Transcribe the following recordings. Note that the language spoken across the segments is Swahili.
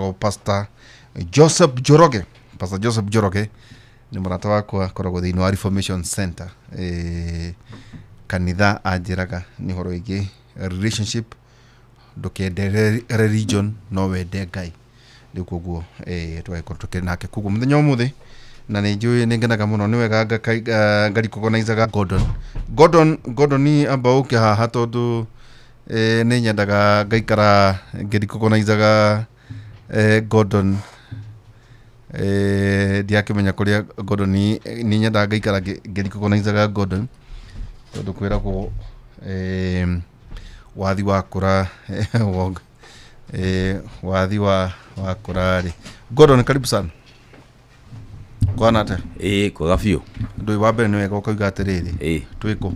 etagwo Pastor Joseph Njoroge. Pastor Joseph Njoroge ni murata wakwa koragwo thiini wa Reformation Center kanitha anjiraga ni horo igi relationship ndukende religion no wende Ngai ni koguo twagikora tukiri nake koguo muthenya umuthi na ni njui ni ngenaga muno ni wega ngari kugonaizaga Gordon ni amba uke haha tondu ni nyendaga ngaikara ngiri kugonaizaga Gordon ndiakimenya kuria Gordon ni nyendaga ngaikara ngiri kugonaizaga Gordon tondu kwiragwo wathi wakura wathi wa kurari. Gordon, karibu sana. Kwana ate? Kwa fio. Ndoi wa mbere ni wega ukauga atiriri. Twiko.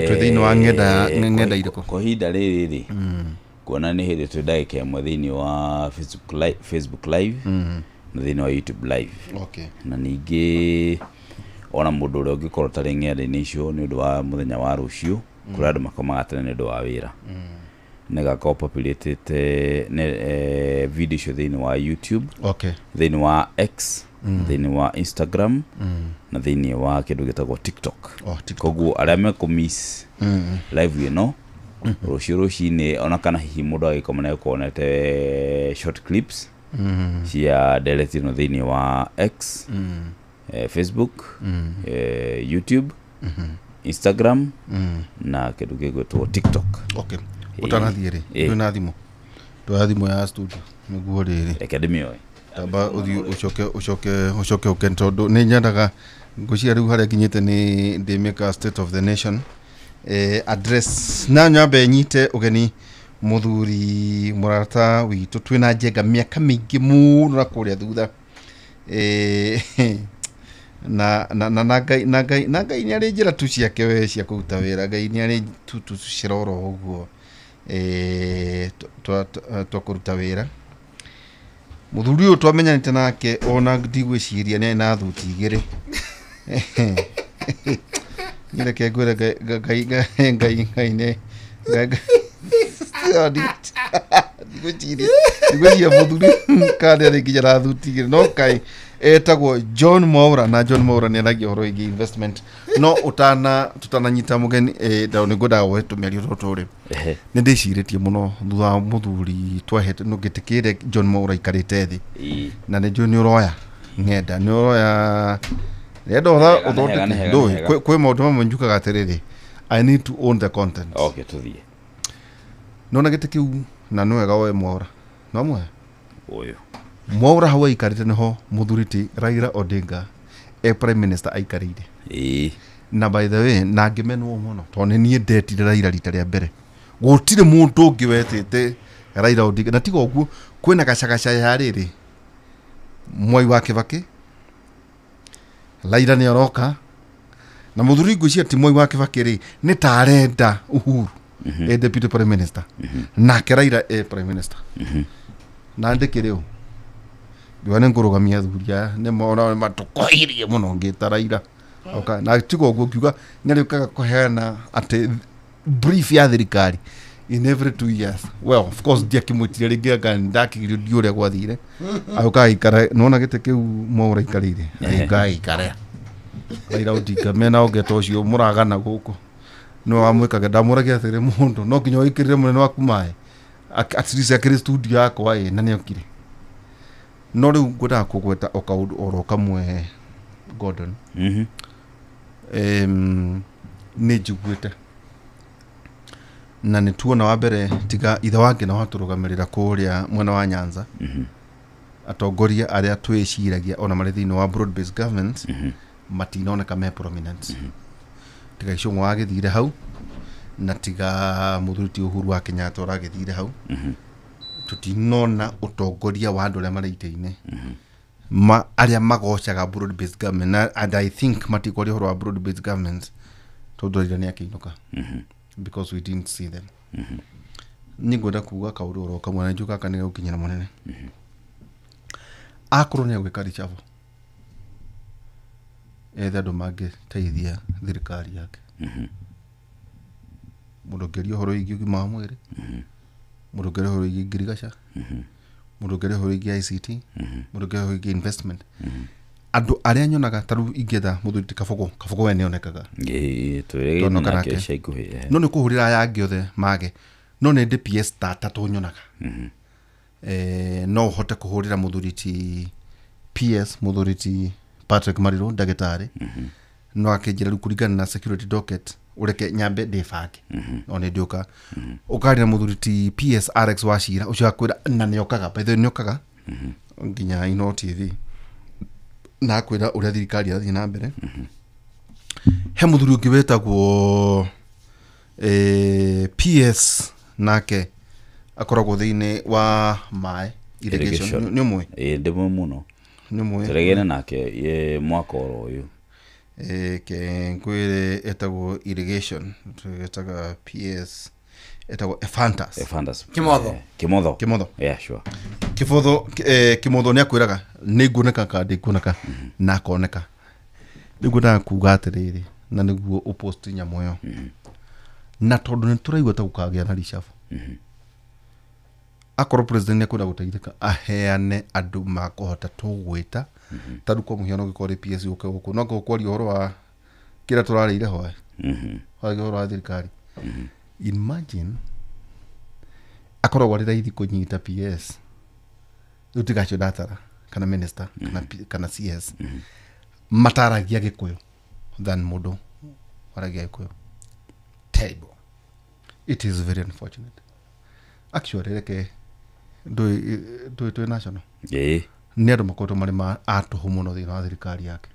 Twithini wa ngenda iriko. Kwa hinda riri kuona ni hindi twidagike mwe thiini wa Facebook live na thiini wa YouTube live. Okay. Na ningi ona mundu uria ungikorwo tari ng'enda-ini icio ni undu wa muthenya wa rucio kuria andu makomaga tene ni undu wa wira negakorwo populated video icio thiini wa YouTube, okay, thiini wa X, thiini wa Instagram na thiini wa kindu gitagwo TikTok. Koguo aria mekumiss live ino rucio-ini ona kana hihi mundu agikomana kuonete short clips cia delete no thiini wa X, Facebook, YouTube, Instagram na kindu gigwetwo TikTok. Okay. Utanathiere twina thimu ya studio niguo riri academy oi tamba uthi ucoke ukentondu ni nyendaga ngucia riu haria nginyite ni ndimeka state of the nation address na nyambe nyite ugeni muthuri murata witu twina njenga miaka mingi muno na kuria thutha na ngai ni ari njira tu ciake we cia kuruta wira. Ngai ni ari tu ciroro uguo twakuruta wira. Muthuri uyu twamenyanite nake ona ndigwiciria ni na thuti igiri nyire ke gwira ngai ne ndigwiciria muthuri kandi ari nginya thuti igiri no kai etagwo John Mwaura na John Mwaura ni aragia horo igi investment no tutananyita mugeni dauni goda wetu meri rotore ni ndiciritie muno thutha muthuri twahete no gitikire John Mwaura ikarite thi na ni John uroya ngenda ni uroya ndo tha uthonde ndo kwe maundu mamwe njukaga atiriri I need to own the content. Okay, tuthie nona gitikiu na no wega we Mwaura no mwe uyu Mwaura hawa ikarite niho muthuriti Raila Odinga prime minister aikarire na by the way na ngimenwo muno tondu nie ndetire Raila rita ria mbere gutire mundu ungi wetete Raila Odinga na tiga uguo kwina gacagaca ya riri Mwai wa Kibaki Raila ni aroka na muthuri ngwiciria ti Mwai wa Kibaki ri ni tarenda Uhuru deputy prime minister na Raila prime minister na ndikire u ndiwane ngurugamia thuria ni mona matukoirie muno ngita Raila okay na tigo guo kiuga ni arikaga kuheana ati brief ya thirikari in every 2 years. Well, of course ndiakimwitire ringi anga ndakigirio ndiuria gwathire ayoka ikara nona gite kiu Mwaura ikarire ngai ikara Raila Odinga mena ogeta ucio muragana guku no amwikaga ndamuragia atire mundu no kinyo ikirire munene waku mai at least akiri studio yako ai na niokire no riu ngoda kugweta okaundu oro kamwe Gordon ni njiguite na ni tuona wa mbere tiga ithe wake na waturugamirira kuria mwena wa Nyanza atongoria aria twiciragia ona mari thiini wa broad based government matinoneka me prominent tiga icung'wa wagithire hau na tiga muthuriti Uhuru wa Kenyatta uragithire hau tutinona utongoria wa andu aria mari ite-ini aria magocaga broad based government and I think matikori horo wa broad based government tondu Raila ni akiinuka because we didn't see them ningoda kuga kaundu oro kamwe na njuka kanega ukinyira munene akoro ni agwikari chavo andu mange teithia thirikari yake mundu ngerio horo igi ugima wa mwiri mundu ngerio horo igi ngirigaca mundu ngere horingia ICT mundu ngere horingia investment andu aria nyonaga taru ingetha muthuri kafogo we nionekaga twirege na kesha ikuhi no ni kuhurira yangi othe mage no ni ndi PS tatu nyonaga no hote kuhurira muthuri ti PS muthuri ti Patrick Mariro ndagitari no akinjira rukurigana na security docket ureke nyambe ndifake one ndioka ukarira muthuri ti PS Alex Wachira ucio akwira na niokaga by the niokaga nginya ino TV na kwira uria thirikari athi na mbere he muthuri ungi wetagwo PS nake akoragwo thiini wa mai irrigation ni mwe ndimwe muno ni mwe turegene nake ye mwaka uyu ke ngwire etagwo irrigation twetaga PS etagwo Efantas Kimotho yeah sure Kimotho ni akwiraga ni nguneka kandi nguneka na koneka niguo kuga atiriri na niguo upost nyamoyo na tondu ni turaigua ta gukagia na rishafu akoro president ne kuda guteithika aheane andu makohota tugwita tadu kwa muhiano gikore PS uke guku no gukori horo wa kira turarire hoye hage horo wa thirikari imagine akoro wari raithi kunyita PS utigacho datara kana minister kana CS mataragia gikuyo than mudo waragia gikuyo terrible. It is very unfortunate actually like do national ni andu makoto marima atuhu muno thina wa thirikari yake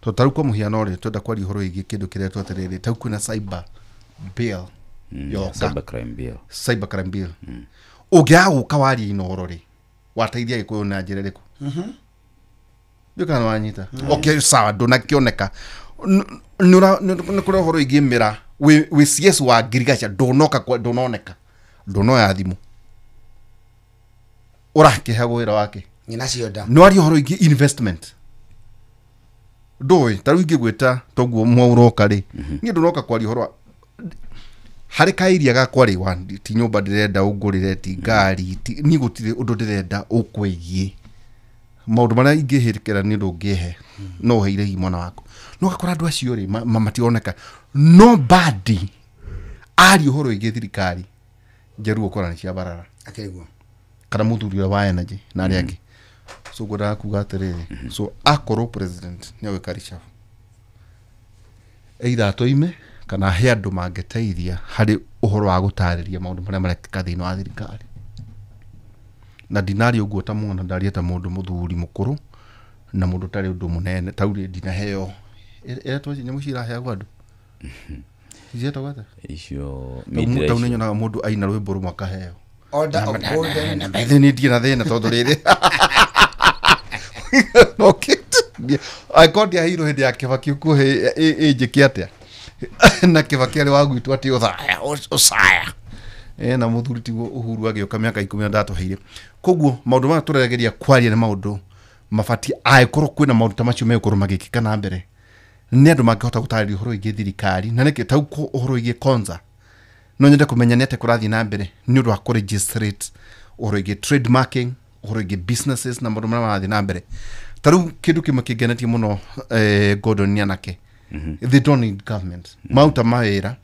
to taru kwa muhiano ri twenda kwari horo igi kindu kiretwo atiriri tau kuna cyber bill cyber crime bill ugiagu kawari inoro ri wateithia gikuyo na njira riku ndikana wanyita okay sawa ndona kioneka nura nikura horo igi mira we CS wa girigacha ndonoka kwa ndononeka ndono ya thimu urake hago wira wake nyina cionda no ari horo igi investment doi taru igi gweta toguo mwauroka ri ni ndonoka kwari horo hari kairia ga kwari wa ti nyumba ndirenda ungurire ti ngari ni gutire undu ndirenda ukwegie maundu maria ingihirikira ni ndungihe no heire gi mwana wako no gakora andu acio ri mationeka nobody ari horo igi thirikari njeru ukora ni cia barara akegwo kana muthuri wa energy na ari angi so goda kuga atiriri so akoro president ni awekarisha either toime kana he andu mangeteithia hari uhoro wa gutariria maundu maria marekeka thini wa thirikari na dinari uguo ta mwana ndari ta mundu muthuri mukuru na mundu tari undu munene tauri dina heo eto nyamu cira he andu Zia tawata icio muta unenyo na mundu aina rwimbo rumwe kaheo order of golden na bethe ni ndina thina tondu riri no kit I got ya hero hindi ya Kibaki kuhe ejiki atia na Kibaki ari wagwitwa ati usaya na muthuri tigo Uhuru agioka miaka 13 heire koguo maundu ma turegeria kwaria na maundu mafati aikoro kwina maundu tamacio mekoro magikika na mbere ni andu mangihota gutarĩria uhoro igi thirikari na niki tau ko uhoro igi konza no nyende kumenya ni ate kurathi na mbere ni undu wa ku registrate uhoro igi trademarking uhoro igi businesses na maundu maria marathi na mbere taru kindu kimwe kingenetie muno Gordon ni anake they don't need government mauta mawira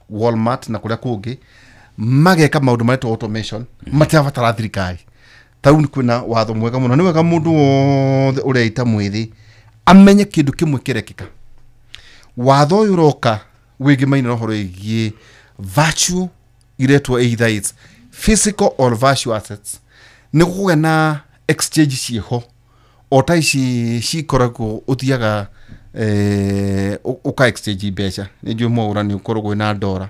Walmart na kuria kungi mageka maundu maitwa automation matabatara thirikari tau ni kwina watho mwega muno ni wega mundu wothe uria ita mwithi amenye kindu kimwe kirekika watho uroka wigi maina horo igi virtue iretwo either it's physical or virtual assets ni kugena exchange ciho otaici cikoragwo uthiaga uka exchange mbeca ndio mwaura ni ukoragwo na ndora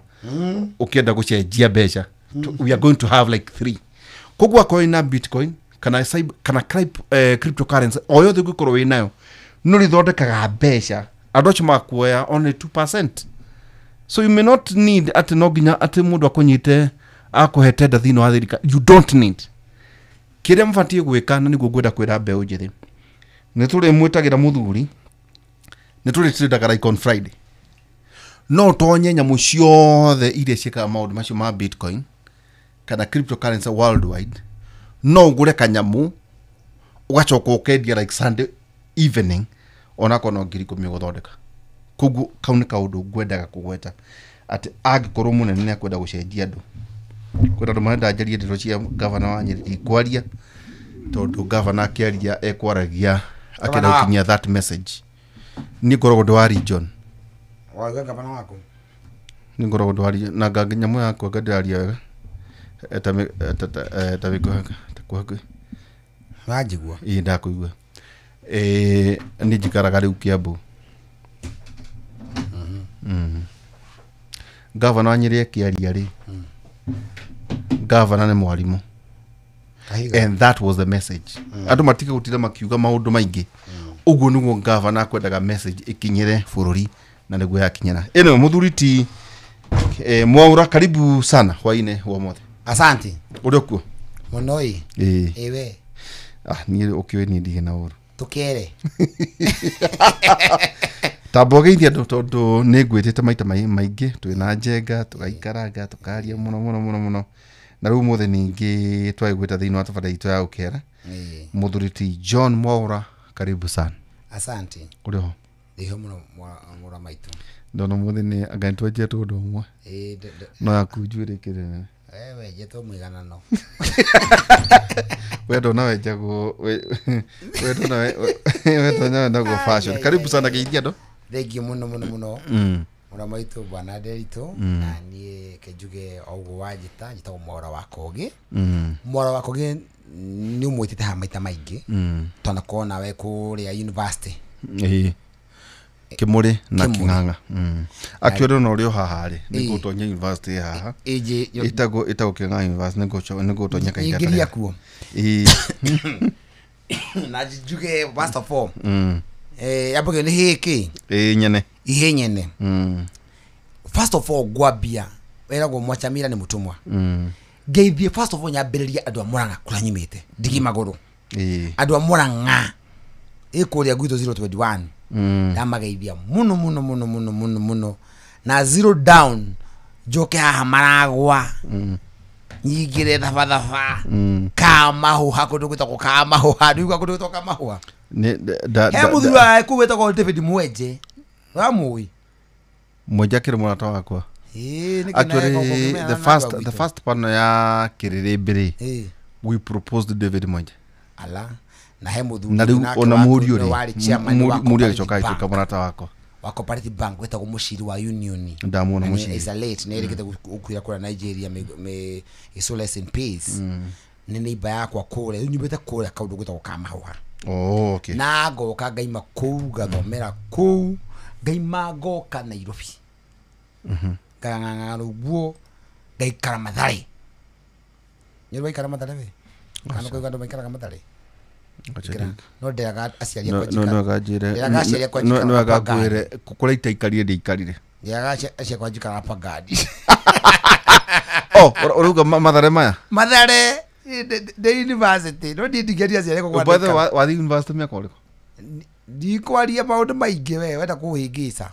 ukienda gucenjia mbeca we are going to have like 3 kogwa coin na bitcoin kana cryptocurrency oyothe gukorwo wi nayo no rithondekaga mbeca adocho makuoya only 2%. So you may not need at no ginya at mundu akunyite akuhete thini wa thirika. You don't need kire mfatie gwika na niguo gwenda kwira mbeu njithi ni tuli mwitagira muthuri ni tuli trindaga like on Friday no tonye nyamu ciothe iria ciekaga maundu macio ma bitcoin kana cryptocurrency worldwide no ngure kanyamu ugacoka ukendia like Sunday evening ona kono ngiri 10 guthondeka kugu kauni kaundu ngwendaga kugweta ati angikorwo munene ne akwenda gucenjia andu kwenda ndo manda ajarie ndiro cia governor wa Nyeri kwaria tondu governor akiaria ekwaragia akenda ukinyia that message ni ngoragwo ndo wa region wa governor wako ni ngoragwo ndo wa region na nganyamu yakwa ngandaria wega tabikuhanga takuhanga wajigwa ndakuigua ni njikaraga riu Kiambu governor wa Nyeri akiaria ri governor ni mwalimu and that was the message andu matika gutira makiuga maundu maingi uguo niguo governor akwendaga message ikinyire bururi na niguo yakinyana eno muthuri ti Mwaura karibu sana hwaine wa mothe asante uri kuo monoi ewe ni ukiwe ni ndige na uru tukere tabogeithia tondu ni ngwitite maita maingi twina njenga tugaikaranga tukaria muno na riu mothe ningi twaigwita thiini wa tafadhali ya ukera muthuri ti John Mwaura karibu sana asante uri ho ndiho muno mura maitu ndono mothe ni agantwa jetu ndo mwe no yakunjuire kirene ewe jeto mwigana no wedo nawe jago wedo nawe wedo nawe ndago fashion karibu sana geithia ndo thank you muno mura maitu bwana Derito na nie kejuge ogo wajita jitago Mwaura wakoge Mwaura wakoge ni umwitite ha maita maingi tona kona we kuria university Kimuri na King'ang'a akioro no rio hahari ni gutonya university haha itago King'ang'a university ni gutonya kaida ingiria kuo na juge first of all yaboge ni hiki nyene ihe nyene first of all gwabia eragwo Mwachamira ni mutumwa geithie first of all nyambiriria andu a Murang'a kuranyimite ndigi maguru andu a Murang'a ikuria gwito 021 ndamageithia muno na zero down joke haha maragwa nyigire thabatha kamahu hakundu gwitagwo kamahu handu gwa kundu gwitagwo kamahu he muthura kuwetagwo David Mwenje ramui Mwenje kire murata wakwa actually the first partner ya Kiririmbiri we proposed David Mwenje ala na he muthuri na riu ona muri alichoka ituka murata wako wa Cooperative Bank wetagwo mushiri wa Union ndamuona mushiri is a late nerekete ukuira kura Nigeria me solace in peace ni neighbor yakwa kure nyumbete kure kaundu gwetagwo Kamahuha okay na goka ngaima kou gathomera kou ngaima goka Nairobi nganganga rubuo ngaikara Mathare nyirwa ikara Mathare we kana ko gando maikara Mathare no nderaga aciari kwa jika no gajire nderaga aciari kwa jika no gagwire kukura itaikarire ndiikarire nderaga aciari kwa jika hapa gadi uruga Mathare maya Mathare the university no ndigeria aciari kwa gadi wa university mya koriko ndikwaria maundu maingi we wenda kuhingisa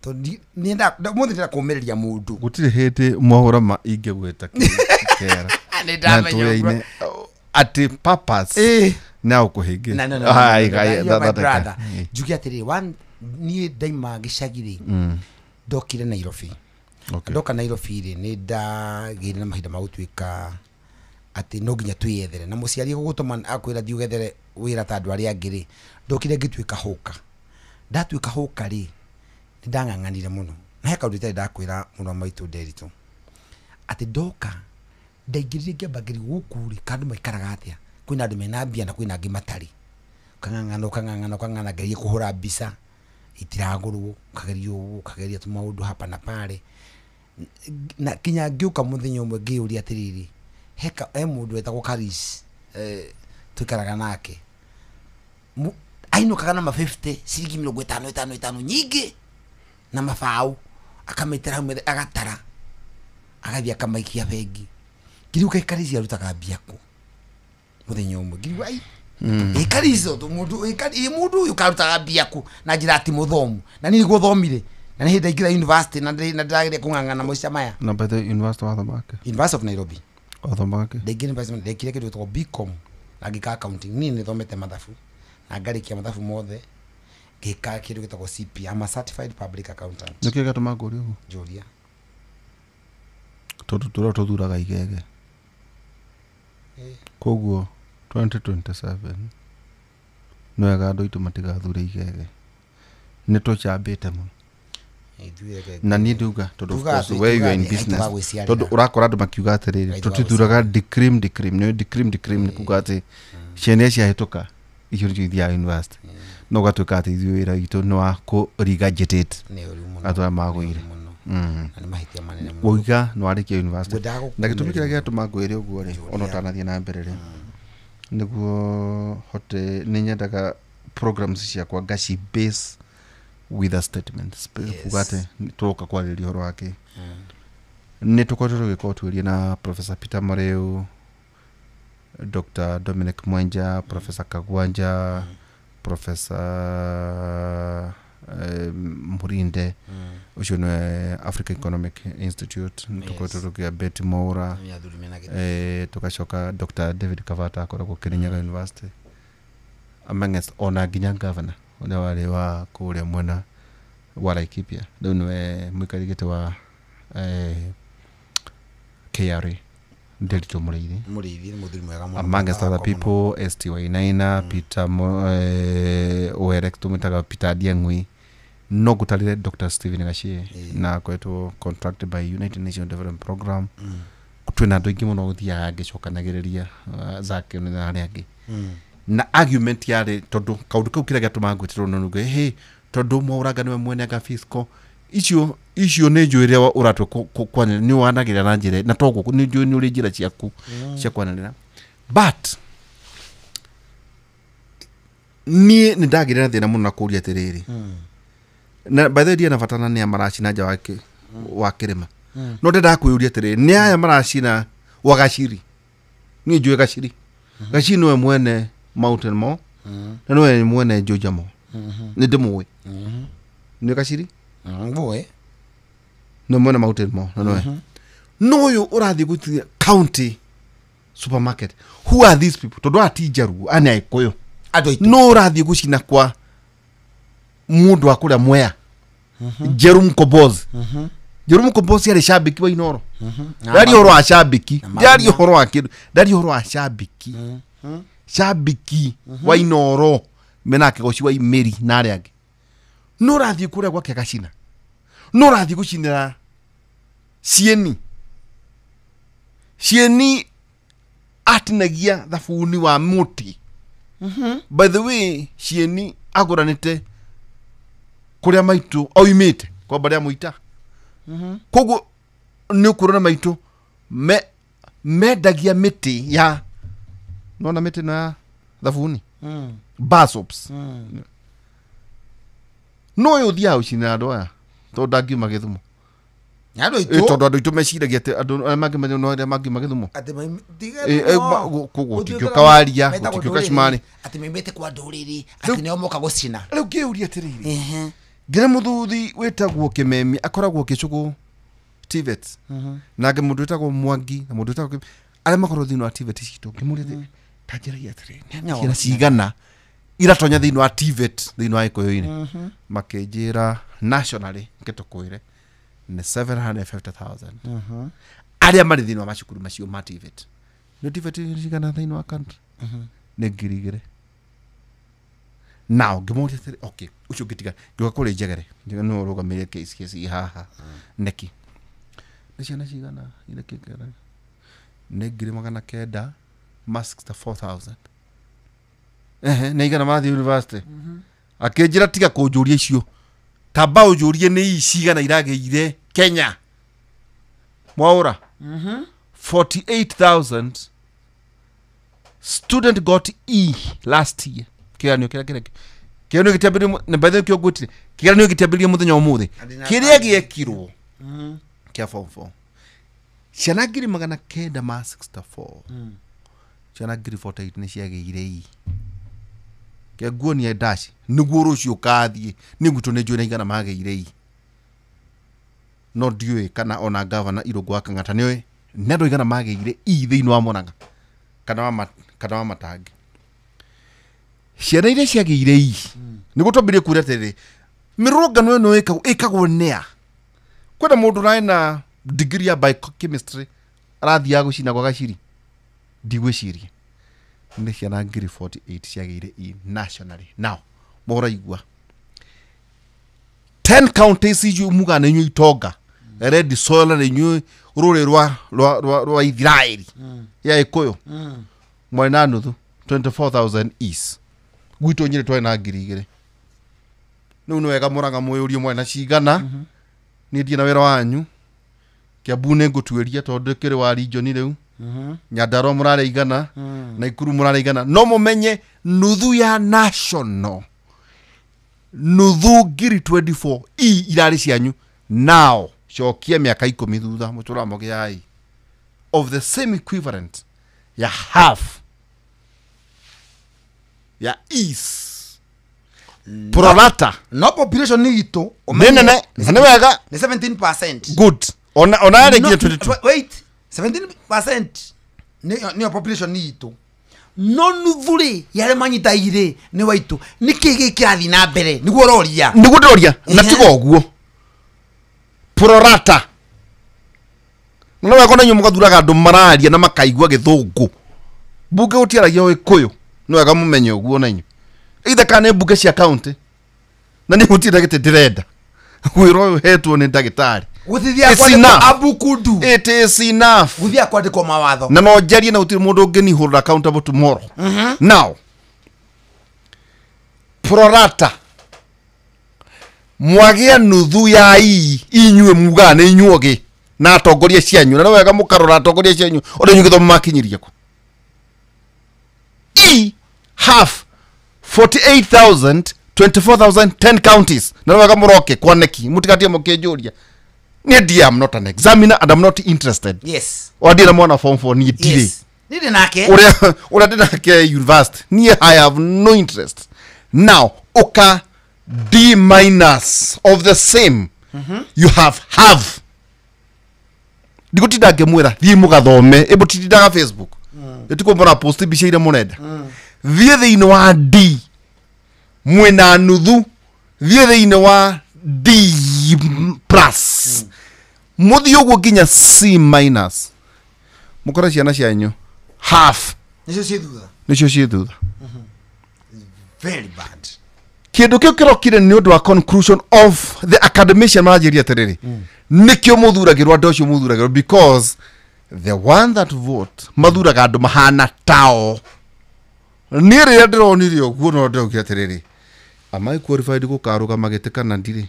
to nienda muthi ndira kumereria mundu gutire hiti Mwaura ma ingegweta kera ni ndamenya ati purpose na ukuhinge brother jugia tiri one ni daima gicagiri ndokire Nairobi ndoka Nairobi ri ni ndagire na mahinda magutwika ati no nginya twiyethere na muciari gugutuma akwira thiugethere wira ta andu aria angiri ndokire ngitwika huka ndatwika huka ri ndang'ang'anire muno na he kaundu itari ndakwira muno maitu Derito ati ndoka ndaingirire ngĩambagĩri gũkuri kandu maikaraga atia kwina andu mena mbia na kwina angĩ matari kang'ang'ana ngerie kuhura mbica itiragũrwo kageria ũguo kageria tũmaũndũ hapa na pale na kinya ngĩũka mũthenya ũmwe ngĩũria atiriri heka mũndũ wetagwo Karis twikaraga nake ainũkaga na 50 ciringi 55 nyingĩ na mabau akametera hau agatara agathii akamaikia bengi kiriuka Karisi arutaga mbia ku muthenya umwe ngiriwa ai Kariso to mundu yukarutaga mbia ku na njira ati muthomu na ni guthomire na ni hinda ingira university na ndagire kung'ang'ana moica maya na by the University of Nairobi University of Nairobi Othomaga ki? Ndingine investment ndekire kindu gitagwo BCom na ngika accounting ni thomete mathabu na ngarikia mathabu mothe ngika kindu gitagwo CP. I'm a certified public accountant. Nikio gatuma ngori ugu Julia tura tuthuraga igege koguo 2027 no wega andu itu matigathure igege ni tuchambite muno na ni nduga tondu where you are in business tondu urakora andu makiuga atiriri tutithuraga decrim ni kuga ati ciana cia hituka icio thia university no gatuika ati ithuĩ wĩra witũ nĩ wa kũ-regurgitate atũra magũire ũiga nĩ warĩkia university na gĩtũmi kĩrĩa gĩatũma ngwĩre ũguo rĩ ona ũtanathiĩ na mbere rĩ nĩguo hote nĩ nyendaga programs ciakwa ngaci base with a statement kuga atĩ tũroka kwarĩrĩria ũhoro wake nĩ tũkoretwo tũgĩka ũtuĩria na Professor Peter Mareu, Dr. Dominic Mwenja, Professor Kagwanja, Professor Murinde, ucio nĩ Africa Economic Institute, tukoretwo tũgĩa Betty Moura, tugacoka Dr. David Kavata akoragwo Kirinyaga University, amongst ona nginya governor ũrĩa warĩ wa kũrĩa mwena wa Laikipia, rĩu nĩwe mũikarĩri gĩtĩ wa KRA Nderitu Mũrĩithi mũthuri mwega mũno amongst other people ST Wainaina, Peter Oerek tumitaga Peter Dieng'ui no gutarire Dr. Stephen Gachie na kwetwo contracted by United Nations Development Program twina andu ingi muno guthiaga ngicokanagiriria zake na aria angi na argument yari tondu kaundu kau kira gatuma ngwitirwo no nuge hey tondu mwauraga niwe mwene ga fiscal icio nĩ njũĩrĩa ũratwe kwanĩrĩra nĩ wanagĩrĩra na njĩra na toguo nĩ njũĩ nĩ ũrĩ njĩra ciaku cia kwanĩrĩra but niĩ nĩ ndagĩrĩra thĩna mũno na kũũria atĩrĩrĩ na by the way ndiana fatana nĩ amaracina nja wa kĩrĩma no ndendaga kwĩyũria atĩrĩrĩ nĩ aya maracina wa Gachiri niĩ njũĩ Gachiri Gachiri nĩwe mwene Mountain Mall na nĩwe mwene Georgia Mall nĩ ndĩmũĩ nĩ Gachiri boy no mwena Mountain Mall no yo urathi gutia county supermarket who are these people tondu atijaru ani aikoyo no urathi gucina kwa mundu akuria Mwea Jerome Koboz Jerome Koboz yari shabiki wa Inoro dari horo a shabiki dari horo a kidu dari horo a shabiki shabiki wa Inoro menake goci wa Imeri na ari age no rathi kuria gwa Gachina no rathi gucinira Cieni atinagia thabuni wa muti by the way Cieni aguranite kuria maitu oimite kwa baria muita koguo ni kurona maitu medagia miti ya nona miti na thabuni basops no yo thia ucina ndoya to dangi magithumo nyado ito to ndo tumeciragia ati andu mangimenya no ria mangi magithumo ati kugo kawaria kugo kashimani ati memete kwa nduriri ati ne omoka gucina riu kiuria atiriri ngira muthuthi wetagwo Kimemi akoragwo Kicugu TVET na mundu wetagwo Mwangi na mundu wetagwo aria makorwo thini wa TVET citu ngimuria tajira atiriri kira cigana iratonya thini wa TVET thini wa ikoyo-ini makenjira nationally ngitukwire ni 750,000 aria mari thini wa macukuru macio ma TVET no TVET cigana thini wa country ni ngirigire now ngimuria okay ucio ngitiga ngiuka kuri njegere no rugamire case haha neki ni ciana cigana ile kigera ni ngiri magana kenda ma 64,000 na igana mathi university akenjira tiga kunjuria icio tamba unjurie ni icigana irageire Kenya Mwaura 48,000 student got E last year kiranio kiranio gitiambirie na by the way kio gwitire kiranio gitiambirie muthenya umuthi kiria giekirwo kia form 4 ciana ngiri magana kenda ma 64 ciana ngiri 48 ni ciageire E ke guonia dash niguo rucio kathie niguo ne njwe na igana mageire no ndiwe kana ona governor Irungu Kang'ata niwe nendo igana magĩire thiĩinĩ wa Mũrang'a kana wa Matangi. Ciana iria ciagĩire nĩguo twambirie kuuga atĩrĩrĩ mĩrũrũngano ĩno ĩkagwo nĩa. Kwĩna mũndũ ũrarĩ na degree ya biochemistry arathiaga gũcina gwa Gaciri, ndigwĩciria nĩ ciana ngiri 48 ciagĩire nationally. Now mũraigua 10 counties icio muga na inyuĩ itonga red soil na inyuĩ rũrĩ rwa Ithiraeli ya Ikuyu mwena nuthu 24,000 is gwitũ Nyĩrĩ twari na ngiri 2,000. Nĩu nĩ wega Mũrang'a mwĩyũrie mwena cigana nĩ ndie na wĩra wanyu. Kiambu nĩ ngũtuĩria tondũ kĩrĩ wa region rĩu. Nyandarua mũrarĩ igana na Ikuru mũrarĩ igana. No mũmenye nuthu ya national nuthu ngiri 24 irarĩ cianyu. Now cokia mĩaka 10 thutha mũtũra mũgĩai of the same equivalent ya half ya is prorata no population ni itu nene nĩ wega ni 17%. good ona yalegia 22 wait 17% ni population ni itu no nuthuri yale manyita ire ni waitu nikigi kirathi na mbere niguo roria na tigo guo prorata no wega na nyumu gathuraga andu mararia na makaigua githungu bunge gutiaragia Gikuyu no wega mumenye uguo na inyu either kana bunge cia county na ni gutira gite direnda gwiro uyu hetwo ni ndagitari guthithia kwa abukudu it is enough guthithia kwa ndiko mawatho na no njarie na utiri mundu ngeni hold accountable tomorrow. Now prorata mwagia nuthu ya inyue muga na inyuoge na atongoria cianyu na wega mukarora atongoria cianyu ore nyu githomo makinyirie ku half 48,000 24,000 10 counties na wega muroke kwa neki mutikatie mukijuria ni I'm not an examiner and I'm not interested. Yes Wadira mwana form 4 ni dire yes nidi nake ura dina ke university ni I have no interest. Now oka D minus of the same you have ndigutinda ngemwira thii mugathome ibutitindaga Facebook etikumbona post bicaire munenda thii thiini wa D mwena nuthu thii thiini wa D plus muthi uguo nginya C minus mukora ciana cianyu half nicio ciĩ thutha very bad. Kindu kiu kirokire ni undu wa conclusion of the academician manageria atiriri nikio muthuragirwa andu acio muthuragirwa because the one that vote mathuraga andu mahana tao ni ria ndironire uguo no ndaukia atiriri am I qualified gukaruga magitikana ndire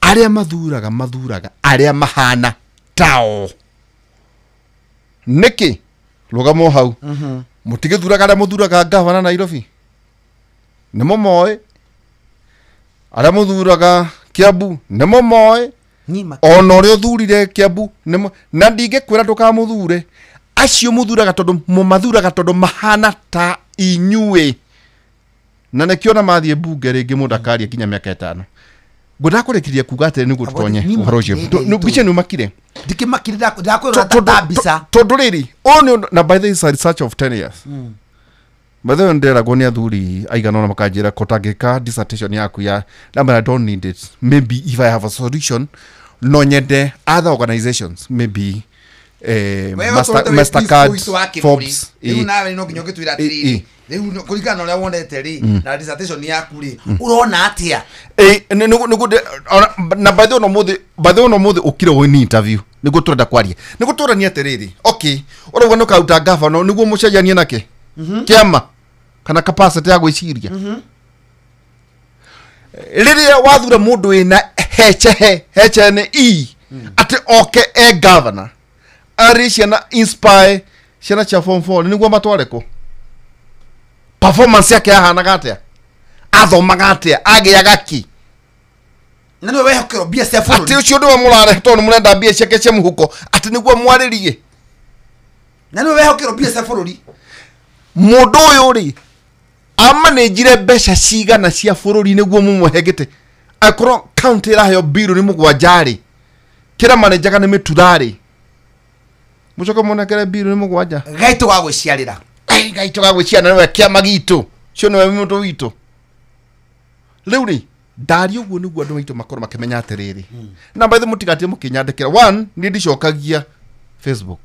aria mathuraga aria mahana tao niki rugamo hau mutigithuraga aria muthuraga gavana Nairobi nimo moe aria muthuraga Kiambu nimo moe ona uria thurire Kiambu nimo na ndingikwira ndukamuthure acio muthuraga tondu mahana ta inyue na nekiona mathie bunge ringi mundu akaria kinya miaka 5 ngudakurekiria kuga atiri niguo tutonye uhoro ucio biche ni makire ndikimakire ndakwira tatabisa tondu riri oni na by the research of 10 years by the way nderagwo ni athuri aigana na makanjira kotangika dissertation yaku ya I don't need it. Maybe if I have a solution no nyende other organizations maybe Mastercard Forbes nawe no kinyo gitwira tiriri riu kurigana uria wonete ri na dissertation yaku ri urona atia na by the way no muthe ukire woni interview niguo turenda kwaria niguo turania atiriri okay urauga no kauta gavana niguo mucejania nake kiama kana capacity ya gwiciria riria wathura mundu wina HNE ati oke governor ari ciana inspire ciana cha form 4 niguo matware ko performance yake ahanaga atia athomaga atia agiaga ki na niwe wehokero bia cia bũrũri ati ucio ndiwe murare tondu murenda bia ciake cia muhuko ati niguo mwaririe na niwe wehokero bia cia bũrũri mundu uyu ri amanejire mbeca cigana cia bũrũri niguo mumuhegete akoro county iraheyo bill ni mugwanjari kira manejaga ni miturari mucoka mona kare biru ni mugwanja gaito ga gwiciarira gaito ga gwiciana niwe kiama gitu cio niwe mundu witu riu ri ndari uguo niguo andu aitu makoro makimenya atiriri na by the mutigatie mukinyandikira one ni ndicokagia Facebook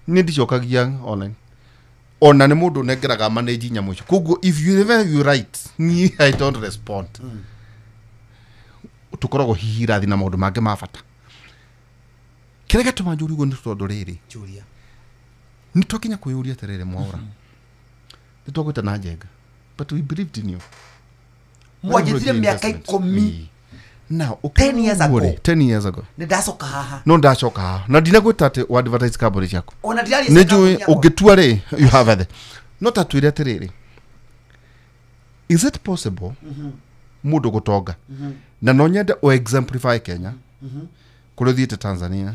ni ndicokagia online ona ni mundu nengeraga manage nyamu icio koguo if you ever you write ni I don't respond tukoragwo hihira thina maundu mange mabata kire gatuma njuri uguo ni tondu riri juria ni twakinya kuyuria terere mwaura ni twagwita na njenga but we believed in you mwajitire miaka 10 now 10 years ago 10 years ago ni ndacoka haha no ndacoka haha na ndinagwita ati wa advertise company ciaku ona ndirari ni njui ugitua ri you have it not atwire atiriri is it possible mundu gutonga na no nyende o exemplify Kenya kuri thiite Tanzania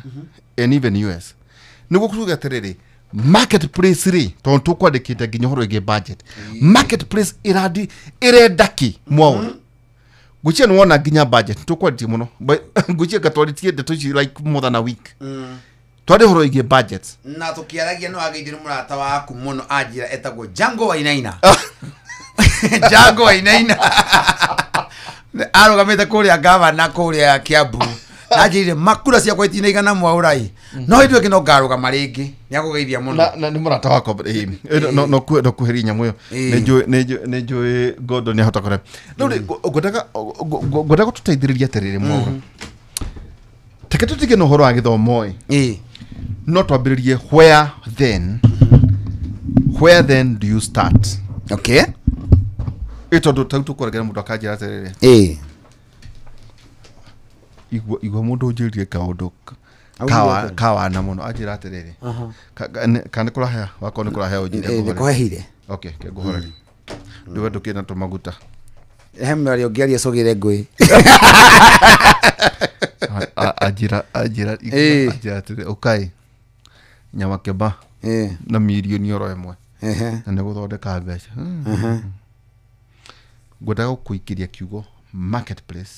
and even US niguo kuruga atiriri marketplace ri tondu tukwandikite nginya horo igi budget marketplace irendaki mwaura guchia ni wona nginya budget tukwanditi muno guchia gatwaritie ndeto ici like more than a week twari horo igi budget na tukiaragia no ageithire murata waku muno ajira etagwo Jango Wainaina Jango Wainaina arugamite kuria gavana kuria Kiambu najire makura cia kwaitina igana mwaurai no itwe kino garuga maringi niakugeithia muno na ni murata wako no kuheri nyamu yo nejo godo ni hota kore no godaka tuteithiriria terere mwaura teke tutige no horo agithomo no twambiririe where then do you start okay ito ndo tautu kuregera mundu akajira terere igwa mundu njiririe kaundu kawa na muno ajira atiriri kana kula haya wako ni kula haya ujire ni kohehire okay ke guhoreri ndiwe ndukina tumaguta hemari ogiaria sogire ngui ajira atiriri okay nyama keba na milioni euro imwe na ne guthondeka mbeca ngwenda kuikiria kiugo marketplace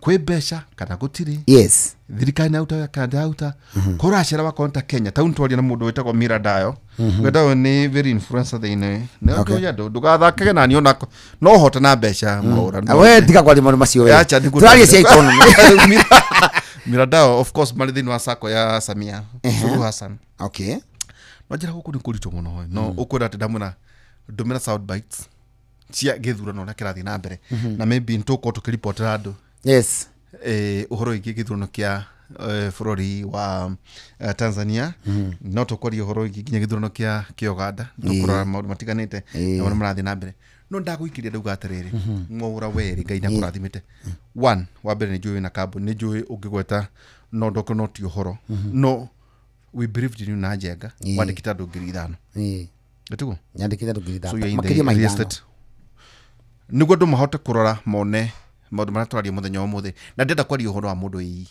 kwe besha kana gutiri yes thirikari nauta kana auta kuracira wa konta Kenya taun twari na mundu wetagwo Mira Dayo ngwenda ni very influencer thine ne ndo ya ndugathake na niona no hota na besha mwaura we tika kwa limu macio we twari cia economy Mira Dayo of course mali thini wa sako ya Samia Suluhu Hassan okay no jira guku ni kurito muno no ukwira ati ndamuna domina sound bites cia githurano na kirathi na mbere na maybe ntuko tukiripotera andu yes uhoro igi githurano kia bururi wa Tanzania no tukori uhoro igi ginya githurano kia Uganda tukurora maundu matiganite na wana marathi na mbere no ndaguikiria ndauga atiriri mwaura weri ngai na kurathimite one wa mbere ni njui na kambuni ni njui ungigweta no ndoko no ti uhoro no we believed in na njenga wandikita ndungiri ithano gatugo nyandikita ndungiri ithano so makiria maithano niguo ndu mahote kurora mone maundu maria twaria muthenya umuthi na ndenda kwaria uhoro wa mundu ii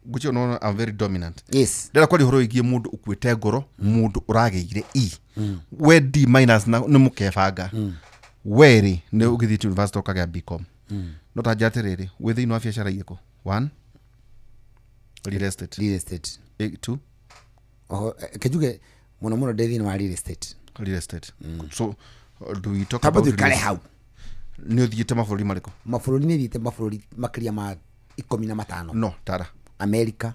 gucio no I'm very dominant yes ndenda kwaria uhoro igie mundu ukuite ngoro mundu urageire we D minus na ni mukebanga weri ni ugithiti university ukagea BCom no ta jatiriri we thini wa biashara iriko one real estate two kejuge muno thini wa real estate so do we talk about kale how ni uthiite mabũrũri mariko mabũrũri ni thiite mabũrũri makiria ma 15 no tara America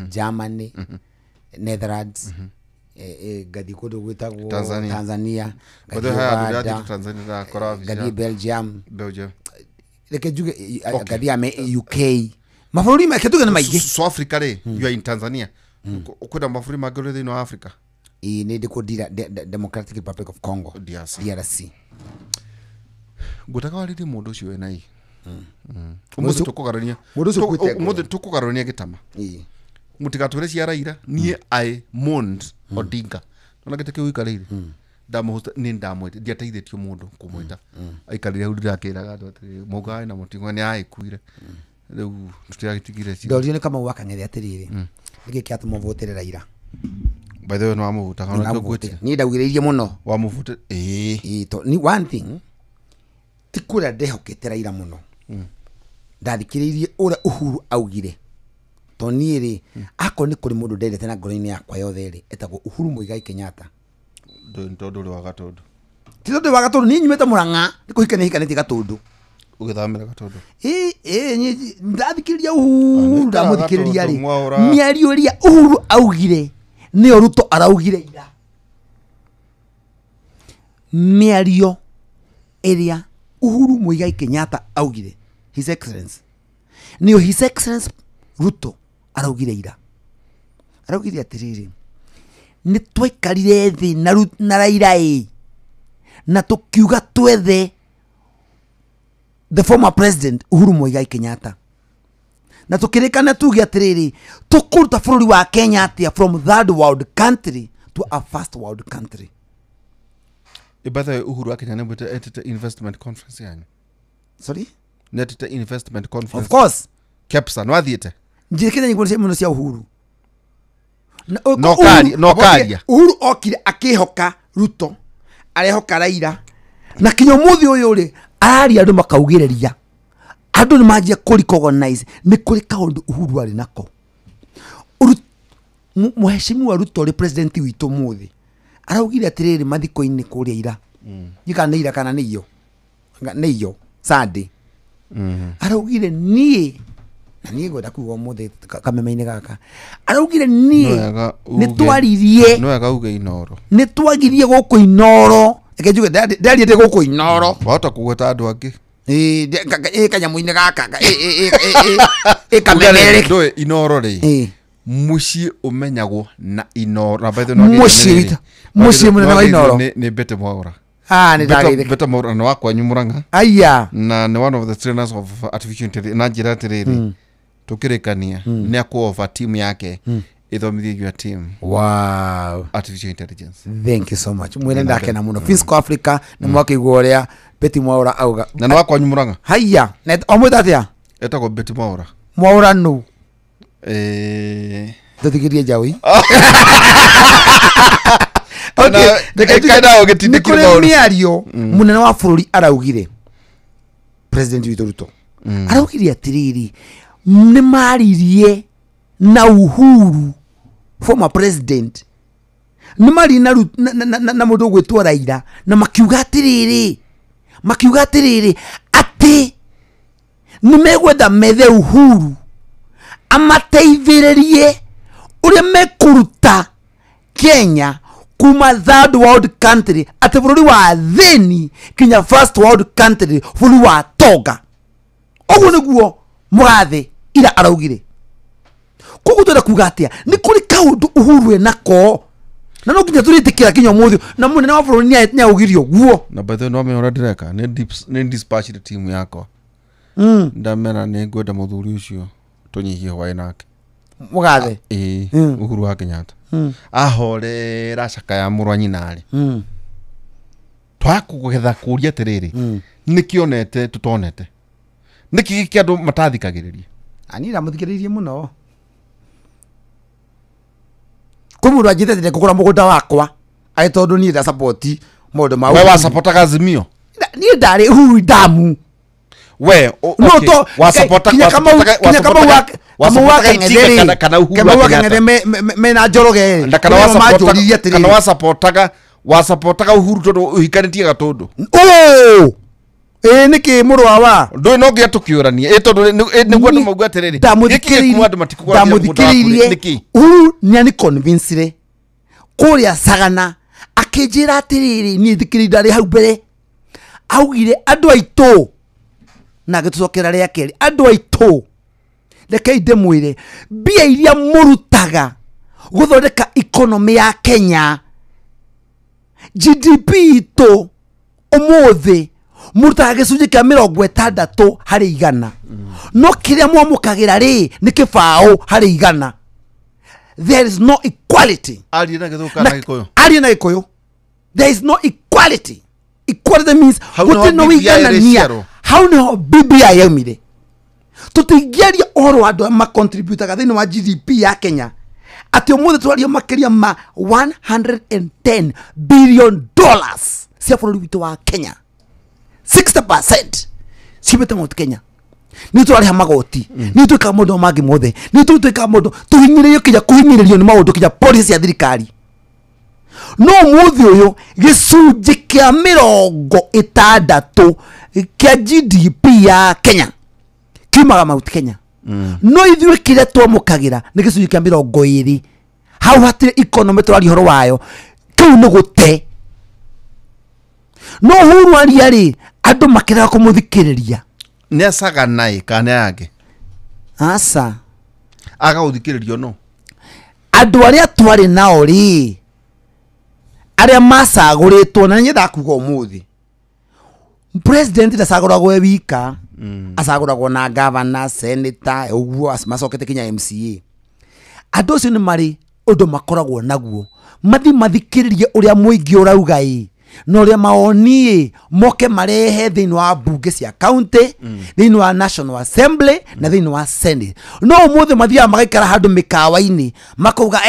Germany Netherlands gadi kodo gwetagwo Tanzania gadi Belgium leke juge gadi UK mabũrũri maketuga na maige so Africa ri you are in Tanzania ukwenda mabũrũri magore thĩinĩ wa Africa ni ndiko Democratic Republic of Congo DRC ngutaka wariri mundu ucio we nai umuthi tukugarania umuthi tukugarania gitama mutigatwire cia Raila nie I mourned Odinga ona gitake uikarire ndamuhuta ni ndamwite ndiateithitio mundu kumwita aikarire uri akiraga andu atiri mugai na mutingwa ni aikuire riu tutiagitigire cia ndorio ni kama wakang'ethe atiriri niki kiatuma votere Raila by the way no amuvuta kana ngwete ni ndaugireirie muno wa muvuta to ni one thing tikura ndehokete Raila muno ndathikiriirie ura Uhuru augire toniri ako ni kuri mundu ndende tena ngoro-ini yakwa yothe ri etagwo Uhuru Muigai Kenyatta ntondu ri wa Gatundu tito ndi wa Gatundu ni nyumite Murang'a ndikuhikania hikanĩtie Gatundu ugithamira Gatundu ni ndathikiriria Uhuru ndamuthikiriria ri miario ria Uhuru augire ni Ruto araugire ira miario area Uhuru Muigai Kenyatta augire His Excellency niyo His Excellency Ruto araugire ira araugire atiriri ni twaikarire thi na Raila na tukiuga twethe the former president Uhuru Muigai Kenyatta na tukirikana tuge atiriri tukuruta bururi wa Kenya atia from third world country to a first world country. Ibadha Uhuru akenya nembuta etete investment conference yanyu. Sorry? Netete investment conference. Of course. Kepsa no athiete. Njikire nyigwo muno cia Uhuru. No karia. Uhuru okire akihoka Ruto, arehoka Raila. Na kinyo muthi uyu ri ari andu makaugireria. Andu ni manjia kuri recognize ni kuri kaundu Uhuru ari nako. Muheshimiwa Ruto ri president witu muthi. Araugire atiriri mathiko-ini kuria ira. Yika ni ira kana ni iyo. Ni iyo Sunday. Araugire nie na nie gwenda kuuga muthi kameme-ini gaka. Araugire nie ni twaririe. No wega uge Inoro. Ni twagirie guku Inoro. Ekejuge ndariete guku Inoro. Wahota kugweta andu angi. Kanyamu-ini gaka. Kameme. Ndoe Inoro ri. Mushi umenyagwo na Inoro. Mushi munene wa Inoro. Ni Bete Mwaura. Ni ndagire. Bete Mwaura ni wakwa Murang'a. Aya. Na ni one of the trainers of artificial intelligence. Na njira atiriri. Tukirikania ni akuova team yake ithomithio team. Wow. Artificial intelligence. Thank you so much. Mwene ndake na muno. Fisco Africa ni mwakigwo ria Bete Mwaura auga. Na ni wakwa Murang'a. Haya. Na omwita atia? Etagwo Bete Mwaura. Mwaura no. Tutikirie jawi. Nikuri miario munene wa bururi araugire president witu Ruto araugire atiriri ni maririe na Uhuru former president ni mari na mundu gwitwa Raila na makiuga atiriri ati ni megwetha methe Uhuru amateithĩrĩrie uria mekuruta Kenya kuma third world country ati bururi wa theni kinya first world country bururi wa toga oguo niguo mugathe ira araugire koguo twenda kuga atia ni kuri kaundu Uhuru enako na no kinya turitikira kinya muthi na munene wa bururi ni augirio guo na bethe no me ora direka ni dispatch the team yako ndamena ni ngwenda muthuri ucio tunyihie hwae nake mugathe Uhuru wa Kenyatta ahorera caka ya murwa nyinari twakugetha kuria atiriri nikionete tutonete niki kiandu matathikagiriria ani ramuthikiririe muno kumuru ajitete kugura mugunda wakwa ai tondu ni nda support modo ma we wa support Azimio ni ndari Uhuru damu we no to wa support kama ng'ethe mena njoroge wa supportaga Uhuru tondu uhikanitie Gatundu niki murwa wa ndo no ngia tukiurania tondu niguo andu mauga atiriri ndamuthikiririe Uhuru ni convince kuria Sagana akinjira atiriri ni thikiri ndari hau mbere augire andu aitu na gitucokera ria keri andu aitu rekei ndemwire mbia iria murutaga guthondeka economy ya Kenya GDP itu umuthi murutaga gicunji kia 60 hari igana no kiria mwamukagira ri ni kibao hari igana. There is no equality. Ari na Gikuyu there is no equality. Equality means no igana nia how no BBI yaumire tutingiaria oro andu ma contribute thini wa GDP ya Kenya ati umuthi twario makiria ma $110 billion cia bururi witu wa Kenya 60% cibete mu Kenya ni twari hamagoti ni twika mundu mangi mothe ni twika mundu tuhinyiririo kija kuhinyiririo ni maundu kija policy ya thirikari no muthi uyu gicunji kia 60 kia GDP ya Kenya kimaga mauti Kenya no ithuĩ kĩrĩa twamũkagĩra nĩ gĩcunjĩ kĩa 20 hau hatirĩ economy tũrari horo wayo kĩu nĩ gũte no Uhuru aria-rĩ andũ makĩrega kũmũthikĩrĩria nĩ acaga naĩ kana yake aca agagũthikĩrĩrio no andũ arĩa twarĩ nao-rĩ arĩa macagũrĩtwo na nĩnyenda kuga ũmũthĩ president ndacagũragwo e wika acagũragwo na governor senator ũguo macokete kinya MCA andũ acio nĩ marĩ ũndũ makoragwo naguo mathikĩrĩrie ũrĩa mũingĩ ũrauga na ũrĩa maoni moke marehe thĩinĩ wa mbunge cia county thĩinĩ wa National Assembly na thĩinĩ wa Senate no ũmũthĩ mathiaga magaikara handũ mĩkawa-inĩ makauga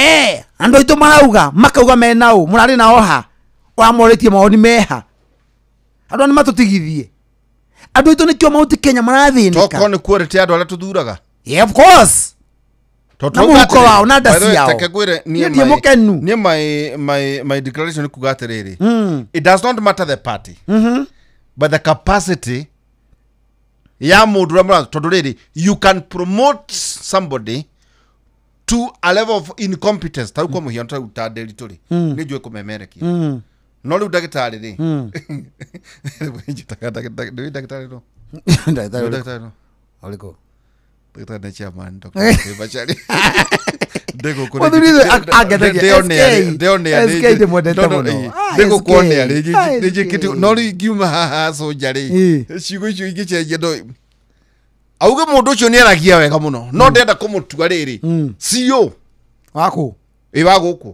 andũ aitũ marauga makauga menaũ mũrarĩ nao ha ũramorĩtie maoni meha andũ nĩ matũtigithie andũ aitũ nĩkĩo mauti Kenya marathĩnĩka toko nĩ kuorete andũ arĩa tũthuraga of course Namuko wao na ndasi yao niĩ mukenu my declaration kuga atĩrĩrĩ it does not matter the party but the capacity ya mũndũ ũrĩa mũrathura tondũ rĩrĩ you can promote somebody to a level of incompetence tau kwa mũhiano tau ta Nderitu rĩ nĩ njũĩ kũmemerekia no rĩu ndagĩtarĩ rĩ ndagĩtarĩ no ndagĩtarĩ no oliko ndagĩtarĩ chairman Dr. Bachari ndego kuri ndego kuonea rĩngĩ kitu no rĩngiuma haha soja rĩ ciugo icio ingĩcenjia ndo auge mũndũ ũcio nĩ aragia wega mũno no ndenda kũmũtua rĩrĩ CEO wako wa gũkũ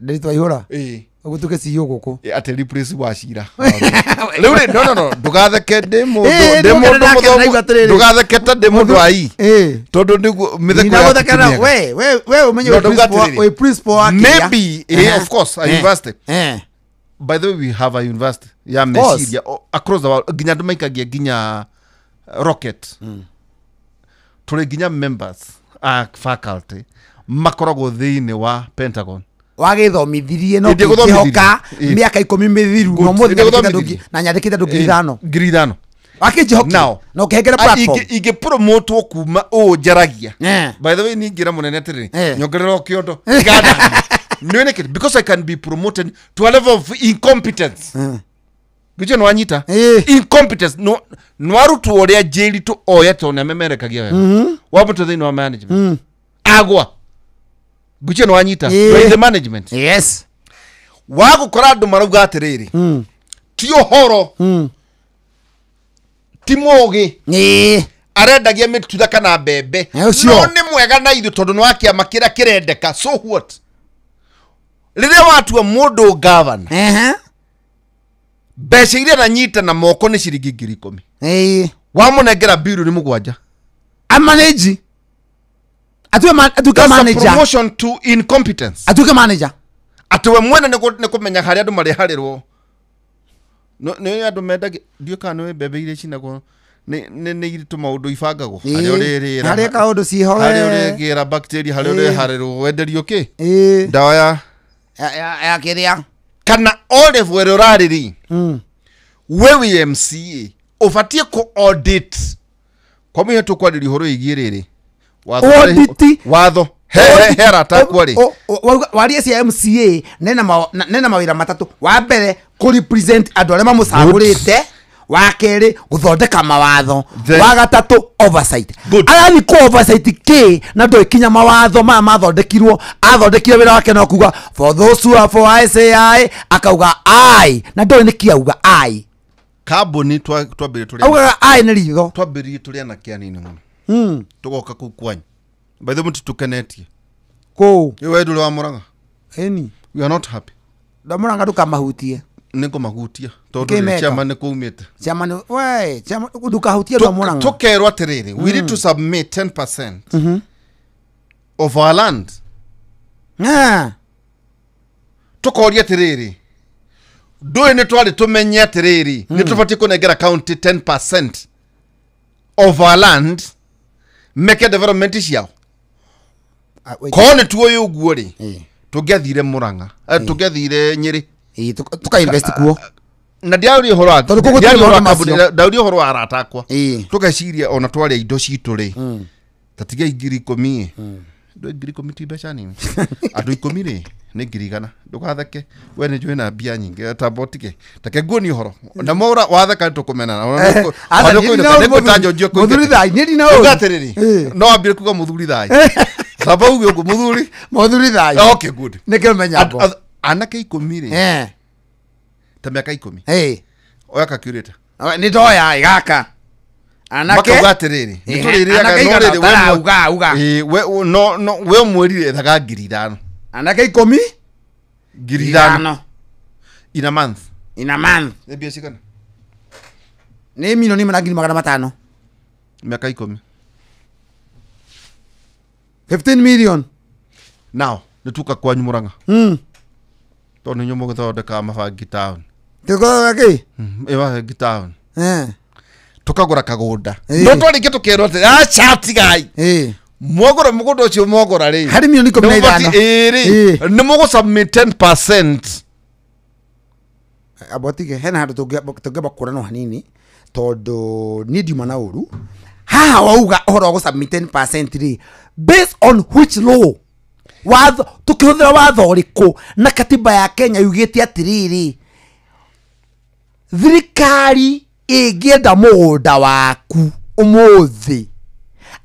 Nderitu Waihũra ugutuke CEO gũkũ ate replace Wachira rĩu no ndugatheke ndĩ mũndũ ndugatheke ta ndĩ mũndũ ai tondũ nĩguo mĩtheko ya guthekera we umenye we principal wake maybe of course a university by the way we have a university ya meciria across the world ginya andũ maikagia ginya rocket tũrĩ ginya members a faculty makoragwo thĩinĩ wa Pentagon wagithomithirie no kihoka miaka 10 mithiru no muthi na nyandikite ndu 5,000 wakijihoka no kehekera platform ige promote kuma njaragia by the way ni ngira munene atiri nyongerera kiondo no because I can be promoted to a level of incompetence gicho no anyita incompetence no arutu oria jeri to oya to na memerekagia wewe wapo to thini wa management agwa guche no anyita by the management yes wago korado marauga atiriri tio horo timogi arendagia mitutha kana bebe no ni mwega na ithu tondu no akia makira kirendeka so what riria watua mundu governor mbeca iria nanyita na moko ni ciringi 10,000 wamunengera biru ni mugwanja amanage atuka manager promotion to incompetence atuka manager atwe mwene ne kumenya hari andu mari harirwo no ne andu mendaga dio kana we bebe ile cinagwo ne iritu maundu ibangagwo hari uriri hari ka undu ciho hari urigira bacteria hari uri harirwo wenderio ki ndawa ya kiria kana olive were urariri we MCA ufatie ko audit kwa mwe to kwadiri horo igiriri watho hera takwari wari cia MCA nena mawira matatu wa mbere ku represent andu arĩa mamucagũrĩte wa keri guthondeka mawatho wa gatatu oversight arathi ku oversight ki na ndo ikinya mawatho mathondekirwo athondekire wira wake no kuga for those who are for ICI akauga ai na ndo ni kiauga ai kaboni twambire tuli auga ai ni ritho twambire tuli na kianini muno tugoka ku kwanyu by the way tukenetie ko wewe ndule wa Murang'a eni we are not happy da Murang'a ndukamahutie niko mahutia tondu chama ni kuumite chama we chama ndukahutia da Murang'a tukerwa atiriri we need to submit 10% of our land tukoria atiriri ndoe ni twari tumenye atiriri ni tubati kunengera county 10% of our land meke development ciao kone tuo yuguo ri tugethire Murang'a tugethire Nyeri tuka invest kuo na ndiauri horo ndauri horo arata akwa tugeciria ona twaria indo citu ri tatiga ingiri 10 ndo ingiri 10 tibeca nini andu 10 ri ni ngiri 100 ndugatheke we ni njui na mbia nyingi tabotige take guo ni horo na mora watheka tukumena muthuri thai ni na ugatiriri no ambire kuga muthuri thai sababu ugo muthuri thai okay good nike menya bo anake 10 ri ta miaka 10 oya calculator ni ndoya igaka anake ugatiriri nituririaga no riri we no we mweri thaga ngiri 5 anake 10 ngiri 5 in a month ebia sikana ni milioni na ngiri 500 miaka 10 15 million now nituka kwa Murang'a to ni nyomo guthodeka mabangi town tuko gaki ewa town tukagura kagunda no twarike tukero ati chat guy mwogora mugondo cio mwogora ri hari milioni 15 ni mugo submit 10% abotige hena handu tungeba kurano hanini tondu ni ndiuma na uru haha wauga horo go submit 10% ri based on which law watho tukihuthira watho uriku na katiba ya Kenya yugite atiriri thirikari ingienda mugunda waku umuthi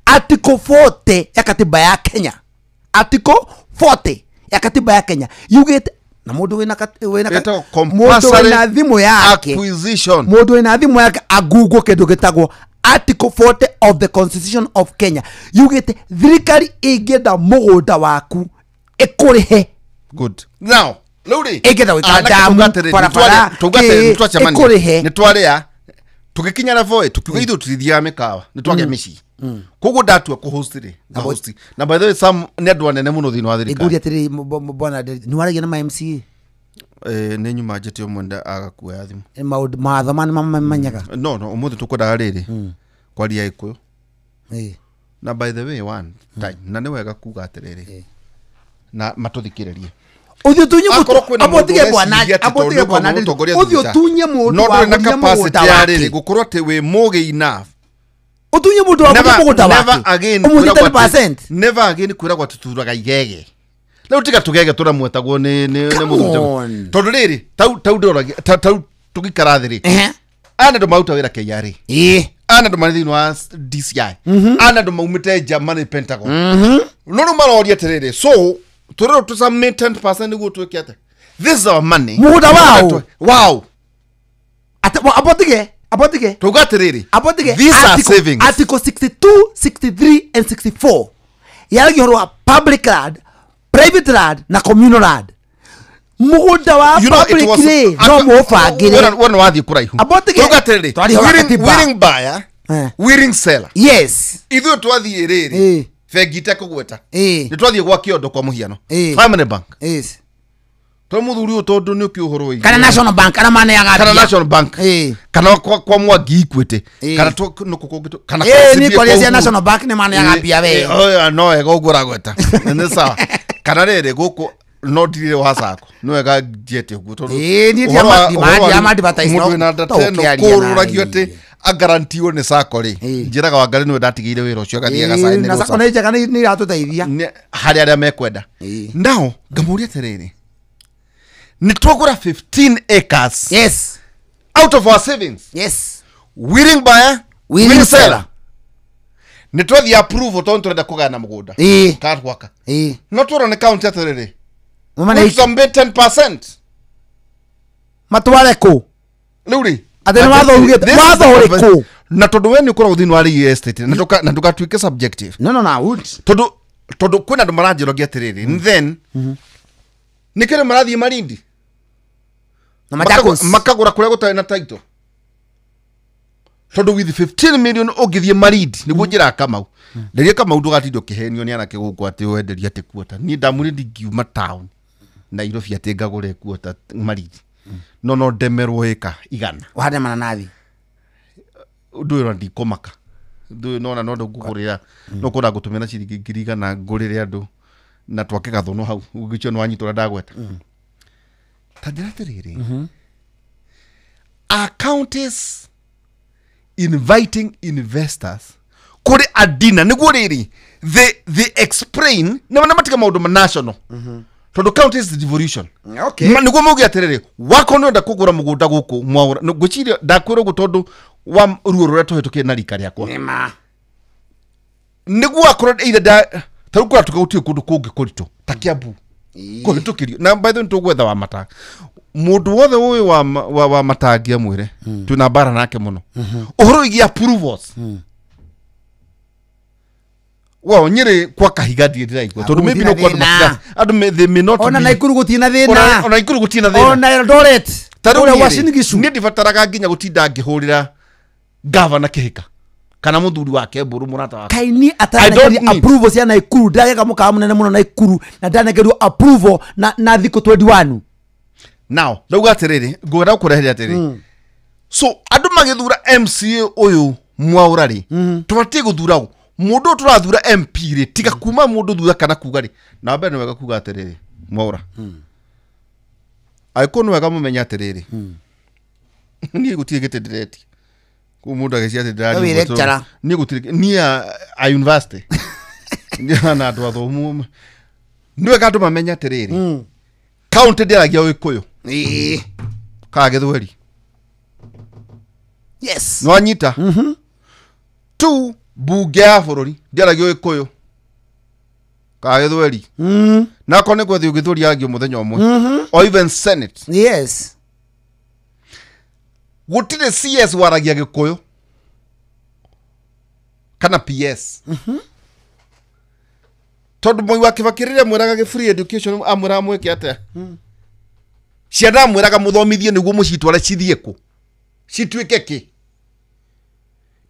article 40 ya katiba ya Kenya article 40 ya katiba ya Kenya yugite na mundu wina mundu wina thimu yake acquisition mundu wina thimu yake agugo kindu gitagwo article 40 of the constitution of Kenya yugite thirikari ingienda mugunda waku ikurihe good now luri ingienda wikadamu para ikurihe nitwaria tugikinya na voe tukiuga ithu tuthithia mikawa nitwagia mici kogo datua ku host ri na host na by the way some nedwa nene muno thino wa thirikari iguri atiri bona ni waragia na MC ne nyuma jete omwenda agakuya thimu maatho mani manyaga no umuthi tukwenda riri kwaria ikuyo na by the way one time na ni wega kuga atiriri na matuthikirerie uthio tunye mutu abotige bwana uthio tunye mutu wa na capacity ya riri gukorwo ati we mugi enough utunye mutu wa mugunda wake umuthi 10% never again kwira gwa tuturaga igege leo tika tugege turamwetagwo ni muthunja tondu riri tau ndoragia tau tugikara thiri ana ndo mauta wira KRA ana ndo manithino wa DCI ana ndo maumite Germany Pentagon no maroria tiriri so turero to submit 10% go to kiate this is our money mugunda wow abotige tugatiriri abotige these are savings article 62 63 and 64 yalagi horwa public land private land na communal land mugunda wa public land no mofagire wona wathi kuraihu abotige tugatiriri willing buyer willing seller yes ithu twathi riri fegite kugweta ni twathi gwa kiondo kwa muhiano family bank yes to muthuri utondu ni ukiuhoro wi kana national bank kana mane ya kana national bank kana kwa Mwangi Equity kana to nukukungitu kana ni kwa ya national bank ni mane ya gambia we no ega ugura gweta ni sawa kana rere guku no dire wasako no ega diete guto ni dia ma advertise no kururagio ati a guarantee one sako ri njiraga wa ngari no ndatigire wira ucio gathia gasaini na sako na njega ni ratuteithia hari aria mekwenda now ngamuria terere ni twagura 15 acres yes out of our savings yes willing buyer willing seller ni twathi approve tondu turenda kugana mugunda karwaka no turone county atiriri mama some 10% matware ko luri adena watho uriku na tondu we ni ukora uthini wa real estate na tukatwike subjective no would tondu kwina ndu maranjirogia atiriri then nikire marathi Malindi na Machakos makagura kuria gutari na title tondu with 15 million ogithie Malindi niguo njira Kamau nderie Kamau ndugatindo kihenio ni anake guku ati wenderia ati kuota ni ndamuri ndingiuma town Nairobi ati ngagure kuota Malindi no ndemerwo eka igana wahande mananathi ndu ira ndikomaka ndu nona no ndugurira no kura gutumira ciringi ngiriga na ngurire andu na twake gathono hau ugicho no anyitora ndagweta tandira tiriri are counties inviting investors kuri a dinner niguo riri they explain na matika maundu national tondu counties devolution okay niguo mugi atiriri wako no ndakugura mugunda guku mwaura ngwiciria ndakwira gu tondu wa ruo ruria tuhitukie na rika riakwa nima niguo akoro ida da tarukura tukautie kundu kungi kurito takiabu kuhitukirio na by the way tugwetha wa mata mundu wothe uyu wa matangia mwire tuna bara nake muno uhoro igi approvals wow nyire kwa kahiga ndira igwa tondu maybe no kwa matira andu they may not ona naikuru gutina thina ona ikuru gutina thina ona Eldoret tarura wasinigishu ni ndifataraga nginya gutinda ngihurira governor kihika kana muthuri wake mburu murata wake kaini atanakiri approval cia naikuru ndageka muka munene muno naikuru na ndanakeru approval na thiko 21 now ndauga atiriri ngwira kureheria atiriri so andu magithura MCA uyu mwaurari tubatie guthura mundu turathura MP ri tiga kuma mundu thura kana kuga ri na mbere wega kuga atiriri mwaura aikonu wega mumenya atiriri ni gutie gite direct ku mundu agecia atiriri ni gutie ni a university ni ana andu athomu ni wega andu mamenya atiriri county ndiragia wikuyu ka githweri yes no anyita tu bunge ya bururi ndiragia wikuyu ka githweri na kone gwethi ugithuri agio muthenya omwe or even senate yes gutire CS waragia gikuyu kana PS tondu moi wa kibakirire mwiraga ge free education amura mweke ate ciana mwiraga muthomithie niguo mucitware cithie ku citwike ki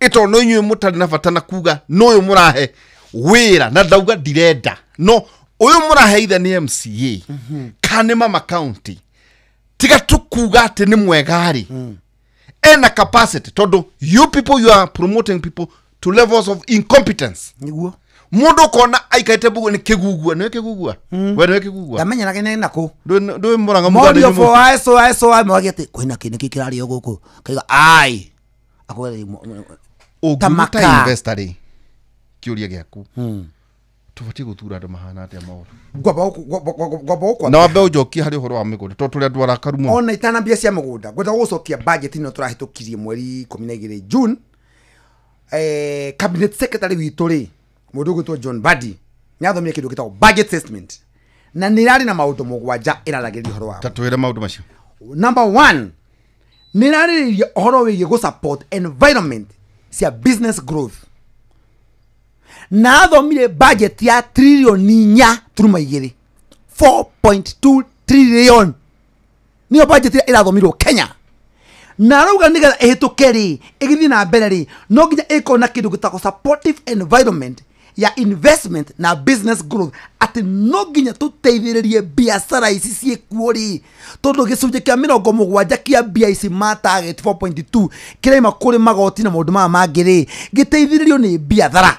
ito no nyu mutari na bata na kuga no uyu murahe wira na ndauga direnda no uyu murahe ithe ni MCA kana mama county tiga tukuga ate ni mwegari ena capacity tondu you people you are promoting people to levels of incompetence niguo mundu kona aikaite bugu ni kigugua ni kigugua wewe ni kigugua amenya na kene nako ndo muranga mugani mo for ISO mwagete kwina kine kikirari guku kaiga ai akwere tamaka investor kiuria giaku tubatie gutura andu mahana atia mauru gwabo kwa na wabe ujoki hari horo wa migunda to turia ndwara karumo ona itana mbia cia mugunda gweta gucokia budget ino turahitukirie mweri 12 June cabinet secretary witu ri mundu gwitwo John Badi nyathomire kindu gitagwo budget assessment na nirari na maundu mugwanja iraragiria horo wa tatwire maundu macio number 1 nirari horo wigie go support environment cia business growth na thomire budget ya trillion nya turuma igiri 4.2 trillion niyo budget ira thomirwo Kenya na rauga niga ehitukeri igithi na mbere ri no nginya iko na kindu gitako supportive environment ya investment na business growth ati no nginya tuteithiririe biashara ici ciekuori tondu gicunje kia 70 kia bia ici ma target 4.2 kirema kuri magoti na maundu ma mangiri giteithiririo ni biashara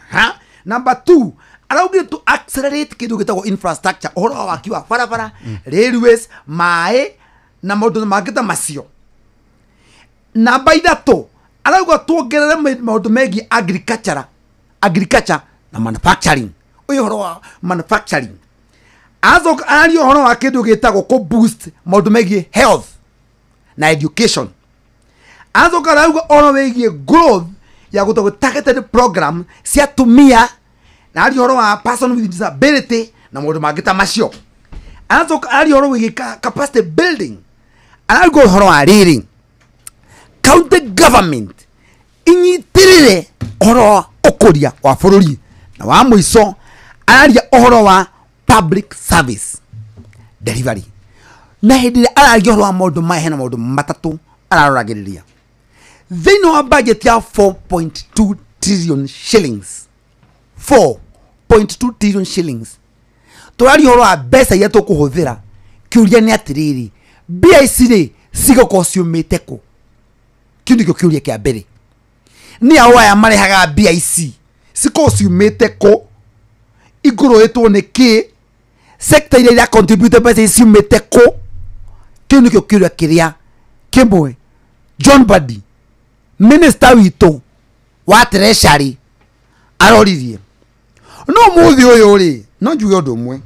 ha number 2 arauge to accelerate kindu gitako infrastructure ohoro wa kiwa barabara railways mai na maundu mangita macio namba 3 arauga tuongerere maundu megi agriculture na manufacturing uyu horo wa manufacturing azok ari horo wa kindu gitagwo ko boost maundu megi health na education azok arauga ono wegi growth ya gutagwo targeted program cia tumia na ari horo wa person with disability na maundu mangita macio azok ari horo wegi capacity building arauga horo wa reading county government inyitirire horo ukuria wa bururi na wa muico araria ohoro wa public service delivery na hindi araria ohoro wa maundu mahe na maundu matatu araroragiriria thini wa budget ya 4.2 trillion shillings 4.2 trillion shillings turari ohoro wa mbeca iria tukuhuthira kiuria ni atiriri mbia ici ri cigoko ciumite ku kindu kiuria kia mbere ni awaya marehaga mbia ici siko ciumite ko iguru etwo niki sector ile ya contribute pesa ciumite ko kinu kyo kiria kiria kimwe John Badi minister wito wa treasury aroririe no muthi uyu ri no njuge undu umwe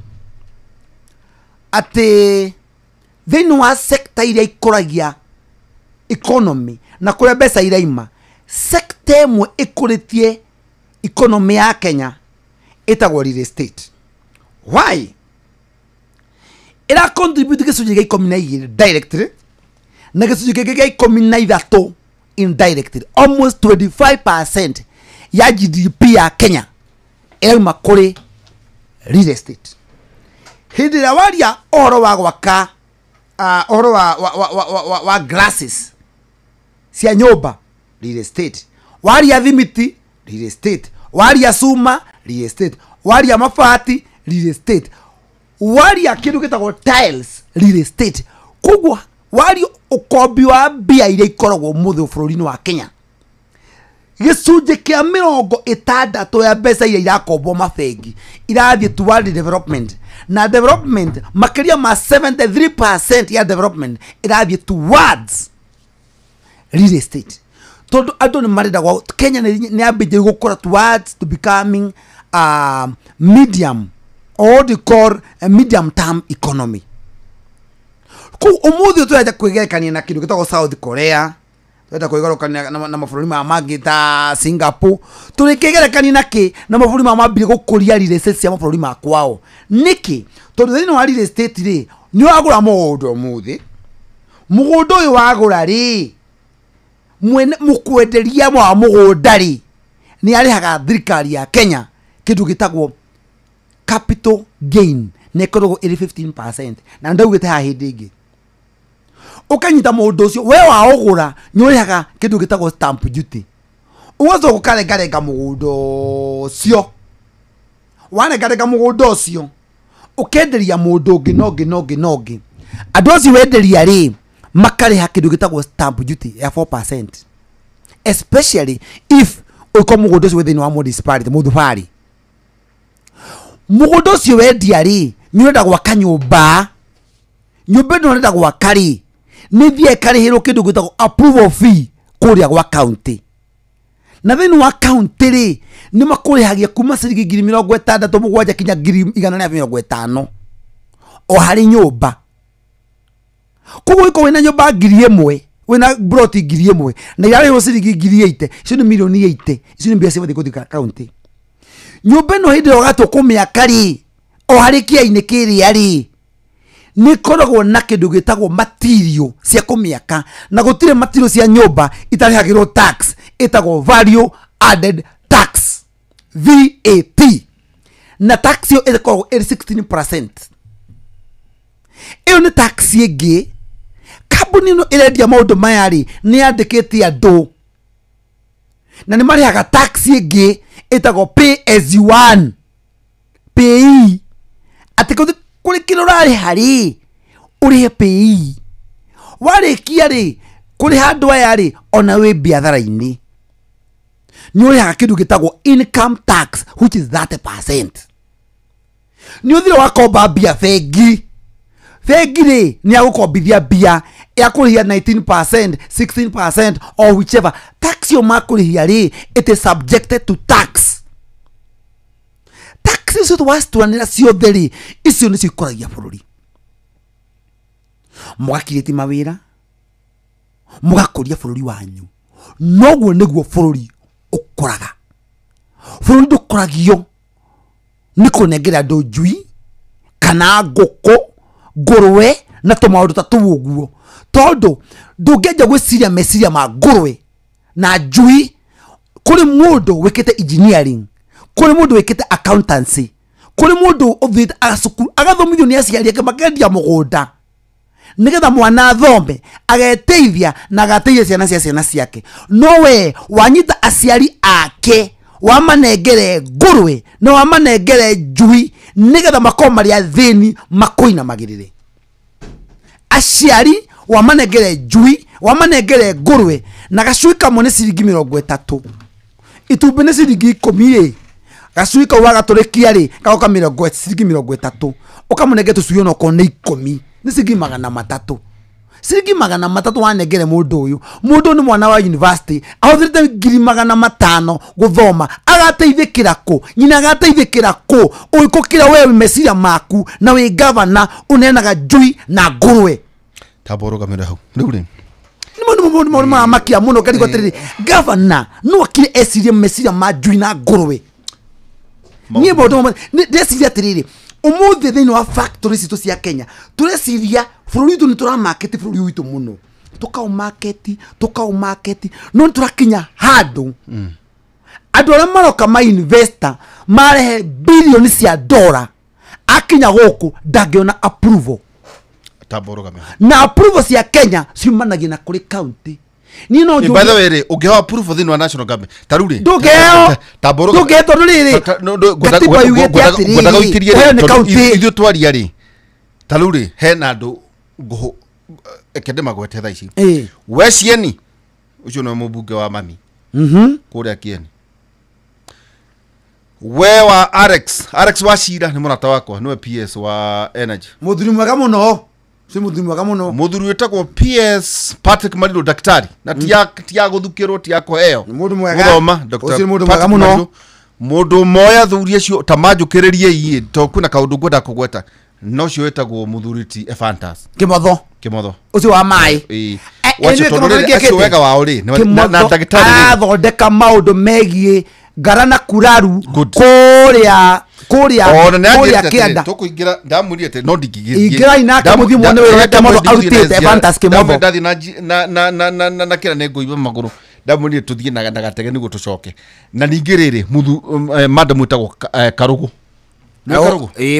ati thĩinĩ wa sector iria ikũragia economy na kũrĩa mbeca iraima sector ĩmwe ĩkũrĩtie economy ya Kenya ĩtagwo real estate. Why? Ĩra contribute gĩcunjĩ gĩa 12 directly na gĩcunjĩ gĩa 13 indirectly. Almost 25% ya GDP ya Kenya ĩrauma kũrĩ real estate. Hindi ĩrĩa waria ũhoro wa gwaka oro wa glasses cia nyumba real estate, waria thimiti real estate, waria suma real estate, waria mabati real estate, waria kindu gitagwo tiles real estate. Kugwa waria ukombi wa mbia iria ikoragwo muthu bururi-ini wa Kenya gicunjĩ kia 60% ya mbeca iria irakombwo mabengi irathie toward development, na development makiria ma 73% ya development irathie towards real estate. Tondu andu ni marenda gwa Kenya ni ambije gukora towards to becoming medium or what they call a medium term economy. Ku umuthi turaja kwigerekania na kindu gitagwo South Korea, turaja kwigerekania na mabũrũri ma mangĩ ta Singapore, turikigerekania naki na mabũrũri ma mambire gukuria real estate cia mabũrũri ma kwao. Niki tondu thĩinĩ wa real estate ri ni wagura mũgũnda umuthi, mũgũnda ũyũ wagura ri mwene mukwenderia wa mũgũnda ri ni arihaga thirikari ya Kenya kindu gitagwo capital gain na ikoragwo iri 15%, na ndaugite ha hindi ingi ukanyita mũndũ ũcio we wa ũgũra ni ũrĩhaga kindu gitagwo stamp duty. Ugacoka ũkarengarenga mũgũnda ũcio, warengarenga mũgũnda ũcio ukenderia mũndũ ũngĩ no ũngĩ andũ acio wenderia ri makariha kindu gitagwo stamp duty ya 4%, especially if uko mũgũnda ũcio thĩinĩ wa municipality muthubari. Mũgũnda ũcio wendia ri ni ũrenda gwaka nyũmba ĩno ũrenda gwaka ri ni thie karihirwo kindu gitagwo approval fee kuria gwa county, na thĩinĩ wa county ri ni makurihagia kuma ciringi 67 kinya 150 o hari nyũmba. Koguo iko wina nyũmba 1000 wina broti 1000 na yarĩhwo ciringi 80, icio ni milioni 80, icio ni mbia cia gũthika county. Nyũmba ĩno hĩndĩ ĩyo gatũ kũmĩaka ri o hari kĩainĩ kĩrĩa ri ni koragwo na kindu gitagwo material cia kũmĩaka, na gũtirĩ material cia nyũmba itarĩhagĩrwo tax itagwo value added tax VAT, na tax yo ĩkoragwo ĩrĩ 16%. Iyo ni tax ĩngĩ kambuni ĩno ĩrendia maũndũ maya ri ni yandĩkĩte andũ na ni marĩhaga tax ĩngĩ itagwo pay as you earn pay, ati kuri kilo rari hari urihe pay warikia ri kuri handu aya ri ona we biathara-ini ni urihaga kindu gitagwo income tax which is 30%. Ni uthire wakomba mbia bengi ri ni agukombithia mbia ya kurihia 19%, 16% or whichever tax yo makurihia ri it is subjected to tax. Tax icio twacituranĩra ciothe ri icio nĩcio ikoragia bũrũri. Mũgakirĩti mawĩra mũgakũria bũrũri wanyu, noguo nĩguo bũrũri ũkũraga. Bũrũri ndũkũragio nĩ kũnengera andũ njui kana ngũkũ ngũrwe na tũmaũndũ ta tũu ũguo, tondũ ndũngĩanjia gwĩciria meciria ma ngũrwe na njui kũrĩ mũndũ wĩkĩte engineering, kuri mundu wikite accountancy, kuri mundu uthite agacukuru agathomithio ni aciari ake makendia mugunda nigetha mwana athome ageteithia na agateithia ciana cia ciana ciake. No we wanyita aciari ake wamanengere ngurwe na wamanengere njui nigetha makomaria thini makoina magirire. Aciari wamanengere njui wamanengere ngurwe na gacui kamwe ni ciringi 30 itumbĩ nĩ ciringi 10 gacui kau wagatũrĩkia rĩ gagoka 30 ũkamũnenge tũcui ona okorwo nĩ 10 nĩ ciringi 300 ciringi 300 wanengere mũndũ nĩ mwana wa university ahũthĩrĩte 500 gũthoma agateithĩkĩra kũ nyina agateithĩkĩra kũ ũikũkĩra wewe meciria maku na wĩ governor unenaga njui na ngũrwe taborogamĩra hau rĩu rĩ nĩ makia mũno ngarigwo atĩrĩrĩ governor no akire ecirie meciria ma njui na ngũrwe niĩ maũndũ ndĩreciria atĩrĩrĩ umuthi thĩinĩ wa factory citũ cia Kenya tũreciria bũrũri witũ nĩ tũramarket bũrũri witũ mũno tũkaũmarket no tũrakinya handũ andũ arĩa maroka ma investor marehe bilioni cia $, akinya gũkũ ndangĩona approval na approval cia Kenya ciumanagia na kũrĩ county ni no by the way ũngĩho approve thĩinĩ wa national government taruri ndũngĩheo tondũ rĩrĩ gatiba yugĩte atĩrĩrĩ ithuĩ twaria rĩ taruri hena andũ ngũhũ ekende magwete thaa ici we Cieni ũcio nĩ mũmbunge wa mami kũrĩa Kieni we wa Alex Wachira nĩ mũrata wakwa nĩwe PS wa energy mũthuri mwega mũno mũthuri wĩtagwo PS Patrick Mariro daktari na tia gũthukĩrwo tia kũheo gũthoma mũndũ moya thuri acio ta manjũkĩrĩrie ii to kwĩna kaũndũ ngwenda kũgweta no cio wĩtagwo mũthuri ti Efantas Kĩmotho ũcio wa maĩ wacio wega wao rĩ na daktari athondeka maũndũ megiĩ Garana Kuraru kũrĩa Kĩanda tũkũingĩra ndamwĩrĩte no ndingĩgĩthiĩ ingĩrai nake mũthiĩ muone wĩra Kĩmotho arutĩte Efantas Kĩmotho ndathi na kĩra nĩ ngũiba magũrũ ndamwĩrĩte tũthiĩ na gatege nĩguo tũcoke na ningĩ rĩrĩ madam wĩtagwo Karũgũ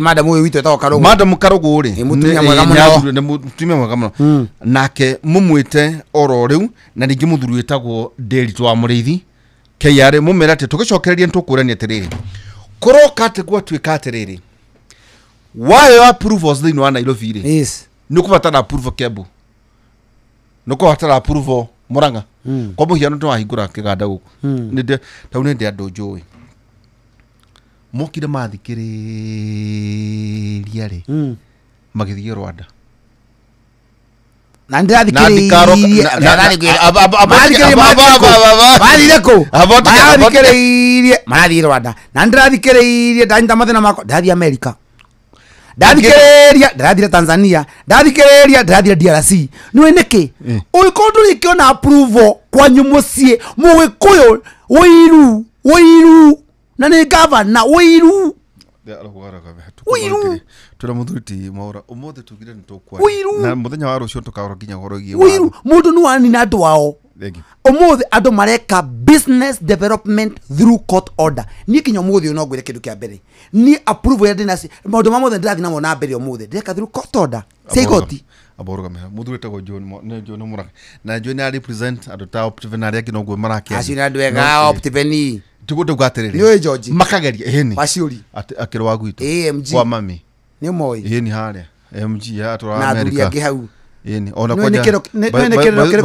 madam ũyũ witũ etagwo Karũgũ madam Karũgũ rĩ mũtumia mwega mũno mũtumia mwega mũno nake mũmwĩte oro rĩu na ningĩ mũthuri wĩtagwo Nderitu wa Mũrĩithi KR mũmera atĩ tũgĩcokereria nĩtũkũrania atĩrĩrĩ kũroka atĩ gwatuĩka atĩrĩrĩ wayo approvals thĩinĩ wa Nairobi rĩ nĩ kũbatara approval Kiambu nĩ kũbatara approval Murang'a kwa mũhiano nĩ wahingũra kĩganda gũkũ nĩ tau nĩ ndĩ andũ njũĩ mokire mathikĩrĩria rĩ magĩthiĩ Rwanda na ndirathikĩrĩirie marathiĩ Rwanda na ndirathikĩrĩirie ndanyita mathĩna makwa ndathiĩ Amerika ndathikĩrĩria ndĩrathire Tanzania ndathikĩrĩria ndĩrathire DRC nĩwe nĩkĩ ũgĩkorwo ndũrĩkĩona approval kwanyu mũciĩ mũgĩkũyũ wĩiru na nĩ governor wĩiru tuna mũthuri ti Mwaura ũmũthĩ tugire nĩ tũkwa na mũthenya wa rũciũ tũkaora nginya horo gie wĩiru mũndũ nĩ wanina andũ wao ũmũthĩ andũ mareka business development through court order niĩ kinya ũmũthĩ no ngwĩre kĩndũ kĩa mbere niĩ approval ya ndĩnaci maũndũ ma mothe ndĩrathiĩ namo na mbere ũmũthĩ ndĩreka through court order seigoti aborogamĩra mũthuri wĩtagwo John Murang'a na John nĩ represent andũ ta Optiven arĩa angĩ noguo marakĩaria acio nĩ andũ ega Optiven tiguo ndaugatirĩrĩ nĩwe George makageria eheni waciuri akĩrĩ wa gwitũ AMG kwa mami nĩ moi eheni harĩa AMG ya tũra na America thuri angĩ hau eheni ona kwa nĩ kĩrĩko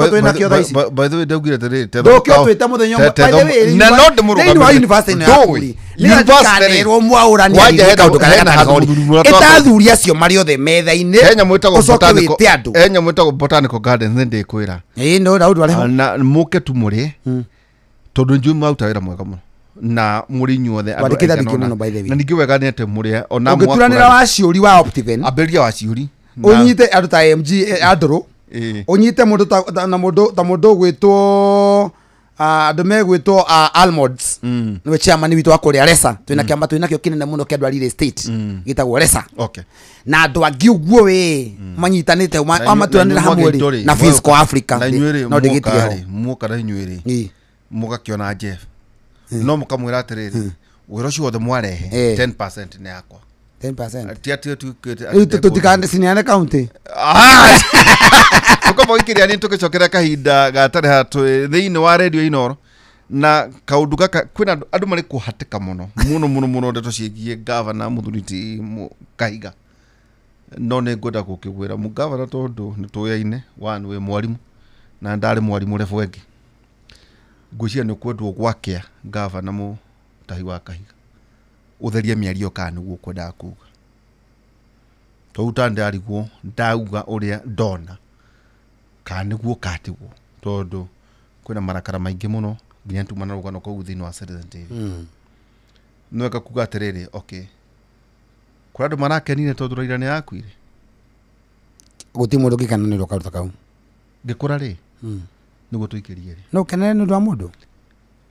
twĩna kĩo thaa ici by the way ndaugire atĩrĩrĩ ndũkĩo twĩta mũthenya ũmwe by the way na no ndĩmũrũgamĩrĩre thĩinĩ wa university ĩno ya Kuri nĩrwo mwaũrania kaũndũ karĩa gatagori ĩtathuri acio marĩ othe metha-inĩ Kenya mwĩtagwo Botanical Gardens nĩ ndĩkwĩra no Daudi wale na mũke tu mũrĩ tondũ njui mauta wĩra mwega mũno na muri nyuothe andũ na ningĩ wega nĩ atĩ mũrĩ ona ũngĩturanĩra wa ciũri wa Optiven ambĩrĩria wa ciũri ũnyite andũ ta AMG andũrũ ũnyite mũndũ ta mũndũ gwĩtwo andũ megwĩtwo Almods nĩwe chairman witũ wa kũrĩa Resa twĩna kĩama twĩnakĩo kĩnene mũno kĩa andũ a real estate gĩtagwo Resa na andũ angĩ ũguo wĩ manyitanĩte amaturanĩra hamwe na Fiscal Africa no ndĩgĩtige muoka na inyuĩrĩ mũgakĩona Jeff no mũkamwĩra atĩrĩrĩ wĩra ũcio wothe mwarehe 10% nĩ yakwa 10% tũtikane county tũkamũikĩria nĩ tũgĩcokera kahinda gatarĩ hatũ thĩinĩ wa radio Inooro na kaũndũ gaka kwĩna andũ marĩ kũhatĩka mũno ndeto ciĩgiĩ governor mũthuri ti Kahiga no nĩ ngwenda gũkĩgwĩra mũgavana tondũ nĩ tũyaine wĩ mwarimũ na ndarĩ mwarimũ refu wengi ngucia nä kwendwo gwakea gavana må tahi wa Kahiga utherie miario kana niguo kwendaga kuga to ndarigwo ndauga uria ndona kana niguo katigwo tondu kwina marakara maingi muno nginya tumana rugano kou thini wa Citizen TV nweka kuga atiriri okay kura andu marakenire tondu Raila ni akuire guti mundu gikananirwo karuta kau ngikura ri niguo tuikirie ri no kenere ni ndwa mundu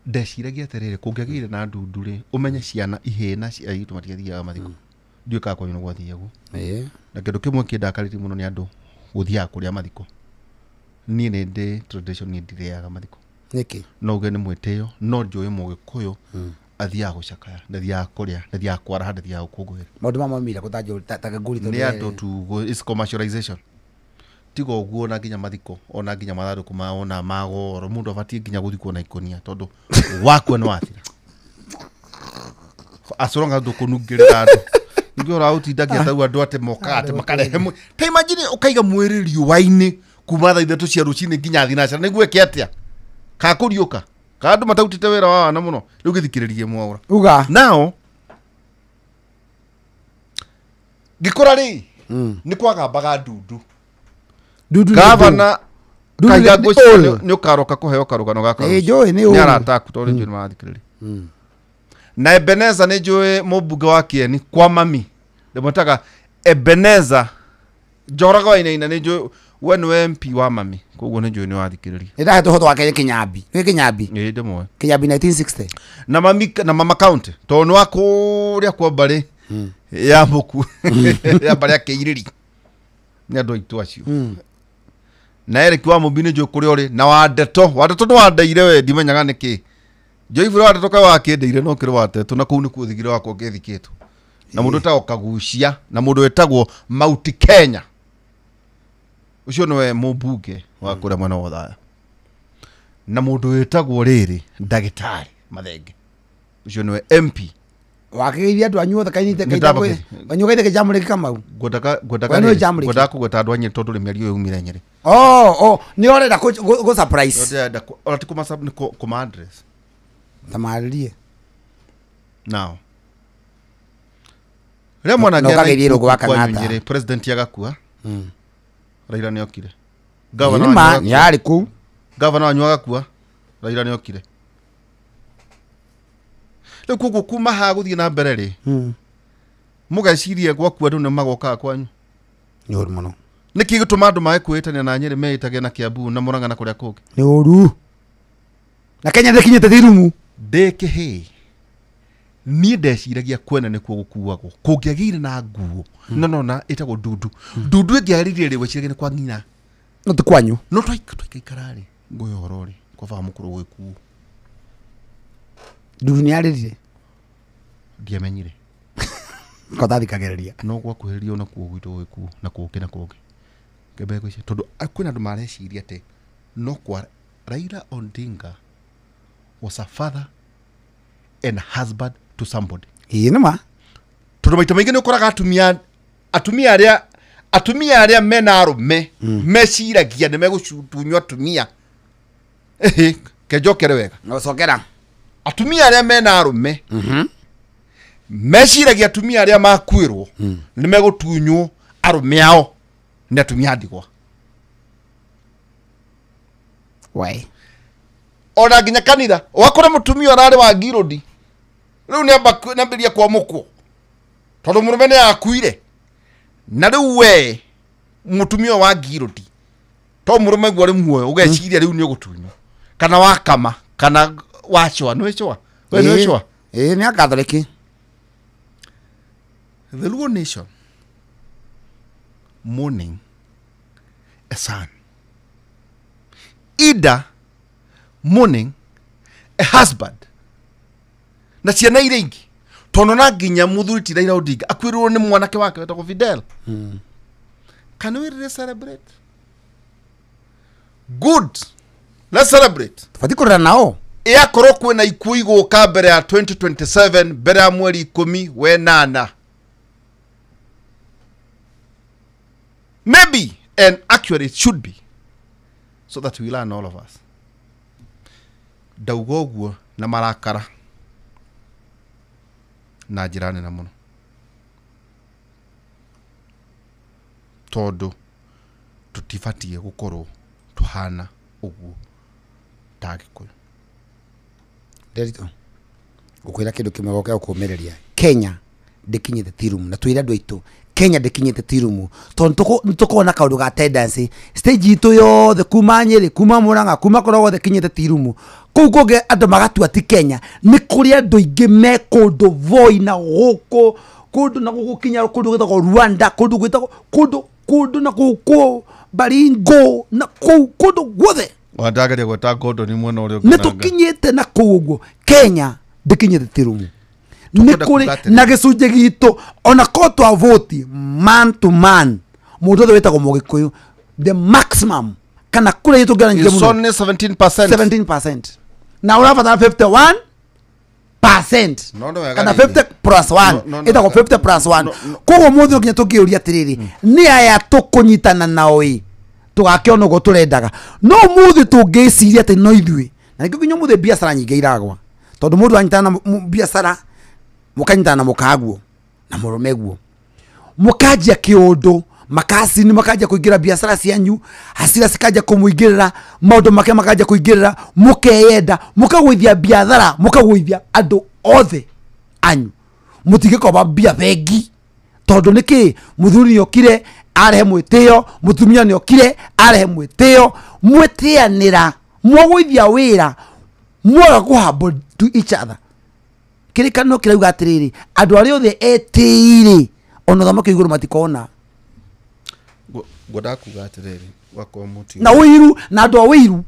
ndeciragia atiriri kungiagire na ndundu ri umenye ciana ihina cia itu matiathiaga mathiko ndiuka kwa nyuno gwathia guo na kindu kimwe kindakariri muno ni andu guthia kuria mathiko ni ndi tradition ni ndiriaga mathiko niki no uge ni mwitio no njui mugikuyu athia gucakaya ndathia kuria ndathia kwara ndathia gukunguhira maundu mamamira kutanjo takaguri ni andu tu is commercialization tigo guo na nginya mathiko ona nginya matharu kuma ona magoro mundu abatie nginya guthikwo na ikonia tondu wakwe no athira asoronga ndukunungirira andu ngi ora utindagia tau andu ate mokate makarehe ta imagine ukaiga mwiri riuwaini kuma tha ithatu cia rucini nginya thinacara niguo eke atia kakuriuka kandu matautite wira wa wana muno riu githikiririe mwaura uga nao gikora ri ni kwagambaga ndundu gavana kaiga gucio ni ukaroka kuheo karugano gaka njui ni arataku tondu njui marathikiriria na Ebeneza ni njui mubunge wa Kieni kwa mami ndimutaga Ebeneza Njoraga ina ni njui we ni MP wa mami koguo ni njui ni wathikiriria ida to hoto wake Kinyambi ni Kinyambi ndimwe Kinyambi 1960 na mami na mama county tondu wa kuria kwa bari ya muku ya bari akeiriri ni andu aitu acio na Eric wa mubini njui kuria uri na wadeto no wandeire we ndimenyaga niki Joivura wadeto ka wakendeire no kire wateto na kuu ni kuthigire wako ngethikitwo na mundu ta okagucia na mundu etagwo Mount Kenya ucio nowe mubunge wa kuria mwena wa thaya na mundu etagwo riri ndagitari Mathenge ucio nowe MP wakigeithia andu anyu othe kainite kaitagwo banyugaite ke jamuri Kamau gwetaka kugweta andu anyi tondu ri miario yumire Nyeri ni orenda go surprise ndenda orati kuma address tamaririe now remona ngena gwaka president yagakua Raila ni okire governor ni ari ku governor wanyu agakua Raila ni okire le kugu kuma ha guthie na mbere ri mugecirie gwakua andu ne magoka kwanyu ni uru muno niki gituma andu maekwitania na Nyeri meitage na Kiambu na Murang'a na kuria kungi ni uru na Kenya ndekinyete thirumu ndekihi ni ndeciragia kwena nikuo gukuagwo kungiagire na nguo no na itagwo ndundu ingiaririe ri weciragia ni kwa ngina no tukwanyu no twaikara ri nguyo horori kwa fa mukuru gwiku ndundu ni aririe ndiamenyire ko tathikagereria no gwa kuheria na kuo gwitu gwiku na kuukina kungi kebe gwici tondu kwina andu mareciria te no kwa Raila Odinga was a father and a husband to somebody. Inema. Tondu maita maingi ni ukoraga atumia aria mena arume meciragia ni megucutunywa atumia kejokere wega no sokera atumia aria mena arume meciragia atumia aria makwirwo ni megutunywo arume ao ni atumia ndigwa wai ona nginya kanitha wakore mutumia arari wa Girodi riu ni ambiria kwa mukwo tondu murume ni akuire na riu we mutumia wa Girodi to murume gwo ri muoyo ugeciria riu ni ugutunywo kana wakama kana wachwa no echwa we no echwa ni akatholiki the Luo nation mourning a son, either mourning a husband na ciana ire ingi tono na nginya muthuri ti Raila Odinga akwirwo ni mwanake wake wetagwo Fidel. Can we celebrate? Good, let's celebrate. Tufati kurana nao iakorwo kwina ikuo iguka mbere ya 2027 mbere ya mweri 10 we 8 maybe, and actually it should be, so that we learn all of us. ndauga ũguo na marakara na njĩra nene mũno tondũ tũtibatiĩ gũkorwo tũhana ũguo ta Gĩkũyũ. Nderito gukwira kindu kimwe goka ukumereria Kenya ndikinyite tirumu na twira andu aitu Kenya ndikinyite tirumu tondu tukona kaundu ga tendency stage itu yothe kuma Nyeri kuma Murang'a kuma Korogothe kinyite tirumu kuu kuge andu magatua ti Kenya ni kuri andu ingi me kundu voi na guku kundu na gukinya kundu gwitagwo Rwanda kundu gwitagwo kundu na guku Baringo na kundu gwothe wandagaria gweta ngondo ni mwena uria ne tukinyite na kuguo Kenya ndikinyite tirumu ni kuri na gicunje gitu ona ko twa vote man to man mundu othe wetagwo Mugikuyu the maximum kana kura yitu gana ngiye mundu 17% na urafata 51% kana 50 plus 1 etagwo 50 plus 1 kuguo mundu nginya tukiuria atiriri ni aya tukunyitana naoi tugakiona go turendaga no muthi tungiciria ati no ithui na nikio kinyo muthi biashara nyingi iragwa tondu mundu anyitana biashara mukanyitana mukaguo na murumeguo mukajia kiundu makasi ni makajia kuingira biashara cianyu hasira sikaja kumuingirira maundu make makajia kuingirira mukeyenda mukagwithia biashara mukagwithia andu othe anyu mutige koba bia bengi tondu niki muthuri yokire arehe mwitio mutumia ni okire arehe mwitio mwitianira mwogwithia wira mwaga kuhabo to each other kirikano kirauga atiriri andu ari othe etiri ono thamaki iguru matikona godakuga atiriri wako muti na wiru na andu wiru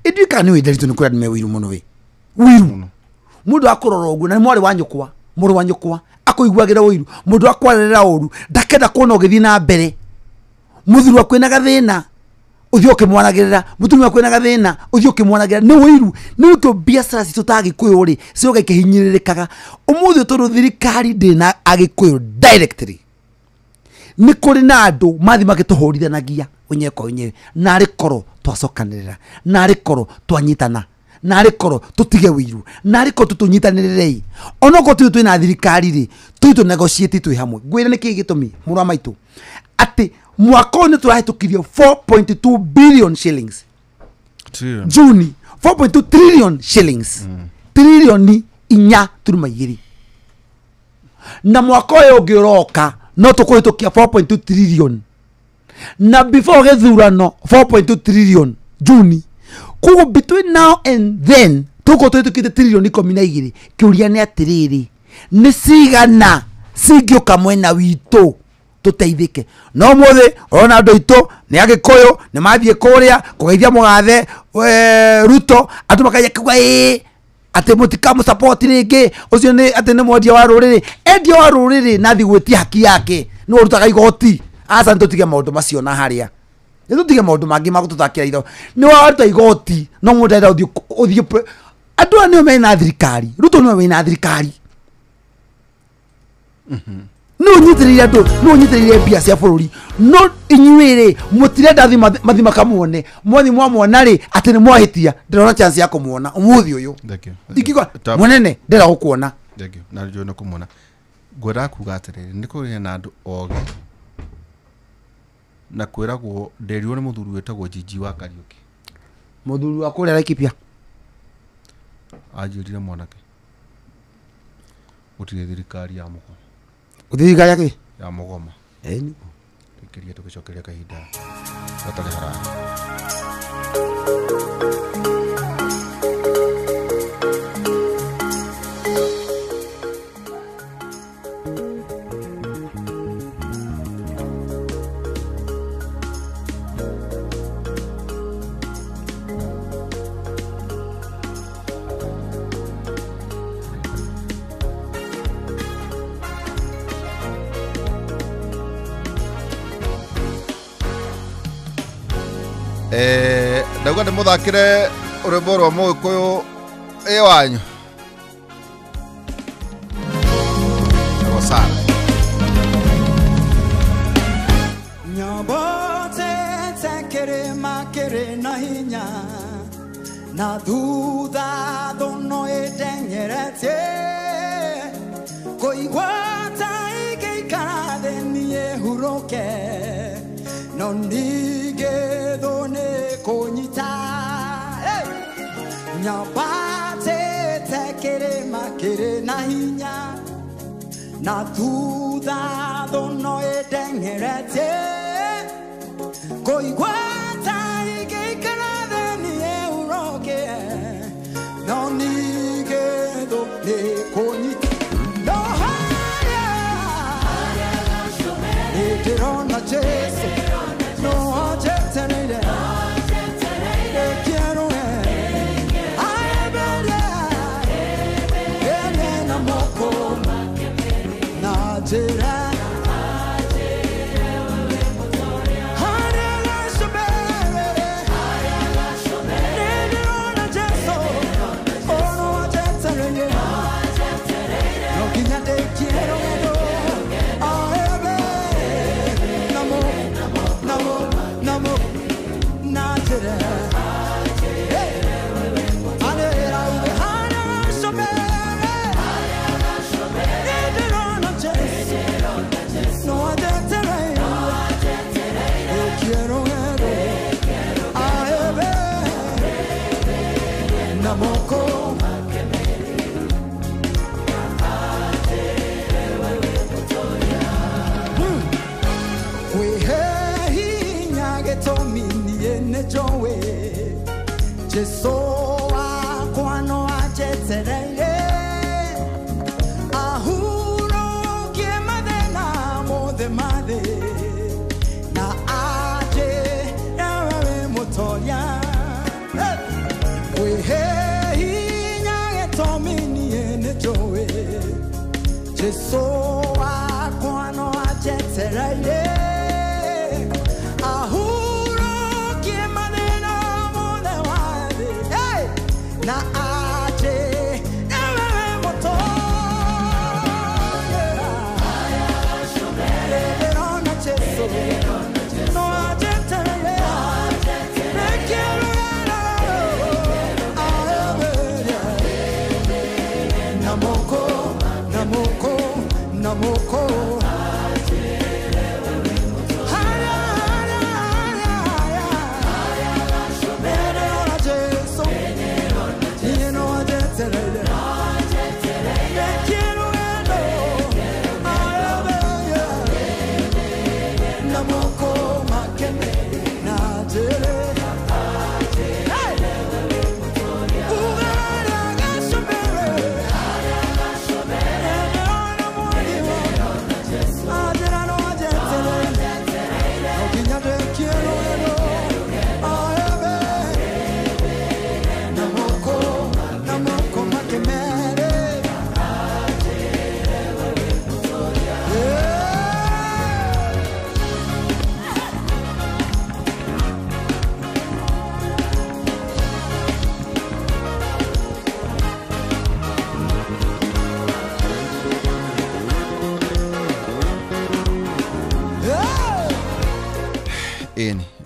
ndika ni witheritu ni kura me wiru muno we wiru mundu akurora ugu na mwari wanyukwa muru wanyukwa akoiguagira wiru mundu akwarera uru ndakenda kuona ugithi na mbere muthuru akwina gathina uthio kimwanagirira mutumia kwina gathina uthio kimwanagirira ni wiru ni uko biashara citutagi kuyuri cionga ikihinyiririkaga umuthi tondu thirikari ndina agikuyu directly ni kuri na andu mathi magituhurithanagia unyeko unye na rikoro twacokanirira na rikoro twanyitana na rikoro tutige wiru na rikoro tutunyitanirire onoko twina thirikari ri tuito negotiate twi hamwe gwira niki gitumi murwa maitu ati mwako ni turahitukirio 4.2 billion shillings Juni 4.2 trillion shillings trillion inya turumaigiri na mwako yo giroka no tukuhitukia 4.2 trillion na before gethurano 4.2 trillion Juni kugo between now and then tuko tutukite trillion 12 kiuria ni atiriri ni sigana sigioka mwena witu tuteithike no muthe ona andu itu ni Agikuyu ni mathie kuria kugeithia mugathe Ruto atu makaya kuga ati mutikamu support ringi ucio ni ati ni mwendia wa ruriri endia wa ruriri nathi gwetia haki yake no rutaga igoti asa ntutige maundu macio na haria nitutige maundu mangi magututhakira itho ni waruta igoti no mundenda uthie andu ni mena thirikari Ruto ni mena thirikari no nyitirire andu no nyitirire bia cia bururi no inyuire mutirenda mathi makamuone mwathi mwamwona ri ati ni mwahitia ndirona chance ya kumuona umuthi uyu ikigwa munene ndira gukuona ndegio na njona kumuona gwira kuga atiriri ni kuri na andu oge na kwiragwo nderio ni muthuru wetagwo Jiji wa Kariuki muthuru wa kuria Laikipia ajirire mwanake utire thirikari ya Mugoma uthiriga yake ya Mugoma ni tukiria tukicokeria kahinda gatari harara ndauga nä må thakä re å rä mbo rwa må gä kå yå ä wanyu gosara nyobote tekere makere na hinya na thutha thuno itengerete koigwata igikara theni ehuroke no nige thone konyita nyabate tekere makere na hinya na thutha thuno itengerete koigwata igikara theni ehuroke no nige thone konyita Tirona Jesu, no ajeterere, quiero ay bella, na moko, na jera. So quando accettare ahuro che madena mode made na age na motoria we hey nya tomini ene joe so quando accettare na aje ewe moto pero na cheso no aje tere me quiero namoko namoko namoko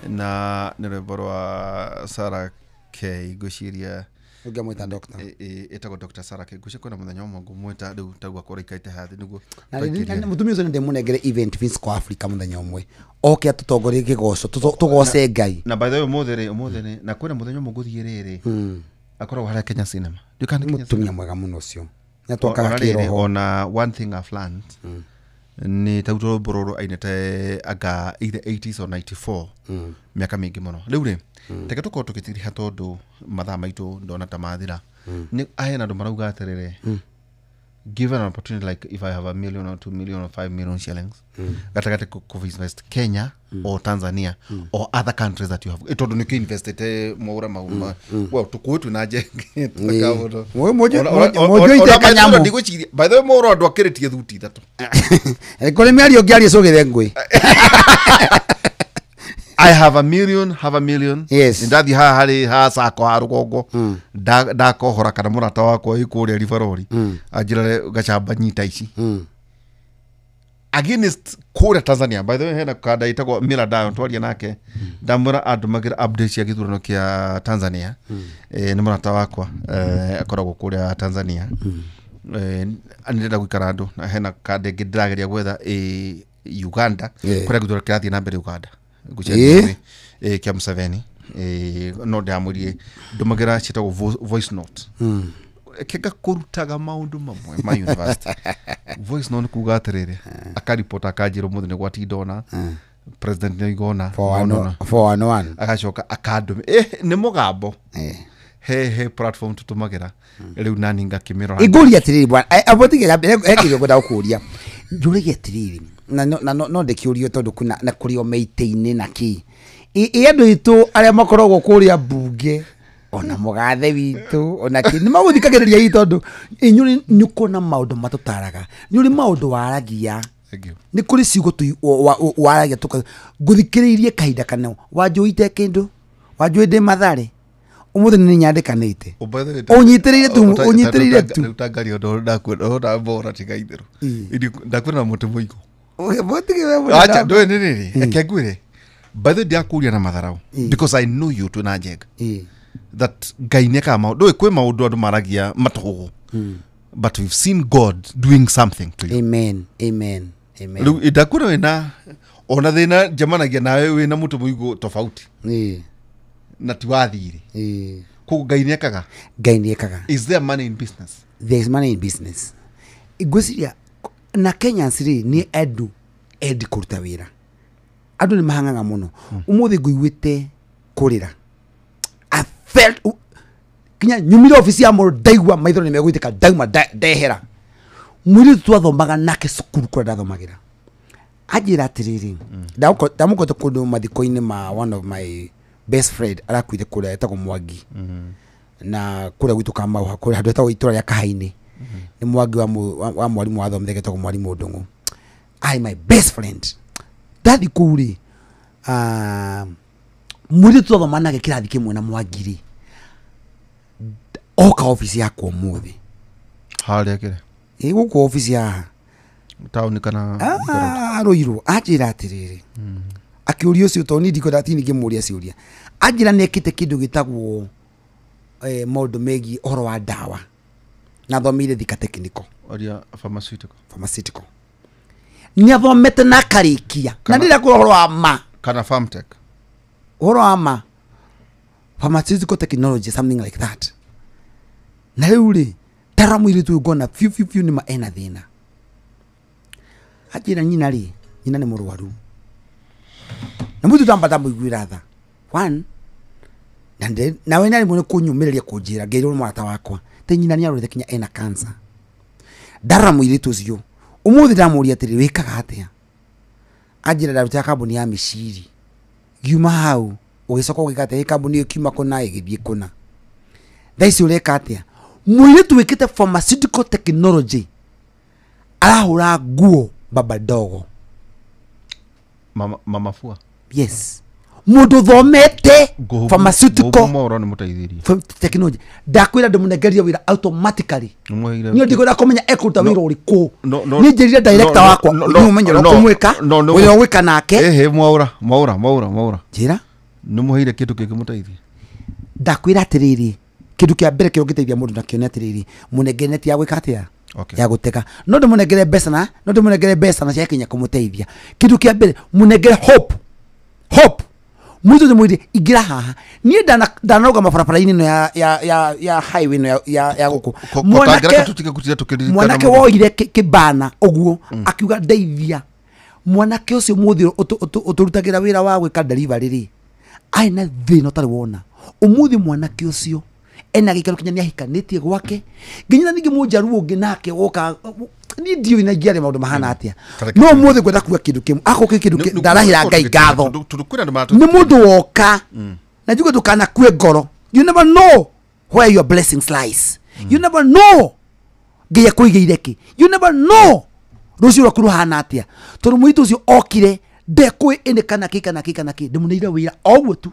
na nirborwa Sarah K gushiria uga mwita doctor etago Dr. Sarah K gushe kona muthenya mwangu mwita riu tagwa korikaite hathi niguo na mutumia ucio ndemunegere event Vince kwa Africa muthenya umwe oke atutongorie kigoco tugoce ngai na by the way umuthiri na kwena muthenya muguthie riri akorwo hara Kenya Cinema ndukane Kenya mutumia mwega muno ucio nyatwakaga kiroho ona one thing I've learned ni tauto bororo ainete aga either 80s or 94 miaka mingi muno riu ri teke tuko tukitiri hatondu mathaa maitu ndona ta mathira ni ahena ndo marauga atirire given an opportunity like if I have $1 million or $2 million or $5 million shillings gatagate ku invest Kenya or Tanzania or other countries that you have itondo niki invested mora mauma well tukuitu na jenge takabodo mojo iteka nyamu by the way mora ndo akiritie thuti thatu kole mari ogiari sogere ngwe I have $1 million yes ndathi ha sako ha rugongo ndakohora kana murata wakwa ikuria rivarori anjirare gacamba nyita ici against kura Tanzania. By the way, hena kada itagwo Mira Dayo twaria nake ndamura andu magira updates ya githurano kia Tanzania. Ni murata wakwa akoragwo kuria Tanzania. Anirenda gwikara andu na hena kada ingi ndirageria gwetha Uganda kuria githurano kirathie na mbere Uganda. Guchere kia Museveni no ndamurie ndumagira chitagwo voice note. Kega kurutaga maundu mamwe ma university voice note kuga atiriri akaripota akajiro muthine gwati ndona president ni igona 411 agacoka akandumi ni mugambo he platform tutumagira riu nani ngakimiro iguri atiriri bwana abotigira ekiro goda ukuria njurige atiriri na no ndekiurio tondu kuna na kurio meiteine na ki andu itu aria makoragwo kuria bunge ona mugathe witu ona ki ni maguthikagereria i tondu inyuri nyukona maundu matutaraga nyuri maundu waragia ni kuri ciugo tu waragia tuka guthikiririe kahinda kana wanjuite kindu wanjuinde mathare umuthi ni nyandikanite unyitirire tu utangari ndo ndakwenda bora tigaithiru ndakwenda mutu muigo botige wewe acha ndo nini ekegwire by the day akuria na matharau because I know you to najega that gaineka maudo kwe maudo andu maragia matogo but we've seen God doing something to you. Amen. Lu idakura wena ona thina jamanagia nawe wena mutu muigo tofauti na tiwathiri ku gainekaga is there money in business? There is money in business. Igwisiria na Kenya siri ni edi kuruta wira andu ni mahanganga muno umuthi nguigwite kurira I felt kinya nyumira ofisi ya mo daigwa maithoro ni megwitika dauma dehera mwiri twathomaga nake cukuru kwa ndathomagira ajira atiriri ndamukote kundu mathiko-ini ma one of my best friend arakuite kuria etagwo Mwangi na kuria gwitu kama hakuri handu etagwo itura ria Kahaini ni Mwangi wa mwarimu wathomithia etagwo mwarimu Ndungu my best friend dathi kuri mwiri twathomanage kirathi kimwe na Mwangiri oka ofisi yako umuthi haria kire guku ofisi ya town kana Ruiru ajira atiriri akiurio cio to ni ndiko datini ngimuria ciuria ajira nekite kindu gitagwo maundu megi horo wa dawa na thomire thika technical oria pharmaceutical ni athomete na karikia na ndira ku horo wa ma kana farmtech horo wa ma pharmaceutical technology something like that na riuri taramu ile tu gona fiu ni maena thina ajira nyina ni murwaru na mutu tambata muigwira tha one nande na wena ni mune kunyumireria kunjira ngeirwo mwata wakwa te nyina ni aruthe kinya ena cancer daramu ile tu cio umuthi ndamuria atiri wikaga atia ajira ndaruta kambuni ya mishiri giuma hau ugicoka ugikate kambuni iyo kiuma kuna igithie kuna thaisi ureka atia mwire tuwikite pharmaceutical technology arahura nguo baba dogo mama fua yes mundu thomete pharmaceutical moro ni mutaithirie technology ndakwira ndimunegeria wira automatically niyo ndiko kumenya ekuruta wira uriku ni njirire director wakwa ni umenye ro kumwika uyo wika nake maura njira ni muheire kindu kingi mutaithie ndakwira atiriri kindu kia mbere kio giteithia mundu na kione atiriri munegeneti ya gwika atia ya guteka no ndimunegere besa na ciakinya kumuteithia kindu kia mbere munegere hope mutu de mwiri igira haha ni ndanoga mabarabara-ini no ya highway no ya guku mwanake woire kibana oguo akiuga ndeithia mwanake ucio muthi uturutagira wira wa gwika delivery ri aina thina tari wona umuthi mwanake ucio ena gikaro kinya ni ahikanitie gwake nginya ningi mujaru ungi nake woka ni ndio inagiare maundu mahana atia no muthi gwenda kuga kindu kimu ako kindu ndarahira ngai ngatho ni mundu woka na jugo tukana kwe ngoro you never know where your blessings lies you never know ngia kuigeire ki you never know rucio rwaku ruhana atia tondu mwitu ucio okire ndekwi ene kana ki ndimuneire wira ogwo tu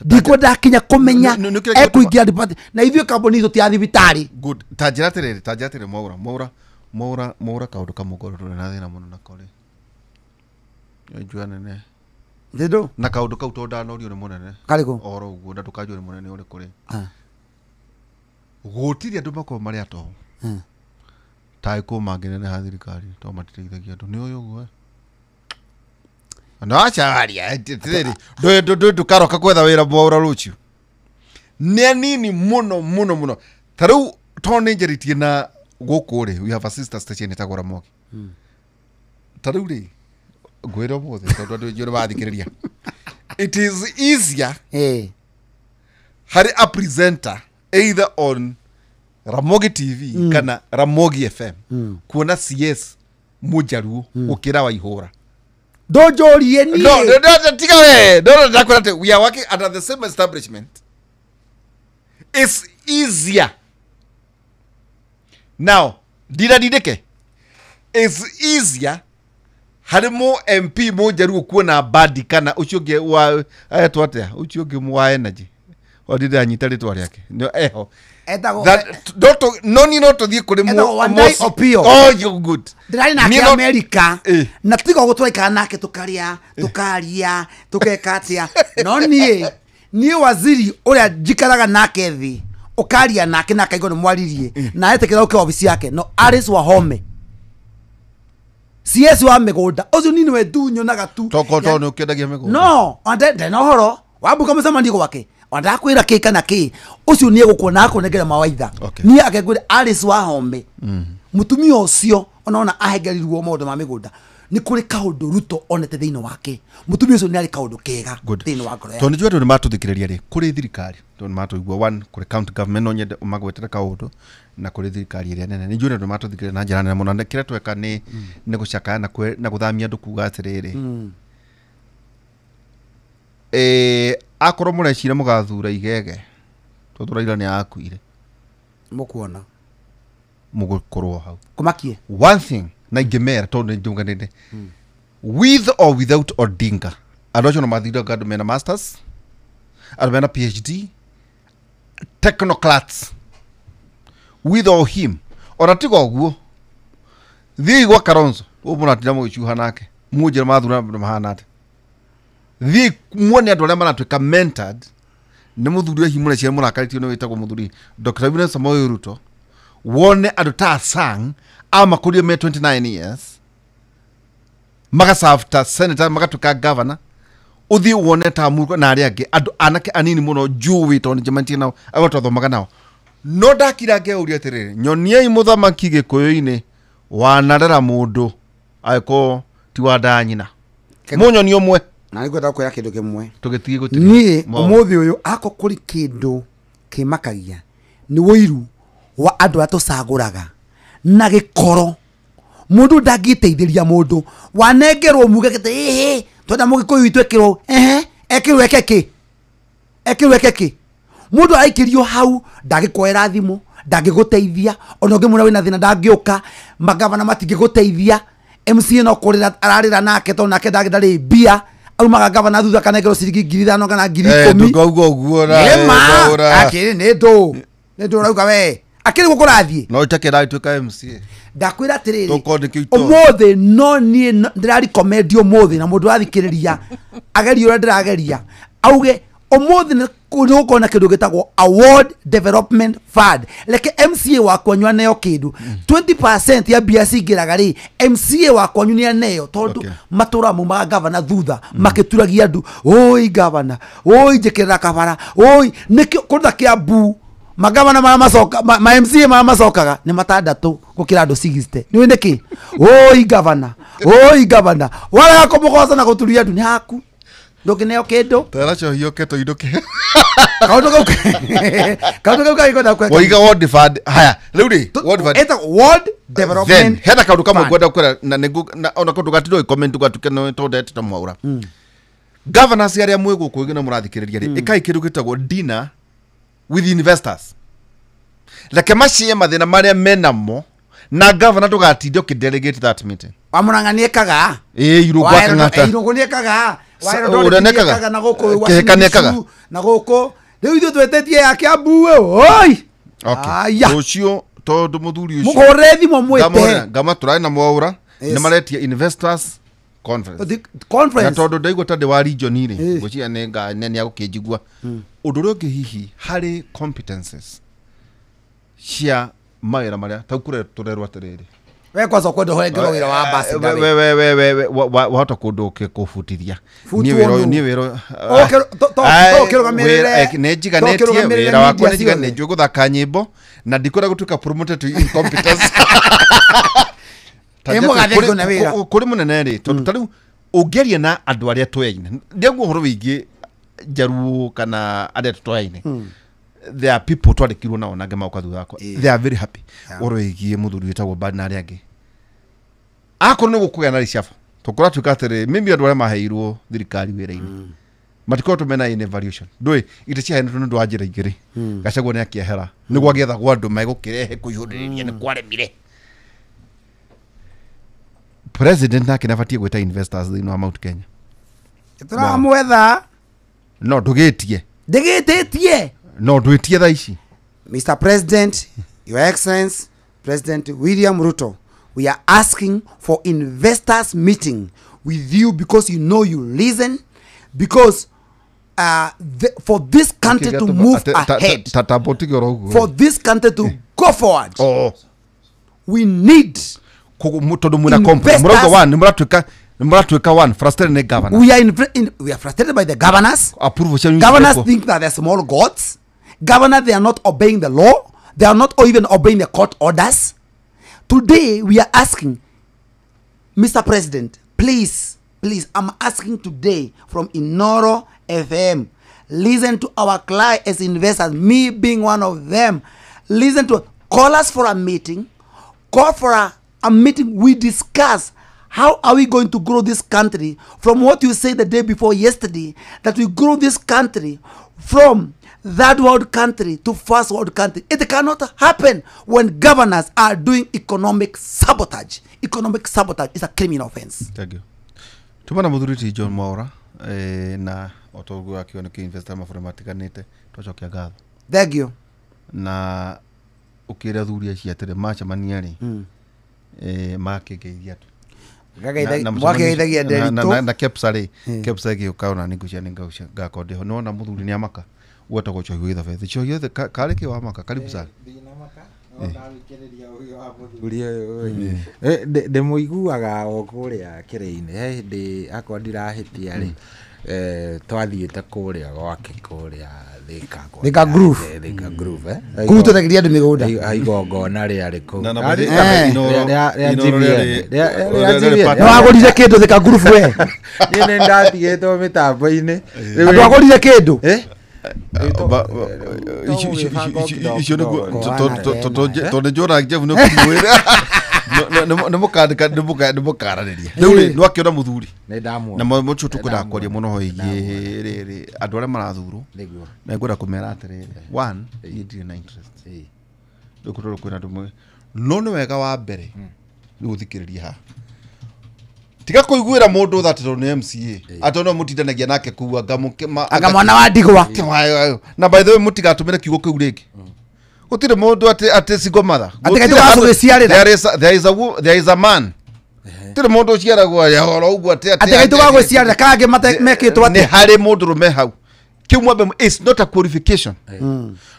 ndiko ndakinya kumenya ekuingia department na ithio kambuni izo ti athibitari good tajiratere maura kaundu kamugoro na thina muno na kore njua nene Ndido na kaundu kau to ndanorio ni munene kariko oro uguo ndatukajua ni munene uri kuri gutiri andu mako mari ato tai ko mangene ha thirikari to matiteithagia andu ni uyu uguo no acharia tiriri do karoka kwetha wira bora ruchu ne nini muno taru tone njeritie na gukuri we have a sister station etagwo Ramogi taru ri gwira bothe tondu andu njuri bathikiriria it is easier hari a presenter either on Ramogi TV kana Ramogi FM kuona CS mujaru ukira wa ihura dojorie ni no tiga we ndakwate we are working under the same establishment. It's easier now didike it's easier harimo MP mujaru kuona badi kana uchoge wa ayatwate uchoge wa energy odida anyita ritwa riake no eho doto noni no to thie kuri opio oh you good ndrai na ke America na tigo gutwaika nake tukaria tukekatia no nie waziri uria jikaraga nake thi ukaria nake na kaigo ni mwaririe na etekera uke ofisi yake no Alice Wahome CS wa migunda ucio nini we dunyo na gatu to no kendagia migunda no ande no horo wabuka msema wake wanda kwira kika na ki ucio nie gukuona akonegera mawaitha nie akegwira Alice Wahome mutumia ucio onaona ahegerirwo modo ma migunda ni kuri kaundu ruto onete thiino wake mutumia ucio ni ari kaundu kega thiino wa ngoro to ni jwetu ni matuthikireria ri kuri thirikari to ni matuigwa one kuri county government no nyende magwetera kaundu na kuri thirikari ria nene ni jwetu ni matuthikireria na njira nene muno ndekire tweka ni gucaka na guthamia andu kuga atiriri akoro murecira mugathura igege to turaira ni akuire mukuona mugukorwo hau kumakie one thing na ingemera to njunganinde with or without Odinga adocho no mathira gadu mena masters armena PhD technocrats with or him oratigo guo thi gwa Kalonzo ubuna tira mugichuha nake mujira mathura mahanate thi muone andu aria maratwika mentored ni muthuri himure cia murakaritie no witagwo muthuri Dr. William Samoei Ruto wone andu ta sang ama kuria me 29 years maga after senator magatuka governor uthi wone ta muruko na aria ange andu anake anini muno juwi to njemanti nao agotothomaga nao no ndakira ngeuria atiriri nyonie imuthamaki gikuyu-ini wanarera mundu aiko ti wanda nyina munyoni umwe na nigwenda kwira kindu kimwe tugitigi gutiri ni umuthi uyu ako kuri kindu kimakagia ni wiru wa andu atucaguraga na gikoro mundu ndangiteithiria mundu wanengerwo muge kete tonda mugikuyu itwekirwo ekirwe mundu aikirio hau ndagikoera thimu ndangiguteithia ona ngimura wina thina ndangiuka magavana matingiguteithia MC no kurira ararira nake to nake ndagidari bia aumaga gavana thutha kanegero ciringi 5,000 kana 10,000 ndugo guo ra akiri ni ndu rauga we akiri gukurathie no itakira itweka MC ndakwira atiriri umuthi no nie ndirari comment umuthi na mundu athikiriria ageria ura ndirageria auge umuthi ni kugona kindu gitagwo award development fund leke MCA wakwa nywa nayo kindu 20% ya BSC ngiraga ri MCA wakwa nywa nayo tondu matura mu ma governor thutha makituragia andu oi governor oi jekera kabara oi nikio kurda Kiambu magavana ma masoka ma MCA ma masokaga ni matandatu gukira andu 60 ni wendeki oi governor wala komugoza na guturia andu ni haku ndokineo kindu taracho hiyo keto idoke kaundo kaiko kwa waiga ward fund haya rudi ward fund eta ward development heda kaundu kama gwenda kwera na negu na ona kundu gatiro comment gwatuke no to that to mwaura governors yaria mwego kuigina murathikiriria ri ikai kindu gitagwo dinner with investors like mashie mathina maria menamo na governor tugatinde ukidelegate that meeting amuranganie kaga irugwa ngata irugwa kaga uranekaga na goko kekanekaga na goko riu ithu twetetie ya Kiambu oi okay ucio tondu muthuri ucio mugorethi mo mwete ngama turai na mwaura ni maretia investors conference The na conference. tondu ndaigua tande wa region ri gucia nenga nene agukijigua undu uri ungi hihi hari competences cia mawira maria taukure turerwa atiriri We kwanza kwenda horengero wira wa basi ngawe. we wahota kundu ukikubutithia Futu wira onu. ni wira Tokirugamirire. nejiganetie wira wakwa nejiganetie guthaka nyimbo na ndikura gutuika promoted to incompetence Mugatheko na wira. kuri munene ri tondu tariu ungeria na andu aria tweine ndiagu horo wingi jaruo kana aria tweine there are people twandikirwo nao nange mauka thutha wakwa they are very happy oroigie muthuri witagwo bad na aria angi akorwo ni gukugea na ricaba tukura tuika atiri mimi andu aria maheirwo thirikari wira-ini matiko tumena in evaluation ndui ite cia hene ndu ajira ingiri gacagwo ni akiehera niguo agetha gwa andu megukirehe kuyundiriria ni kwaremire president nake nabatie gwita investors thini wa Mount Kenya Turamwetha. no ndugitie Ndigititie. no ndwitie thaa ici Mr. President, Your Excellency, President William Ruto, we are asking for investors meeting with you because you know you listen, because for this country to move ahead, for this country to go forward, we need tondu mwina company murauga one nimuratuika one frustrated ne governor we are frustrated by the governors. Governors think that they're small gods. Governors, they are not obeying the law. They are not even obeying the court orders. Today, we are asking, Mr. President, please, I'm asking today from Inoro FM, listen to our clients as investors, me being one of them. Listen to, call us for a meeting, call for a meeting. We discuss how are we going to grow this country from what you said the day before yesterday, that we grow this country from third world country to first world country. It cannot happen when governors are doing economic sabotage. Economic sabotage is a criminal offense. Thank you. Tumana muthuri John Mwaura na otogu akiona ki investor mafura matiganite twacokia ngatho. Thank you. Na ukira thuri acia tere macha maniari makegeithia tu. Mwageithagia nderito na kepsari giukaona ningucia ningausha gakonde ho nona muthuri ni amaka uota gocho hitha fethe cho yothe kale ki wa maka karibu sana de muiguaga o kuria kire-ini ndi akwa ndirahitia ri twathiite kuria gwake kuria Thika groove kurutothegiria andu migunda aigongona riari ku wagurire kindu Thika groove we ni ndatigitwo mitambo-ini andu agurire kindu icio tondu njora Jeff no kumwira nimukarareria riu ri nwakiona muthuri na mucho tukudakoria muno hoigie riri andu aria marathurwo na ngwenda kumera atiriri one ndiri na interest ndukutoro kwina andu mwe no ni wega wa mbere ni guthikiriria ha tiga kuiguira mundu thatiro ni MCA atono mutindanagia nake kuwa anga mwana wa ndigwa na by the way mutigatumire kiugo kiu ringi gutire mundu ati singomatha there is a man tire mundu ciaragwa ya horo uguo ati gaitu gagwiciarira kange mekitwo ati ni hari mundu rume hau kiu mwambe is not a qualification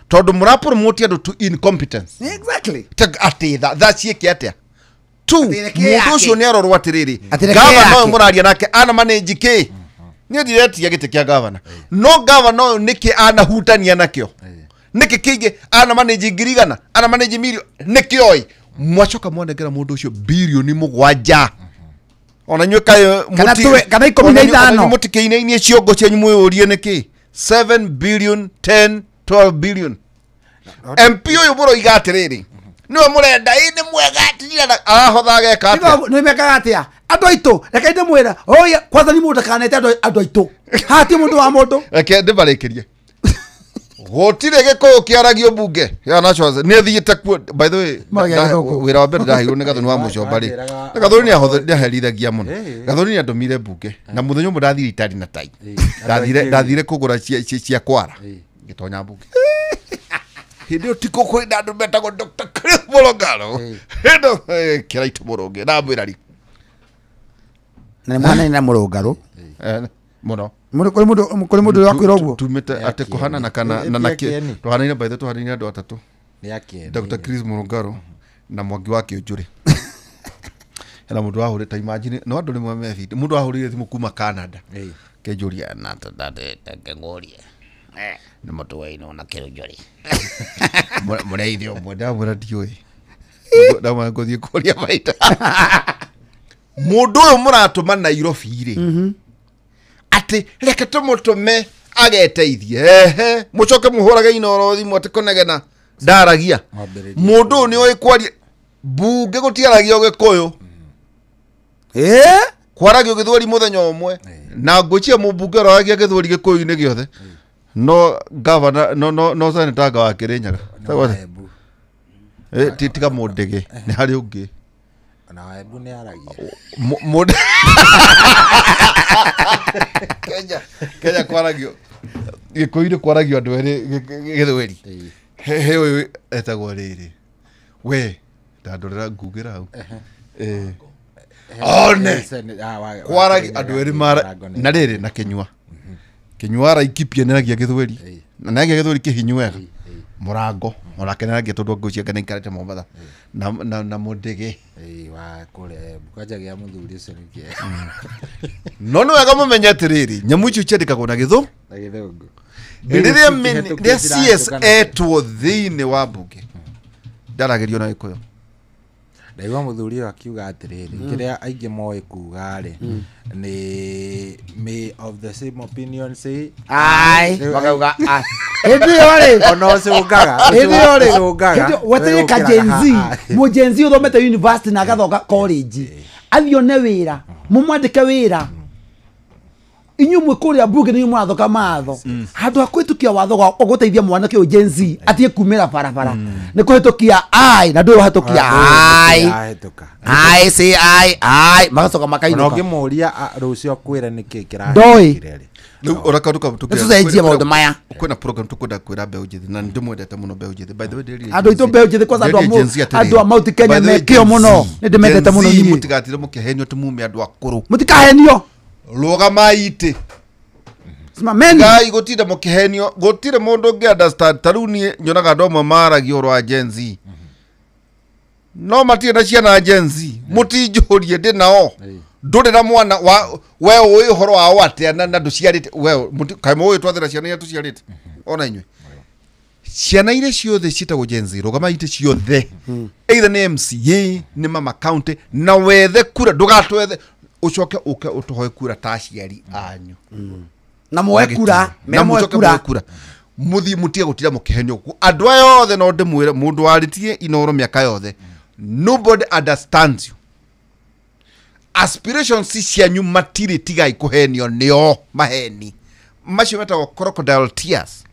tondu murapromote andu to incompetence exactly ati that cieke atia tu mundu ucio ni arorwo atiriri Gava no muraria nake ana manage ki ni ndiretia gite kia governor no governor niki ana hutania nakio niki kige ana manage ngirigana ana manage million nikioi mwacoka mwanegera mundu ucio bilioni 7 ona nywe kayo kana 15 mutikiine ciongo cenyu mwiurie niki 7 billion 10 12 billion MP uyu buro igatiriri no murenda ini mwega tira ahotha geka atia no mekaga atia andu aitu reka inde mwira oya kwanza ni mundu kanete andu aitu hati mundu wa mundu reke ndibarikirie gotire giko kiaragio bunge ya nacho ni thiite ku by the way wira wa mbere ndahirwo ni gathoni wa mucomba ri gathoni ni ahotherithagia muno gathoni ni andomire bunge na muthenya umwe ndathire itari na tai ndathire kugura cia kwara gitonya bunge hidio tiko kwenda andu metagwo Dr. Chris Morogaro hidio kiraitu muronge na mwira ri na nĩ mwana na mũrũngarũ mũno kũrĩ mũndũ wa kwĩra ũguo tumĩte atĩ kũhanana kana na tũhanaine by the tũhanaine andũ atatũ Dr. Chris Mũrũngarũ na Mwangi wa Kĩũnjũrĩ na mũndũ wahũrĩte imagine no andũ nĩmwe mebindi mũndũ wahũrĩire thimũ kuma Canada Kĩnjũria na ngeng'ũrie nĩ mũndũ waino na Kĩũnjũrĩ mũreithio ũmwe ndamwĩra ndiũĩ ndamwĩra ngũthiĩ kũria maita mũndũ ũyũ mũratũma Nairobi-rĩ ati reke tũmũtũme ageteithie mũcoke mũhũrage inoro thimũ atĩ kũnegena ndaragia mũndũ ũyũ nĩoĩ kwaria mbunge gũtiaragia Gĩkũyũ kwaragio Gĩthweri mũthenya ũmwe na ngũcia mũmbunge ũraragia Gĩthweri Gĩkũyũ-inĩ gĩothe no governor no senator wa Kĩrĩnyaga tiga mũndege nĩ harĩ ũngĩ na Waembu nĩ aragia mũndũ Kenya kwaragio Gĩkũyũ-inĩ kwaragio andũ erĩ Gĩthweri he ũyũ etagwo rĩrĩ we ndandorera ngugĩra hau one kwaragio andũ erĩ na rĩrĩ na Kĩnyua araikipia nĩragia Gĩthweri na nĩragia Gĩthweri kĩhinyu wega Mũrango onake nĩragia tondũ ngũcia kana ikarĩte Mombatha na mũndege wa kũrĩa bukajagia mũthuri ũcio nĩkĩ no nĩ wega mũmenye atĩrĩrĩ nyamũ icio ciandĩkagwo na Gĩthũngũ rĩrĩa CS etwo thĩinĩ wa mbunge ndaragerio na Gĩkũyũ ndaigua mũthuri ũyũ akiuga atĩrĩrĩ kĩrĩa aingĩ moĩ kuga-rĩ nĩ may of the same opinion say wakauga hĩndĩ ĩyo-rĩ ona ũcũngaga weterĩ ka Gen-Z mũjenzi ũthomete university na agathonga college athione wĩra mũmwandĩke wĩra inyuĩ mwĩ kũrĩa mbunge nĩ mũrathoka matho handũ ha kũhĩtũkia watho wa gũteithia mwanake ũyũ Gen-Z atige kumĩra barabara nĩ kũhĩtũkia na ndũĩ wahĩtũkia magacoka makainũka ũngĩmũria rũciũ akwĩra nĩkĩ ndoĩ rĩu ũrakanduka nĩtũcenjie maũndũ maya kwĩna program tũkwenda kwĩra mbeũ njĩthĩ na ndĩmwendete mũno mbeũ njĩthĩ by the way andũ aitũ mbeũ njĩthĩ kwanza andũ a Mount Kenya mekĩo mũno nĩndĩmendete mũno niĩ mũtigatire mũkĩhenio tumume andũ akũrũ mũtikahenio rũgamai itĩ simameni ngai gũtinda mũkĩhenio gũtirĩ mũndũ ũngĩ understand tarĩu niĩ nyonaga andũ amwe maragia ũhoro wa Gen Z no matirĩ na ciana Gen Z mũtinjũrie ndĩ nao ndũrĩ na mwana we ũĩ ũhoro wao atĩa na ndũciarĩte we kaĩ mũĩ twathĩra ciana iria tũciarĩte ona inyuĩ ciana iria ciothe ciĩtagwo Gen Z rũgamai itĩ ciothe either nĩ MCA nĩ mama county na wethe kura ndũgatwethe ucoke uke utohoe kura ta aciari anyu na mwoe kura me mwoe kura muthi mutie gutira mukihenyo ku andu aya othe no ndimwire mundu waritie inoro miaka yothe nobody understands you aspirations si cianyu matiri tiga ikuhenio nio maheni macio metagwo crocodile tears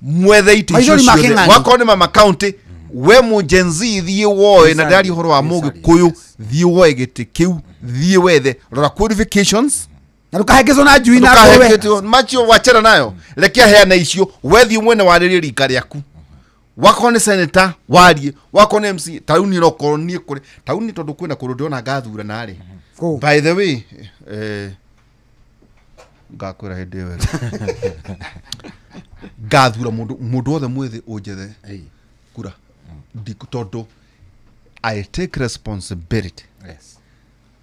mwethe ite ciothe wakone mama county we mu Gen Z thie woe na ndari horo wa Mũgĩkũyũ thie woe gĩtĩ kĩu thie wethe rora qualifications na ndũkahengecwo na njui na ngũrwe macio wachana nayo rekia heana icio wethi mwene warĩrĩ rika rĩaku wakone senator warie wakone MC tauni no koronie kure tauni tondu kwina kũrũ ndĩona ngathura narĩ by the way ngakwĩra hĩndĩ ĩyo ngathura mũndũ wothe mwĩthĩ ũnjethe kura tondu I take responsibility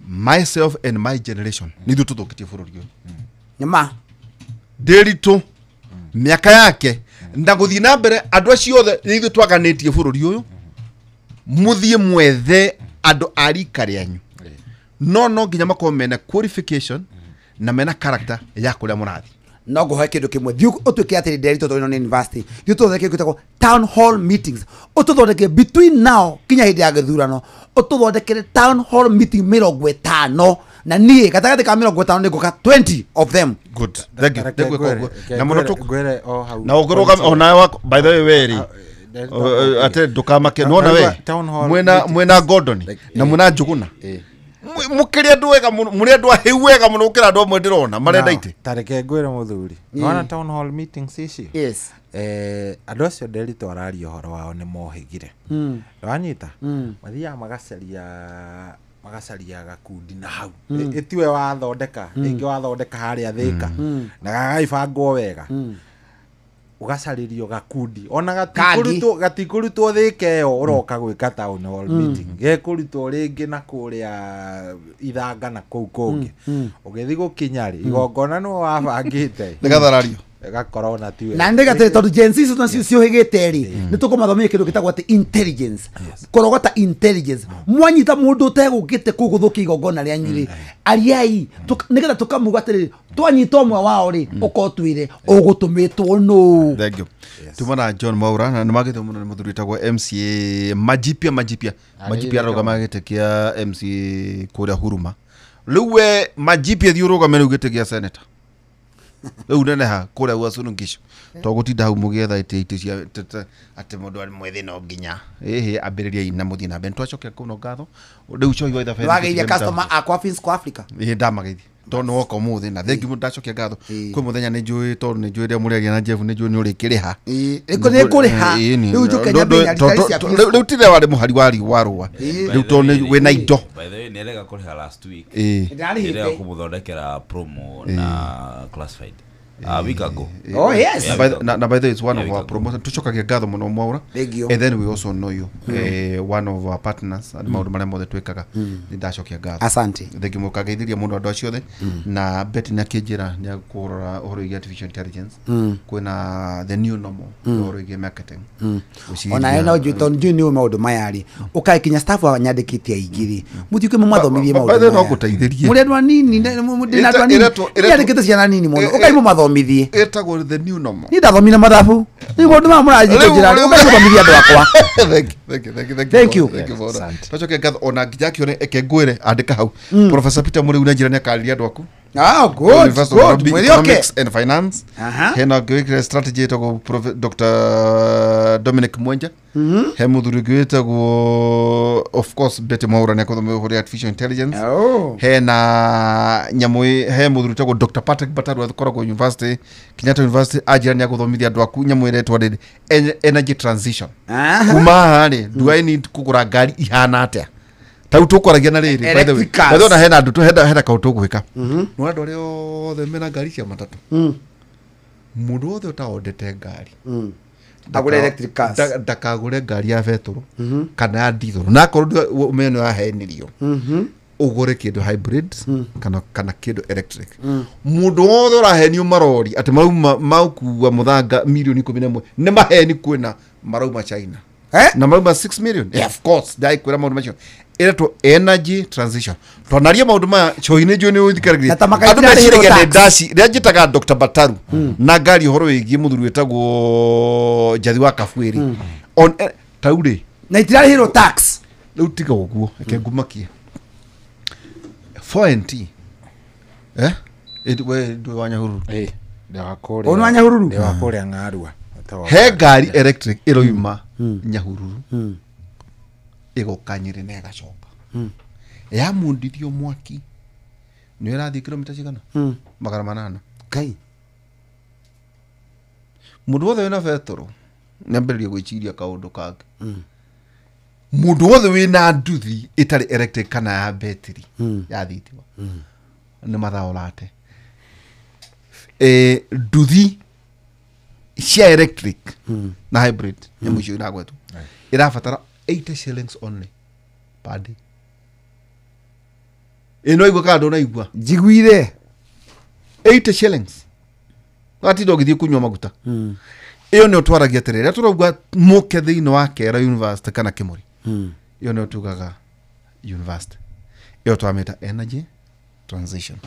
myself and my generation nithu tuthukitie bururi uyu nyama ndiritu miaka yake ndaguthii na mbere andu acio othe nithu twaganitie bururi uyu muthie mwethe andu arika rĩanyu no nginya makorwo mena qualification na mena character ya kuria murathi no ngũhoe kĩndũ kĩmwe thiĩ ũtuĩke atĩ nderito tondũ ĩno nĩ university thiĩ ũtũthondeke gĩtagwo town hall meetings ũtũthondeke between now kinya hĩndĩ ya gĩthurano ũtũthondekere town hall meeting 50 na niĩ gatagatĩ ka 50 nĩ ngũka 20 of them good thank you na mũno tũkwere o hau na ũgũrũga ona wako by the way weri ate ndukamake nona we mwena Gordon na mwena Njuguna mukiria andu wega muri andu ahiu wega muno ukira andu amwe ndirona marenda ite tareke ngwira muthuri wana town hall meetings ici yes andu acio nderito araria horo wao ni mohigire wanyita mathiaga magacaria magacaria gakundi na hau itiwe wathondeka ingi wathondeka haria thika na gagaibangwo wega ugacaririo gakundi ona gatikurutwo thika iyo uroka gwika town hall meeting gekurutwo ringi na kuria ithanga na kuu kungi ugithi gukinyari igongona no wabangite nigatharario gakorwo na tiwe na ndega tondu Gen Z nacio ciohigite ri nitukumathomia kindu gitagwo ati intelligence korogota intelligence mwanyita mundu utegukite kuguthukia igongona ria nyiri ariai nigetha tukamuga atiri twanyita umwe wao ri ukotwire ugutumitwo no. Thank you. Tumana John Maura na nimagite muno ni muthuri tagwo MCA Majipia arugama gite kia MCA kuria Huruma riwe Majipia thiurugame riu gite kia senator riu neneha kuria Uasin Gishu togutinda hau mugetha iti cia ati mundu ari mwethi no nginya ambiriria na muthii na bentu acoke kuno ngatho riu cyo yoitha fe wageithia customer akwa Fins kwa Africa ndamageithia tono woko muthi na thengi mundu acoke ngatho kwi muthenya ni njui tondu ni njui ria muriagia na Jeff ni njui ni uri kiriha iko ni kuriha riu njuke nyamenya riu tire wari muhari wari warua riu tondu we na indo by the way ni rega kuriha last week ndirarihite kumuthondekera promo na classified a week ago. Oh yes. Na by the way, it's one of our promotion. Tuchokagia gatho muno Mwaura. And then we also know you. One of our partners and maundu maria mothe twikaga ni ndacokia gatho. Asante. Thegi mukageithiria mundu andu acio the na bet na kinjira ni kurora uhoro wa artificial intelligence. Kwina the new normal uhoro wa marketing. Ona ena ujuto ni maundu mayari. Ukai kinya staff anyandikitie aigiri. Mutike mumathomithie maundu. By the way no guteithirie. Muri andu anini ndinatu anini. Yandikite ciana nini muno. Ukai mumathomithie. Etagwo the new normal. Ni ndathomina mathabu. Ni mundu mamuraji njira. Ukai muthomithie andu akwa. Thank you. Tuchoke gatho ona ngijakio ekengwire andika hau. Professor Peter Muriu na njira ni akariria andu aku. Good. Economics and finance. Hena gwikire strategy to Dr. Dominic Mwenja. He muthuri gwitagwo of course Betty Mwaura ne kuthomithia hori artificial intelligence. Hena nyamwe he muthuri tagwo Dr. Patrick Bataru akoragwo university Kenyatta University ajira ni guthomithia andu aku nyamwe iretwa energy transition. Kuma hari do I need kugura ngari ihana atia tau tukoragia na riri by the way na hena andu hena kautu gwika no andu ri othe mena ngari cia matatu mundu othe utaondete ngari agure electric cars ndakagure ngari ya beturu kana ya diesel na korwo umeno ya henirio ugure kindu hybrid kana kindu electric mundu othe urahenio marori ati maukua muthanga milioni 11 ni maheni kwina marauma China na mauma 6 million of course dai kwira maundu macio eto energy transition tonaria maundu ma choine joni uthikaragia andu meciragia ndaci ria njitaga Dr. Bataru na ngari horo wigi muthuri wetagwo Njathi wa Kafuiri on tauri na itirarihirwo tax riu tiga uguo ekengumakie 4NT we ndo wanyahururu ndewakore ono wanyahururu ndewakore ngarua he ngari electric iroima Nyahururu igukanyire na igacoka ya mundithio mwaki ni irathi kilomita cigana 800 kai mundu wothe wina betoro nyambiririe gwiciria kaundu kake mundu wothe wina nduthi itari electric kana ya battery ya thitima ni mathaorate nduthi cia electric na hybrid ya mwisho ina gwetu irabatara 80 shillings only per day ino igwa kando na igwa jiguire 80 shillings ati dogithie kunywa maguta iyo ni utwaragia terere turauga muke thiini wa Kera University kana Kimuri iyo ni utugaga university iyo twameta energy transition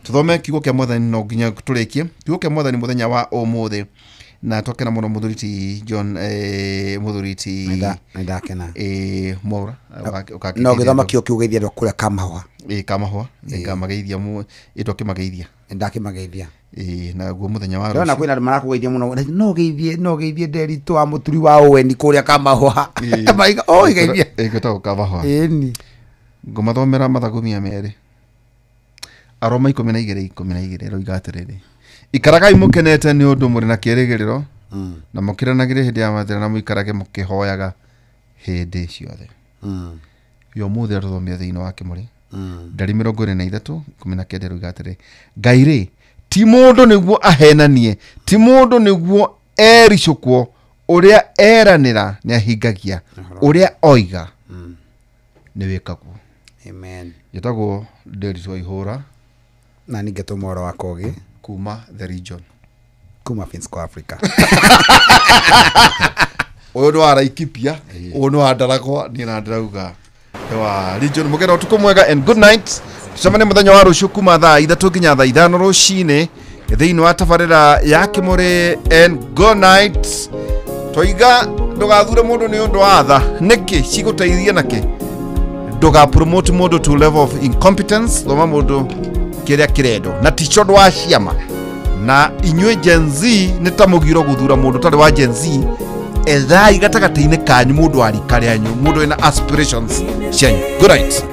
tuthome kigo kia mwathani no nginya turekie kigo kia mwathani muthenya wa umuthi na toke na muno muthuriti John muthuriti ndakena Mwaura ukaki no githoma kio kiugeithia ndo kula kamahwa kamahwa ngamageithia mu itoke mageithia ndakimageithia na guo muthenya wa rona kwina mara kugeithia muno no geithie nderi twa muturi wa Oweni kuria kamahwa maiga o geithia igota kamahwa ni ngomathomera mathagumia meri aroma 12 roigatiriri ikaragai mukenete ni undu muri na kirigiriro na mukiranagire hindi ya mathira na muikarage mukihoyaga hindi ciothe yo muthe arothomia thiini wake muri ndari 23 19 ruga atiri Ngai ri ti mundu niguo ahenanie ti mundu niguo ericukwo uria eranira ni ahingagia uria oiga ni wikagwo. Amen. Yetagwo Deris Waihura Na ningeto moro wakogi kuma the region kuma Finsco Africa. Oyo ndo araikipia oyo ndo andarakwa ni na ndirauga wa region mugera utuko mwega and good night. Tusomane muthenya wa rucio kuma thaa 3 nginya thaa 5 rucine thiini wa tabarira ya Kimuri and good night. Toiga ndugathure mundu ni undu wa tha niki ciguteithia naki nduga promote mundu to level of incompetence thoma mundu kiria kirendo na ticho ndwa ciama na inywe Gen Z ni ta mugiro guthura mundu tari wa Gen Z ethai gatagataine kanyu mundu ari kari anyu mundu ina aspirations cianyu. Good night.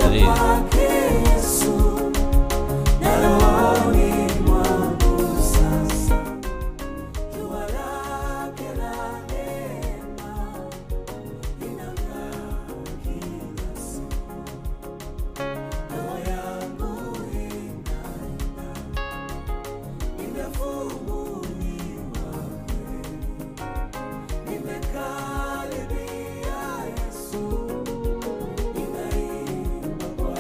Nimekaribia Yesu, ninaimba kwa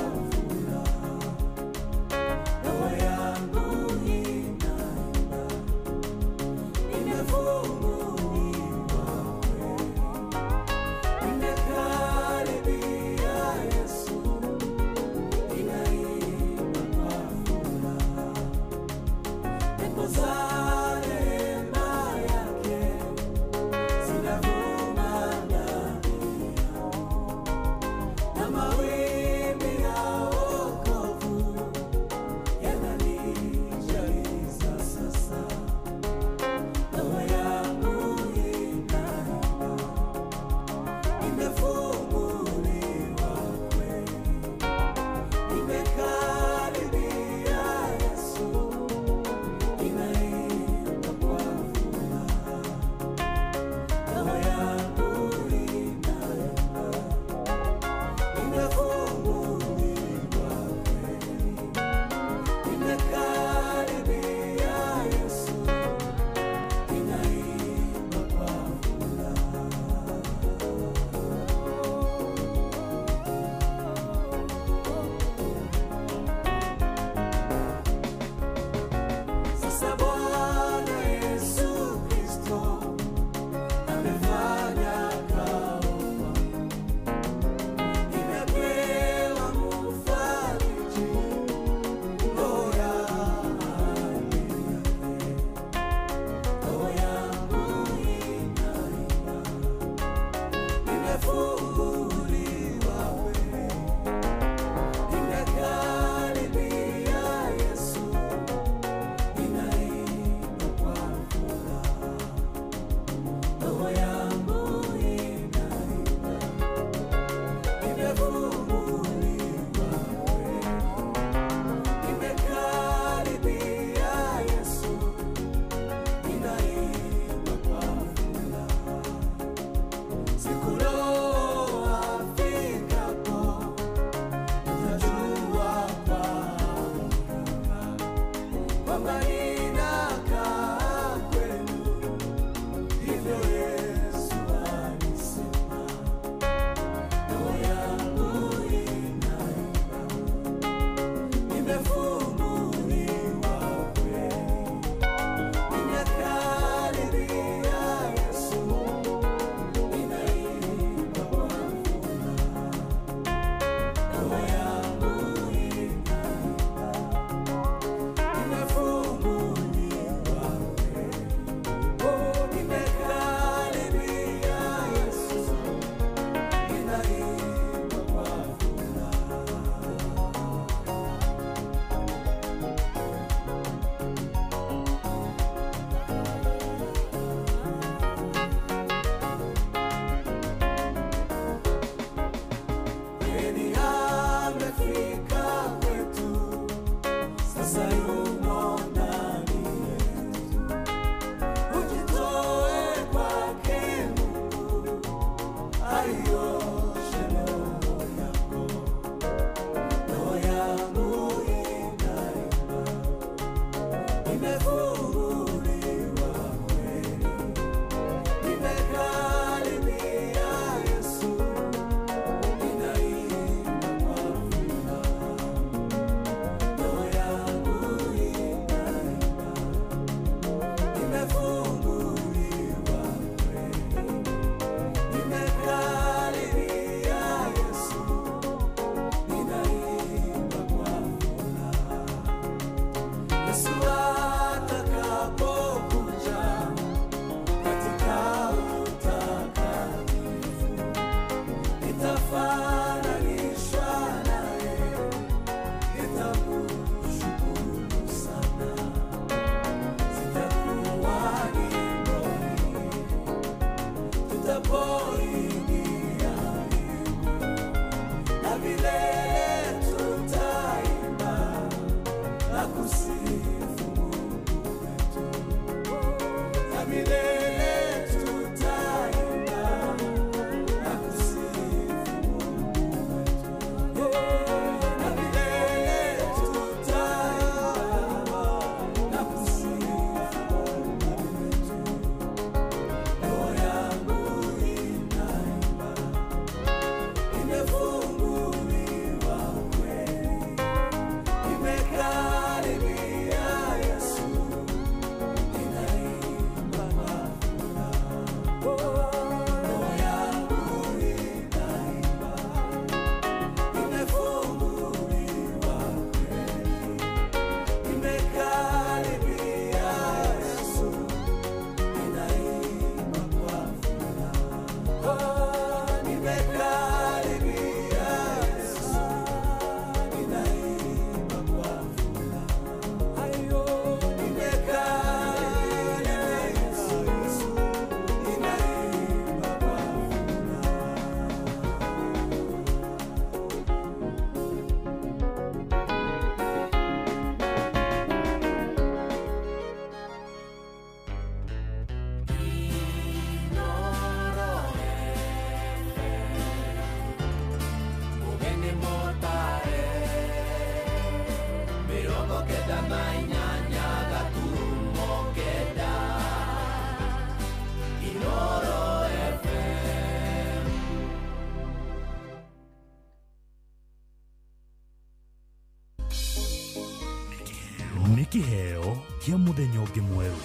nĩ kĩheo kĩa mũthenya ũngĩ mwerũ.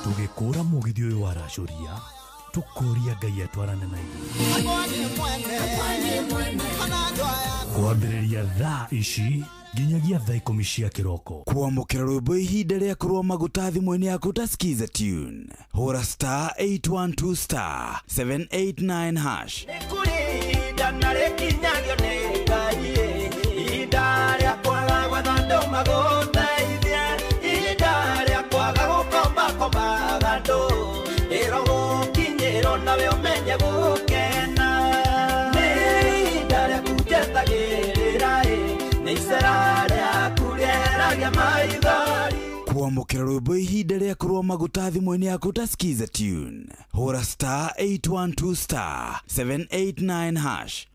Tũgĩkũra mũgithi ũyũ wa racoria, tũkũria Ngai atwarane na ithuĩ. Kwambĩrĩria thaa ici nginyagia thaa 10 cia kĩroko. Kwamũkĩra rwĩmbo ihinda rĩa kũrũa maguta thimũ-inĩ yaku ta skiza tune. Hũra *812*789#. Kwamũkĩra rwĩmbo ihinda rĩa kũrũa maguta thimũ-inĩ yaku ta skiza tune. Hũra *812*789#.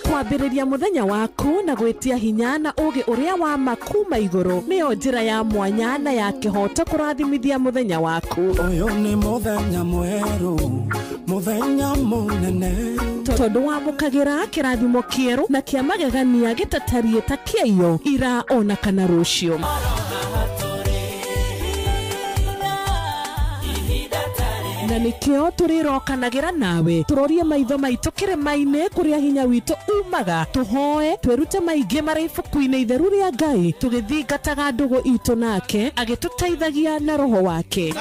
Kwambĩrĩria mũthenya waku na gwĩtia hinya na ũgĩ ũrĩa wa makuma igũrũ nĩyo njĩra ya mwanya na ya kĩhoto kũrathimithia mũthenya waku. Ũyũ nĩ mũthenya mwerũ, mũthenya mũnene, tondũ wamũkagĩra kĩrathimo kĩerũ na kĩa magegania gĩtatariĩ ta kĩayo ira ona kana rũciũ. Na nĩkĩo tũrĩrokanagĩra nawe tũrorie maitho maitũ kĩrĩma-inĩ kũrĩa hinya witũ umaga, tũhoe twĩrute maingĩ marĩ ibuku-inĩ itheru rĩa Ngai, tũgĩthingataga ndũgũ itũ nake agĩtũteithagia na roho wake.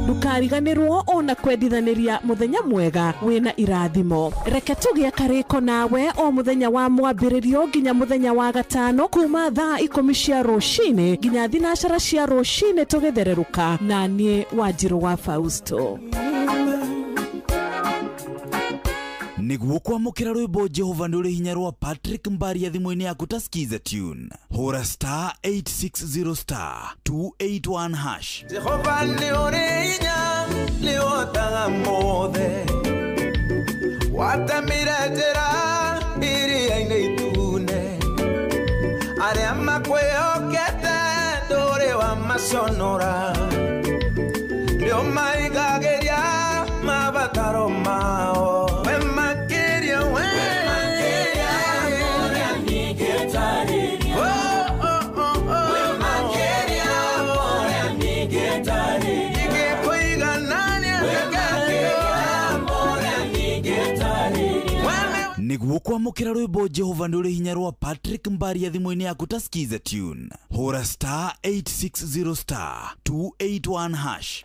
Ndukariganĩrwo ona kwendithanĩria mũthenya mwega wĩna irathimo. Reke tũgĩe karĩko nawe o mũthenya wa mwambĩrĩrio nginya mũthenya wa gatano kuma thaa 10 cia rũcinĩ nginya thinacara cia rũcinĩ tũgĩthererũka na niĩ Wanjirũ wa Fausto. Nĩguo kwamũkĩra rwĩmbo Jehova nĩ ũrĩ hinya rwa Patrick Mbaria thimũ-inĩ yaku ta skiza tune. Hũra *860*281#. Jehova nĩ ũrĩ hinya nĩ ũhotaga mothe, watemire njĩra iria-inĩ itune, arĩa makwĩhokete ndũrĩ wa maconora, nĩo maigagĩria mabataro mao. Nĩguo kwamũkĩra rwĩmbo Jehova nĩ ũrĩ hinya rwa Patrick Mbaria thimũ-inĩ yaku ta skiza tune. Hũra *860*281#.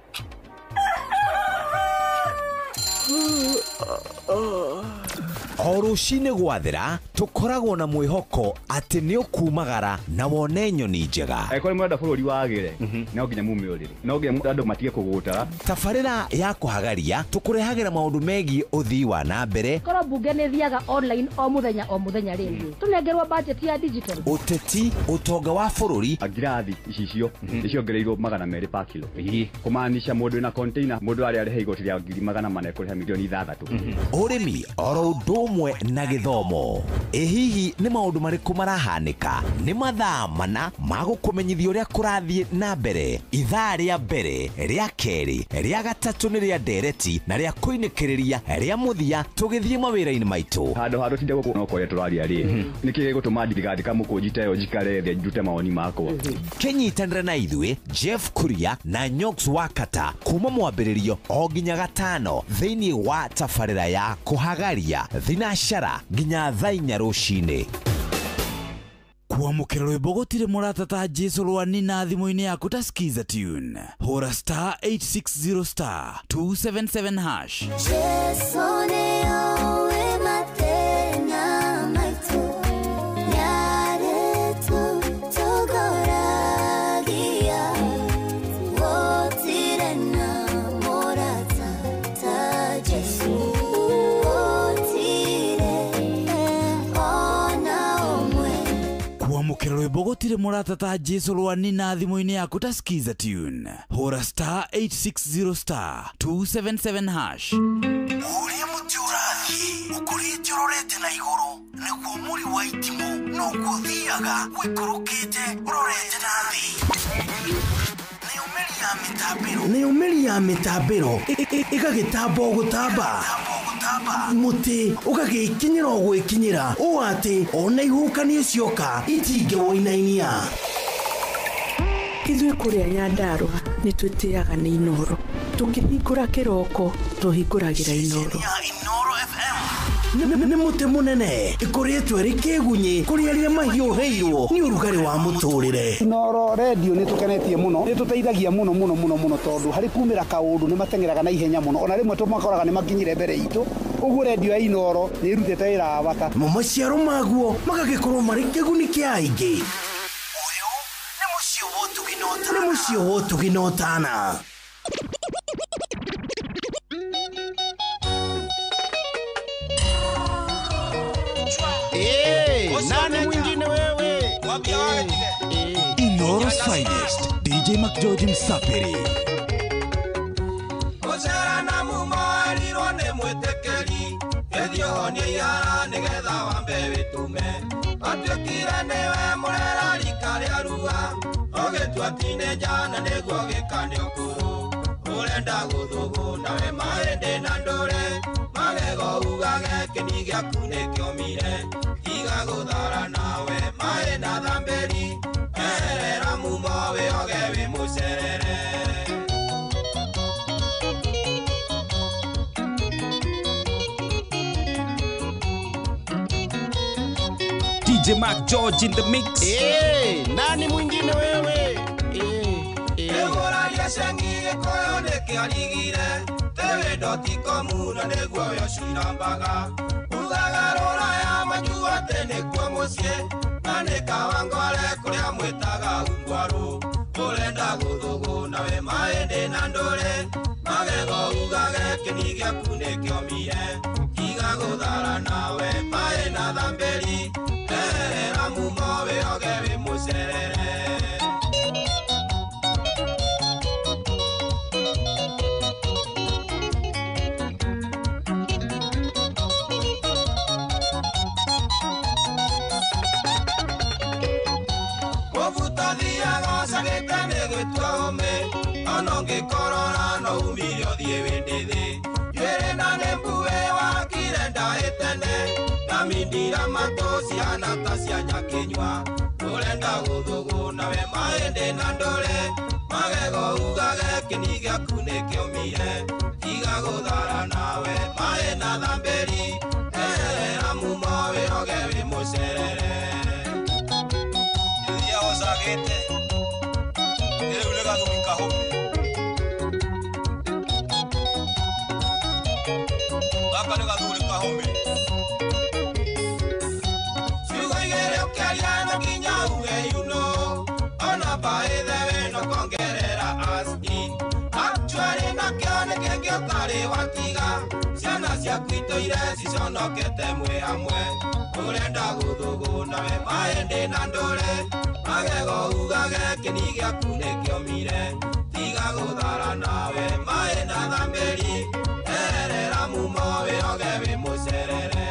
o rũcinĩ gwathĩra tũkoragwo na mwĩhoko atĩ nĩ ũkumagara na wone nyoni njega. Angĩkorwo mũrenda bũrũri wagĩre no nginya mume ũrĩrĩ, no nginya andũ matige kũgũta. Tabarĩra ya kũhagaria tũkũrehagĩra maũndũ megiĩ ũthii wa na mbere. Korwo mbunge nĩ thiaga online o mũthenya rĩngĩ tũnengerwo budget ya digital. Ũteti, ũtonga wa bũrũri. Ngirathi icio nĩciongereirwo 200 per kilo. Kũmaanisha mũndũ na container mũndũ arĩa arĩhe igoti rĩa 400 kũrĩha milioni 6. Ũrĩmi oro ũndũ ũmwe na gĩthomo. Hihi nĩ maũndũ marĩkũ marahanĩka? Nĩ mathaa mana ma gũkũmenyithia ũrĩa kũrathiĩ na mbere. Ithaa rĩa mbere, rĩa kerĩ, rĩa gatatũ nĩ rĩa ndereti na rĩa kũinĩkĩrĩria rĩa mũthia tũgĩthiĩ mawĩra-inĩ maitũ. Handũ tinde gũkũ no kũrĩa tũraria rĩ. Nĩkĩ gĩgũtũma ndigandĩka mũkũnjita yo njikare thĩ njute mawoni makwa. Kĩnyitanĩre na ithuĩ Jeff Kuria na Nyox Wakata kuma mwambĩrĩrio o nginya gatano thĩinĩ wa tabarĩra ya kũhagaria thinacara nginya thaa 4 rũcinĩ. Kuamũkĩra rwĩmbo gũtirĩ mũrata ta Jesũ rwani na thimũ-inĩ yaku ta skiza tune. Hũra *860*277#. Jesũ nĩoĩ mathĩna maitũ, nĩarĩ tũtongoragia, gũtirĩ na mũrata ta Jesũ, gũtirĩ ona ũmwe. Kuamũkĩra rwĩmbo gũtirĩ mũrata ta Jesũ rwani na thimũ-inĩ yaku ta skiza tune. Hũra *860*277#. Ũrĩa mũtĩ ũrathiĩ ũkũrĩte ũrorete na igũrũ nĩguo mũri wa itimũ noguo ũthiaga wĩkũrũkĩte ũrorete na thĩ. Nĩ ũmĩri ya mĩtambĩro ĩgagĩtamba o gũtamba, mũtĩ ũgagĩkinyĩra o gwĩkinyĩra ũũ atĩ ona ihuhũkanio cioka itingĩwoinainia. Ithuĩ kũrĩa Nyandarua nĩ twĩtĩaga nĩ Inoro, tũkĩhingũra kĩroko tũhingũragĩra Inoro. Nĩ mũtĩ mũnene ĩkoretwo ĩrĩ kĩgunyi kũrĩ arĩa mahiũhĩirwo nĩ ũrugarĩ wa mũtũrĩre. Inoro radio nĩ tũkenetie mũno, nĩ tũteithagia mũno tondũ harĩ kumĩra kaũndũ nĩ matengeraga na ihenya mũno, ona rĩmwe tũmakoraga nĩ makinyire mbere itũ. Ũguo radio ya Inoro nĩ ĩrutĩte wĩra wa bata. Maciaro maguo magagĩkorwo marĩ kĩguni kĩa aingĩ. Ũyũ nĩ mũciĩ wa Ũtugi na Ũtana. Nani mwingine wewe? Inoro's finest, DJ McGeorge Msapiri. Ozera na mumarirwo nĩ mwĩtĩkĩri, ethio ni yara nĩgetha wambe wĩtume. Atuĩkire nĩwe mũrera rika rĩa ruga, ũgĩtua tinĩnja nĩguo gĩkane ũkũrũ. Ũrenda gũthũgũna we mahĩndĩ na ndũrĩ, magego ugage kĩni gĩaku nĩkĩomire. Iga gũthara nawe maĩ na thamberi, erera mumo wĩoge wĩ mũcerere. DJ McGeorge in the mix. Nani mwingine wewe? Egoralia sengige koyo nĩkĩarigire, tewe ndotiko muno nĩguo yocinambaga. Ugagarũra ya manyua nĩkuo mũciĩ, na nĩkawangore kũrĩa mwĩtaga ungwaru. Ũrenda gũthũgũna we mahĩndĩ na ndũrĩ, magego ugage kĩni gĩaku nĩkĩomire. Iga gũthara nawe maĩ na thamberi, erera mumo wĩoge wĩ mũcerere. Ngĩkorora no umio thiĩ wĩndĩthĩ, njuĩrĩ na nĩmbuĩ wakire ndaĩtene, na mindira matũ ciana ta cia nyakĩnyua. Ũrenda gũthũgũna we mahĩndĩ na ndũrĩ, magego ugage kĩni gĩaku nĩkĩomire. Iga gũthara nawe maĩ na thamberi, erera mumo wĩoge wĩ mũcerere. Iria ũcagĩte rĩu rĩgathuri kahũku. Gaka nĩ gathuri ka home Sugo igere ukiaria no kinya uge you know Ona by the way no kongerera as in Actually na kione kenge utari watiga Ciana ciaku itoire ciconokete mwe hamwe Urenda guthuguna we maende na ndore Magego ugage kini giaku nikiomire Tiga guthara nawe mae na thamberi Erera mumo wiroge wi mucerere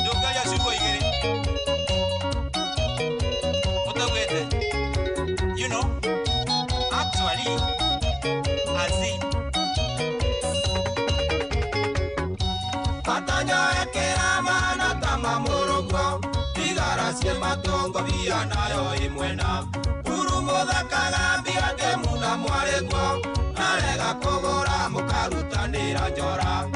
Ndukaria Sugo igiri Utawete You know Actually Azi Katanya ekera mana tama murugo Tigara sie matongo via nayo imwena Urumo thakaga mbiage muna mwaregwo Narega kogora mukarutanira njora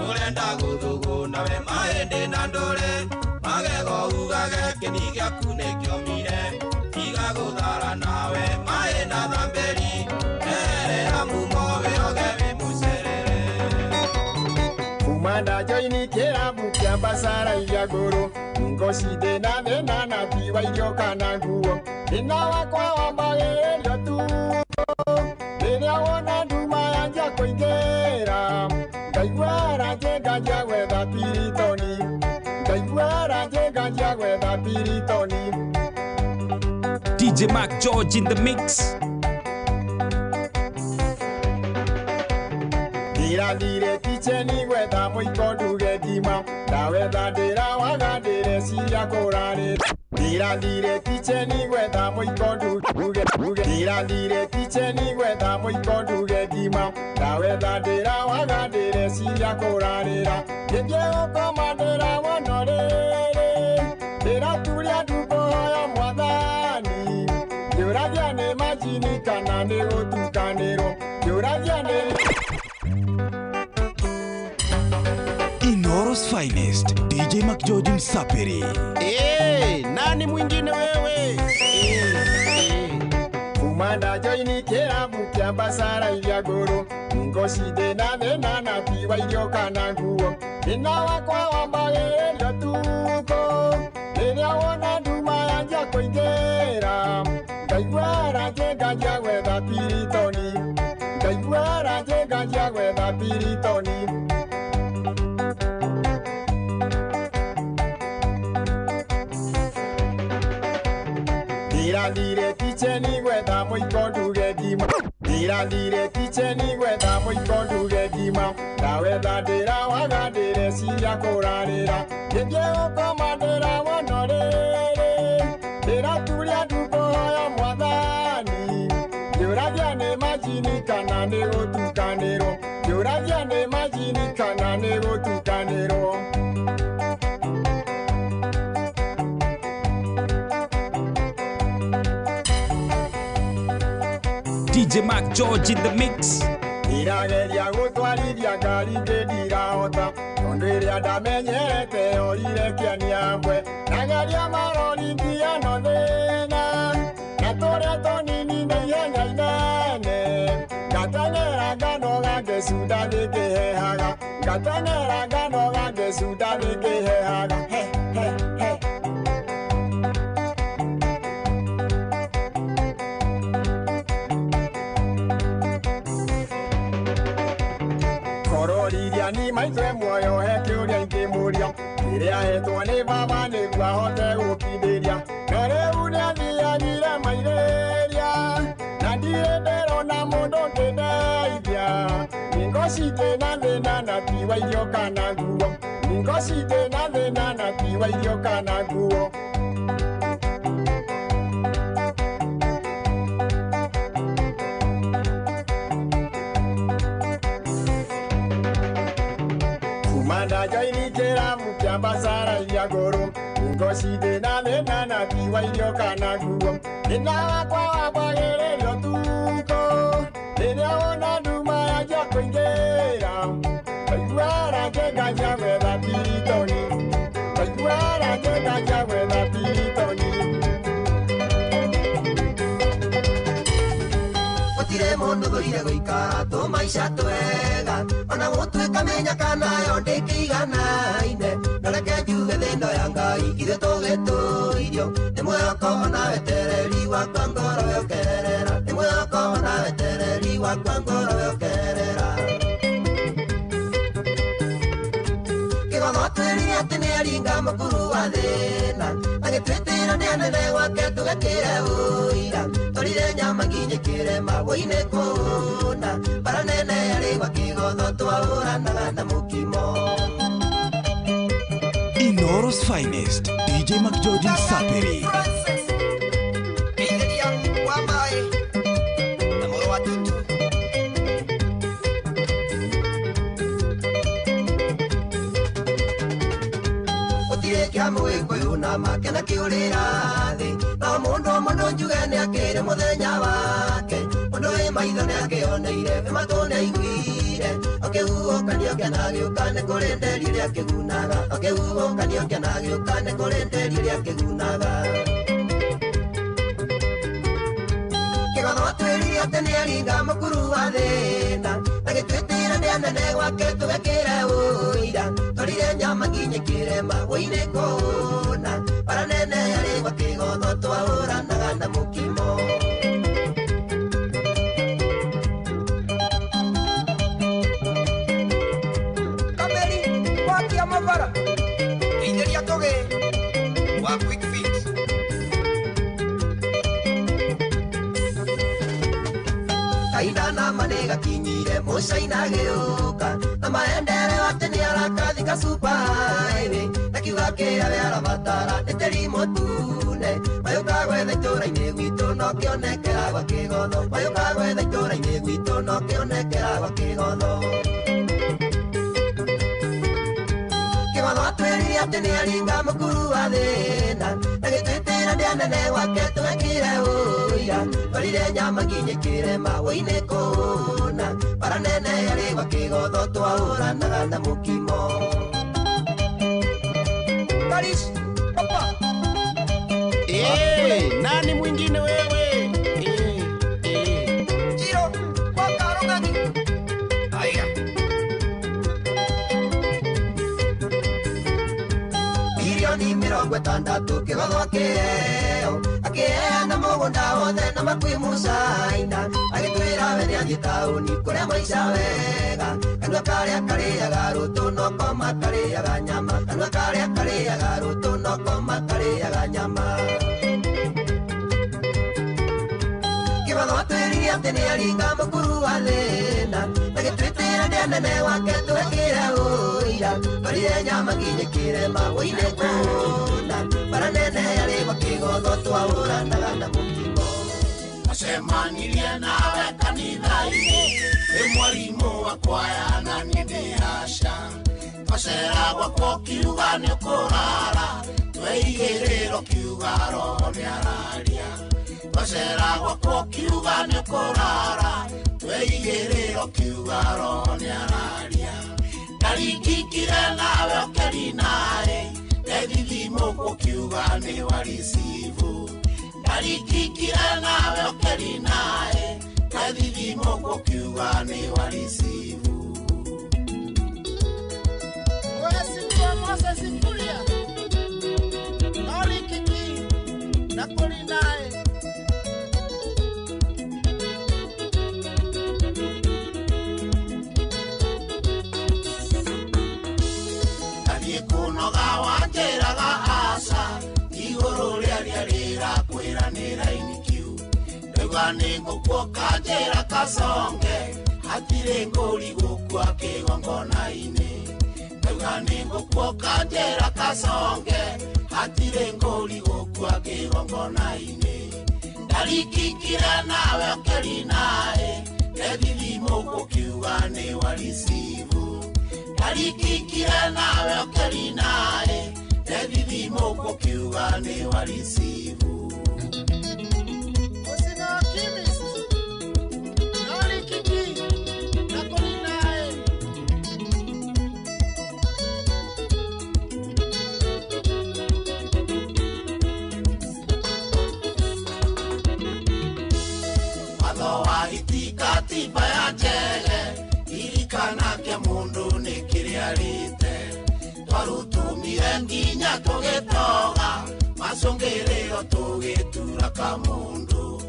Urenda guthuguna we maende na ndore Magego ugage kini giaku nikiomire Tiga guthara nawe mae na thamberi Erera mumo wiroge wi mucerere Kumanda joini kirabu kia basara ya goro Ngoshi de na thena na piwa ijoka na nguo Ina wakwa wa magerio tuko Nĩrĩa wona nduma yanja kũingĩra Ngaigua ranje nganja gwetha piritoni Ngaigua ranje nganja gwetha piritoni DJ Mac George in the mix. Ndirathire kicheni gwetha mũiko nduge ngima Ndawetha ndĩrawaga ndĩre ciria kũrarĩra Ndirathire kicheni gwetha mũiko nduge Ndirathire kicheni gwetha mũiko nduge ngima Ndawetha ndĩrawaga ndĩre ciria kũrarĩra Ngĩthiĩ gũkoma ndĩrawona rĩrĩ Ndĩraturia ndukũhoya mwathani Ngĩũragia nĩ majini kana nĩ gũtukanĩrwo Ngĩũragia nĩ Inoro's finest, DJ Mac George Msapiri. Nani mwingine wewe? Kumanda joini kirabu kia basara ya goro Ngoshi de na thena na piwa ijoka na nguo Ina wakwa wa magerio tuko Nĩrĩa wona nduma yanja kũingĩra Ngaigua ranje nganja gwetha piritoni Ngaigua ranje nganja gwetha piritoni Ndirathire kicheni gwetha mũiko nduge ngima Ndirathire kicheni gwetha mũiko nduge ngima Ndawetha ndĩrawaga ndĩre ciria kũrarĩra Ngĩthiĩ gũkoma ndĩrawona rĩrĩ Ndĩraturia ndukũhoya mwathani Ngĩũragia nĩ majini kana nĩ gũtukanĩrwo Ngĩũragia nĩ majini kana nĩ gũtukanĩrwo DJ Mac George in the mix. Ndirageria gũtwarithia ngari ndĩndirahota Tondũ ĩrĩa ndamenyerete orire kĩania mbwe Ndageria marorithia no thĩna Na tũrĩa tũnini nĩ ihenya inene Ngateng'era nganoga ngĩcunda nĩngĩhehaga Ngateng'era nganoga ngĩcunda nĩngĩhehaga He he he Kororiria ni maitwe muoyo he kĩũria ingĩmũria Kĩrĩa hetwo nĩ baba nĩguo ahote gũkindĩria No rĩu nĩathiagire mairĩria Na ndirĩ ndĩrona mũndũ ngĩndeithia Ningo citĩ na thĩna na tiwa irio kana nguo Ningo citĩ na thĩna na tiwa irio kana nguo Kumanda joini kirabu kia basara ya goro Ngoshi de na thena na tiwa irio kana nguo Ina wakwa wa magerio tuko Rĩrĩa wona nduma yanja kũingĩra Ngaigua ranje nganja gwetha piritoni Ngaigua ranje nganja gwetha piritoni Gũtirĩ mũndũ thũire gũikara bara tumaisha twega ona gutwika menya kana yo ndikiganaine nareke njuge thino ya Ngai ithuĩ tũgĩtũirio nĩ mwĩhoko ona wetereri wakwa ngoro yokerera nĩ mwĩhoko ona wetereri wakwa ngoro yokerera kĩgotho atwĩrire atĩ nĩ aringa mũkuru wa thĩna agĩtwĩtĩra nĩ anene wake tũgekĩre ũira tũrire nyama nginyĩkĩre mabũi-inĩ kũna bara nene yarĩ gwa kĩgotho twahũranaga na mũkimo. Inoro's finest, DJ McGeorge Saperi. Mũgĩkũyũ na makena kĩũrĩra thĩ no mũndũ mũndũ njuge nĩ akĩre mũthenya wake mũndũ wĩ maitho nĩ akĩoneire matũ nĩ aiguire akĩhuhũkanio kĩana gĩũka nĩ kũrĩ nderi rĩa kĩgunaga akĩhuhũkanio kĩana gĩũka nĩ kũrĩ nderi rĩa kĩgunaga kĩgotho atwĩrire atĩ nĩ aringa mũkuru wa thĩna agĩtwĩtĩra nĩ anene gwake tũgekĩre ũira tũrire nyama nginyĩkĩre mabũi-inĩ kũna bara nene yarĩ gwa kĩgotho twahũranaga na mũkimo. Kameri wakia mabara itheria tũgĩ wa Quick Fix kahinda nama nĩ gakinyire mũcaina gĩũka na maendere atĩ nĩ arakathika super highway akiuga kĩrĩa we arabatara nĩ tĩri mũtune mayũka gwetha itũũra-inĩ gwitũ no kĩonekera gwa kĩgotho mayũka gwetha itũũra-inĩ gwitũ no kĩonekera gwa kĩgotho kĩgotho atwĩrire atĩ nĩ aringa mũkuru wa thĩna agĩtwĩtĩra nĩ anene gwake tũgekĩre ũira tũrire nyama nginyĩkĩre mabũi-inĩ kũna bara nene yarĩ gwa kĩgotho twahũranaga na mũkimo. Nani mwingine wewe? Jiro kwa karongani aya milioni 60 kĩgotho akĩheo akĩheana mũgũnda wothe na makui mũcaina agĩtwĩra we nĩ athiĩ taũni kũrĩa maica wega kanua karĩa karĩaga rũtũ no koma karĩaga nyama kanua karĩa karĩaga rũtũ no koma karĩaga nyama kĩgotho atwĩrire atĩ nĩ aringa mũkuru wa thĩna agĩtwĩtĩra nĩ anene wake tũgekĩre ũira tũrire nyama nginyĩkĩre mabũi-inĩ kũna bara nene yarĩ gwa kĩgotho twahũranaga na mũkimo. Acemanirie nawe kanitha-inĩ wĩ mwarimũ wakwa yana nĩ ndĩaca twacera gwakwa kiuga nĩ ũkũrara tweigĩrĩro kiuga roho nĩ araria twacera gwakwa kiuga nĩ ũkũrara tweigĩrĩro kiuga roho nĩ araria ndarikikire nawe ũkeri naĩ ndethithimũkwo kiuga nĩ warisivu ndarikikire nawe ũkeri naĩ ndethithimũkwo kiuga nĩ warisivu. Wewe Moses Kuria Norikiki na kuri nae kunoga wanjĩraga aca igũrũ rĩaria rĩrakwĩranĩra inikiu ndauga nĩ ngũkwo kanjĩra kasonge hatirĩ ngũri gũkua kĩgongona-inĩ ndauga nĩ ngũkwo kanjĩra kasonge hatirĩ ngũri gũkua kĩgongona-inĩ ndarikikire nawe ũkeri naĩ ndethithimũkwo kiuga nĩ warisivu ndarikikire nawe ũkeri naĩ ndethithimũkwo kiuga nĩ warisivu. Usina chemist Norikiki na kuri nae watho wa itika tiba ya ciarite twarutumire nginya tugitoga macungiriro tugitura kamundu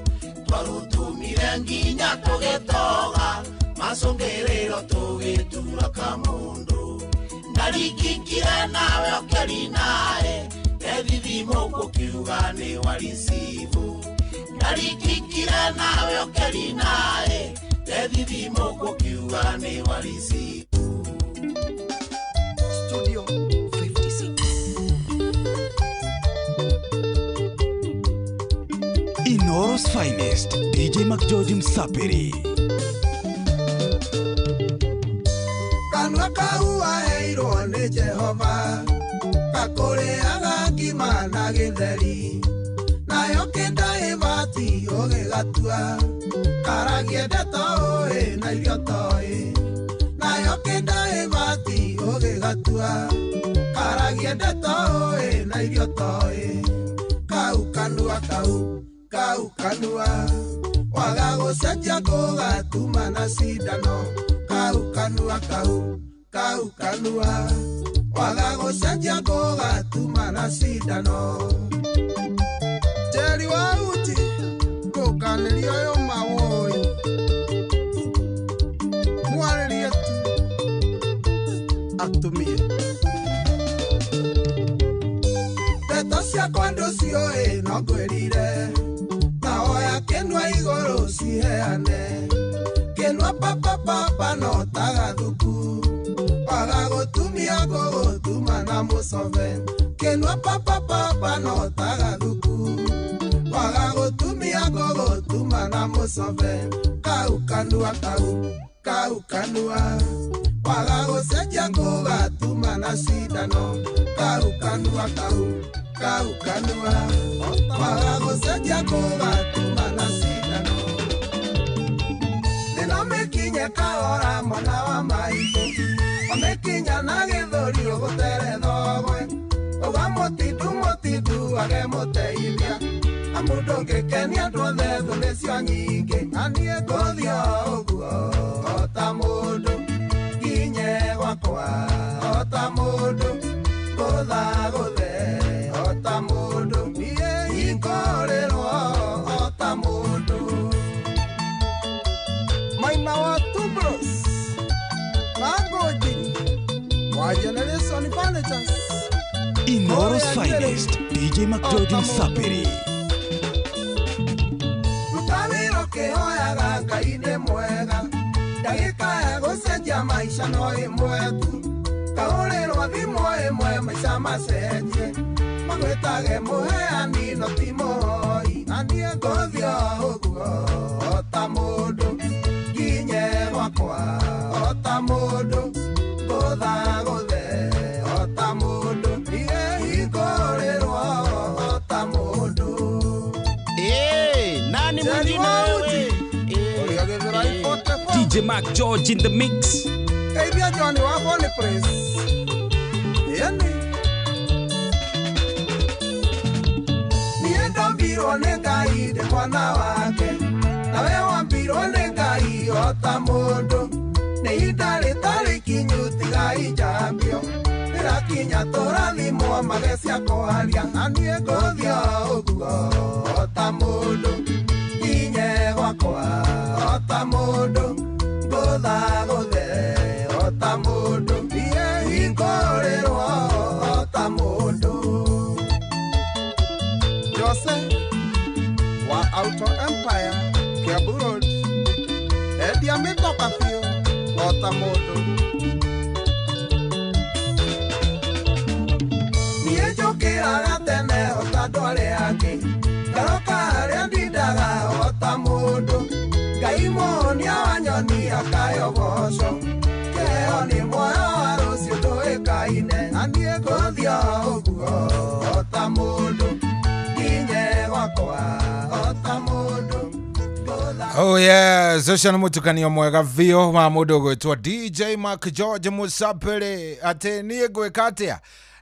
twarutumire nginya tugitoga macungiriro tugitura kamundu narikikire nawe okeri nae ethithimo gukiuga ni warisibu narikikire nawe okeri nae ethithimo gukiuga ni warisibu. Studio 56 Inoro's finest, DJ McGeorge Msapiri. Kanwa kau aheirwo nĩ Jehova gakũrĩaga ngima na gĩtheri nayo kĩnda ĩbati ũgĩgatua karagie ndeto ũĩ na irio toĩ nayo kĩnda ĩbati ũgĩgatua karagie ndeto ũĩ na irio toĩ kau kanua kau kanua waga gũcenjia gũgatuma na cindano kau kanua kau kanua waga gũcenjia gũgatuma na cindano Jerry Wauti gũkanĩria ũyũ mawoi mwarĩrie tu atumie ndeto ciakwa ndũciũĩ no ngwĩrire na oya kĩnua igũrũ ciheane kĩnua papa no tagathuku waga gũtumia gũgũtuma na mũcove kĩnua papa no tagathuku waga gũtumia gũgũtuma na mũcove kau kanua kau kanua waga gũcenjia gũgatuma na cindano kau kanua kau kanua waga gũcenjia gũgatuma na cindano nĩnomekinye kahora mwana wa maitũ omekinya na gĩthũri ũgũtere thogwe uga mũtindu age mũteithia amũndũ ngĩkenia andũ othe thũ nĩcio nyingĩ na niĩ ngũthio ũguo o ta mũndũ nginye gwakwa o ta mũndũ ngũthagũthe o ta mũndũ niĩ hingũrĩrwo o ta mũndũ maina wa Tubros Magojini wa Generation Furnitures Inoro's finest, DJ McGeorge Msapiri. Rutawiro kĩhoyaga Ngai nĩ mwega ndagĩka ya gũcenjia maica no ĩmwe tu kaũrĩrwo thimũ ĩmwe maica macenjie magwĩtage mũheani no ti mũhoi na niĩ ngũthio ũguo o ta mũndũ nginye gwakwa o ta mũndũ ngũthagũthe o ta mũndũ niĩ hingũrĩrwo o ta mũndũ nani mwingine wewe DJ McGeorge in the mix. Kaibia Johnny wa Bonny Praise yani niĩ ndombirwo nĩ Ngai ndĩ mwana wake nawe wambirwo nĩ Ngai o ta mũndũ nĩ ihinda rĩtarĩ kinyu tiga ijambio rĩrakinya tũrathimwo magecia kwaria na niĩ ngũthio ũguo o ta mũndũ nginye gwakwa o ta mũndũ ngũthagũthe o ta mũndũ niĩ hingũrĩrwo o ta mũndũ Jose wa Auto Empire Kiambu Road endia mĩtoka biũ o ta mũndũ niĩ njũkĩraga tene o ta andũ arĩa angĩ ngaroka harĩa ndindaga o ta mũndũ Ngai mũhonia wa nyoni akayogoco kĩheo nĩ muoyo wa rũciũ ndũĩkaine na niĩ ngũthio ũguo o ta mũndũ nginye gwakwa o ta mũndũ. Oh yes, ucio nĩ mũtukanio mwega biũ wa mũndũ ũgwĩtwo DJ McGeorge Msapiri atĩ niĩ ngwĩka atĩa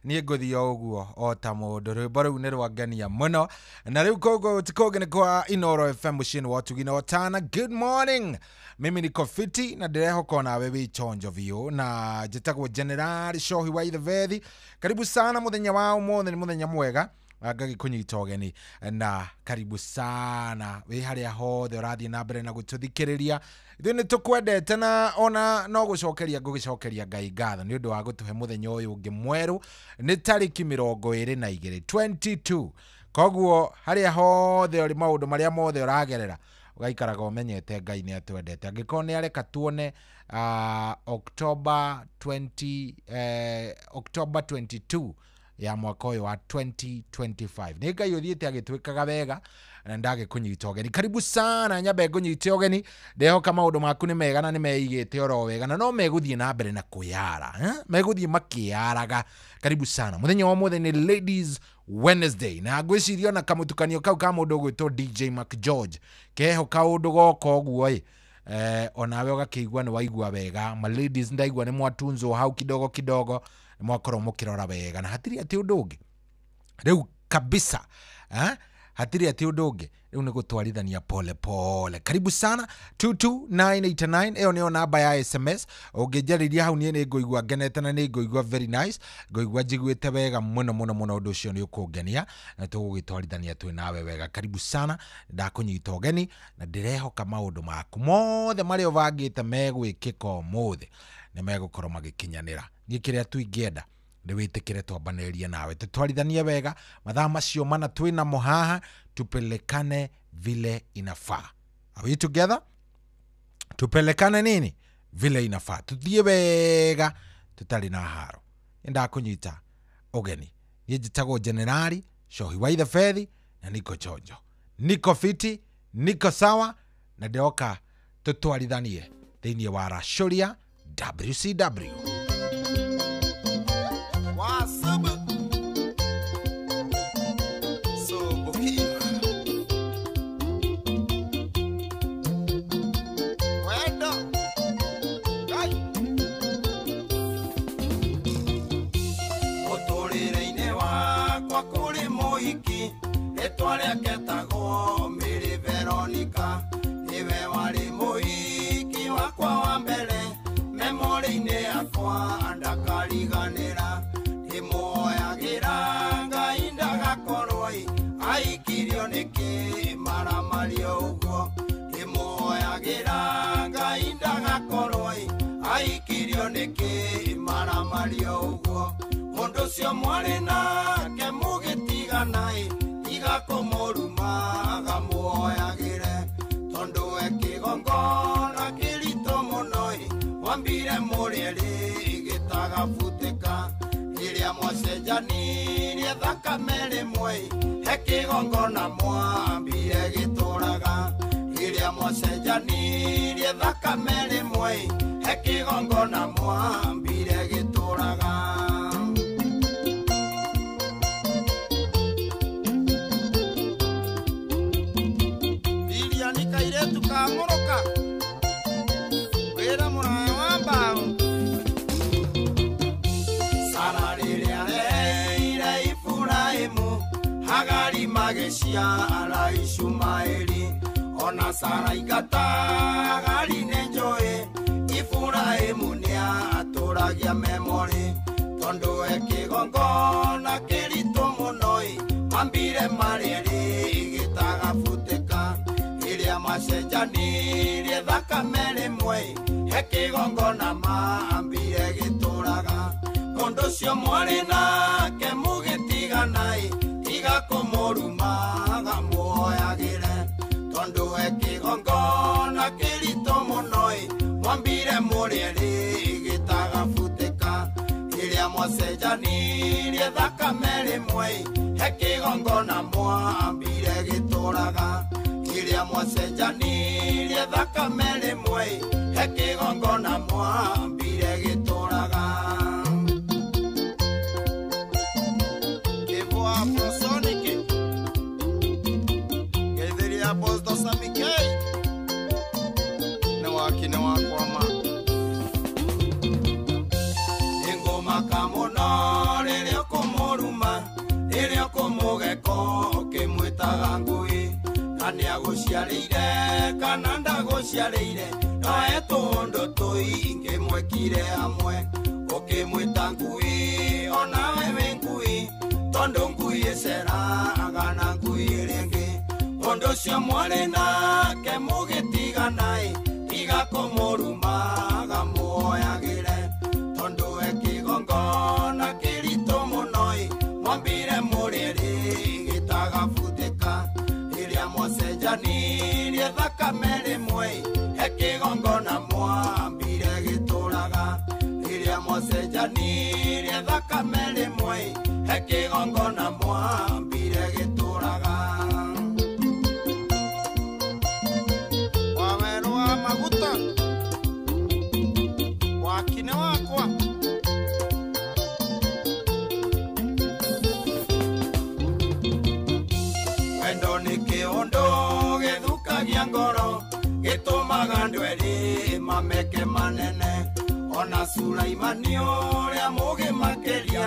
niĩ ngũthio ũguo o ta mũndũ. Rwĩmbo rũu nĩ rwangenia mũno, na rĩu koguo tikogene kwa Inoro FM mũciĩ wa Tugina Otana. Good morning, mimi niko fiti na ndirehoka nawe wĩ chonjo biũ, na njĩtagwo General Shohi wa Ithevethi. Karibu sana mũthenya wa ũmũthĩ, nĩ mũthenya mwega ngagi kunyita ũgeni, na karibu sana wĩ harĩa hothe ũrathiĩ na mbere na gũtũthikĩrĩria. Ithuĩ nĩ tũkwendete na ona no gũcokeria ngũgĩcokeria Ngai ngatho nĩ ũndũ wa gũtũhe mũthenya ũyũ ũngĩ mwerũ. Nĩ tarĩki 22 22, koguo harĩa hothe ũrĩ maũndũ marĩa mothe ũragerera ũgaikaraga ũmenyete Ngai nĩ atwendete. Angĩkorwo nĩ areka tuone October 22 ya mwaka ũyũ wa 2025. Nĩ Ngai ũthiĩte agĩtwĩkaga wega na ndagĩkũnyita ũgeni. Karibu sana nyambe ngũnyite ũgeni. Ndehoka maũndũ maku nĩ mega na nĩ meigĩte oro wega na no megũthiĩ na mbere na kwĩyara, megũthiĩ makĩyaraga. Karibu sana. Mũthenya wa mũthenya nĩ Ladies Wednesday, na ngwĩciria na kamũtukanio kau ka mũndũ gwĩtwo DJ Mac George keho kaũndũ goko ũguo onawe ũgakĩigua nĩ waigua wega. Ma ladies ndaigua nĩ mwatunzwo hau kidogo kidogo, mwakorwo mũkĩrora wega na hatiri ati ũndũ ũngĩ rĩu kabisa, hatiri ati ũndũ ũngĩ rĩu nĩ gũtwarithania pole pole. Karibu sana 22989, ĩyo nĩyo namba ya SMS. Ũngĩnjarĩria hau niĩ nĩ ngũigua ngenete na nĩ ngũigua very nice, ngũigua njiguĩte wega mũno mũno mũno. Ũndũ ũcio nĩ ũkũngenia na tũgũgĩtwarithania twĩ nawe wega. Karibu sana, ndakũnyita ũgeni na ndĩrehoka maũndũ maku mothe marĩa ũbangĩte megwĩkĩka ũmũthĩ nĩ megũkorwo magĩkinyanĩra. Niĩ kĩrĩa tuingĩenda nĩ wĩtĩkĩre twambanĩrĩrie nawe tũtwarithanie wega mathaa macio mana twĩna mũhaha, tupelekane vile inafaa. Are we together? Tupelekane nini vile inafaa, tuthiĩ wega tutarĩ na haro. Nĩndakũnyita ũgeni. Niĩ njĩtagwo Generali Shohi wa Ithevethi na niko chonjo, niko fiti, niko sawa na ndeoka tũtwarithanie thĩinĩ wa Rashoria WCW. Mũtũrĩre-inĩ wakwa kũrĩ mũhiki rĩtwa rĩake tagwo Mary Veronica, nĩwe warĩ mũhiki wakwa wa mbere memori-inĩ yakwa ndakariganĩra. Ndĩmuoyagĩra Ngai ndagakorwo aikirio nĩkĩ maramario ũguo. Ndĩmuoyagĩra Ngai ndagakorwo aikirio nĩkĩ maramario ũguo. Mũndũ ũcio mwarĩ nake mũgĩtigana tiga kũmũrumaga muoyagĩre, tondũ we kĩgongona kĩritũ mũno wambire mũrĩrĩ gĩtagabutĩka. Rĩrĩa mwacenjanirie thakame rĩmwe he kĩgongona mwambire gĩtũraga. Rĩrĩa mwacenjanirie thakame rĩmwe he kĩgongona mwambire gĩtũraga. Kairetu kamũrũka wĩra mũraya wa mbaũ. Sara rĩrĩa reire Iburahĩmu Hagari magĩciara Ishumaeli, ona Sara ingata Hagari nĩ njũĩ Iburahĩmu nĩatũragia memori, tondũ we kĩgongona kĩritũ mũno mambire marĩrĩ gĩtagabutĩka. Rĩrĩa macenjanirie thakame rĩmwe he kĩgongona mambire gĩtũraga. Mũndũ ũcio mwarĩ nake mũgĩtigana tiga kũmũrumaga muoyagĩre, tondũ we kĩgongona kĩritũ mũno mwambire mũrĩrĩ gĩtagabutĩka. Rĩrĩa mwacenjanirie thakame rĩmwe he kĩgongona mwambire gĩtũraga. Rĩrĩa mwacenjanirie thakame rĩmwe he kĩgongona mwambire gĩtũraga. Kĩbwa prosonike gĩthiria posto samikei nĩ wakine wakwama. Nĩ ngũmaka mũno rĩrĩa ndaguciarĩire kana ndaguciarĩire noe tũndũ tũingĩ mwekire hamwe ũkĩmwĩta ngui onawe wĩ ngui tondũ ngui ĩceraga na ngui rĩngĩ ũndũ ũcio mwarĩ nake mũgĩtigana tiga kũmũrumaga muoyagĩre tondũ we kĩgongona kĩritũ mũno mwambire mũrĩrĩ gĩtagabutĩka rĩrĩa mwacenjanirie thakame rĩmwe he kĩgongona mwambire gĩtũraga rĩrĩa mwacenjanirie thakame rĩmwe he kĩgongona mwambire gĩtũraga wawerũ wa maguta wakine wakwa wendo nĩ kĩũndũ gĩthukagia ngoro gĩtũmaga andũ erĩ mameke manene ona Sulaimani ũrĩa mũgĩ makĩria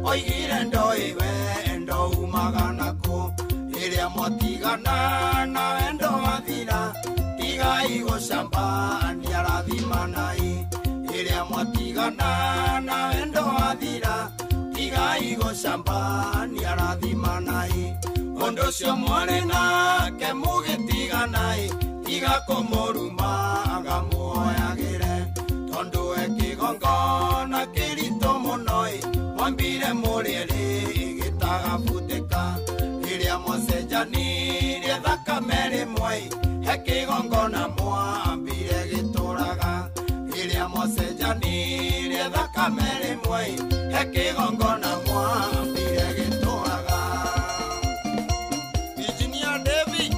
oigire ndoĩ wendo umaga nakũ rĩrĩa mwatigana na wendo wathira tigai gũcambania rathimanai rĩrĩa mwatigana na wendo wathira tigai gũcambania rathimanai ũndũ ũcio mwarĩ nake mũgĩtiganai tiga kũmũrumaga muoyagĩre tondũ we kĩgongona kĩritũ mũno mwambire mũrĩrĩ gĩtagabutĩka rĩrĩa mwacenjanirie thakame rĩmwe he kĩgongona mwambire gĩtũraga rĩrĩa mwacenjanirie thakame rĩmwe he kĩgongona mwambire gĩtũraga Virginia David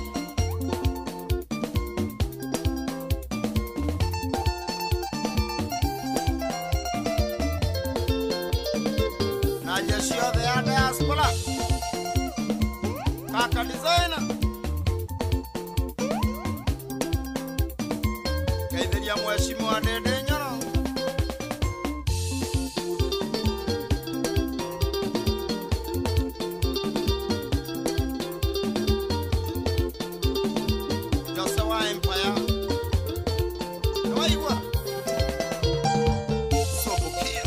na jeshi yothe ya diaspora kaka designer kaithiria mheshimiwa Dede Nyoro Joshua Empire Noigua Sobokia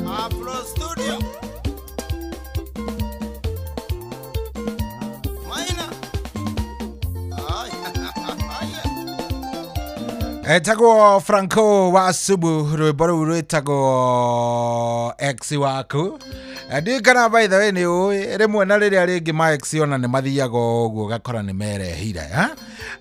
Afro Studio Maina etagwo Franco wa Subu rwĩmbo rũu rwĩtagwo ex waku ndikana by the way nĩ ũĩ rĩmwe na rĩrĩa rĩngĩ ma ex ona nĩ mathiaga ũguo gakora nĩ merehire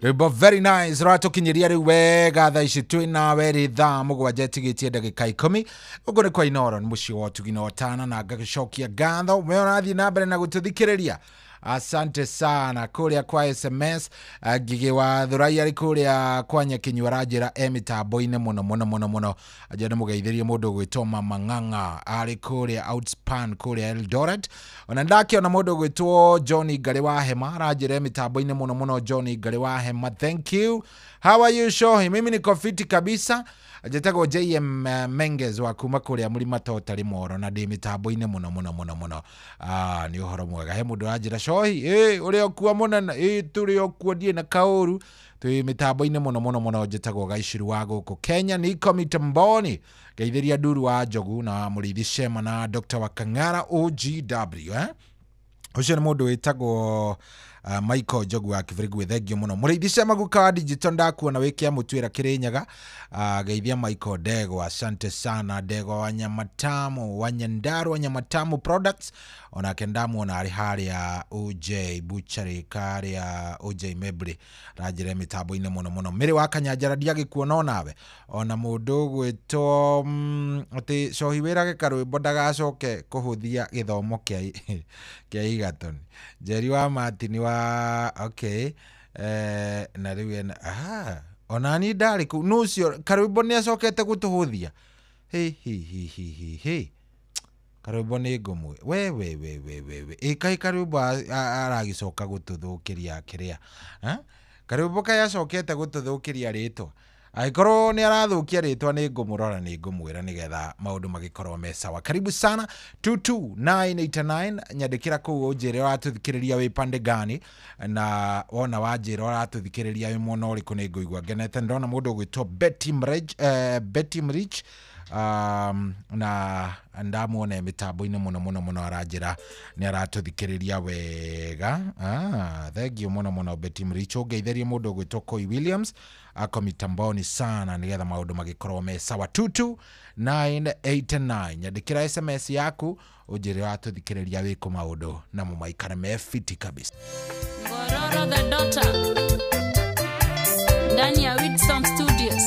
rwĩmbo very nice rwatũkinyĩria rĩu wega thaa ici twĩna werĩ thaa mũgwanja tigĩtie ndagĩka 10 ũguo nĩ kwa Inoro nĩ mũciĩ wa ũtugi na ũtana na ngagĩcokia ngatho me ũrathiĩ na mbere na gũtũthikĩrĩria asante sana kuria kwa SMS Gigi wa Thuraia ri kuria kwa Nyakinyu arajira mitambo-ine muno ajana mugeithirie mundu gwitwo Mama Ng'ang'a ari kuria Outspan kuria Eldoret ona ndaki ona mundu gwitwo Johnny Ngari wa Hema arajira mitambo-ine muno Johnny Ngari wa Hema thank you how are you Shohi mimi niko fiti kabisa ajetagwo JM Menges wa kuma kuria Murima Totari Moro na ndi mitambo-ine muno ni uhoro mwega he mundu ajira Shohi uri okua munene turi okua die na kauru twi mitambo-ine muno jetagwo Gaishiru wa guku Kenya niko mitamboni geithiria Nduru wa Njogu na Murithi Shema na Dr. Wakang'ara OGW ucio ni mundu witagwo Michael Njogu wa Kivirigu thengio muno Murithi Shema guka digital ndakuona wikia mutwira Kirinyaga geithia Michael Dego asante sana Dego wa Nyamatamu wa Nyandarua Nyamatamu Products ona kendamu ona ari haria OJ Butchery karia OJ Mebri rajire mitambo-ine muno miri wa Kanyanjara ndiagikuona nawe ona mundu gwitwo ati Shohi wirage karwimbo ndagacoke kuhuthia githomo kia Igatoni Jerry wa Martin wa okay na riu ona ni ndari ku nucio karwimbo ni acokete gutuhuthia hey karwimbo ni ngumwe we kai karwimbo aragicoka gututhukiria kiria karwimbo kai acokete gututhukiria ritwa Aikoro ni arathukia ritwa ni ngumurora ni ngumwira nigetha maundu magikorwo me sawa. Karibu sana 22989 nyandikira ku unjire wathuthikiriria wi pande gani na wona wanjira wathuthikiriria wi mwana uriku ni nguigwa ngenete ndona mundu gwitwo Betty Mrich na ndamuone mitambo-ini muno aranjira ni aratuthikiriria wega. Thank you muno Betty Mrich. Ngeithirie mundu gwitwo Koi Williams ako mitamboni sana nigetha maundu magikorwo me sawa. 22989 nyandikira SMS yaku unjire wathuthikiriria wi ku maundu na mumaikare me fiti kabisa. Ngororo the daughter ndani ya Whitson Studios.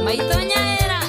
Maitonya era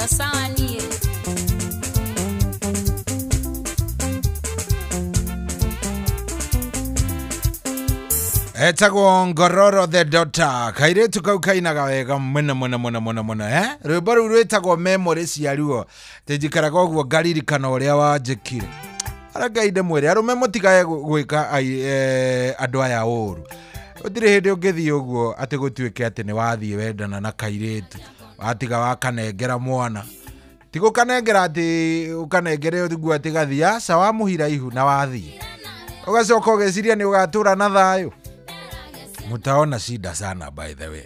sawa nie. Etagwo Ngororo the Daughter. Kairetu kau kainaga wega muna rwimbo rũu rwĩtagwo memory cia ruo tĩnjikaraga ũguo ngaririkana ũrĩa wanjĩkire. Ara Ngai ndĩmwĩre arũme mũtigae gwĩka andũ aya ũũru. Gũtirĩ hĩndĩ ũngĩthiĩ ũguo atĩ gũtuĩke atĩ nĩ wathiĩ wendana na kairĩtu watiga wakanengera mwana. Ti gũkanengera atĩ ũkanengere ũguo atĩ gathiĩ aca wamũhira ihu na wathiĩ ũgacoka ũgeciria nĩ ũgatũra na thayũ. Mutaona shida sana by the way,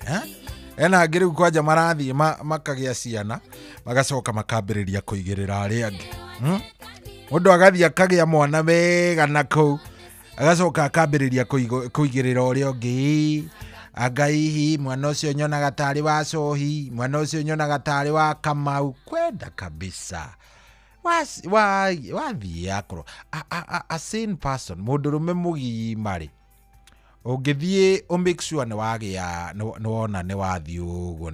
ena ngĩrĩu kwanja marathiĩ makagĩa ciana magacoka makambĩrĩria kũigĩrĩra arĩa angĩ. Mũndũ agathiĩ akagĩa mwana wega na kũu agacoka akambĩrĩria kũigĩrĩra ũrĩa ũngĩ. Agaihi mwana ũcio nyonaga tarĩ wa Cohi, mwana ũcio nyonaga tarĩ wa Kamau. Kwenda kabisa wathiĩ akorwo a sane person, mũndũrũme mũgima-rĩ, ũngĩthiĩ make sure nĩ wagĩa nĩwona nĩ wathiĩ ũguo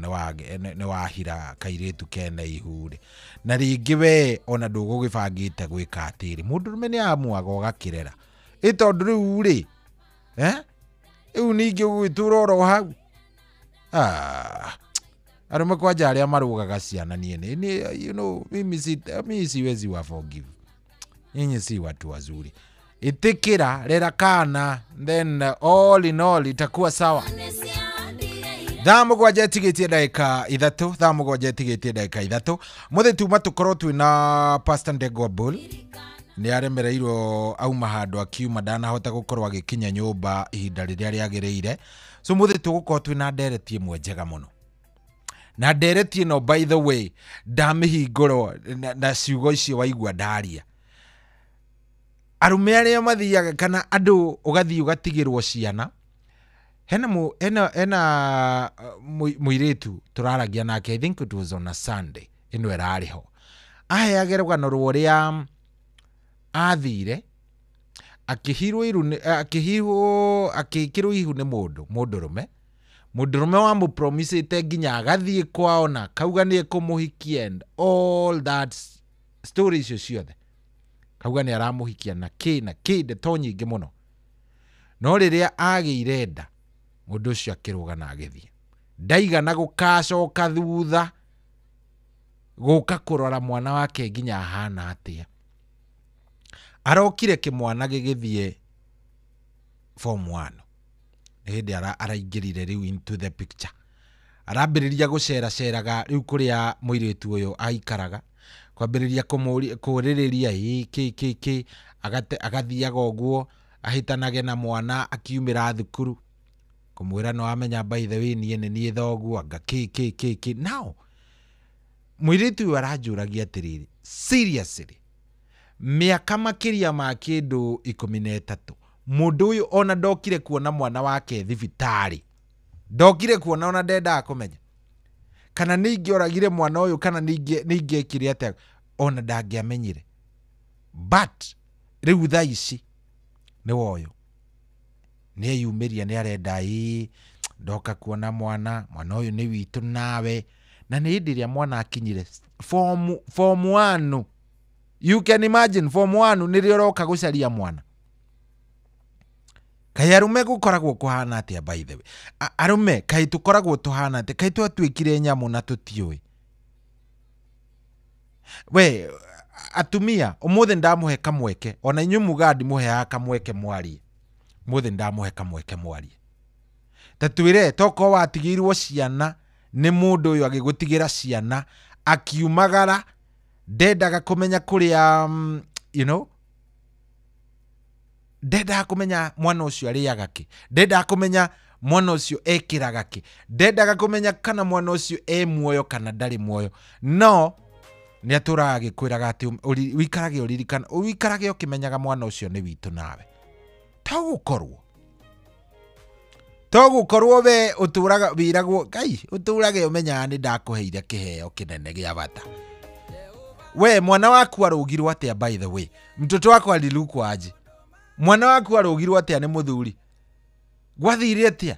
nĩ wahira kairĩtu kena ihu-rĩ, na rĩngĩ we ona ndũgũgĩbangĩte gwĩka atĩrĩ, mũndũrũme nĩ amuaga ũgakĩrera tondũ rĩu-rĩ rĩu ningĩ ũgĩtũra oro hau. Arũme kwanja arĩa marũgaga ciana you know mimi siwezi wa forgive. Nyinyi si watu wazuri. Itikira rera kana then all in all itakuwa sawa. Thamugwanja etigetie ndagĩka ithatũ muthe tuma tukorwo twina Pastor Ndegwa Bull nĩ aremereirwo auma handũ akiuma ndanahota gũkorwo agĩkinya nyũmba ihinda rĩrĩa rĩagĩrĩire. So muthe tũgũkorwo twina ndereti ĩmwe njega mũno, na ndereti ĩno by the way ndamĩhingũrwo na ciugo icio waigua ndaria. Arũme arĩa mathiaga kana andũ ũgathiĩ ũgatigĩrwo ciana. Hena mũirĩtu tũraragia nake, I think it was on a Sunday, ĩno ĩrarĩ ho aheage rũgano rũrĩa athire akĩhirwo ihu nĩ mũndũrũme wa mũpromisĩte nginya agathiĩ kwao na kauga nĩ ekũmũhikia and all that story icio ciothe. Kauga nĩ aramũhikia na kĩ ndeto nyingĩ mũno, no rĩrĩa agĩire nda mũndũ ũcio akĩrũga na agĩthiĩ. Ndaigana gũkacoka thutha gũka kũrora mwana wake nginya ahana atĩa. Arokire kĩmwana gĩgĩthiĩ form 1 hĩndĩ araingĩrire rĩu into the picture. Arambĩrĩria gũceraceraga rĩu kũrĩa mũirĩtu ũyũ aikaraga, kwambĩrĩria kũrĩrĩria kĩ agathiaga ũguo ahitanage na mwana akiumĩra thukuru kũmwĩra no amenya by the way niĩ thoguo anga kĩ. Now mũirĩtu ũyũ aranjũragia atĩrĩrĩ, seriously mĩaka makĩria ma kĩndũ 13 mũndũ ũyũ ona ndokire kuona mwana wake thibitarĩ, ndokire kuona ona ndendaga kũmenya kana ningĩ oragire mwana ũyũ kana ningĩ ekire atĩa, ona ndangĩamenyire. But rĩu thaa ici nĩ woyo nĩ eyumĩria nĩ arenda ndoka kuona mwana ũyũ nĩ witũ nawe. Na nĩ hĩndĩ ĩrĩa mwana akinyire form 1. You can imagine form 1 nĩrĩo ũroka gũcaria mwana. Kaĩ arũme gũkoragwo kũhana atĩa by the way? Arũme kaĩ tũkoragwo tũhana atĩa? Kaĩ twatuĩkire nyamũ na tũtiũĩ? We atumia ũmũthĩ ndamũhe kamweke, ona inyuĩ muga ndimũheaga kamweke mwarie. Ũmũthĩ ndamũhe kamweke mwarie. Ta twĩre toko watigĩirwo ciana nĩ mũndũ ũyũ agĩgũtigĩra ciana akiumagara ndendaga kũmenya kũrĩa you know, ndendaga kũmenya mwana ũcio arĩaga kĩ, ndendaga kũmenya mwana ũcio ekĩraga kĩ, ndendaga kũmenya kana mwana ũcio muoyo kana ndarĩ muoyo. No nĩ atũraga agĩkwĩraga atĩ wikarage ũririkana wikarage ũkĩmenyaga mwana ũcio nĩ witũ nawe. Togũkorwo we ũtũraga wiragwo Ngai ũtũrage ũmenyaga nĩ ndakũheire kĩheo kĩnene gĩa bata. We mwana waku arũgirwo atĩa by the way? Mtoto wako alilukwa aje? Mwana waku arũgirwo atĩa nĩ mũthuri? Gwathire atĩa?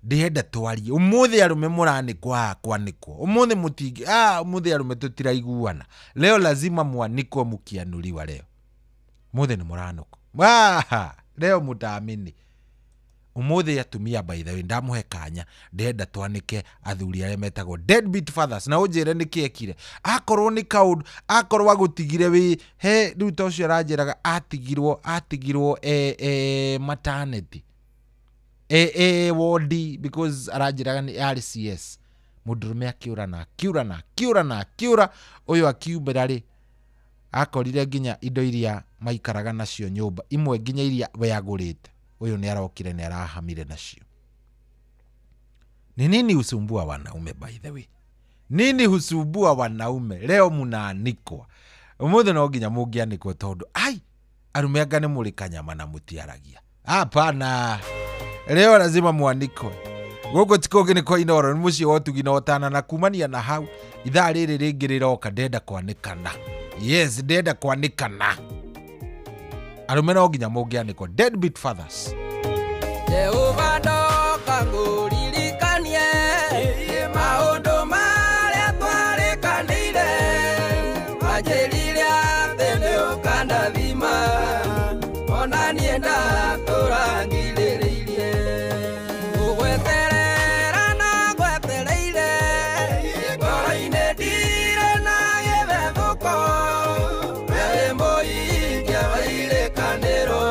ndihenda twarie umuthi arume mũranĩkwo kwanĩkwo umuthi mutingi umuthi arume tutiraiguana leo lazima mwanĩkwo mukianũriwa leo umuthi nĩ mũranũko leo mutamini umuthi atumia by the way ndamuhe kanya ndenda twanike athuri arĩa metagwo deadbeat fathers na unjire nikiekire akorwo ni kaundu akorwo agutigire wi he riu ta ucio aranjiraga atigirwo maternity wodi because aranjiraga ni RCS mundurume akiura uyu akiumbira ri akorire nginya indo iria maikaraga nacio nyumba imwe nginya iria we agurite uyu ni arokire ni arahamire nacio. Ni nini husumbua wanaume by the way? Nini husumbua wanaume? Leo munaanikwa. Umuthi no nginya mungianikwa tondu arume anga ni muri kanyama na mutiaragia. Hapana. Leo lazima muanikwe. Guko tikoge ni kwa inoro ni muci wotugi no tana na kumania na hau ithaa riri ringi riroka ndenda kwanikana. Yes, ndenda kwanikana. Arume no nginya mungianikwa. Deadbeat fathers. Jehova ndoka nguririkanie maundu maria twarikanire anjirire athi ni ukanathima ona nie ndatũrangirĩrĩirie gũgweterera na gwetereire ngoro-inĩ ndirĩ na gĩthethũko we mũhingia wa irĩkanĩro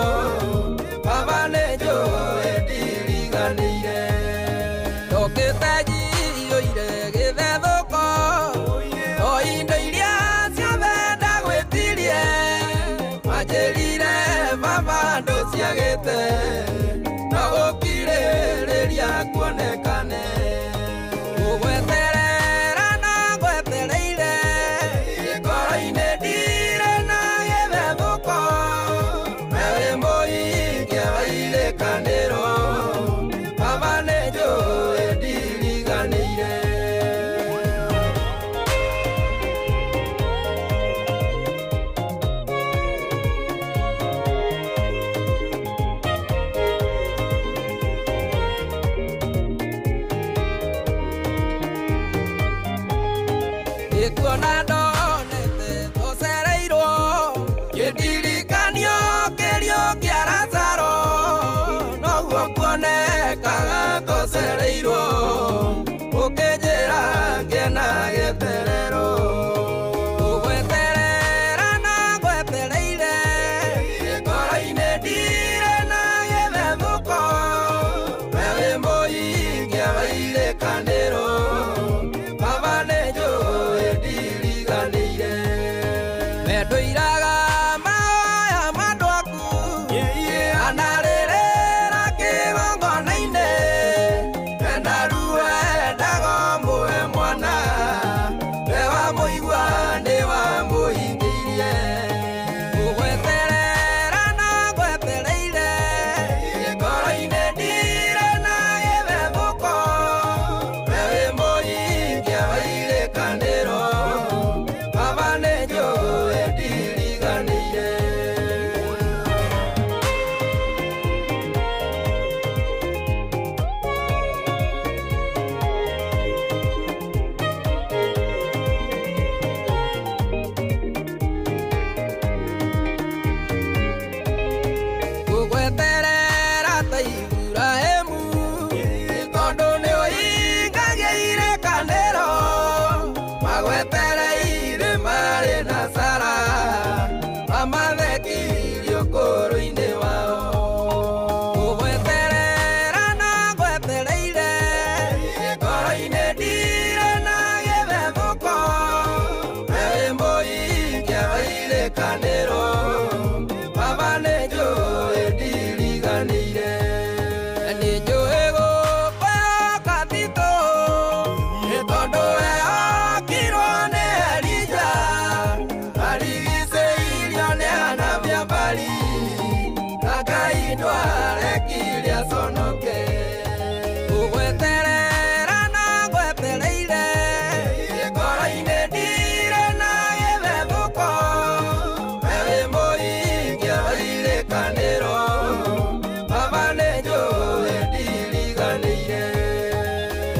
baba nĩ njũĩ ndiriganĩire ndokĩte njiyũire gĩthethũko o indo iria ciothe ndagwĩtirie manjĩrire baba ndũciagĩte no gũkirĩrĩria kuonekane gũgweterera na gwetereire ngoro-inĩ ndirĩ na gĩthethũko we mũhingia wa irĩkanĩro baba nĩ njũĩ ndiriganĩire. Ikuona ndonete tũcereirwo kĩndirikanio kĩrio kĩa Lazaro noguo kuonekaga tũcereirwo ũkĩnjĩra ngĩna gĩterero gũgweterera na gwetereire ngoro-inĩ ndirĩ na gĩthethũko we wĩ mũhingia wa irĩkanĩro baba nĩ njũĩ ndiriganĩire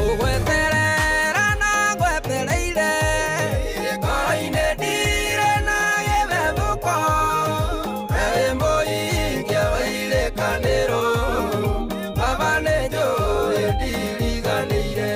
ngũgweterera na ngwetereire ngoro-inĩ ndire na gĩthethũko wĩ mũhingia wa irĩkanĩro baba nĩ njũĩ ndiriganĩire.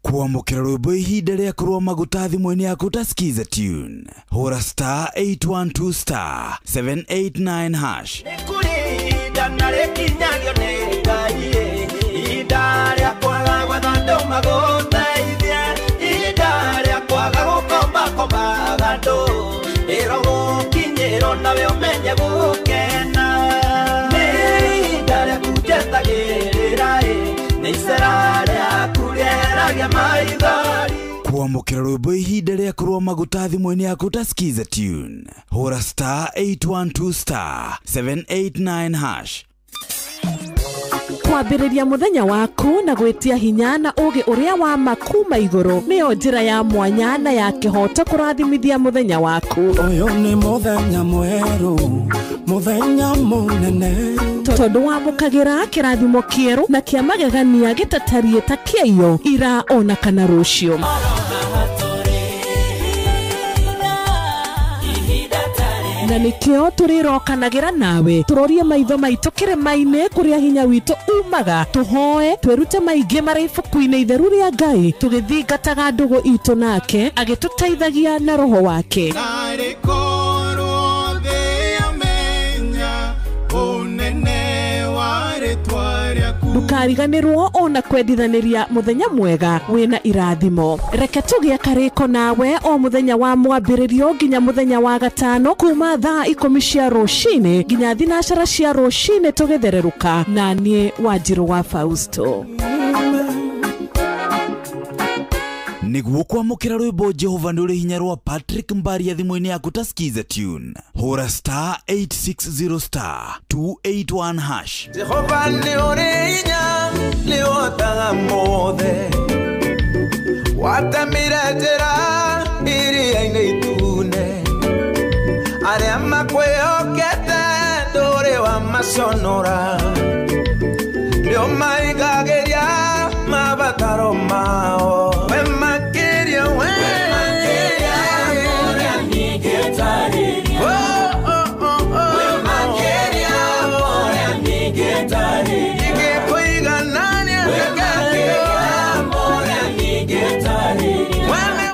Kuamukira rwimbo ihinda rĩa kũrũa maguta thimũ-inĩ yaku ta skiza tune. Hũra star 812 star 789 hash. Kuri ihinda na rĩkinyagio nĩ Ngai, ihinda rĩa kwaga gwetha andũ magũteithie, ihinda rĩa kwaga gũkombakombaga andũ, ĩro gũkinyĩrwo nawe ũmenye gũkena, nĩ ihinda rĩaku njetagĩrĩra, nĩ icera rĩaku rĩeragia maithori. Kuamukira rwimbo ihinda rĩa kũrũa maguta thimũ-inĩ yaku ta skiza tune. Hũra star 812 star 789 hash. Kwambĩrĩria mũthenya waku na gwĩtia hinya na ũgĩ ũrĩa wa makuma igũrũ nĩyo njĩra ya mwanya na ya kĩhoto kũrathimithia mũthenya waku. Ũyũ nĩ mũthenya mwerũ, mũthenya mũnene, tondũ wamũkagĩra kĩrathimo kĩerũ na kĩa magegania gĩtatariĩ ta kĩayo ira ona kana rũciũ. Na nĩkĩo tũrĩrokanagĩra nawe tũrorie maitho maitũ kĩrĩma-inĩ kũrĩa hinya witũ umaga, tũhoe twĩrute maingĩ marĩ ibuku-inĩ itheru rĩa Ngai, tũgĩthingataga ndũgũ itũ nake agĩtũteithagia na roho wake. Ndũkariganĩrwo ona kwendithanĩria mũthenya mwega wĩna irathimo. Reke tũgĩe karĩko nawe o mũthenya wa mwambĩrĩrio nginya mũthenya wa gatano kuma thaa 10 cia rũcinĩ nginya thinacara cia rũcinĩ tũgĩthererũka na niĩ Wanjirũ wa Fausto. Nĩguo kwamũkĩra rwĩmbo Jehova nĩ ũrĩ hinya rwa Patrick Mbaria thimũ-inĩ yaku ta skiza tune. Hũra star 860 star 281 hash. Jehova nĩ ũrĩ hinya nĩ ũhotaga mothe, watemire njĩra iria-inĩ itune, arĩa makwĩhokete ndũrĩ wamaconora, nĩo maigagĩria mabataro mao.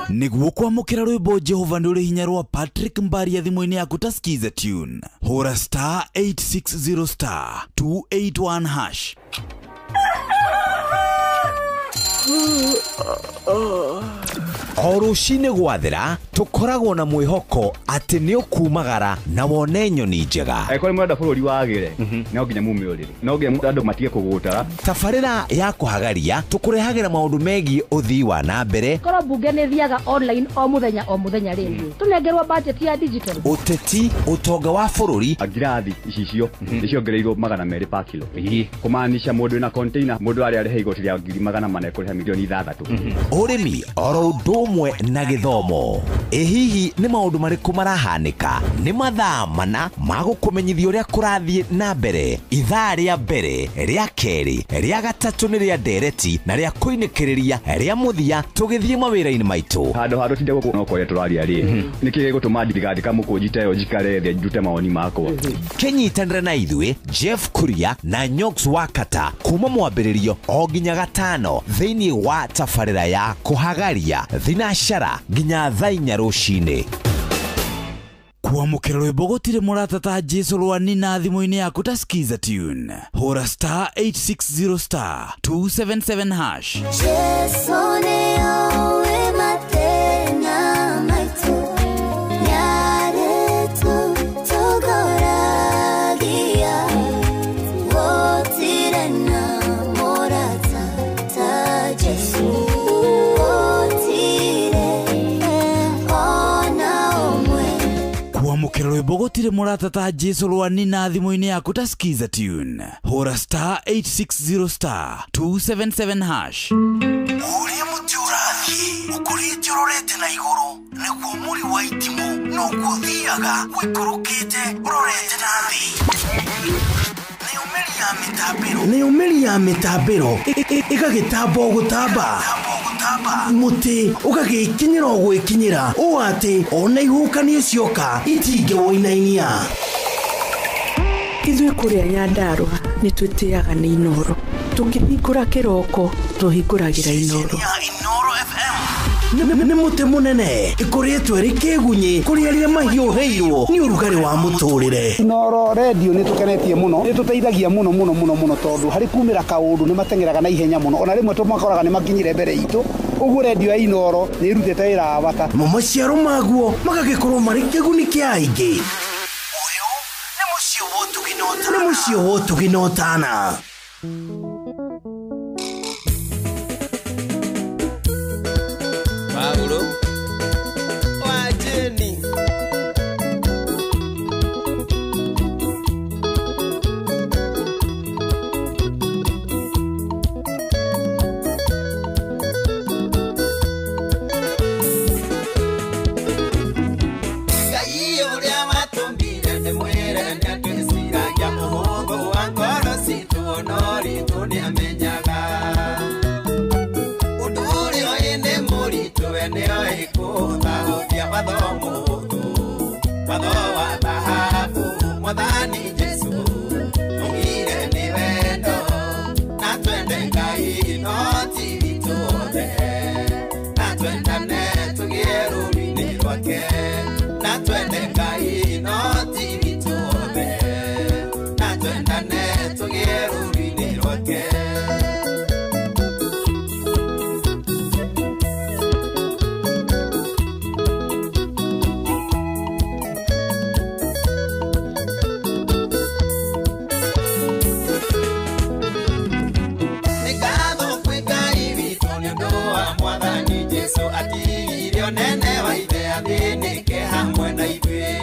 Nĩguo kwamũkĩra rwĩmbo Jehova nĩ ũrĩ hinya rwa Patrick Mbaria thimũ-inĩ yaku ta skiza tune. Hũra star 860 star 281 hash. O rũcinĩ gwathĩra tũkoragwo na mwĩhoko atĩ nĩ ũkumagara na wone nyoni njega. Angĩkorwo mũrenda bũrũri wagĩre no nginya mume ũrĩrĩ, no nginya andũ matige kũgũtara. Tabarĩra ya kũhagaria tũkũrehagĩra maũndũ megiĩ ũthii wa na mbere. Korwo mbunge nĩ thiaga online o mũthenya rĩngĩ, tũnengerwo budget ya digital. Ũteti, ũtonga wa bũrũri. Ngirathi icicio nĩciongereirwo 200 per kilo. Kũmaanisha mũndũ wĩna container, mũndũ arĩa arĩhe igoti rĩa 400 ekũrĩha milioni 6. Ũrĩmi oro ũndũ ũmwe na gĩthomo. Hihi nĩ maũndũ marĩkũ marahanĩka? Nĩ mathaa mana ma gũkũmenyithia ũrĩa kũrathiĩ na mbere. Ithaa rĩa mbere, rĩa kerĩ, rĩa gatatũ nĩ rĩa ndereti na rĩa kũinĩkĩrĩria rĩa mũthia tũgĩthiĩ mawĩra-inĩ maitũ. Handũ tinde gũkũ no kũrĩa tũraria rĩ. Nĩkĩ gĩgũtũma ndigandĩka mũkũnji ta ĩyo njikare thĩ njute mawoni makwa. Kĩnyitanĩre na ithuĩ Jeff Kuria na Nyox Wakata kuma mwambĩrĩrio o nginya gatano thĩinĩ wa tabarĩra ya kũhagaria thinacara nginya thaa 4 rũcinĩ. Kwamũkĩra rwĩmbo gũtirĩ mũrata ta Jesũ rwanina thimũ-inĩ yaku ta skiza tune. Hũra star 860 star 277 hash. Jesũ nĩ oĩ matena gwĩkĩra rwĩmbo gũtirĩ mũrata ta Jesu rwani na thimũ-inĩ yaku ta skiza tune. Hũra star 860 star 277 hash. Ũrĩa mũtĩ ũrathiĩ ũkũrĩte ũrorete na igũrũ nĩguo mũri wa itimũ noguo ũthiaga wĩkũrũkĩte ũrorete na thĩ. Nĩ ũmĩri ya mĩtambĩro ĩgagĩtamba o gũtamba mũtĩ ũgagĩkinyĩra o gwĩkinyĩra ũũ atĩ ona ihukanio cioka itingĩwoinainia. Ithuĩ kũrĩa Nyandarua nĩ twĩtĩaga nĩ Inoro. Tũngĩhingũra kĩroko tũhingũragĩra Inoro. Nĩ mũtĩ mũnene ĩkoretwo ĩrĩ kĩgunyi kũrĩ arĩa mahiũhĩirwo nĩ ũrugarĩ wa mũtũrĩre. Inoro radio nĩ tũkenetie mũno, nĩ tũteithagia mũno tondũ harĩ kumĩra kaũndũ nĩ matengeraga na ihenya mũno, ona rĩmwe tũmakoraga nĩ makinyire mbere itũ. Ũguo radio ya Inoro nĩ ĩrutĩte wĩra wa bata. Maciaro maguo magagĩkorwo marĩ kĩguni kĩa aingĩ. Ũyũ nĩ mũciĩ wa Ũtugi na Ũtana. Paulo Wajeni Gaiyo uria matumbire ne mwere ndetwiciragia muhungu wa ngoro citu onori tuniamenyaga nĩo ĩkũthahũthia watho wa thahabu Mwathani Jesu tũgire nĩ wendo na twende Ngai no ti witũ othe na twendane tũgĩe rũũri-inĩ rwake na twende Ngai no ti witũ othe na twendane tũgĩe rũũri-inĩ rwake. Nene wa ithe athĩnĩke hamwe na ithuĩ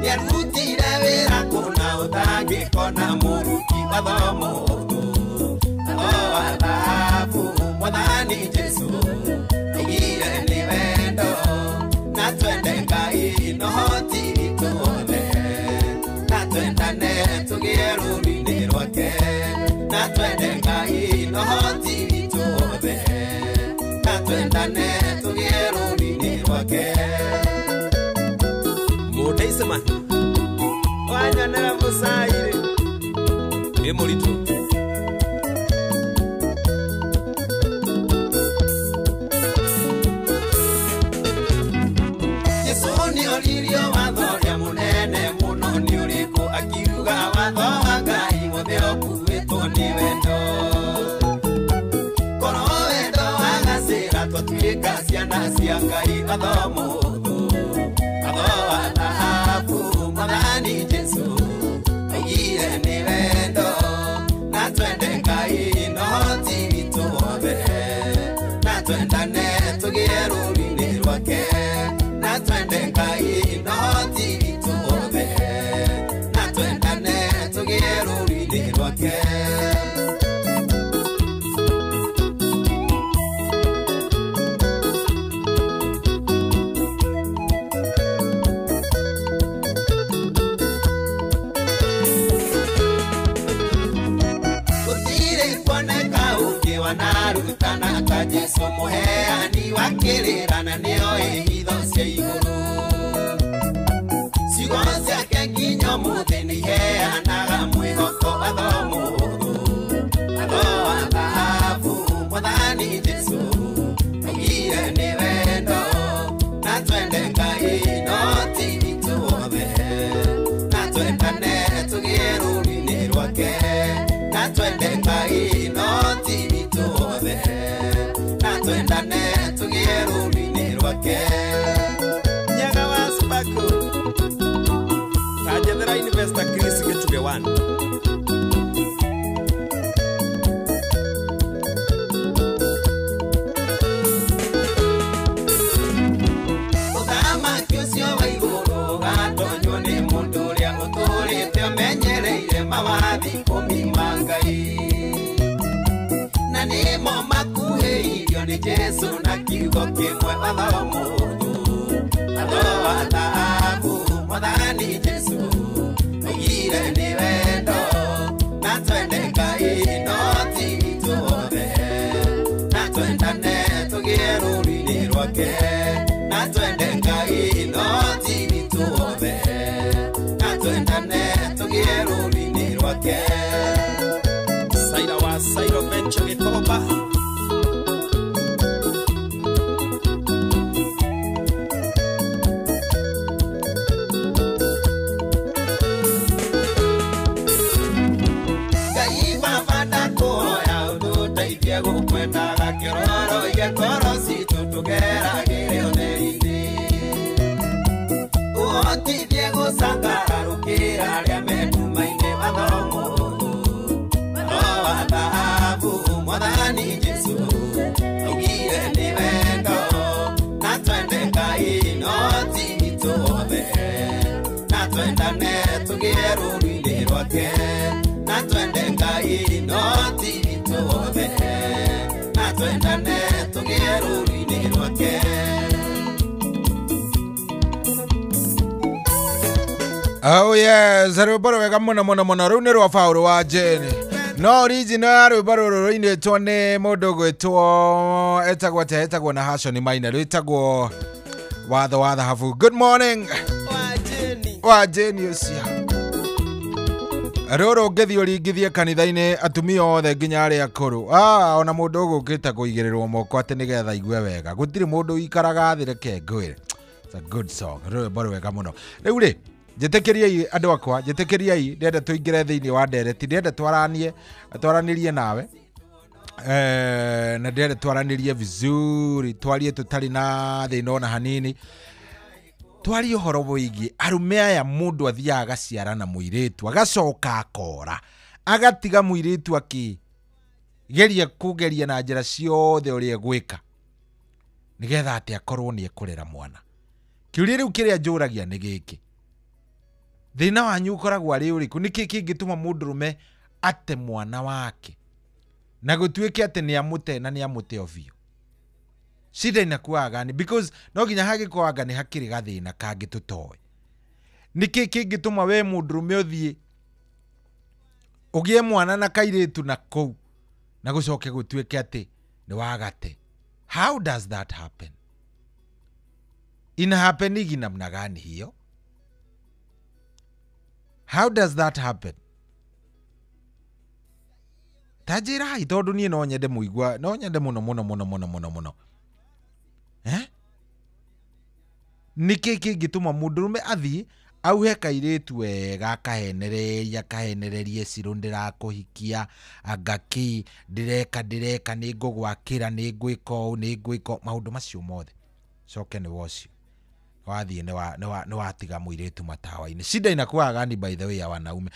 nĩarutire wĩra kũna ũtangĩkona mũruti watho wa thahabu Mwathani Jesu aigire nĩ wendo na twende Ngai no ti witũ othe na twendane tũgĩe rũũri-inĩ rwake na twende Ngai no ti witũ othe na twendane tũgĩe rũũri-inĩ rwake. Mũndeicema wanyonera mũcairi nĩ mũritũ Jesũ nĩoririo watho ũrĩa mũnene mũno nĩ ũrĩkũ akiuga watho wa Ngai wothe ũkuĩtwo nĩ wendo twatuĩka ciana cia Ngai watho wa thahabu Mwathani Jesu aigire nĩ wendo na twende Ngai no ti witũ othe na twendane tũgĩe rũũri-inĩ rwake na twende Ngai no ti witũ othe na twendane tũgĩe rũũri-inĩ rwake. Wanarutana ta Jesu mũheani wa kĩrĩra nĩo hitho cia igũrũ ciugo ciake nginya ũmũthĩ nĩiheanaga mwĩhoko watho wa thahabu Mwathani Jesu aigire nĩ wendo na twende Ngai no ti witũ othe na twendane tũgĩe rũũri-inĩ rwake na twende Ngai no ti witũ othe na twendane tũgĩe rũũri-inĩ rwake. Nyaga wa Sparko Kajethera Investor Chris Gĩtuge 1 ũthamaki ũcio wa igũrũ ni Jesu na kiugo kimwe watho mũndũ watho wa thahabu mwathani Jesu augire nĩ wendo na twende Ngai no ti ithuothe na twendane tũgĩe rũũri-inĩ rwake na twende Ngai no ti ithuothe na twendane tũgĩe rũũri-inĩ rwake. Saira wa Sairo Bencho Gĩkomba gũkwendaga kĩroro igĩkorwo citũ tũgeragĩre ũtheri-inĩ ũhotithie gũcangararũkĩra arĩa menduma-inĩ watho mũndũ watho wa thahabu mwathani Jesu augire nĩ wendo na twende Ngai no ti ithuothe na twendane tũgĩe rũũri-inĩ rwake na twende Ngai no ti ithuothe na twendane tũgĩe rũũri-inĩ rwake. Oh yes, rwĩmbo rwega mũno mũno mũno rũu nĩ rwa Paul wa Jane. No original ya rwĩmbo rũrũ rũinĩtwo nĩ mũndũ gwĩtwo etagwo na Hashoni Maina rwĩtagwo watho wa thahabu. Good morning wa Jane ũcio rũrũ ngĩthiĩ ũringithie kanitha-inĩ atumia othe nginya arĩa akũrũ ona mũndũ ũgũkĩte kũigĩrĩrwo moko atĩ nĩgetha igue wega gũtirĩ mũndũ ikaraga thĩ reke ngwĩre. It's a good song rwĩmbo rwega mũno. Rĩu rĩ njĩtĩkĩriai andũ akwa njĩtĩkĩriai ndĩenda tũingĩre thĩinĩ wa ndereti ndĩenda twaranĩrie nawe na ndĩenda twaranĩrie vizuri twarie tũtarĩ na thĩna ona hanini twarie ũhoro wĩgiĩ arũme aya mũndũ athiaga agaciara na mũirĩtu agacoka akora agatiga mũirĩtu akĩgeria kũgeria na njĩra ciothe ũrĩa gwĩka nĩgetha atĩ akorwo nĩ ekũrera mwana. Kĩũria rĩu kĩrĩa njũragia nĩ gĩkĩ, thĩna wanyu ũkoragwo arĩ ũrĩkũ? Nĩkĩ kĩngĩtũma mũndũrũme ate mwana wake na gũtuĩke atĩ nĩ amũte na nĩ amũte o biũ? Shida inakuwa gani? Because no nginya hagĩkorwo nĩ hakĩrĩ gathĩna kangĩ tũtoĩ. Nĩkĩ kĩngĩtũma we mũndũrũme ũthiĩ ũgĩe mwana na kairĩtu na kũu na gũcoke gũtuĩke atĩ nĩ wagate? How does that happen? Ina happenigi namna gani hiyo? How does that happen? Tajirai tondũ niĩ no nyende mũigua no nyende mũno nĩkĩ kĩngĩtũma mũndũrũme athiĩ auhe kairĩtu wega akahenererie cirũ ndĩrakũhikia angaki ndĩreka nĩ ngũgwakĩra nĩ ngwĩka ũũ nĩ ngwĩka maũndũ macio mothe coke nĩ wocio wathiĩ nĩ watiga mũirĩtu matawa-inĩ. Shida inakuwa gani by the way ya wanaume?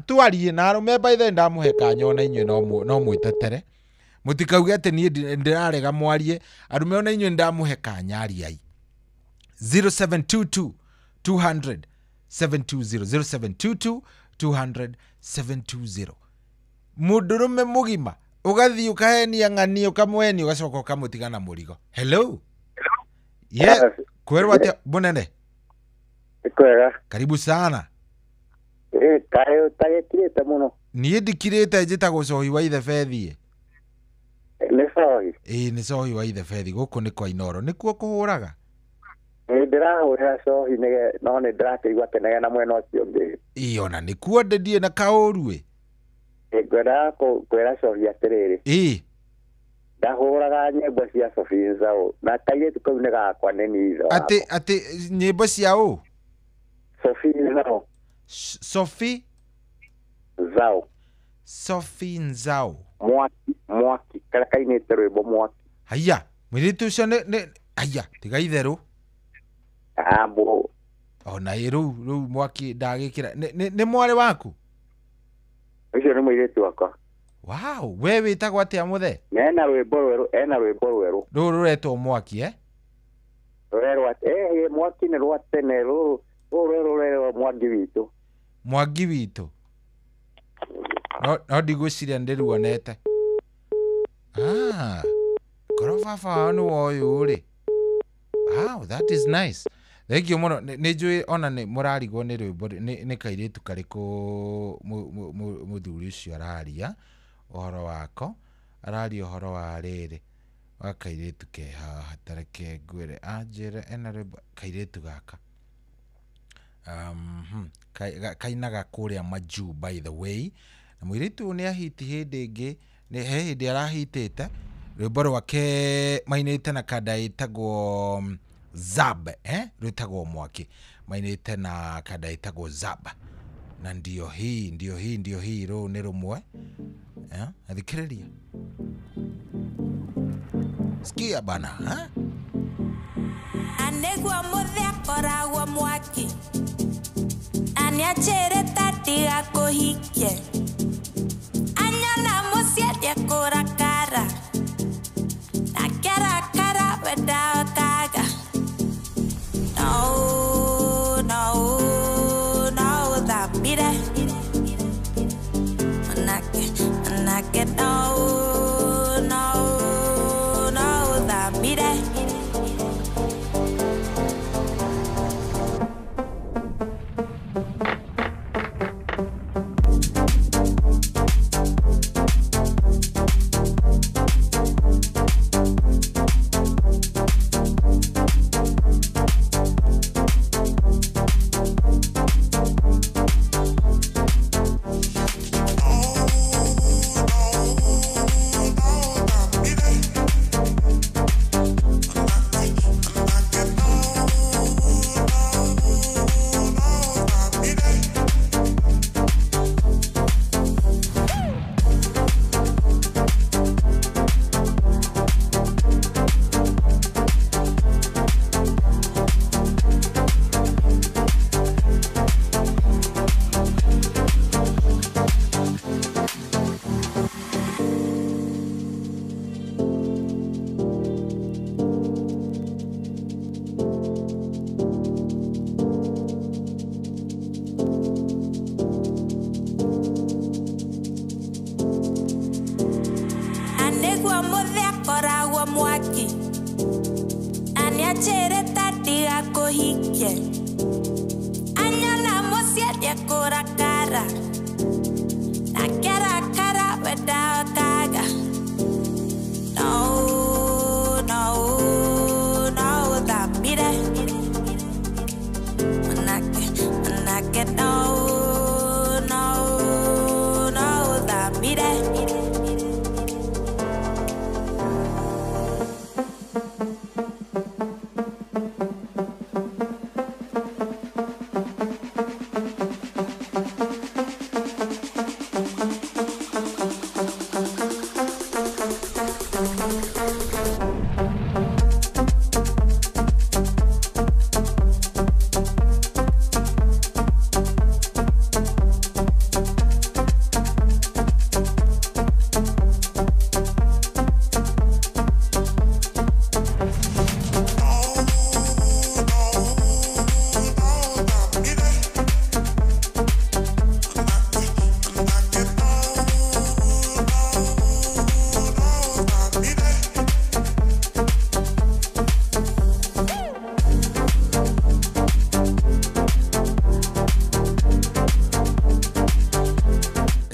Tuarie na arũme by the way ndamũhe kanya ona inyuĩ no mwĩtetere mũtikauge atĩ niĩ ndĩrarega mwarie. Arũme ona inyuĩ ndamũhe kanya ariai 0722 200 720 0722 200 720. Mũndũrũme mũgima ũgathiĩ ũkahenia ng'ani ũkamweni ũgacoka ũkamũtiga na mũrigo. Hello. Yeah. Kwerwa atĩa mũnene? Kwega. Karibu sana. Kayo tagĩkirĩte mũno. Niĩ ndikirĩte njĩtagwo Cohi wa ithe Bethi. Nĩ Cohi? Nĩ Cohi wa ithe Bethi gũkũ nĩ kwa Inoro. Nĩkuo kũhũraga? Ndĩrahũrĩra Cohi no nĩ ndĩrakĩigua kĩnegena mwena ũcio ũngĩ. Ona nĩkuo ndendie na kaũru ngwenda kwĩra Cohi atĩrĩrĩ. Ndahũraga nyĩmbo cia Sophie Nzau na kairĩtu kau nĩ gakwa nĩ nitho. Atĩ nyĩmbo cia ũ? Sophie Nzau. Sophie Nzau. Sophie Nzau. Mwaki karĩa kainĩte rwĩmbo Mwaki. Haya mũirĩtu ũcio nĩ haya tiga itherũ. Ambo. Ona rĩu Mwaki ndagĩkĩra nĩ mwarĩ waku? Ũcio nĩ mũirĩtu wakwa. Wow, we wĩtagwo atĩa mũthe? Ena rwĩmbo rwerũ. Rũrũ rũretwo Mwaki Rwerwo Mwaki nĩ rwa tene rũrũ rwerwo Mwangi witũ. Mwangi witũ. No ndigwĩciria ndĩruonete. Koro baba ni woyu ri. Wow, that is nice. Thank you muno. Nĩ njũĩ ona nĩ mũrarigwo nĩ rwĩmbo nĩ kairĩtu karĩkũ mũthuri ũcio araria ũhoro wako. Araria ũhoro wa rĩrĩ. Wa kairĩtu ke haha tareke ngwĩre anjĩre ena rwĩmbo kairĩtu gaka. Kainaga kũrĩa Majuu by the way. Na mũirĩtu nĩ ahiti hĩndĩ ĩngĩ nĩ he hĩndĩ arahitĩte rwĩmbo rwake mainĩte na kanda ĩtagwo Zab, rwĩtagwo Mwaki. Mainĩte na kanda ĩtagwo Zab. Na ndio hii rũu nĩ rũmwe. Athikĩrĩria. Sikia bana, Anegwa mũthĩ akoragwo mwaki. Aniachere tatiga kũhikie. Anyona mũciĩ ndekũrakara. Akarakara wenda okaga. No, thambire. Manake no, thambire.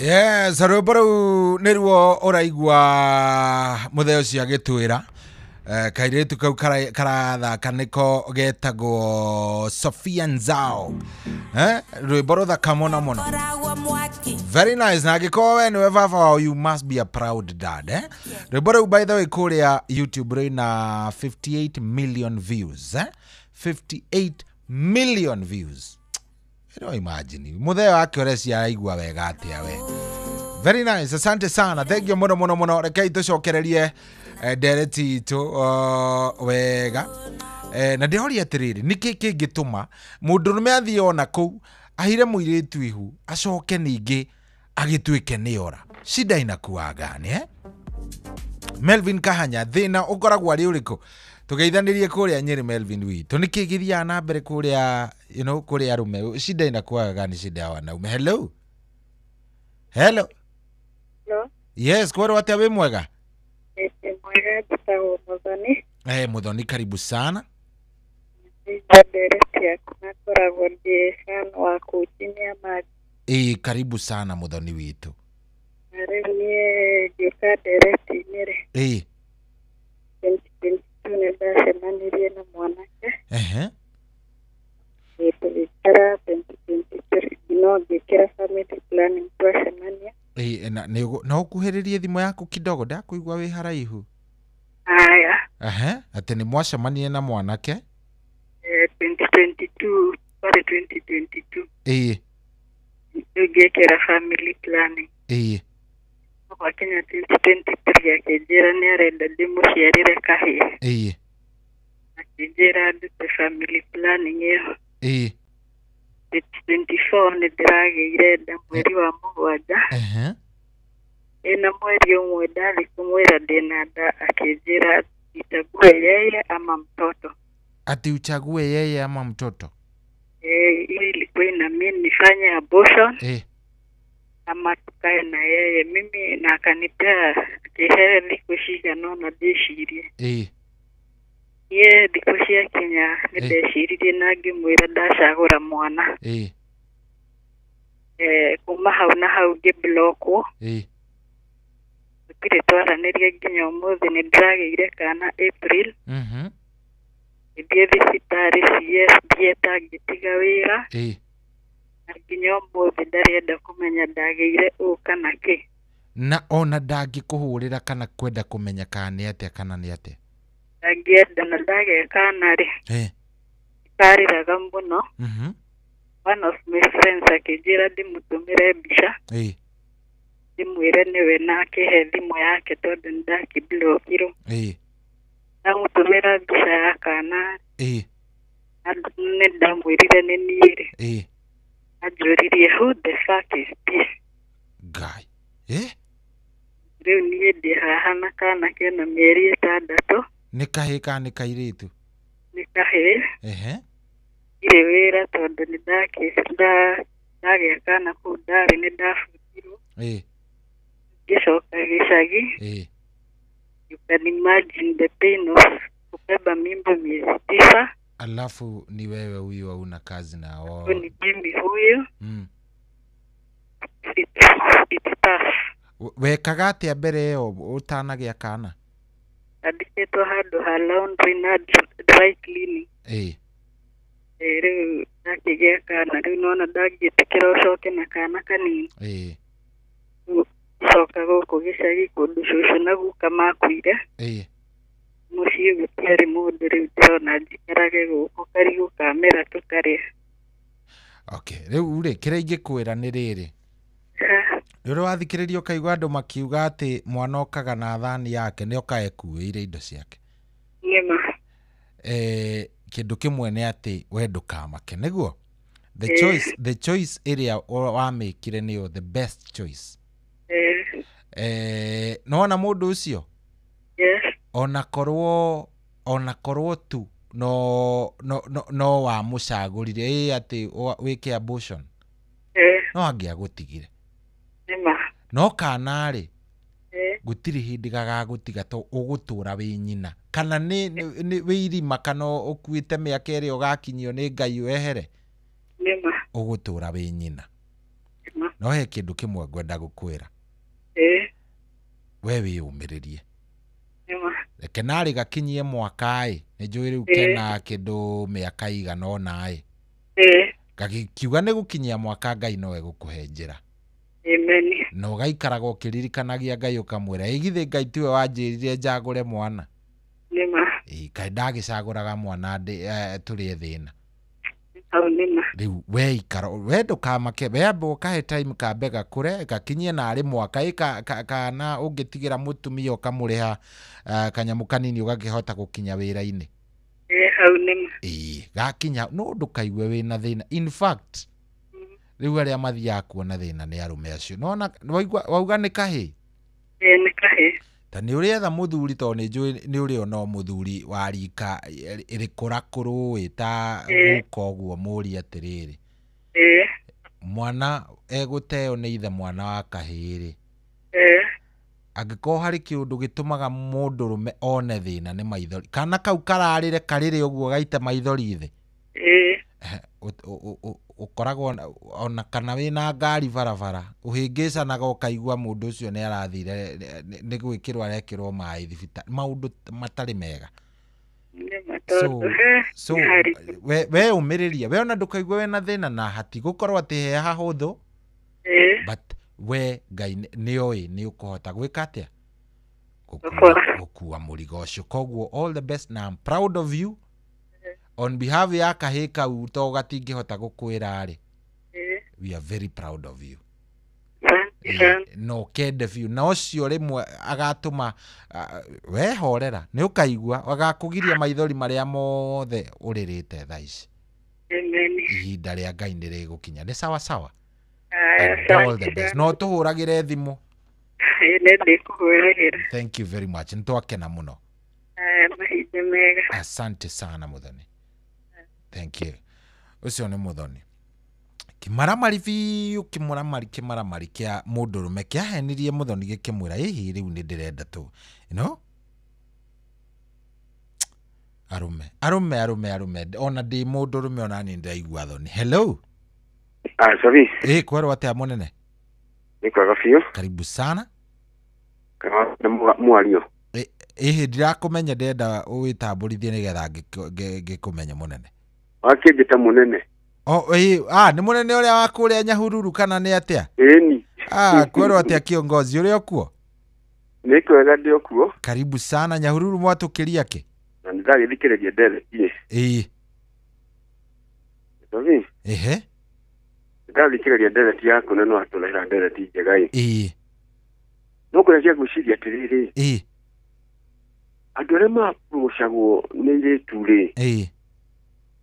Yes, rwĩmbo rũu nĩruo ũraigua mũthee ũcio agĩtwĩra. Kairĩtu kau karathaka nĩko getagwo Sophia Nzao. Rwĩmbo rũthaka mũno mũno. Very nice. Na angĩkorwo we nĩwe baba wao, you must be a proud dad. Rwĩmbo rũu by the way kũrĩa YouTube rwĩna 58 million views. 58 million views. No imagine muthee wake ũreciara aigua wega atĩa we. Very nice, asante sana. Thank you mũno. Rekei tũcokererie ndereti itũ wega. Na ndĩhoria atĩrĩrĩ, nĩkĩ kĩngĩtũma mũndũrũme athiĩ ona kũu ahire mũirĩtu ihu acoke ningĩ agĩtuĩke nĩora? Shida inakuwa gani, Melvin Kahanya, thĩna ũkoragwo arĩ ũrĩkũ? Tugeithanirie kũrĩa Nyeri Melvin witũ. Nĩkĩ gĩthiaga na mbere kũrĩa, kũrĩa arũme? Shida inakuwa gani shida ya wanaume? Hello. Hello. Yes, kwero atĩa wĩ mwega? Mwega. njĩtagwo Muthoni. Muthoni, karibu sana. Ndereti yaku nakoragwo ndĩ fan wa kũnjinia maji. Karibu sana Muthoni witũ. Na rĩu niĩ ngĩũka ndereti-inĩ rĩ. 2022 nĩ ndacemanirie na mwanake. Tũgĩikara 2023 no ngĩkĩra family planning twacemania. No ũkuhĩrĩrie thimũ yaku kidogo, ndakũigua wĩ haraihu. Aya. Atĩ nĩ mwacemanirie na mwanake? 2022, sorry 2022. Ngĩkĩra family planning. Gwakinya 2023 akĩnjĩra nĩ arenda ndĩmũciarĩre kahĩĩ. Akĩnjĩra ndute family planning ĩyo. 2024 nĩ ndĩragĩire nda mweri wa mũgwanja. Na mweri ũmwe ndathiĩ kũmwĩra ndĩna nda akĩnjĩra nichague yeye ama mtoto. Ati uchague yeye ama mtoto? Hiyo ilikuwa ina mimi nifanye abortion. Ama tukae na yeye, mimi na akanipea kihere ndikushika nona ndecirie. Ye ndikushia Kenya ndecirie na ngĩmwĩra ndacagũra mwana. Kuma hau na hau ngĩblockwo. Tukire twaranĩria nginya ũmũthĩ nĩ ndĩragĩire kana April. Ndĩ thibitarĩ CS ndieta ngĩtiga wĩra. Na nginya ũmũthĩ ndarenda kũmenya ndagĩire ũ kana kĩ. Na ona ndangĩkũhũrĩra kana kwenda kũmenya kana nĩ atĩa kana nĩ atĩa? Ndangĩenda na ndagĩkana rĩ. Ndarĩraga mũno. One of my friends akĩnjĩra ndĩmũtũmĩre mbica. Ndĩmwĩre nĩwe na akĩhe thimũ yake tondũ nĩ ndakĩblockirwo. Ndamũtũmĩra mbica ya kana. Nĩ ndamwĩrire nĩ niĩ rĩ. Anjũririe who the fuck is this guy? Rĩu niĩ ndĩ haha na kana kena mĩeri 6. Nĩ kahĩĩ kana nĩ kairĩtu? Nĩ kahĩĩ. Irĩ wĩra tondũ nĩ ndagĩa kana kũu ndarĩ nĩ ndabutirwo. Ngĩcoka gĩcagi. You can imagine the pain of kubeba mimba miezi 9. Alafu ni wewe huyu hauna kazi na wao. Ni mimi huyu. It's tough. Wekaga atĩa mbere ĩyo ũtanagĩa kana? Andĩkĩtwo handũ ha laundry na dry cleaning. Rĩu ndakĩgĩa kana rĩu nona ndangĩtĩkĩra ũcoke na kana kanini. Coka gũkũ gĩcagi kũndũ cũcũ na guka makuire. Mũciĩ gũtiarĩ mũndũ rĩu ndĩrona njikarage gũkũ karigũ kamera tũkarĩa. Rĩu rĩ kĩrĩa ingĩkwĩra nĩ rĩrĩ. Rĩrĩa wathikĩrĩria ũkaigua andũ makiuga atĩ mwana okaga na thani yake nĩ oka ekuĩire indo ciake. Nĩma. Kĩndũ kĩmwe nĩ atĩ we ndũkamake nĩguo. The choice ĩrĩa wamĩkire nĩyo the best choice. Nona mũndũ ũcio? Ona korwo tu no wa mũcagũrire atĩ wĩke abortion. No angĩagũtigire. No kana rĩ gũtirĩ hĩndĩ gagagũtiga to ũgũtũra wĩ nyina. Kana nĩ wĩ irima kana ũkuĩte mĩaka ĩrĩa ũgakinyio nĩ Ngai wehere. Ũgũtũra wĩ nyina. No he kĩndũ kĩmwe ngwenda gũkwĩra. We wĩyũmĩrĩrie. Reke narĩ gakinyie mwaka nĩ njũĩ rĩu kena kĩndũ mĩaka igana ũna gagĩkiuga nĩ gũkinyia mwaka Ngai no egũkũhe njĩra. No gaikaraga ũkĩririkanagia Ngai ũkamwĩra githĩ Ngai tiwe wanjĩrire njagũre mwana. Kaĩ ndagĩcagũraga mwana tũrĩ thĩna. Rĩu we ikara we ndũkamake we ambe ũkahe time kambe gakũre gakinyie narĩ mwaka kana ũngĩtigĩra mũtumia ũkamũrĩha kanyamũ kanini ũgakĩhota gũkinya wĩra-inĩ. Hau nĩma. Gakinya no ndũkaigue wĩna thĩna. In fact rĩu arĩa mathiaga kuona thĩna nĩ arũme acio. Nona wauga nĩ kahĩĩ? Nĩ kahĩĩ. Ta nĩ ũrĩetha mũthuri to nĩ njũĩ nĩ ũrĩ ona mũthuri wa rika rĩkũrakũrũ ta gũka ũguo mũũrie atĩrĩrĩ. Mwana egũteo nĩ ithe mwana wa kahĩĩ rĩ. angĩkorwo harĩ kĩũndũ gĩtũmaga mũndũrũme one thĩna nĩ maithori, kana kau kararĩre karĩre ũguo gaita maithori thĩ, ũkoragwo ona kana wĩna ngari barabara ũhĩngĩcanaga ũkaigua mũndũ ũcio nĩ arathire nĩ gwĩkĩrwo arekĩrwo maĩ thibitarĩ, maũndũ matarĩ mega. So we umĩrĩria, we ona ndũkaigua wena thĩna na hati gũkorwo atĩ he hahũthũ, but we Ngai nĩoĩ nĩ ũkũhota gwĩka atĩa gũkua mũrigo ũcio. Koguo all the best, na I'm proud of you on behalf ya kahĩ kau to gatingĩhota gũkwĩra rĩ, we are very proud of you. No kende biũ na ũcio rĩmwe agatũma wehorera nĩ ũkaigua agakũgiria maithori marĩa mothe ũrĩrĩte thaa ici. Ihinda rĩa Ngai nĩ rĩgũkinya. Nĩ sawa sawa. All the best. No tũhũragĩre thimũ. Thank you very much. Nĩtwakena mũno. Asante sana Muthoni. Thank you. Ucio nĩ Muthoni. Kimaramari biũ, kimaramari kia mũndũrũme kĩahenirie Muthoni gĩkĩmwĩra hihi rĩu nĩ ndĩrenda tu, you know, arume ona ndĩ mũndũrũme ona niĩ ndĩraigua thoni. Hello. Sorry. Kwerwo atĩa mũnene? Nĩ kwega biũ. Karibu sana. Kana mwario. Ndirakũmenya, ndenda ũwĩtambũrithie nĩgetha ngĩkũmenya mũnene. Wakĩnjĩta mũnene. Nĩ mũnene ũrĩa wa kũrĩa Nyahururu kana nĩ atĩa? Ĩni. Kwerwo atĩa kiongozi ũrĩa okuo? Nĩ kwega ndĩ okuo. Karibu sana. Nyahururu mwatũkĩria kĩ? Na nĩndagĩthikĩrĩria ndereti. Sorry. Nĩndagĩthikĩrĩria ndereti yaku na no atũrehera ndereti njega ĩ. No kũrĩa gwĩciria atĩrĩrĩ. Andũ arĩa maapũrũcagwo nĩ airĩtu rĩ,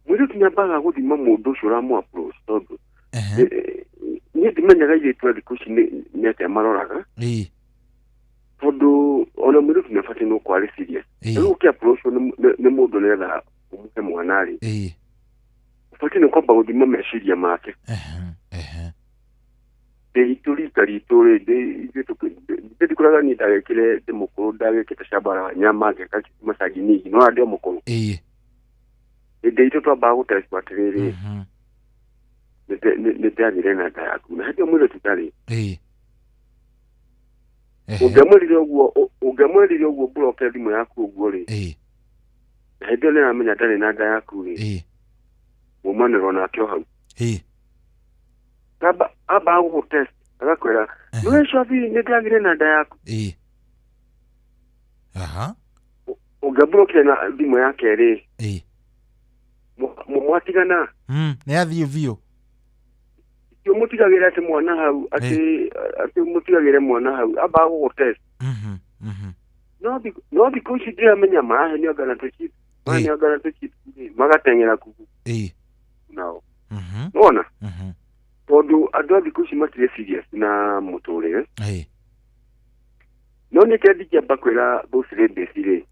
mũirĩtu nĩambaga gũthima mũndũ ũcio ũramũ-approach, tondũ niĩ ndimenyaga airĩtu a thikũ ici nĩ atĩa maroraga, tondũ ona mũirĩtu nĩabatiĩ no kwarĩ serious. Rĩu ũkĩ-approachwo nĩ mũndũ nĩgetha ũmũhe mwana rĩ, ũbatiĩ nĩ kwamba gũthima meciria make. Ndĩitũ rita ritũ rĩ, ndikũraga niĩ ndagĩkire ndĩ mũkũrũ, ndagĩkĩte cambara wa nyama ngeka macagi nini, no ndĩ mũkũrũ. Ndĩitũ twambaga gũtestwo atĩrĩrĩ, nĩ ndĩagĩre na nda yaku, na hĩndĩ ĩyo mũirĩtu ndarĩ. Ũngĩamwĩrire ũguo mburoke thimũ yaku ũguo rĩ, na hĩndĩ ĩyo nĩramenya ndarĩ na nda yaku rĩ, mumanĩrwo nake o hau. Ambaga gũgũtest agakwĩra nĩwĩcobi nĩ ndĩagĩre na nda yaku. Ũngĩamburokire na thimũ yake rĩ, mwatigana. Nĩ athiĩ biũ. Mũtigagĩre atĩ mwana hau, atĩ mũtigagĩre mwana hau, ambaga gũgũtest. No thikũ ici ndiramenya marahe nĩongana tũchip, magateng'era kugu nao. Nona? Tondũ andũ a thikũ ici matirĩ serious na mũtũrĩre. No nĩkĩo ndingĩamba kwĩra those ladies rĩ,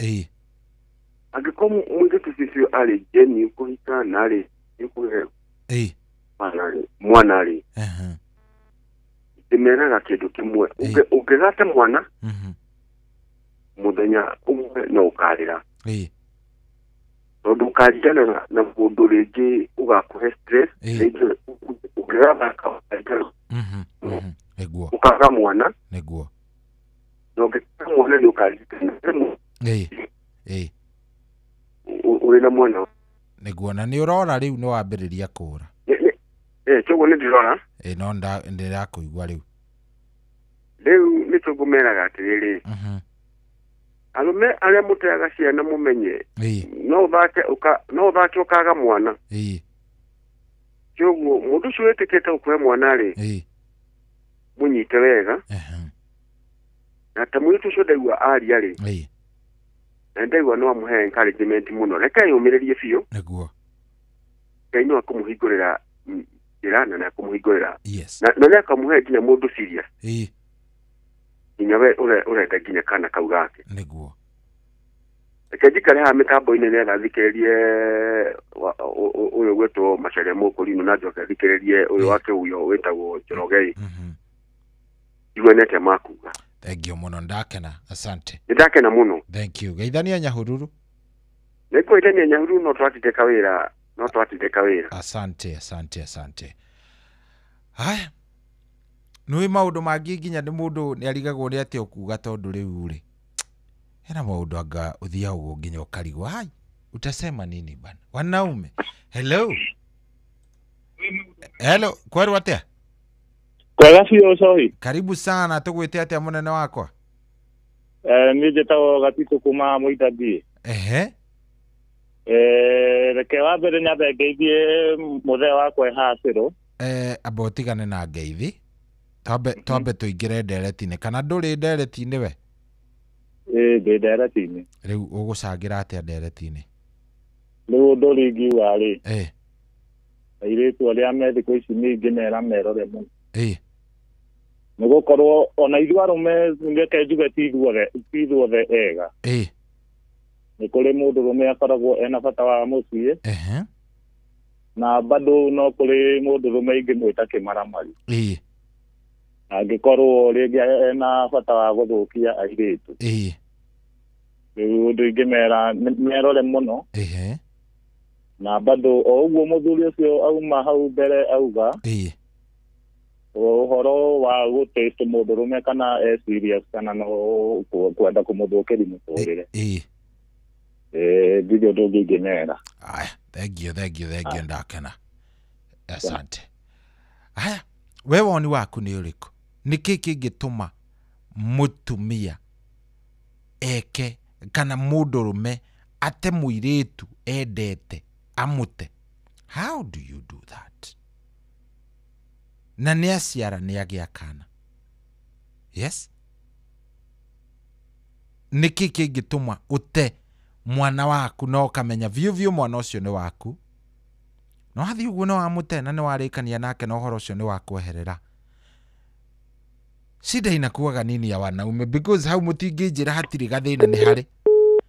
angĩkorwo mũirĩtu ũcio arĩ ngeni kũhika na rĩ, nĩkũhe mwana rĩ, ndĩmeraga kĩndũ kĩmwe, ũngĩgate mwana mũthenya ũmwe no ũkarĩra, tondũ ũkaringana na mũndũ rĩngĩ ũgakũhe stress, rĩngĩ ũngĩgathaka ũkaga mwana, na ũngĩkaga mwana nĩ ũkaringana ũrĩ na mwana. Nĩguo, na nĩ ũrora rĩu nĩ wambĩrĩria kũũra. Kĩoguo nĩ ndĩrora. No ndĩrakũigua rĩu. Rĩu nĩ tũngũmeraga atĩrĩrĩ, arũme arĩa mũteaga ciana mũmenye, no ũthake ũkaga mwana. Kĩoguo mũndũ ũcio wĩtĩkĩte gũkũhe mwana rĩ, mũnyite wega, na ta mũirĩtu ũcio ndaigua aria rĩ, na ndaigua no amũhe encouragement mũno, reke yũmĩrĩrie biũ. Ngai no akũmũhingũrĩra njĩra na nĩakũmũhingũrĩra, na nĩakamũhe nginya mũndũ serious, nginya we ũrenda nginya kana kau gake. Reke njikare haha mĩtambo-inĩ nĩgetha thikĩrĩrie ũyũ gwĩtwo Macharia Mũkũrinũ, na njoke thikĩrĩrie ũyũ wake ũyũ wĩtagwo Njoroge, igue nĩ atĩa makuga. Thank you muno ndakena. Asante. Ndakena muno. Thank you. Geithania Nyahururu. Niko idania Nyahururu no twatite kawira. Asante. Haya. Nui maundu mangi nginya ni mundu ni arigagwo ni ati okuga tondu riu ri. Hena maundu anga uthia ugo nginya ukarigwa. Hai. Utasema nini bana? Wanaume. Hello. Hello, kweru atia? Kwega biũ cohi. Karibu sana, tũgwĩte atia mũnene wakwa? Niĩ njĩtagwo Gatito kuma Mũitathie. Ehe. Reke wa mbere nyambe ngeithie mũthee wakwa Hacĩrũ. Amba ũtigane na ngeithi. Twambe tũingĩre ndereti-inĩ. Kana ndũrĩ ndereti-inĩ we? Ndĩ ndereti-inĩ. Rĩu ũgũcangĩra atĩa ndereti-inĩ? Rĩu ũndũ ũrĩa ingiuga rĩ. Airĩtu arĩa me thikũ ici ningĩ mera merore mũno. Nĩ gũkorwo ona ithuĩ arũme reke njuge ti ithuothe ega. Nĩ kũrĩ mũndũrũme akoragwo ena bata wa mũciĩ. Na bado no kũrĩ mũndũrũme ingĩmwĩta kĩmaramari. Angĩkorwo rĩngĩ ena bata wa gũthũkia airĩtu. Rĩu ũndũ ingĩmera merore mũno. Na bado o ũguo mũthuri ũcio auma hau mbere auga ũhoro wa gũtest mũndũrũme kana serious kana no kwenda kũmũthũkĩria mũtũrĩre. Ndivyo ũndũ ũngĩ ingĩmera. Aya, thank you ndakena. Asante. Aya, we woni waku nĩ ũrĩkũ? Nĩkĩ kĩngĩtũma mũtumia eke kana mũndũrũme ate mũirĩtu endete amute? How do you do that? Na nĩ aciara nĩ agĩa kana. Yes? Nĩkĩ kĩngĩtũma ũte mwana waku na ũkamenya biũ mwana ũcio nĩ waku? No hathi ũguo no amũte na nĩ warĩkania nake na ũhoro ũcio nĩ wakweherera. Shida inakuwaga nini ya wanaume? Because hau mũtingĩnjĩra hatirĩ gathĩna nĩ harĩ.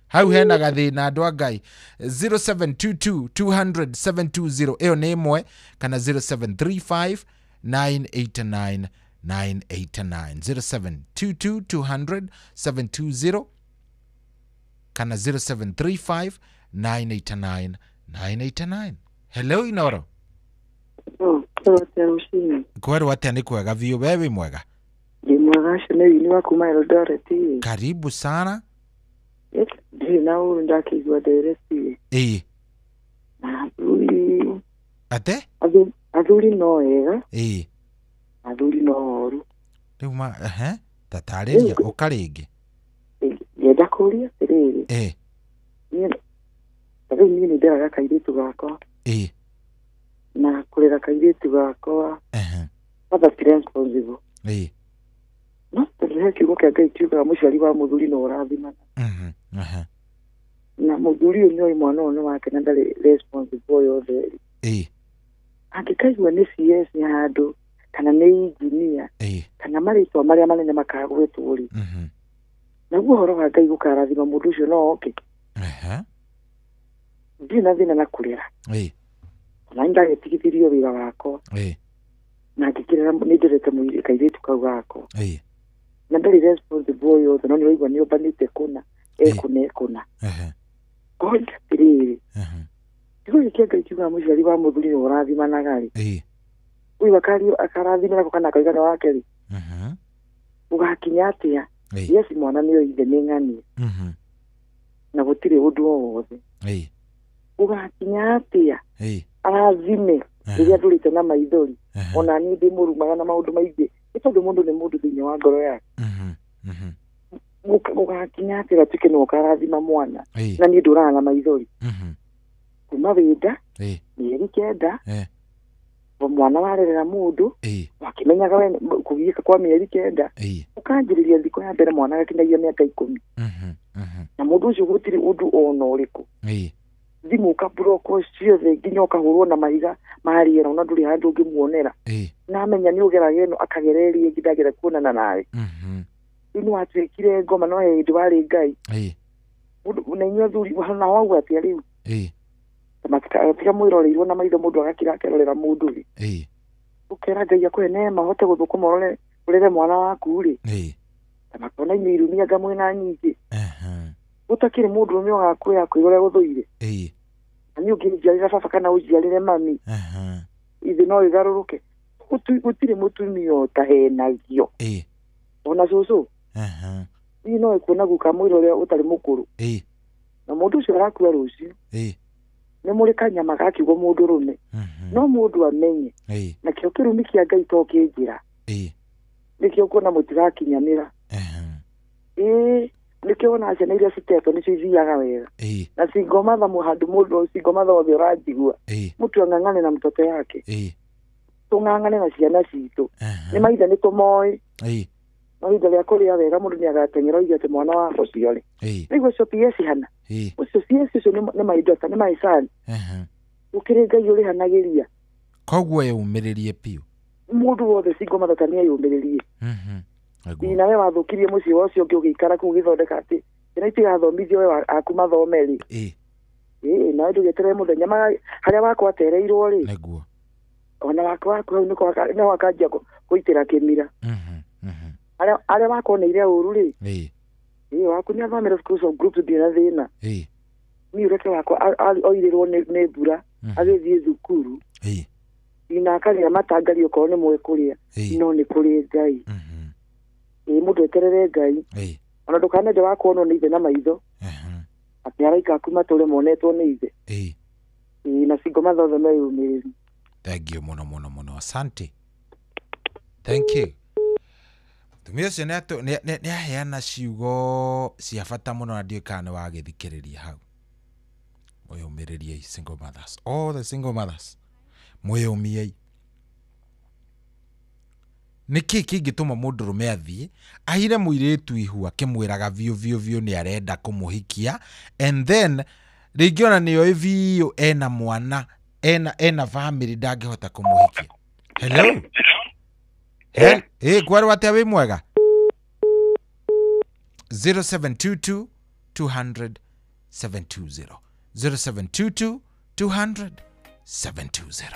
Hau hena gathĩna andũ a Ngai. 0722200720 ĩyo nĩ ĩmwe kana 0735989989 0722200720 kana 0735989989. Hello Inoro. Kweru atia nĩ kwega biũ? We wĩ mwega? Ndĩ mwega Shonei ni wa kuma Eldoret. Karibu sana. Ndĩ na ũru ndakĩigua ndereti. Athuri. Ate? Athuri no ega. Athuri no oru. Rĩu tatarĩria ũkarĩngĩ. Ngenda kũria atĩrĩrĩ. Rĩu niĩ nĩ nderaga kairĩtu gakwa. Na kũrera kairĩtu gakwa. Father ti responsible. No tũrĩhe kiugo kĩa Ngai kiugaga mũciari wa mũthuri no ũrathimana. Na mũthuri ũyũ nĩoĩ mwana ũyũ nĩ wake na ndarĩ responsible yothe. Angĩkaigua nĩ CS handũ kana nĩ engineer kana marĩtwa marĩa manene makagwĩtwo rĩ, naguo ũhoro wa Ngai gũkarathima mũndũ ũcio no oke. Ndirĩ na thĩna na kũrera. Na nĩndagĩtigithirio wĩra wakwa. Na ngĩkĩrera nĩ ndĩrete mũirĩ kairĩtu kau gakwa. Na ndarĩ responsible yothe no nĩwaigua nĩũmbanĩte kũna ekũna. Kondi atĩrĩrĩ. Kiugo gĩkĩ Ngai kiugaga mũciari wa mũthuri nĩ ũrathimanaga rĩ. Ũyũ akarathimana nako kana akaigana wake rĩ. Ũgakinya atĩa? Yes mwana nĩyo ithe nĩ ng'ania. Na gũtirĩ ũndũ o wothe. Ũgakinya atĩa? Arathime rĩrĩa ndũrĩte na maithori. Ona niĩ ndĩ mũrumaga na maũndũ maingĩ. Nĩ tondũ mũndũ nĩ mũndũ thĩinĩ wa ngoro yake. Ũgakinya atĩa gatuĩke nĩ ũkarathima mwana na niĩ ndũraga na maithori. Kuma wĩnda mĩeri 9 mwana warerera mũndũ wakĩmenyaga we kũgiĩka kwa mĩeri 9 ũkanjĩrĩria thikũ ya mbere mwana gakinyagia mĩaka 10 na mũndũ ũcio gũtirĩ ũndũ ona ũrĩkũ thimũ ũkaburoko ciothe nginya ũkahũrwo na mahiga marĩera ona ndũrĩ handũ ũngĩmuonera na amenya nĩ ũgeraga ĩno akagereria ngindagera kuonana nawe rĩu nĩ watuĩkire ngoma no hĩndĩ warĩ Ngai na inyuĩ athuri na wauga atĩa rĩu tiga mwĩroreirwo na maitho mũndũ agakira akerorera mũndũ rĩ ũkera Ngai akũhe neema ahote gũthũkũma ũrere mwana waku rĩ makona imirumia gamwe na nyingi utakire mundu umwe agakwira kwigore guthuire ani ukinjiarira baba kana ujiarire mami ithi no igaruruke gutire mutumia utahenagio ona cucu ii no ikuona guka mwiri uria utari mukuru na mundu ucio arakua rucio nĩ mũrĩ kanyama gakiugo mũndũ rume no mũndũ amenye na kĩo kĩrumi kĩa Ngai to kĩnjĩra nĩkĩo kuona mũtirakinyanĩra nĩkĩo ona ciana iria citetwo nĩcio ithiaga wega na singomatha handũ mũndũ singomatha othe ũranjigua mũtu ang'ang'ane na mtoto yake tũng'ang'ane na ciana citũ nĩ maithe nĩ tũmoĩ no ihinda rĩa kũrĩa wega mũndũ nĩ agateng'era oige atĩ mwana wa ũcio rĩ nĩguo ũcio PS hana ucio CS ucio nĩ maindota nĩ maicani ukire Ngai uri hanagĩria koguo yumĩrĩrie piu mũndũ wothe singo mathata nĩ yumĩrĩrie ina we wathukirie mũciĩ ũcio ũngĩ ũgĩikara kũu gĩthondeka atĩ ĩna itigathomithio we aku mathome rĩ na ndũ getere mũthenya harĩa wakwa atereirwo rĩ nĩguo ona wakwa hau nĩ wakanjia gũitĩra kĩmira arĩa wakoneire ũru rĩ waku nĩ athomera schools of groups ndina thĩna ni ureke wakwa oirirwo nĩ mbura agĩthiĩ thukuru ina akarĩa matangario korwo nĩ mũĩ kũrĩa no nĩ kũrĩ Ngai mũndũ eterere Ngai ona ndũkanende wakuonwo nĩ ithe na maitho atĩ araika aku matũre monetwo nĩ ithe na singo mathothe meyumĩrĩru. Thank you mũno asante thank you. Tumia cio nĩ aheana ciugo cia bata mũno na ndiũkana wagĩthikĩrĩria hau mwĩyũmĩrĩriei single mothers, all the single mothers mwĩyũmiei. Nĩkĩ kĩngĩtũma mũndũrũme athiĩ ahire mũirĩtu ihu akĩmwĩraga biũ nĩ arenda kũmũhikia and then rĩngĩ ona nĩoĩ biũ ena mwana ena family ndangĩhota kũmũhikia. Hello kwarĩ watia wĩ mwega 0722 200 720 0722 200 720.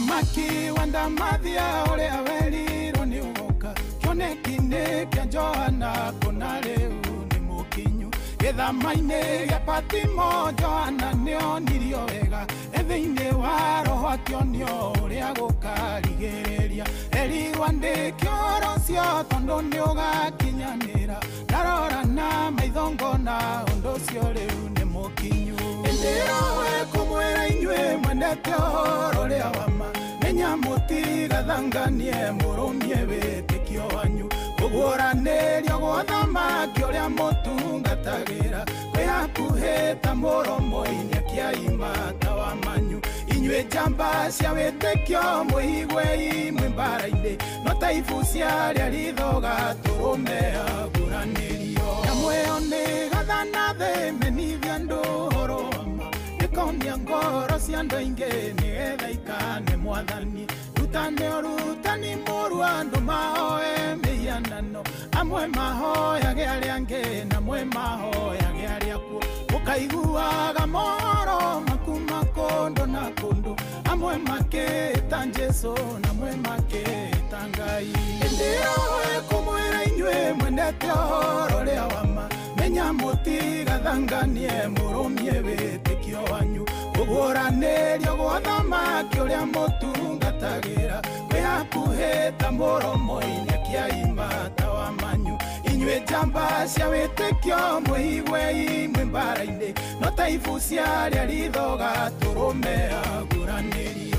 Maki wanda mathia uria weriro ni ugoka kionekine kia Johana kuna riu ni mukinyu githama-ini gia Patimo Johana nionirio wega ethĩinĩ wa roho akĩonio ũrĩa gũkarigĩrĩria erirwo andĩke ũcio tondũ nĩ ũgakinyanĩra ndarora na maitho ngona ũndũ ũcio rĩu nĩ mũkinyu ĩndĩrowe kũmwĩra inyuĩ mwendete ũhoro ũrĩa wama menya mũtigathanganie mũrũmie wĩtĩkio wanyu kũguũranĩrio gwa thamaki ũrĩa mũtungatagĩra kwĩhakuhĩ ta mũromo-inĩ akĩaima ta wa manyu inyuĩ njamba cia wĩtĩkio mwĩhigwe imwe mbara-inĩ no ta ibu ciarĩa rithoga tũrũme aguũranĩrio nyamũ ĩyo nĩ gathana thĩ menithia andũ ũhoro wama ĩkonia ngoro cia andũ aingĩ nĩgetha ikane mwathani rutane ũrutani mũru andũ mahoe mĩhianano amwe mahoyage arĩa angĩ na amwe mahoyage arĩa akuo mũkaiguaga mohoro makuma kũndũ na kũndũ amwe makĩta Jesũ na amwe makĩta Ngai ĩndĩrowe kũmwĩra inyuĩ mwendete ũhoro ũrĩa wama menya mũtigathanganie mũrũmie wĩtĩkio wanyu kũguũranĩrio gwa thamaki ũrĩa mũtungatagĩra kwĩhakuhĩ ta mũromo-inĩ akĩaima ta wa manyu inyuĩ njamba cia wĩtĩkio mwĩhigwe imwe mbara-inĩ no ta ibu ciarĩa rithoga tũrũme aguũranĩrio.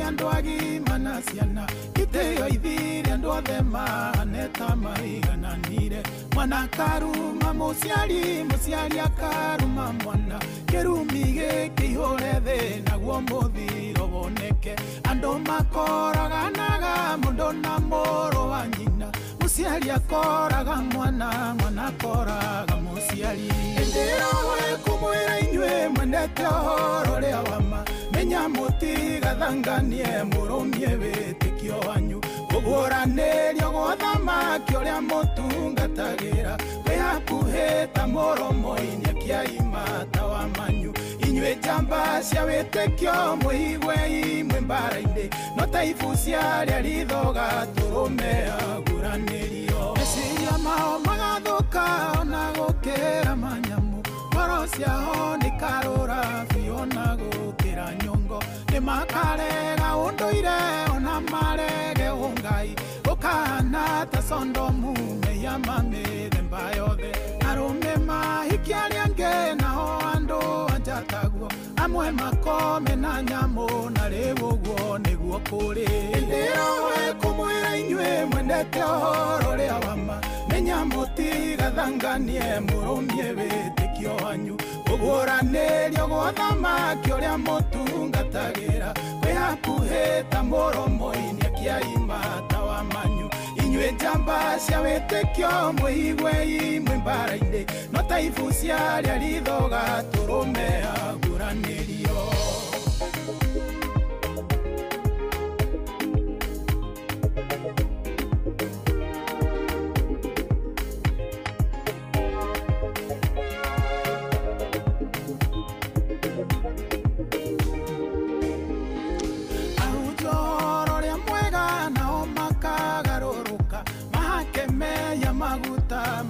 Andũ agima na ciana itĩo ithire andũ othe mahane ta maigananire mwana karuma muciari akaruma mwana kirumi giki ihore thi naguo muthiro boneke andu makoraganaga mundu na muru wa nyina muciari akoraga mwana akoraga muciari ndirowe kumwira inywe mwendete uhoro ria wama menya mutigathanganie murumie witikio wanyu kuguranirio gwa thamaki uria mutungatagira wihakuhita muromo-ini akiaimata wa manyu inywe njamba cia witikio muigwe imwe mbara-ini no ta ibu ciaria rithoga turume aguranirio meciria mao magathuka ona gukira manyamu ngoro ciao ni karura biũ na gukira nyongo ni makarega unduire ona marege ungai ukana ta Sodomu meya mamithemba yothe arume mahikia riange nao andu anjataguo amwe makome na nyamu na riu uguo niguo kuri ndirowe kumwira inywe mwendete uhoro ria wama menya mutigathanganie murumie witikio wanyu kuguranirio gwa thamaki uria mutungatagira kwihakuhita muromo-ini akiaimata wa manyu inywe njamba cia witikio muigwe imwe mbara-ini no ta ibu ciaria rithoga turume aguranirio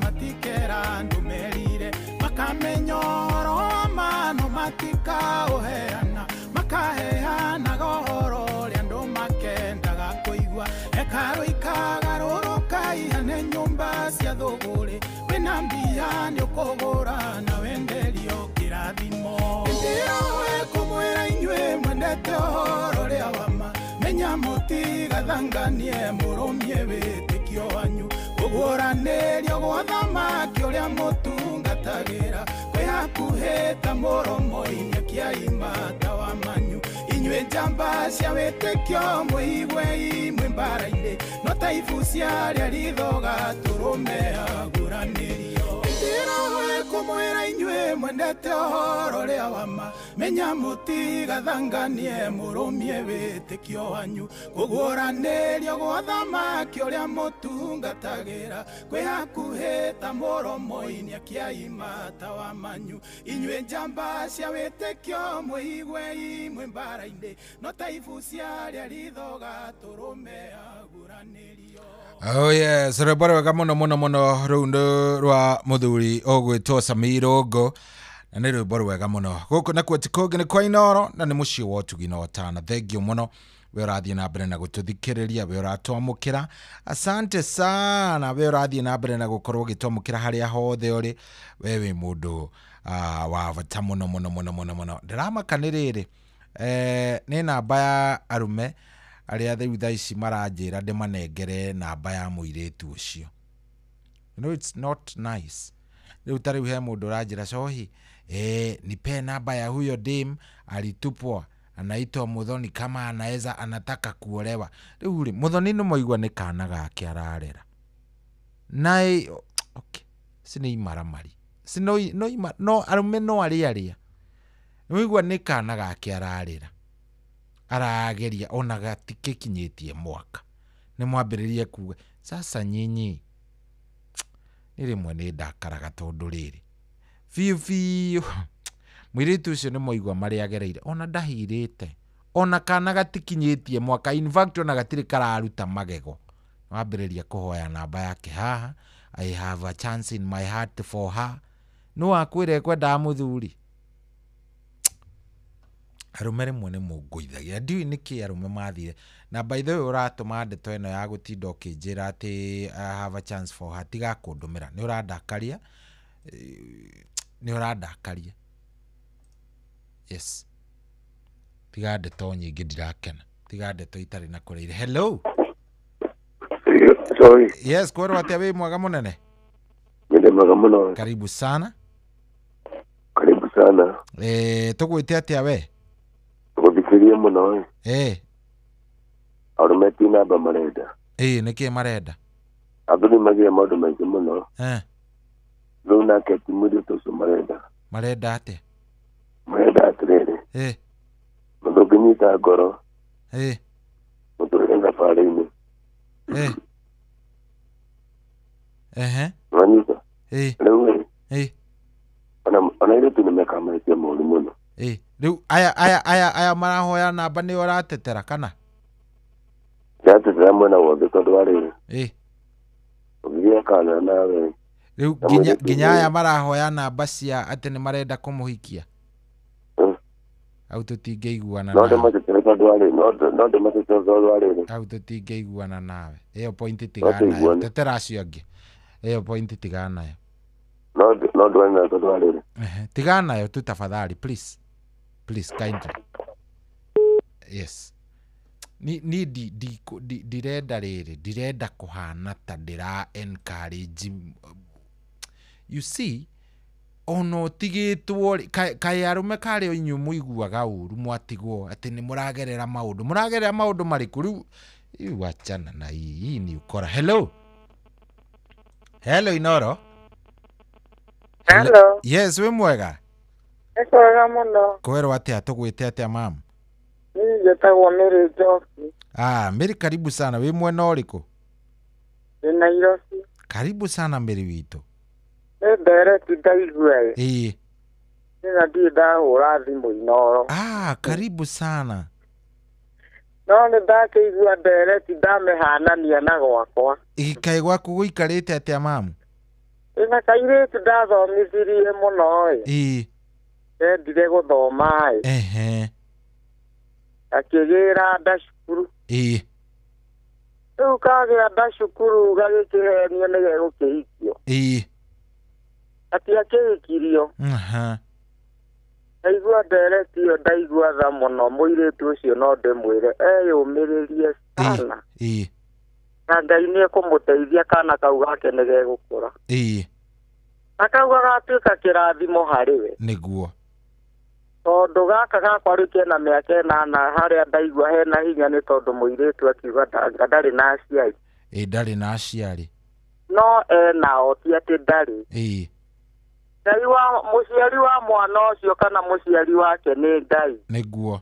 matikera ndumerire makamenyoro amano matika uheana makaheana gohoro ria ndu makendaga kuigua ekaro ikagarũrũka ihane nyumba cia thũgũrĩ wĩna mbia nĩ ũkũgũra na wenderio kĩrathimo ndirowe kũmwĩra inyuĩ mwendete ũhoro ria wama menya mũtigathanganie mũrũmie wĩtĩkio wanyu kuguranirio gwa thamaki uria mutungatagira kwihakuhita muromo-ini akiaimata wa manyu inywe njamba cia witikio muigwe imwe mbara-ini no ta ibu ciaria rithoga turume aguranirio ndirowe kumwira inywe mwendete uhoro ria wama menya mutigathanganie murumie witikio wanyu kuguranirio gwa thamaki uria mutungatagira kwihakuhita muromo-ini akiaimata wa manyu inywe njamba cia witikio muigwe imwe mbara-ini no ta ibu ciaria rithoga turume aguranirio. Oh yes, rebora wega muno rundu rwa muthuri ogwitwo Samirongo na nä rwä mbo rwega må no gå kå nakuo ti kå ngä nä kwa Inoro na nä må ciä wa å tugi na otana thengio må no we å rathiä na mbere na gå tå thikä rä ria we å ratwamå kä ra asante sana we å rathiä na mbere na gå korwo å gä twamå kä ra harä a hothe å rä we wä må ndå wa bata må no ndä ramakanä rä rä nä namba ya arume arä a thä thaa ici maranjä ra ndä manengere namba ya må irä tu å cio. You know, it's not nice. Rĩu ta rĩu he mũndũ ũranjĩra cohi nipe namba ya huyo dem alitupwa anaitwa Muthoni kama anaweza anataka kuolewa. Rĩu rĩ Muthoni nĩ moigua nĩ kana gake ararera naĩ okay sinĩ imaramari no arume no arĩa moigua nĩ kana gake ararera arageria ona gatikĩkinyĩtie mwaka nĩ mwambĩrĩrie kuga sasa nyinyi nä rä mwe nä ndakaraga tondå rä rä biũ mwä rä tu å cio nä moigua marä agereire ona ndahirä te ona kana gatikinyä tie mwaka infact ona gatirä kararuta magego wambä rä ria kå hoya namba yake haha I have a chance in my heart for her no akwä ra ekwendaga må thuri arume rĩmwe nĩ mũngũithagia ndiũĩ nĩkĩ arume mathire na by the way ũratũma ndeto ĩno ya gũtinda ũkĩnjĩra atĩ I have a chance for her tiga kũndũmĩra nĩ ũrandakaria yes tiga ndeto nyingĩ ndirakena tiga ndeto itarĩ na kũrĩire. Hello sorry yes kwerwo atĩa wĩ mwega mũnene Magamuno. Karibu sana. Karibu sana. Tugwite atia we? Tuguthikirie muno. Arumeti namba marenda. Niki marenda. Abuli magia maundu maingi muno. Riu nake timuri tucu marenda. Marenda atia? Marenda atiriri. Muthukinyita ngoro. Muturire thabarĩ-inĩ. Wanyita. Rĩu ona iretu nĩmekamaĩtie maũru mũno. Rĩu aya marahoya namba nĩ ũratetera kana? Ndatetera mwena wothe tondũ wa rĩrĩ. Ũgithia kana nawe. Rĩu nginya aya marahoya namba cia atĩ nĩ marenda kũmũhikia. Au tũtingĩiguana nawe. No ndĩmatetera tondũ wa rĩrĩ. Au tũtingĩiguana nawe. Ĩyo point tigana nayo. Tetera acio angĩ. Ĩyo point tigana nayo. No ndwani nayo tondũ wa rĩrĩ. Tigana nayo tu tafadhali, please. Please, kindly. Yes. Ni ndirenda rĩrĩ. Ndirenda kũhana ta ndĩra encourage. You see, ono tigitwo kai arume kari inyu muiguaga uru mwatigwo ati ni muragerera maundu mariku riu wachana na hii ni ukora. Hello Inoro. Hello. Yes, we mwega. Ekwega muno. Kwero atia tugwite atia mam? Mimi njĩtagwo Mary Njoki. Mary, karibu sana. We mwena ũrĩkũ? Ndĩ Nairobi. Karibu sana Mary witũ. Direct ndaigua. Nina ndiĩ ndahũra thimũ Inoro. Karibu sana. No nĩ ndakĩigua direct ndamehanania na gwakwa. Kaĩ gwaku gũikarĩte atĩa mamu? Ĩna kairĩtu ndathomithirie mũno endire gũthoma akĩgĩra nda cukuru. Rĩu kagĩa nda cukuru gagĩkĩhenio nĩ gegũkĩhikio. Ati akĩhikirio. Ndaigua direct ĩyo ndaigua tha mũno. Mũirĩtu ũcio no ndĩmwĩre eyũmĩrĩrie sana. Na Ngai nĩekũmũteithia kana kau gake nĩ gegũkũra. Na kau gagatuĩka kĩrathimo harĩ we. Nĩguo. Tondũ gaka gakwa rĩu kena mĩaka 8 harĩa ndaigua hena hinya nĩ tondũ mũirĩtu akiuga ndarĩ na aciari. Ndarĩ na aciari. No enao ti atĩ ndarĩ. Ngai wa mũciari wa mwana ũcio kana mũciari wake nĩ Ngai. Nĩguo.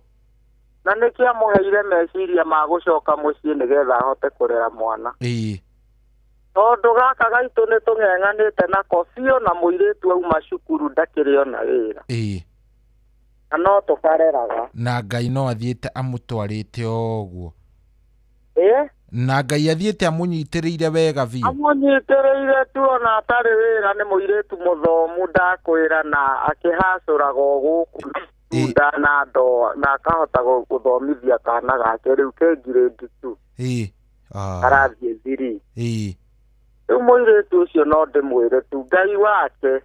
Na nĩkĩ amũheire meciria ma gũcoka mũciĩ nĩgetha ahote kũrera mwana. Tondũ gaka gaitũ nĩ tũng'eng'anĩte nako biũ na mũirĩtu auma cukuru ndakĩrĩ ona wĩra. Na no tũkareraga. Na Ngai no athiĩte amũtwarĩte ũguo. Na Ngai athiĩte amũnyitĩrĩire wega biũ. Amũnyitĩrĩire tu ona atarĩ wĩra nĩ mũirĩtu mũthomu ndakwĩra na akĩhacũraga gũkũ na ndoa na akahota gũthomithia kana gake rĩu ke grade 2. Arathiĩ 3. Rĩu mũirĩtu ũcio no ndĩmwĩre tu Ngai wake.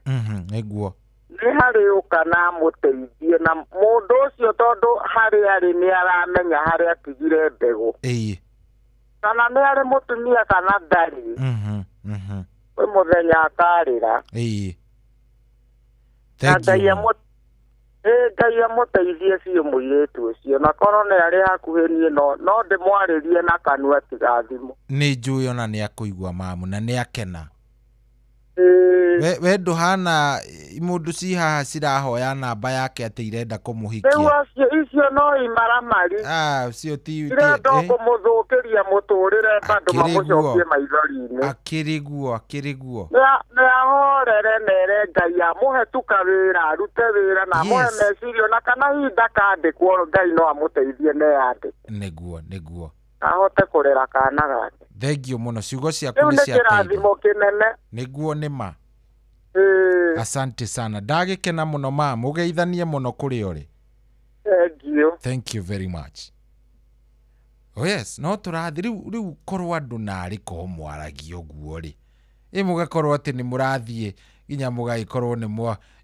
Nĩguo. Nĩ harĩ ũka na mũteithie na mũndũ ũcio tondũ harĩ arĩ nĩ aramenya harĩa atigire mbegũ. Kana nĩ arĩ mũtumia kana ndarĩ. We mũthenya akarĩra. Ngai amũteithie biũ mũirĩtu ũcio na korwo nĩ arĩ hakuhĩ niĩ no ndĩmwarĩrie na kanua tigathimo. Nĩ njũĩ ona nĩ akũigua mamu na nĩ akena. We ndũhana mũndũ ci haha cirahoya namba yake atĩ irenda kũmũhikia. Rĩu icio no imaramari. Cio ti irenda kũmũthũkĩria mũtũrĩre bado mamũcokie maithori-inĩ. Akĩriguo. Nĩ ahorere nere Ngai amũhe tu kawĩra arute wĩra na amũhe meciria na kana hinda kandĩkwo Ngai no amũteithie neyandĩke. Nĩguo. Ahote kũrera kana gake. Thengio mũno ciugo ciaku nĩ cia kĩrathimo kĩnene. Nĩguo nĩma. Asante sana. Ndagĩkena mũno mamu. Ũgeithanie mũno kũrĩ ũrĩ. Thank you very much. Yes, no tũrathi rĩu korwo andũ narĩ ko mwaragia ũguo rĩ. Mũgakorwo atĩ nĩ mũrathiĩ nginya mũgagĩkorwo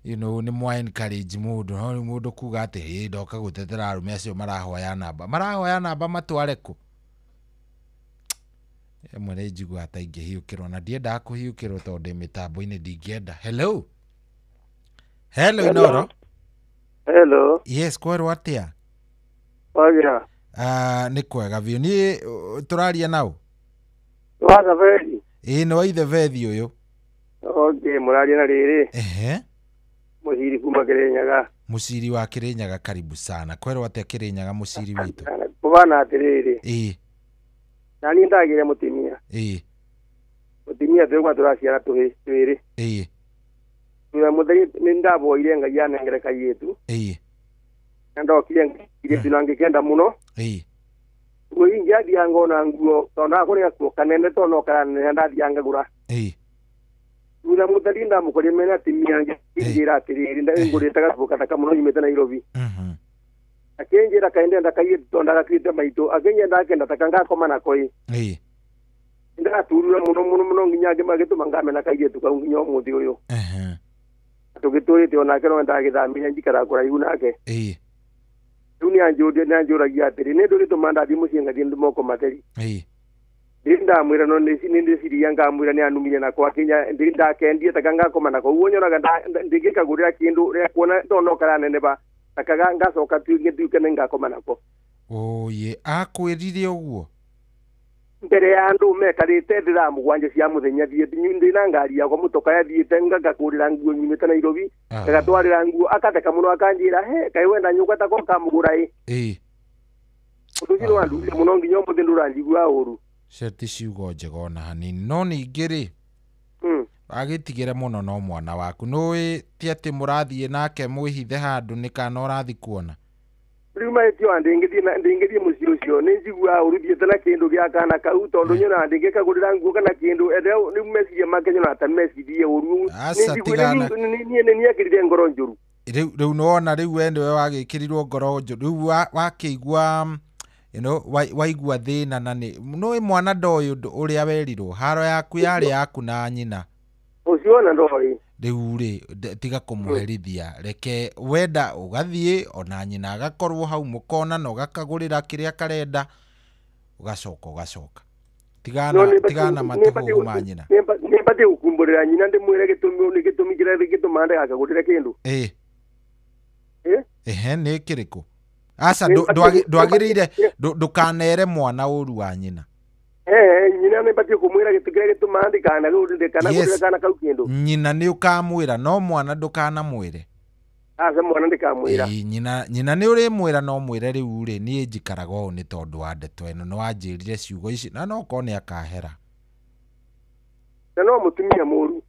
nĩ mwa encourage mũndũ. No mũndũ kuga atĩ ndoka gũtetera arũme acio marahoya namba matware kũ. Mwere njigua hata ingĩhiũkĩrwo na ndiendaga kũhiũkĩrwo tondũ ndĩ mĩtambo-inĩ ndingĩenda. Hello. Hello Inoro. Hello. Yes, kwerwo atĩa? Wagira. Nĩ kwega biũ. Niĩ tũraria nao? Waga Vethi. Nĩ wa ithe Vethi ũyũ. Okay, mũraria na rĩrĩ. Mũciri kuma Kĩrĩnyaga. Mũciri wa Kĩrĩnyaga, karibu sana. Kwerwo atĩa Kĩrĩnyaga mũciri witũ? Kũbana atĩrĩrĩ. Nani ndagire mũtumia. Mũtumia twĩgwa tũraciara twĩrĩ. Tuya mũtheri nĩ ndaboire Ngai anengere kairĩtu. Na ndokire kairĩtu na ngĩkenda mũno. Nguo ingĩathianga ngona nguo tondũ akũrĩa kuo kanene tondũ kana ndathianga ngũra. Tuya mũtheri ndamũkoria mena timia ngĩra atĩrĩrĩ ndangũrĩte gacuka taka mũno nyumĩte Nairobi. Akenjera kaende ndakairĩtu tondũ ndagakĩte maitũ akenye ndakenda taka ngakoma nako ndaturura muno nginya ngĩmagĩtũma ngamena kairĩtu kau nginya ũmũthĩ ũyũ. Tũgĩtũrĩte onake no ndagĩthamire njikara kũraihu nake. Rĩu nĩanjũragia atĩrĩ nĩ ndũrĩtũma ndathiĩ mũciĩ ngathiĩ ndĩmoko materi. Ndĩ ndamwĩra no nĩ ndĩciria ngamwĩra nĩ anumire nako akinya ndĩ ndakendie taka ngakoma nako ũguo nyonaga ndĩngĩkagũrĩra kĩndũ rĩa kuona tondũ karaneneba taka ngacoka tuke nĩ ngakoma nako. Oye, akwĩrire ũguo? Mbere ya andũ mekarĩte thĩra mũgwanja cia mũthenya thiĩte ndĩna ngari yakwa mũtoka yathiĩte ngakũrĩra nguo nyumĩte Nairobi ngagatwarĩra nguo akateka mũno akanjĩra he kaĩ wenda nyũka tako kamũgũra ũndũ ũcio nĩwandugire mũno nginya ũmũthĩ ndũranjigua ũru. Ceti ciugo njega ona hanini no ningĩ-rĩ agĩtigĩre mũno no mwana waku nĩũĩ ti atĩ mũrathiĩ nake mwĩhithe handũ nĩ kana ũrathi kuona. Rĩu mahĩtio ndĩngĩthiĩ mũciĩ ũcio nĩ njigua ũru thiĩte na kĩndũ gĩa kana kau tondũ nyonaga ndĩngĩkagũrĩra nguo kana kĩndũ rĩu meciria make nyonaga ta mecirie ũru niĩ nĩekĩrire ngoro njũru. Rĩu nĩwona rĩu we nĩwe wagĩkĩrirwo ngoro njũru rĩu wakĩigua waigua thĩna na nĩũĩ mwana ndoĩ ũrĩa werirwo haro yaku yarĩ yaku na nyina. Ũcio ona ndoĩ. Rĩu-rĩ tiga kũmũherithia reke wenda ũgathiĩ ona nyina agakorwo hau mũkona na ũgakagũrĩra kĩrĩa karenda ũgacoka tigana matũhũgũ ma nyina. Nĩbatiĩ gũkumbũrĩra nyina ndĩmwĩre gĩtũmi kĩrĩa gĩtũma ndagakagũrĩre kĩndũ. Nĩ kĩrĩkũ? Aca ndwagĩrĩire ndũkanere mwana ũru wa nyina. Nyina nĩbatiĩ kũmwĩra kĩrĩa gĩtũma ndikanagũrĩre kana kau kĩndũ. Nyina nĩ ũkamwĩra no mwana ndũkanamwĩre. Aca mwana ndikamwĩra. Nyina nĩ ũrĩmwĩra no mwĩre rĩu-rĩ niĩ njikaraga ũũ nĩ tondũ wa ndeto ĩno nĩwanjĩrire ciugo ici na no korwo nĩ akahera. Na no mũtumia mũru.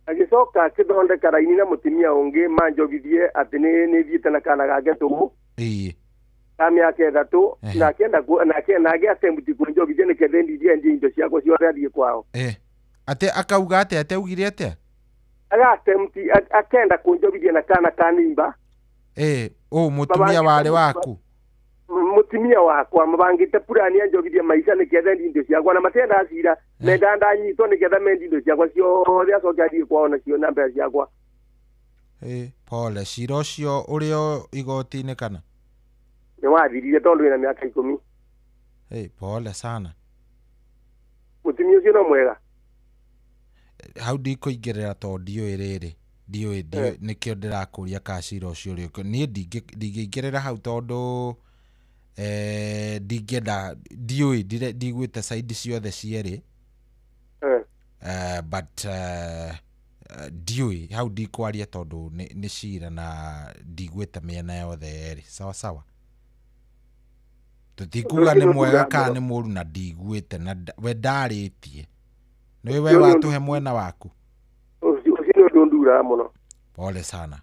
Agĩcoka akĩthondeka raini na mũtumia ũngĩ manjogithie atĩ nĩ thiĩte na kana gake tũhũ. Ta mĩaka ĩthatũ na agĩatembuti kũnjogithia nĩketha ndithie indo ciakwa ciothe athiĩ kwao. Atĩ akauga atĩa ateugire atĩa? Agatembuti akenda kũnjogithia na kana kanimba. Mũtumia warĩ waku? Mũtumia wakwa mabangĩte purani anjogithia maica nĩketha indo ciakwa na matenda cira menda ndanyitwo nĩketha mendi indo ciakwa ciothe acoke athiĩ kwao nacio na mbeca ciakwa. Pole, cira ũcio ũrĩ o igoti-inĩ kana? Nĩwathirire tondũ wĩna mĩaka 10. Pole sana. Mũtumia ũcio no mwega? Hau ndikũingĩrĩra tondũ ndiũĩ rĩrĩ ndiũĩ nĩkĩo ndĩrakũria ka cira ũcio ũrĩ niĩ ndingĩingĩrĩra hau tondũ ndingĩenda ndiũĩ ndigwĩte side ciothe cierĩ but ndiũĩ hau ndikwaria tondũ nĩ cira na ndigwĩte mĩena yothe yerĩ sawa tũtikuga nĩ mwega kana nĩ mũru na ndigwĩte na we ndarĩtie nĩwe we watũhe mwena waku. Ũcio nĩ ũndũ nduraga mũno. Pole sana.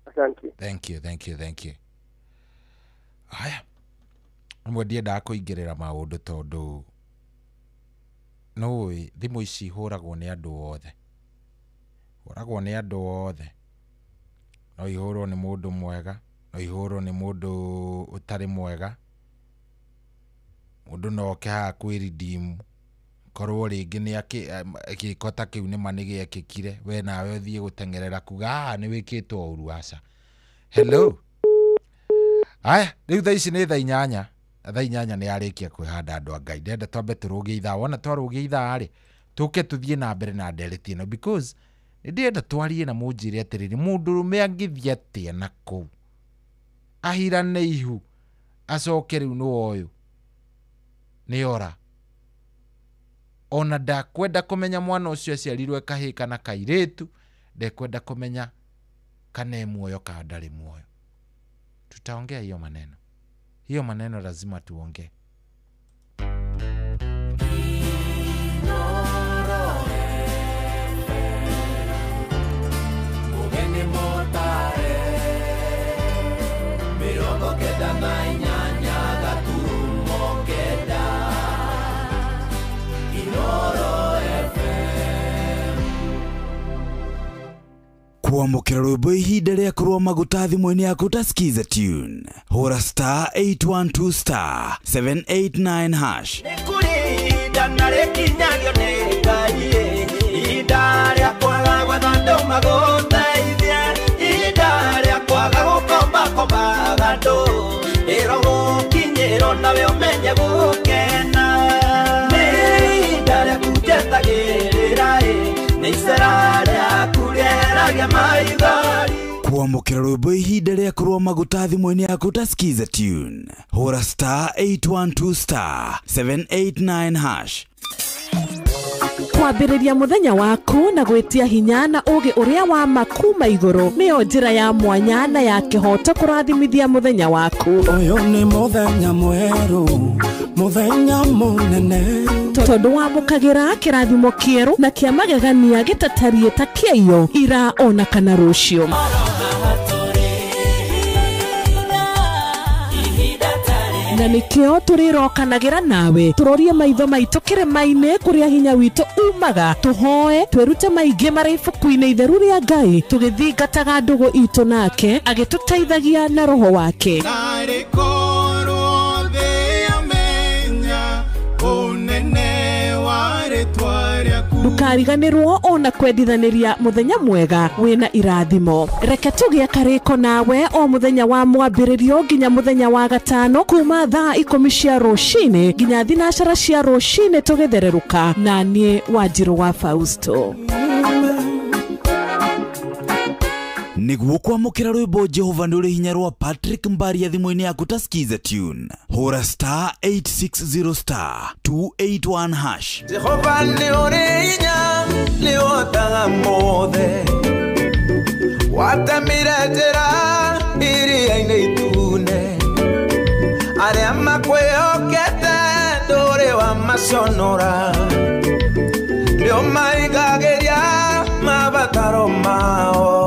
Asante. Thank you. Haya. Mwe ndiendaga kũingĩrĩra maũndũ tondũ nĩũĩ thimũ ici hũragwo nĩ andũ othe. No ihũrwo nĩ mũndũ mwega, no ihũrwo nĩ mũndũ ũtarĩ mwega. Mũndũ no oke haha kwĩridimu korwo rĩngĩ nĩ gĩko ta kĩu nĩma nĩ gĩekĩkire we nawe ũthiĩ gũteng'erera kuga nĩ wĩkĩtwo ũru aca. Hello. Aya, rĩu thaa ici nĩ thaa 8 thaa 8 nĩ arĩkia kwĩhanda andũ a Ngai. Ndenda twambe tũrũgie ithaa, wona twarũgia ithaa rĩ tũke tũthiĩ na mbere na ndereti ĩno, because ndenda twarie na mũnjĩre atĩrĩrĩ, mũndũrũme angĩthiĩ atĩa na kũu ahirane ihu acoke rĩu nĩwe ũyũ nĩ ora. Ona ndakwenda kũmenya mwana ũcio aciarirwe kahĩĩ kana kairĩtu, ndekwenda kũmenya kana e muoyo kana ndarĩ muoyo. Tutaongea hiyo maneno lazima tuongee. Kuamukira rwĩmbo ihinda rĩa kũrũa maguta thimũ-inĩ yaku ta Skiza Tune. Hũra star 812 star 789 hash. Nĩkũrĩ na rĩkinyagio nĩ Ngai, ihinda rĩa kwaga gwetha andũ magũteithie, ihinda rĩa kwaga gũkomba andũ, ĩrogũkinyĩrwo nawe ũmenye gũkena. Nĩ ihinda rĩa kũnjetagĩrĩra, nĩ icera rĩaku rĩeragia maithori. Kuamukira rwĩmbo ihinda rĩa kũrũa maguta thimũ-inĩ yaku ta Skiza Tune. Hũra star 812 star 789 hash. Kwambĩrĩria mũthenya waku na gwĩtia hinya na ũgĩ ũrĩa wa makuma igũrũ nĩyo njĩra ya mwanya na ya kĩhoto kũrathimithia mũthenya waku. Ũyũ nĩ mũthenya mwerũ, mũthenya mũnene, tondũ wamũkagĩra kĩrathimo kĩerũ na kĩa magegania gĩtatariĩ ta kĩayo ira ona kana rũciũ. Na nĩkĩo tũrĩrokanagĩra nawe tũrorie maitho maitũ kĩrĩma-inĩ kũrĩa hinya witũ umaga, tũhoe twĩrute maingĩ marĩ ibuku-inĩ itheru rĩa Ngai, tũgĩthingataga ndũgũ itũ nake agĩtũteithagia na roho wake. Ndukariganĩrwo ona kwendithanĩria mũthenya mwega wĩna irathimo. Reke tũgĩe karĩko nawe o mũthenya wa mwambĩrĩrio nginya mũthenya wa gatano kuma thaa 10 cia rũcinĩ nginya thinacara cia rũcinĩ tũgĩthererũka na niĩ Wanjirũ wa Fausto. Nĩguo kwamũkĩra rwĩmbo Jehova nĩ ũrĩ hinya rwa Patrick Mbaria thimũ-inĩ yaku ta Skiza Tune. Hũra star 860 star 281 hash. Jehova nĩ ũrĩ hinya nĩ ũhotaga mothe, watemire njĩra iria-inĩ itune, arĩa makwĩhokete ndũrĩ wa maconora, nĩo maigagĩria mabataro mao.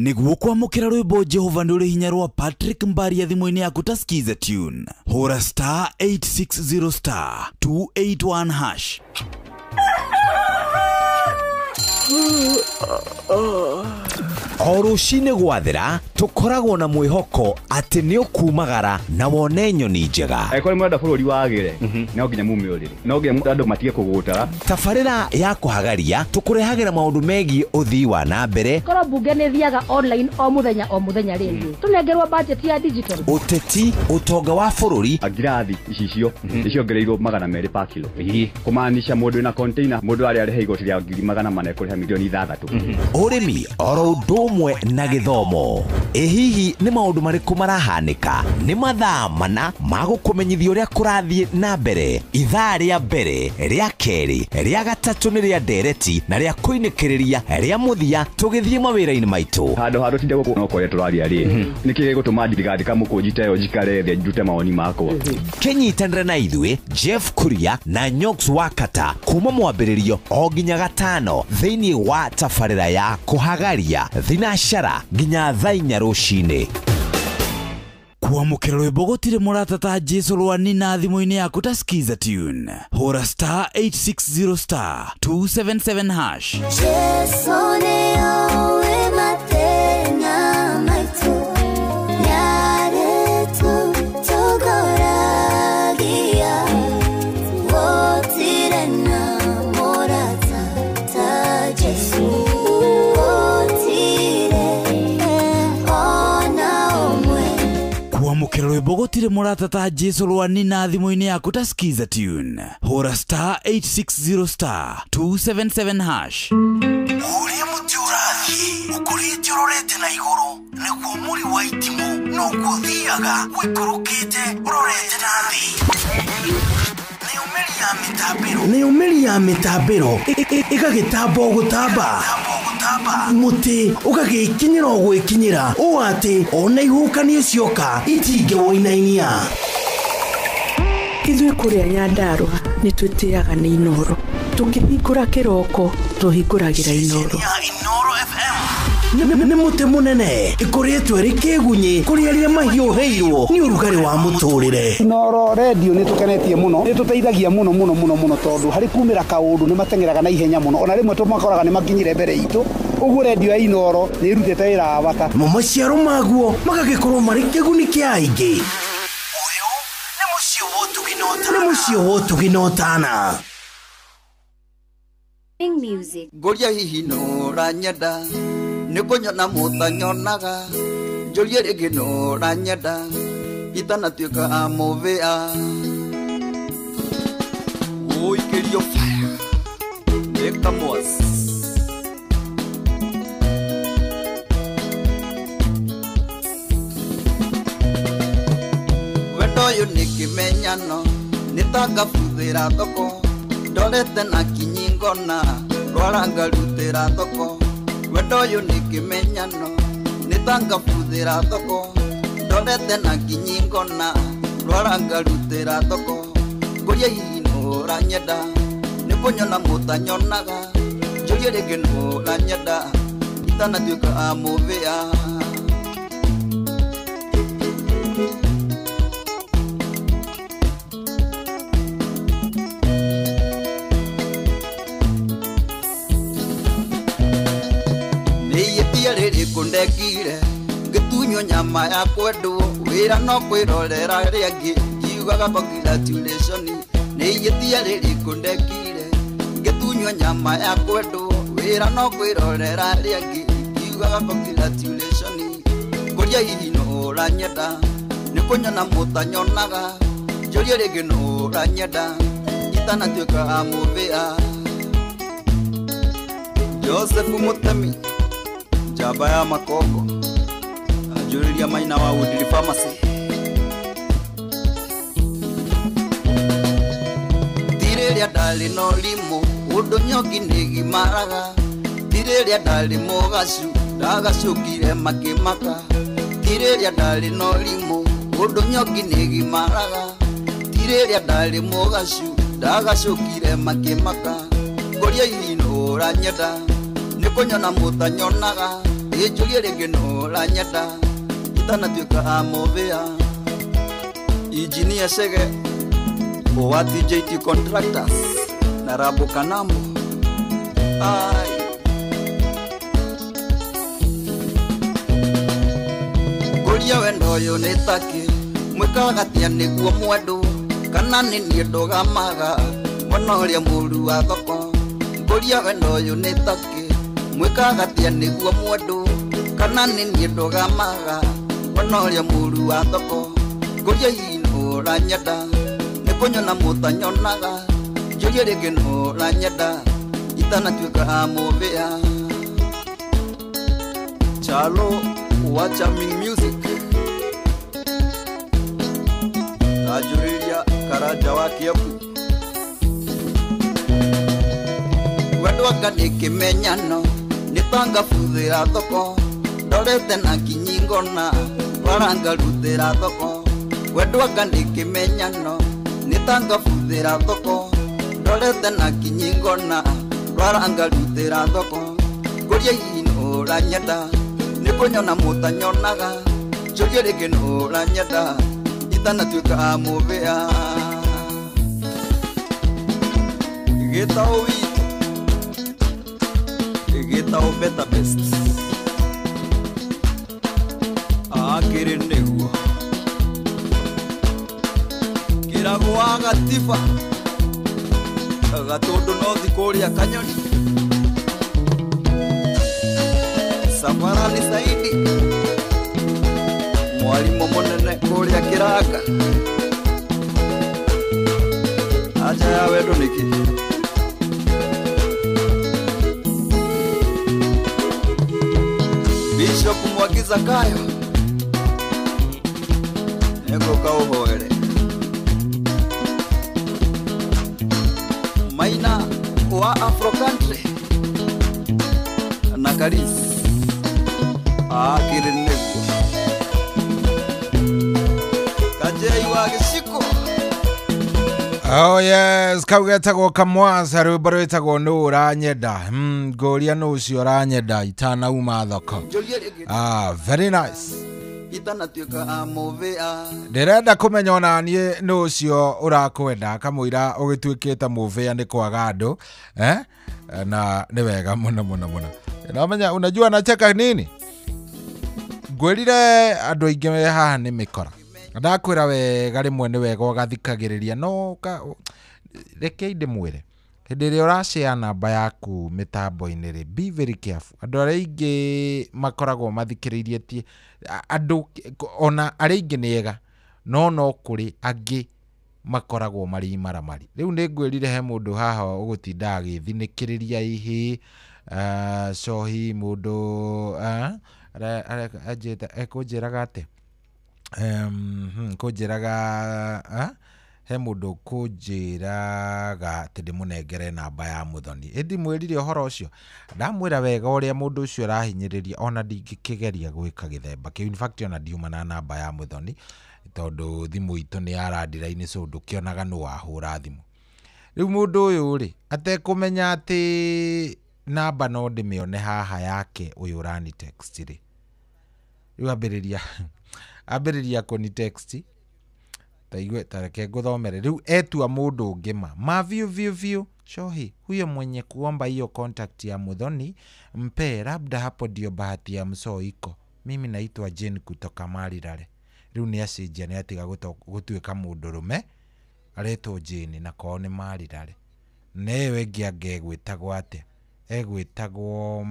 Nĩguo kwamũkĩra rwĩmbo Jehova nĩ ũrĩ hinya rwa Patrick Mbaria thimũ-inĩ yaku ta Skiza Tune. Hũra star 860 star 281 hash. O rũcinĩ gwathĩra tũkoragwo na mwĩhoko atĩ nĩ ũkumagara na wone nyoni njega. Kũrĩ mwenda bũrũri wagĩre no nginya mume ũrĩrĩ, no nginya andũ matige kũgũtara. Tabarĩra ya kũhagaria tũkũrehagĩra maũndũ megiĩ ũthii wa na mbere. Korwo mbunge nĩ thiaga online o mũthenya rĩngĩ, tũnengerwo budget ya digital. Ũteti, ũtonga wa bũrũri, ngirathi icicio nĩciongereirwo 200 per kilo. Kũmaanisha mũndũ wĩna container, mũndũ arĩa arĩhe igoti rĩa 400 ekũrĩha milioni 6. Ũrĩmi oro ũndũ ũmwe na gĩthomo. Hihi nĩ maũndũ marĩkũ marahanĩka? Nĩ mathaa mana ma gũkũmenyithia ũrĩa kũrathiĩ na mbere. Ithaa rĩa mbere, rĩa kerĩ, rĩa gatatũ nĩ rĩa ndereti na rĩa kũinĩkĩrĩria rĩa mũthia tũgĩthiĩ mawĩra-inĩ maitũ. Handũ tinde gũkũ no kũrĩa tũraria rĩ. Nĩkĩ gĩgũtũma thirikari kamũkũnjita ĩyo njikare thĩ njute mawoni makwa. Kĩnyitanĩre na ithuĩ Jeff Kuria na Nyox Wakata kuma mwambĩrĩrio o nginya gatano thĩinĩ wa tabarĩra ya kũhagaria thinacara nginya thaa 4 rũcinĩ. Kwamũkĩra rwĩmbo gũtirĩ mũrata ta Jesũ rwani na thimũ-inĩ yaku ta Skiza Tune. Hũra star 860 star 277 hash. Jesũ nĩoĩ mathĩna maitũ, nĩarĩtũtũgĩria. gutire muratata Jesu Lwani na thimu-ini yaku ta skiza tune. Hora star 860 star 277 hash. Uria muti urathi ukurite urorete na iguru niguo muri wa itimu no guthiaga wikurukite urorete na thi. Ni umeri ya mitambiro ikagitambo gutamba muti ugagikinyira gwikinyira o ati ona ihukani cioka itinge woinainia. Ithuĩ kũrĩa Nyandarua nĩ twĩtĩaga nĩ Inoro. Tũngĩhingũra kĩroko tũhingũragĩra Inoro. Nĩ muti munene ikoretwo ri kĩgunyi kũrĩ arĩa mahiũhĩirwo nĩ ũrugarĩ wa mũtũrĩre. Inoro radio nĩ tũkenetie mũno, nĩ tũteithagia mũno tondũ harĩ kumĩra kaũndũ nĩ matengeraga na ihenya mũno, ona rĩmwe tũmakoraga nĩ makinyire mbere itũ. Ũguo radio ya Inoro nĩ irutĩte wĩra wa bata. Maciaro maguo magagĩkorwo marĩ kĩguni kĩa aingĩ. Nĩ mũciĩ wotũginotana. Music. Ngoria hihi no ranyenda nikunyona mutanyonaga njorie rĩngĩ no ranyenda itanatuĩka amũvĩa ũikĩrio fire nĩka mwasi wendo ũyũ nĩ kĩmenyano nĩtangabuthĩra thoko ndorete na kinyingona rwarangarutĩra thoko wendo ũyũ nĩ kĩmenyano nĩtangabuthĩra thoko ndorete na kinyingona rwarangarutĩra thoko ngoria hihi no ranyenda nĩkũnyona mũtanyonaga njorie rĩngĩ no ranyenda itanatuĩka amũvĩa kundekire ngĩtunywo nyama ya kwendwo wĩra no kwĩrorera rĩangĩ ngiugaga congratulation nĩ itia rĩrĩ kundekire ngĩtunywo nyama ya kwendwo wĩra no kwĩrorera rĩangĩ ngiugaga congratulation ngoria hihi no ranyenda nĩkũnyona mũtanyonaga njorie rĩngĩ no ranyenda itanatuĩka amũvĩa Joseph Mutemi Jaba ya Makongo Ajuriria Maina wa Woodley Pharmacy Tireria ndali no limo Undu nyogi nigimaraga Tireria ndali mogacu Ndagacukire makimaka Tireria ndali no limo Undu nyogi nigimaraga Tireria ndali mogacu Ndagacukire makimaka Ngoria hihi no ranyenda nĩkũnyona mũtanyonaga ĩnjurie rĩngĩ no ranyenda itanatuĩka amũvĩa Engineer Chege wa TJT Contractors na Rambo Kanambo ai ngoria wendo ũyũ nĩ takĩ mwĩkagatia nĩguo mwendwo kana nĩ niĩ ndũgamaga mwena ũrĩa mũru wa thoko ngoria wendo ũyũ nĩ takĩ mwĩkagatia nĩguo mwendwo kana nĩ niĩ ndũgamaga mwena ũrĩa mũru wa thoko ngoria hihi no ranyenda nĩkũnyona mũtanyonaga njorie rĩngĩ no ranyenda itanatuĩka amũvĩa Chalo wa Charming Music tajuriria Karaja wa Kiambu wendo anga nĩ kĩmenyano nĩtangabuthĩra thoko ndorete na kinyingona rwarangarutĩra thoko wendo anga nĩ kĩmenyano nĩtangabuthĩra thoko ndorete na kinyingona rwarangarutĩra thoko ngoria hihi no ranyenda nĩkũnyona mũtanyonaga njorie rĩngĩ no ranyenda itanatuĩka amũvĩa gĩtaũ witũ gĩtaũ better best akĩrĩ nĩguo kĩragwa gatiba gatũndũ no thikũrĩa kanyoni Safarani Saidi mwarimũ mũnene kũrĩa kĩranga aja ya wendo nĩkĩ Bishop Mwangi Zakayo Nĩngũka ũhoere Maina wa Afro Country na Karis akĩrĩ nĩguo Kajei wa Gĩciko Oh yes, kau getagwo Kamwasa rwĩmbo rwĩtagwo nũ ũranyenda ngũria nũ ũcio ũranyenda itanauma thoko. Very nice. Ndĩrenda kũmenya ona niĩ nũ ũcio ũrakwenda kamũira ũgĩtuĩkĩte mũvĩa nĩ kwaga andũ na nĩ wega mũno mũno mũno. Namenya unajua nacheka nini? Ngwĩrire andũ aingĩ me haha nĩ mĩkora. Ndakwĩra wega rĩmwe nĩ wega ũgathikagĩrĩria no reke ndĩmwĩre hĩndĩ ĩrĩa ũrashare namba yaku mĩtambo-inĩ rĩ be very careful. Andũ arĩa aingĩ makoragwo mathikĩrĩirie ti andũ ona arĩa aingĩ nĩ ega no kũrĩ angĩ makoragwo marĩ imaramari. Rĩu nĩ ngwĩrire he mũndũ haha ũgũtinda agĩthinĩkĩrĩria ihi cohi mũndũ ekũnjĩraga atĩ kũnjĩraga he mũndũ kũnjĩraga atĩ ndĩmũnengere namba ya Muthoni. Ĩndĩ mwĩrire ũhoro ũcio ndamwĩra wega ũrĩa mũndũ ũcio arahinyĩrĩria ona ndingĩkĩgeria gwĩka gĩthemba kĩu. In fact ona ndiuma na namba ya Muthoni tondũ thimũ itũ nĩ ya landline so ndũkĩonaga nũ wahũra thimũ. Rĩu mũndũ ũyũ rĩ atekũmenya atĩ namba no ndĩmĩone haha yake ũyũ ũrani text rĩ rĩu ambĩrĩria kũni text taigwe tareke ngũthomere. Rĩu etua mũndũ ũngĩ maviu shohi huyo mwenye kuomba hiyo contact ya Muthoni mpe labda hapo ndio bahati ya msoiko. Mimi naitwa Jane kutoka Marirare. Rĩu nĩ acenjia nĩ atiga gũtuĩka mũndũrũme aretwo Jane na kwao nĩ Marirare. Newe ĩngĩ angĩgwĩtagwo atĩa egwĩtagwo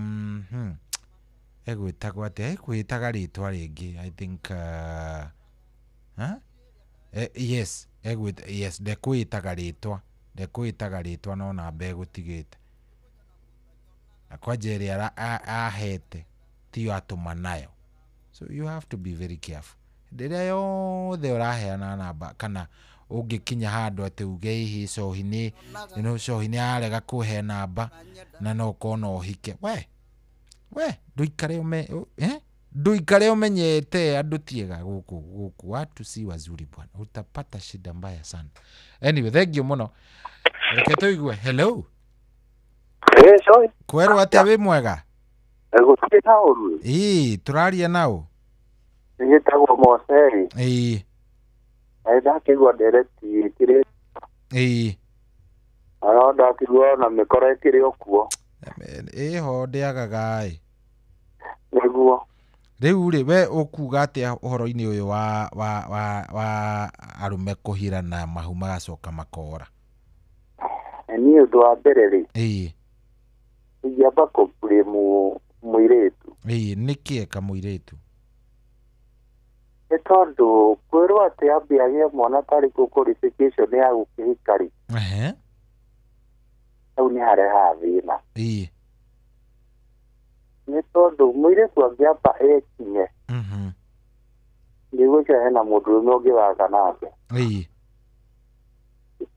ekwĩtaga rĩtwa rĩngĩ I think yes ndekwĩtaga rĩtwa no namba egũtigĩte na kwanja ĩrĩa ahete tiyo atũma nayo. So you have to be very careful rĩrĩa yothe ũraheana namba kana ũngĩkinya handũ atĩ uge ihi cohi nĩ arega kũhe namba na no kona ũhike we nduikare umenyete andũ tiega gũkũ watu si wazuri bwana utapata shida mbaya sana. Anyway thank you muno reke tũigue. Hello sorry kwerwo atĩa wĩ mwega gũtirĩ ũru tũraria nao nĩgĩtagwo Moseri ndakĩgua ndereti kĩrĩ ndakĩgua na mĩkora ĩkĩrĩ okuo ho ndĩagaga nĩguo. Rĩu rĩ we ũkuga atĩa ũhoro-inĩ ũyũ wa arũme kũhira na mahu magacoka makora? Niĩ ũndũ wa mbere rĩ ingĩamba kũblame mũirĩtu. Nĩkĩ eka mũirĩtu? Nĩ tondũ kwĩrwo atĩ ambe agĩe mwana tarĩ qualification ya gũkĩhika rĩ hau nĩ harehaga thĩna. Nĩ tondũ mũirĩtu angĩamba ekinye nĩgũcia hena mũndũrũme ũngĩ waga nake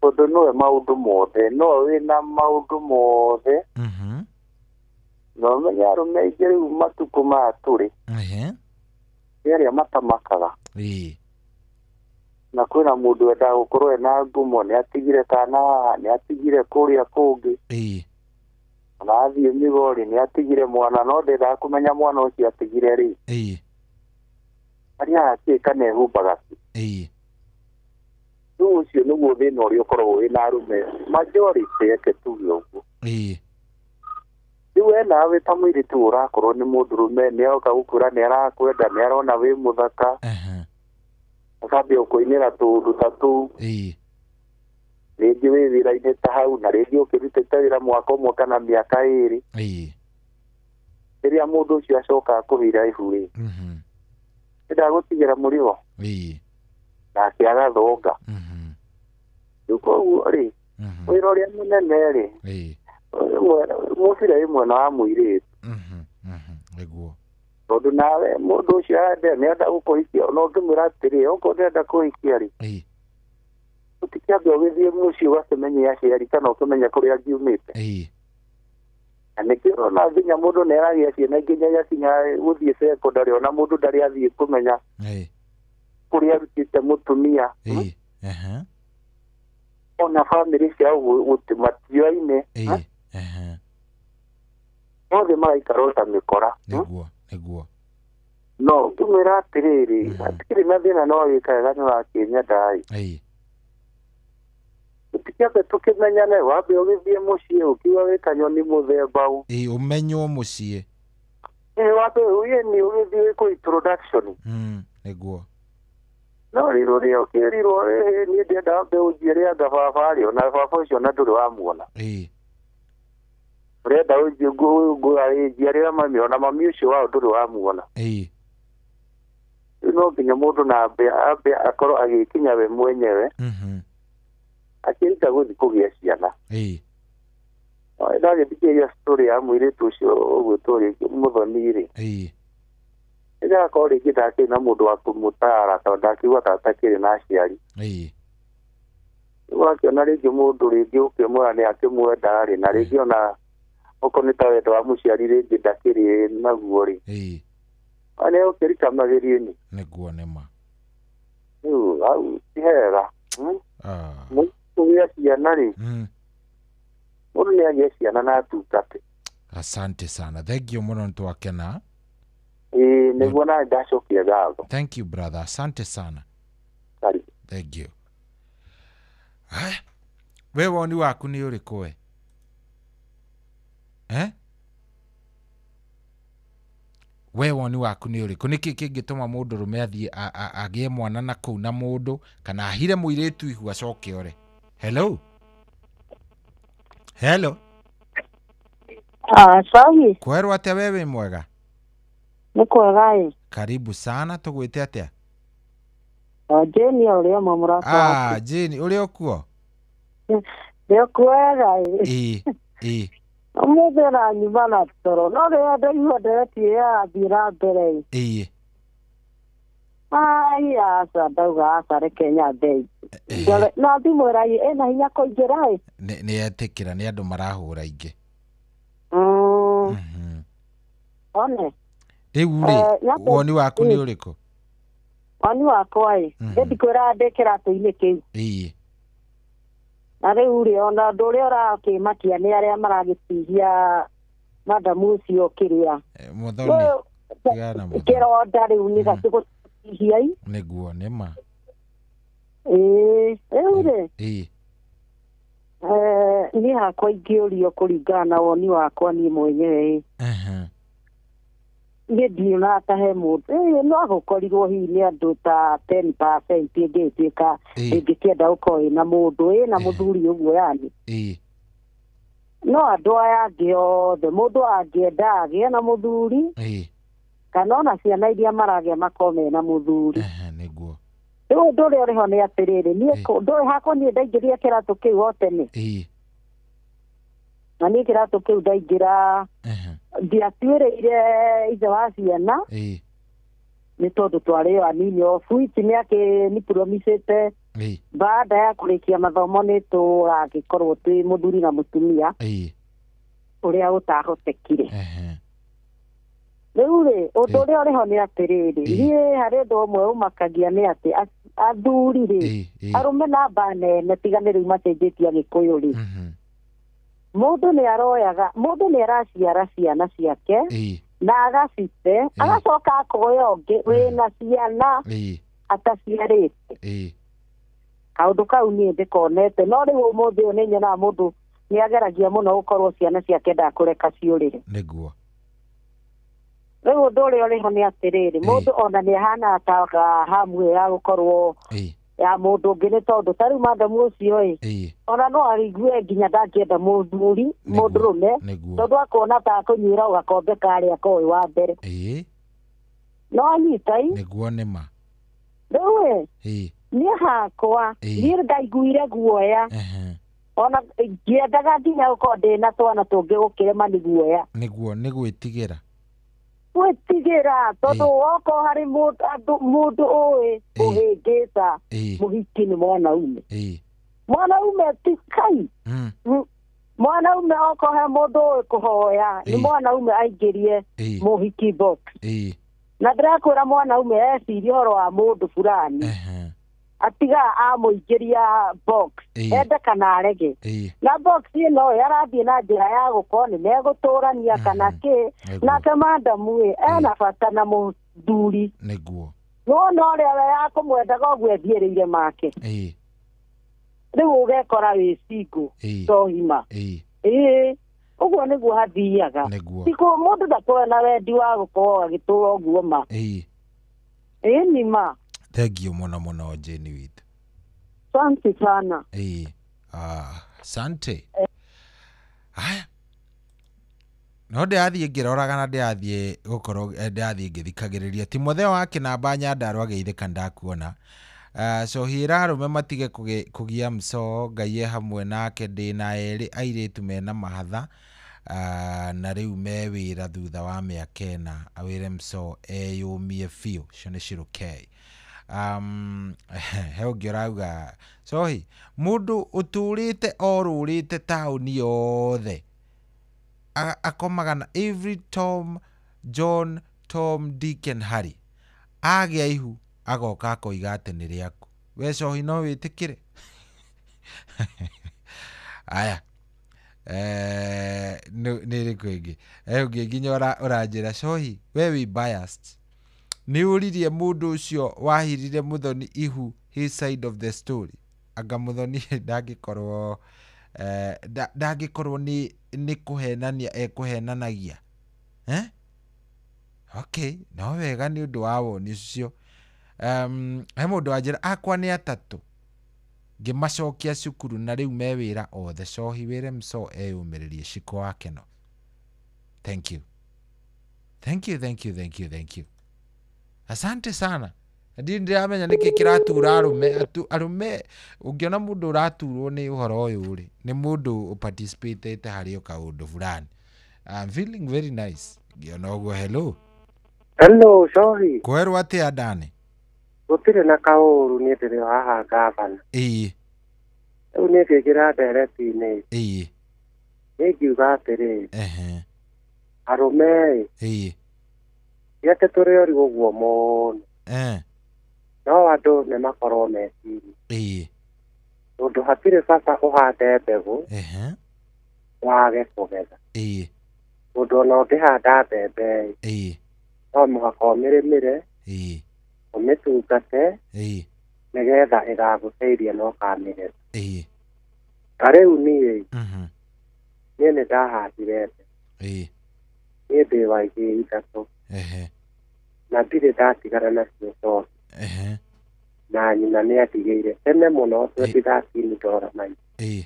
tondũ nowe maũndũ mothe no wĩna maũndũ mothe no ũmenye arũme aingĩ rĩu matukũ maya tũrĩ nĩarĩa matamakaga na kwĩna mũndũ wendaga gũkorwo ena ngumo nĩ atigire kana nĩ atigire kũrĩa kũngĩ na athiĩ Migori nĩ atigire mwana no ndendaga kũmenya mwana ũcio atigire rĩ arĩa akĩ kana ehumbaga rĩu ũcio nĩguo thĩna ũrĩa ũkoragwo wĩna arũme majority eke tuge ũguo. Rĩu nawe ta mũirĩtu ũrakorwo nĩ mũndũrũme nĩ oka gũkwĩra nĩ arakwenda nĩ arona wĩ mũthaka akambia kũinĩra tũũndũ ta tũu rĩngĩ wĩ wĩra-inĩ ta hau na rĩngĩ ũkĩrutĩte wĩra mwaka ũmwe kana mĩaka ĩrĩ rĩrĩa mũndũ ũcio acoka kũhira ihu rĩ ndagutigĩra mũrigo nake agathũnga rĩu koguo rĩ wĩra ũrĩa mũnene rĩ mũbira mwena wa mũirĩtu tondũ nawe mũndũ ũcio nĩenda gũkũhikia ona ũngĩmwĩra atĩrĩ okorwo ndĩrenda kũhikia rĩ ũtikĩambe ũgĩthiĩ mũciĩ ũgakĩmenya aciari kana ũkĩmenya kũrĩa ngiumĩte na nĩkĩo ona nginya mũndũ nĩaragĩa ciana nginya yakinya gũthiĩ secondary ona mũndũ ndarĩ athiĩ kũmenya kũrĩa arutĩte mũtumia ona bamĩrĩ ciao matioine othe maraikara ota mĩkora no ngĩmwĩra atĩrĩrĩ hatikĩrĩ na thĩna no wĩkaga nĩ wakĩnyenda tũtikĩambe tũkĩmenyane wambe ũgĩthiĩ mũciĩ ũkiuga wĩ kanyoni mũthemba ũmenywo mũciĩ wambe ũyeni ũgĩthiĩ wĩkũ introduction nĩguo no rĩrũ rĩo kĩrirwo niĩ ndĩenda wambe ũnjĩre anga baba arĩ ona baba ũcio na ndũrĩ wamuona ũrenda ũnjĩre mami ona mami ũcio wao ndũrĩ wamuona rĩu no nginya mũndũ na ambe akorwo agĩkinya we mwenyewe akĩruta gũthiĩ kũgĩa ciana ndagĩthikĩrĩria story ya mũirĩtu ũcio ũgwĩtwo Mũthoni-rĩ ĩgakorwo rĩngĩ ndakĩrĩ na mũndũ wa kũmũtara tondũ ndakiuga atakĩrĩ na aciari ũgakĩona rĩngĩ mũndũ rĩngĩ ũkĩmwĩra nĩ akĩmwenda-rĩ na rĩngĩ ona okorwo nĩ ta wendo wa mũciari rĩngĩ ndakĩrĩ naguo-rĩ nĩ ũkĩruta magerio-inĩ nĩguo nĩma rĩu hau ti hega kũgĩa ciana-rĩ mũndũ nĩ agĩe ciana na atungatĩ. Asante sana, thank you mũno nĩtwakena. Nĩguo na ndacokia ngatho. Thank you brother, asante sana. Thank you. We woni waku nĩ ũrĩkũ we? We woni waku nĩ ũrĩkũ? Nĩkĩ kĩngĩtũma mũndũ rũme athiĩ agĩe mwana na kũu na mũndũ kana ahire mũirĩtu ihu acoke ore? Hello? Hello? Sahi. Kwerwo atĩa wewe mwega? Nĩ kwega. Karibu sana, tũgwĩte atĩa? Jane ũrĩa mũmũrata. Jane ũrĩa okuo? Nĩ kwega. Mũthera nyuma na toro no rĩa ndaigua nderetie ya thira mbere. Asa ndauga asa Kenya Day. Na thimũra ena hinya kũingĩra nĩ etĩkĩra nĩ andũ marahũra ingĩ. One. Rĩu rĩ woni waku nĩ ũrĩkũ? Woni wakwa ndikwĩra ndĩkĩra tũinĩ kĩu. Na rĩu rĩ ona ũndũ ũrĩa ũrakĩmakia nĩ arĩa maragĩtihia madamu ũcio kĩrĩa. Mũthoni. Kĩronda rĩu nĩ gacigũtihia nĩguo nĩma. Rĩu rĩ niĩ hakwa ingĩũrio kũringana na woni wakwa niĩ mwenyewe niĩ ndiona ta he mũndũ no gũkorirwo hihi nĩ andũ ta 10% ĩngĩtuĩka ĩngĩkĩenda gũkorwo na mũndũ na mũthuri ũguo yani no andũ aya angĩ othe mũndũ angĩenda agĩe na mũthuri kana ona ciana iria maragĩa makorwo mena mũthuri nĩguo rĩu ũndũ ũrĩa ũrĩho nĩ atĩrĩrĩ niĩ ndũrĩ hakwa niĩ ndaingĩrire kĩratũ kĩu o tene na niĩ kĩratũ kĩu ndaingĩra ndiatuĩrĩire ithe wa ciana nĩ tondũ twarĩ o anini obu ici nĩ akĩnipromisĩte baada ya kũrĩkia mathomo nĩ tũragĩkorwo twĩ mũthuri na mũtumia ũrĩa ũtahotekire. Rĩu rĩ ũndũ ũrĩa ũrĩho nĩ atĩrĩrĩ niĩ harĩ ũndũ ũmwe ũmakagia nĩ atĩ athuri rĩ arũme namba nene tiga nĩ rĩu macenjetie Gĩkũyũ rĩ mũndũ nĩ aroyaga mũndũ nĩ araciara ciana ciake na agacite agacoka akoya ũngĩ wĩna ciana ataciarĩte. Kaũndũ kau niĩ ndĩkonete no rĩu ũmũthĩ ũyũ nĩ nyonaga mũndũ nĩ ageragia mũno gũkorwo ciana ciake ndakũreka ciũrĩre. Nĩguo. Rĩu ũndũ ũrĩa ũrĩho nĩ atĩrĩrĩ mũndũ ona nĩ ahana ta hamu ya gũkorwo ya mũndũ ũngĩ nĩ tondũ ta rĩu madamu ũcio ona no aigue nginya ndangĩenda mũthuri mũndũrũme tondũ akona ta kũnyuĩra gakombe karĩa koĩ wa mbere. no nyitai niguo nĩma rĩu niĩ hakwa niĩ ndaiguire guoya ona ngĩendaga nginya gũkorwo ndĩna twana tũngĩ gũkĩrema nĩ guoya nĩguo nĩ gwĩtigĩra tondũ wokorwo harĩ mũndũ ũĩ ũhĩngĩca mũhiki nĩ mwanaume mwanaume ti kai mwanaume okorwo he mũndũ ũĩ kũhoya nĩ mwanaume aingĩrie mũhiki box na ndĩrakwĩra mwanaume ecirie ũhoro wa mũndũ fulani atiga amũingĩria box ende kana arege na box ĩno yarathiĩ na njĩra ya gũkorwo nĩ megũtũrania kana kĩ nake mandamu ena bata na mũthuri nĩguo nona ũrĩa we yakũmwendaga ũguo ethiĩrĩire make rĩu ũgekora wĩ single tohima ũguo nĩguo hathiaga tikũ mũndũ ndakorwo na wendi wa gũkorwo agĩtũra ũguo ma nĩma thank you mũno Jane witũ asante sana asante haya no ndĩrathiĩ ngĩroraga na ndĩrathiĩ gũkorwo ndĩrathiĩ ngĩthikagĩrĩria Timotheo wa Kĩnamba Nyandarũa Geithĩka ndakuona cohira arũme matige kũgia mco Ngai hamwe nake ndĩna erĩ airĩtu mena mahatha na rĩu me wĩra thutha wa mĩaka ĩna awĩre mco eyũmie biũ cio nĩ cirũkei he ũngĩ ũrauga sohi mũndũ ũtũrĩte orũrĩte taũni yothe akomaga na every Tom John Tom Dick and Harry agĩa ihu agoka akoiga atĩ nĩ rĩaku we cohi no wĩtĩkĩre aya nĩ rĩkũ ĩngĩ ũngĩ nginya ũranjĩra cohi we wĩ biased nĩ ũririe mũndũ ũcio wahirire Muthoni ihu his side of the story anga Muthoni ndangĩkorwo nĩ kũhenania ekũhenanagia okay no wega nĩ ũndũ wa woni ũcio he mũndũ wanjĩra akwa nĩ atatũ ngĩmacokia cukuru na rĩu me wĩra othe cohi wĩre mco eyũmĩrĩrie ciko wake no thank you asante sana ndiramenya nĩkĩ kĩratura arũme ũngĩona mũndũ ũraturwo nĩ ũhoro ũyũ rĩ nĩ mũndũ participate harĩ kaũndũ fulani. I'm feeling very nice ngĩona ũguo. Hello cohi kwerwo atĩa ndani gũtirĩ na kaũru nĩ ndĩrĩ haha ngabana rĩu nĩ ngĩkĩra ndereti-inĩ nĩ ngiuga atĩrĩ arũme yete tũrĩ ũri ũguo mũno no andũ nĩ makorwo meciri tondũ hatirĩ bata ũhande mbegũ wage kũgetha tondũ ona ũngĩhanda mbembe no mũhaka ũmĩrĩmĩre ũmĩtungate nĩgetha ĩgagũteithia no kamĩgetha ta rĩu niĩ nĩ ndahandire mbembe niĩ ndĩ wa igĩrĩ ithatũ na ndirĩ ndatigana nacio tondũ na nyina nĩ atigĩire tene mũno 2013 ndora maingĩ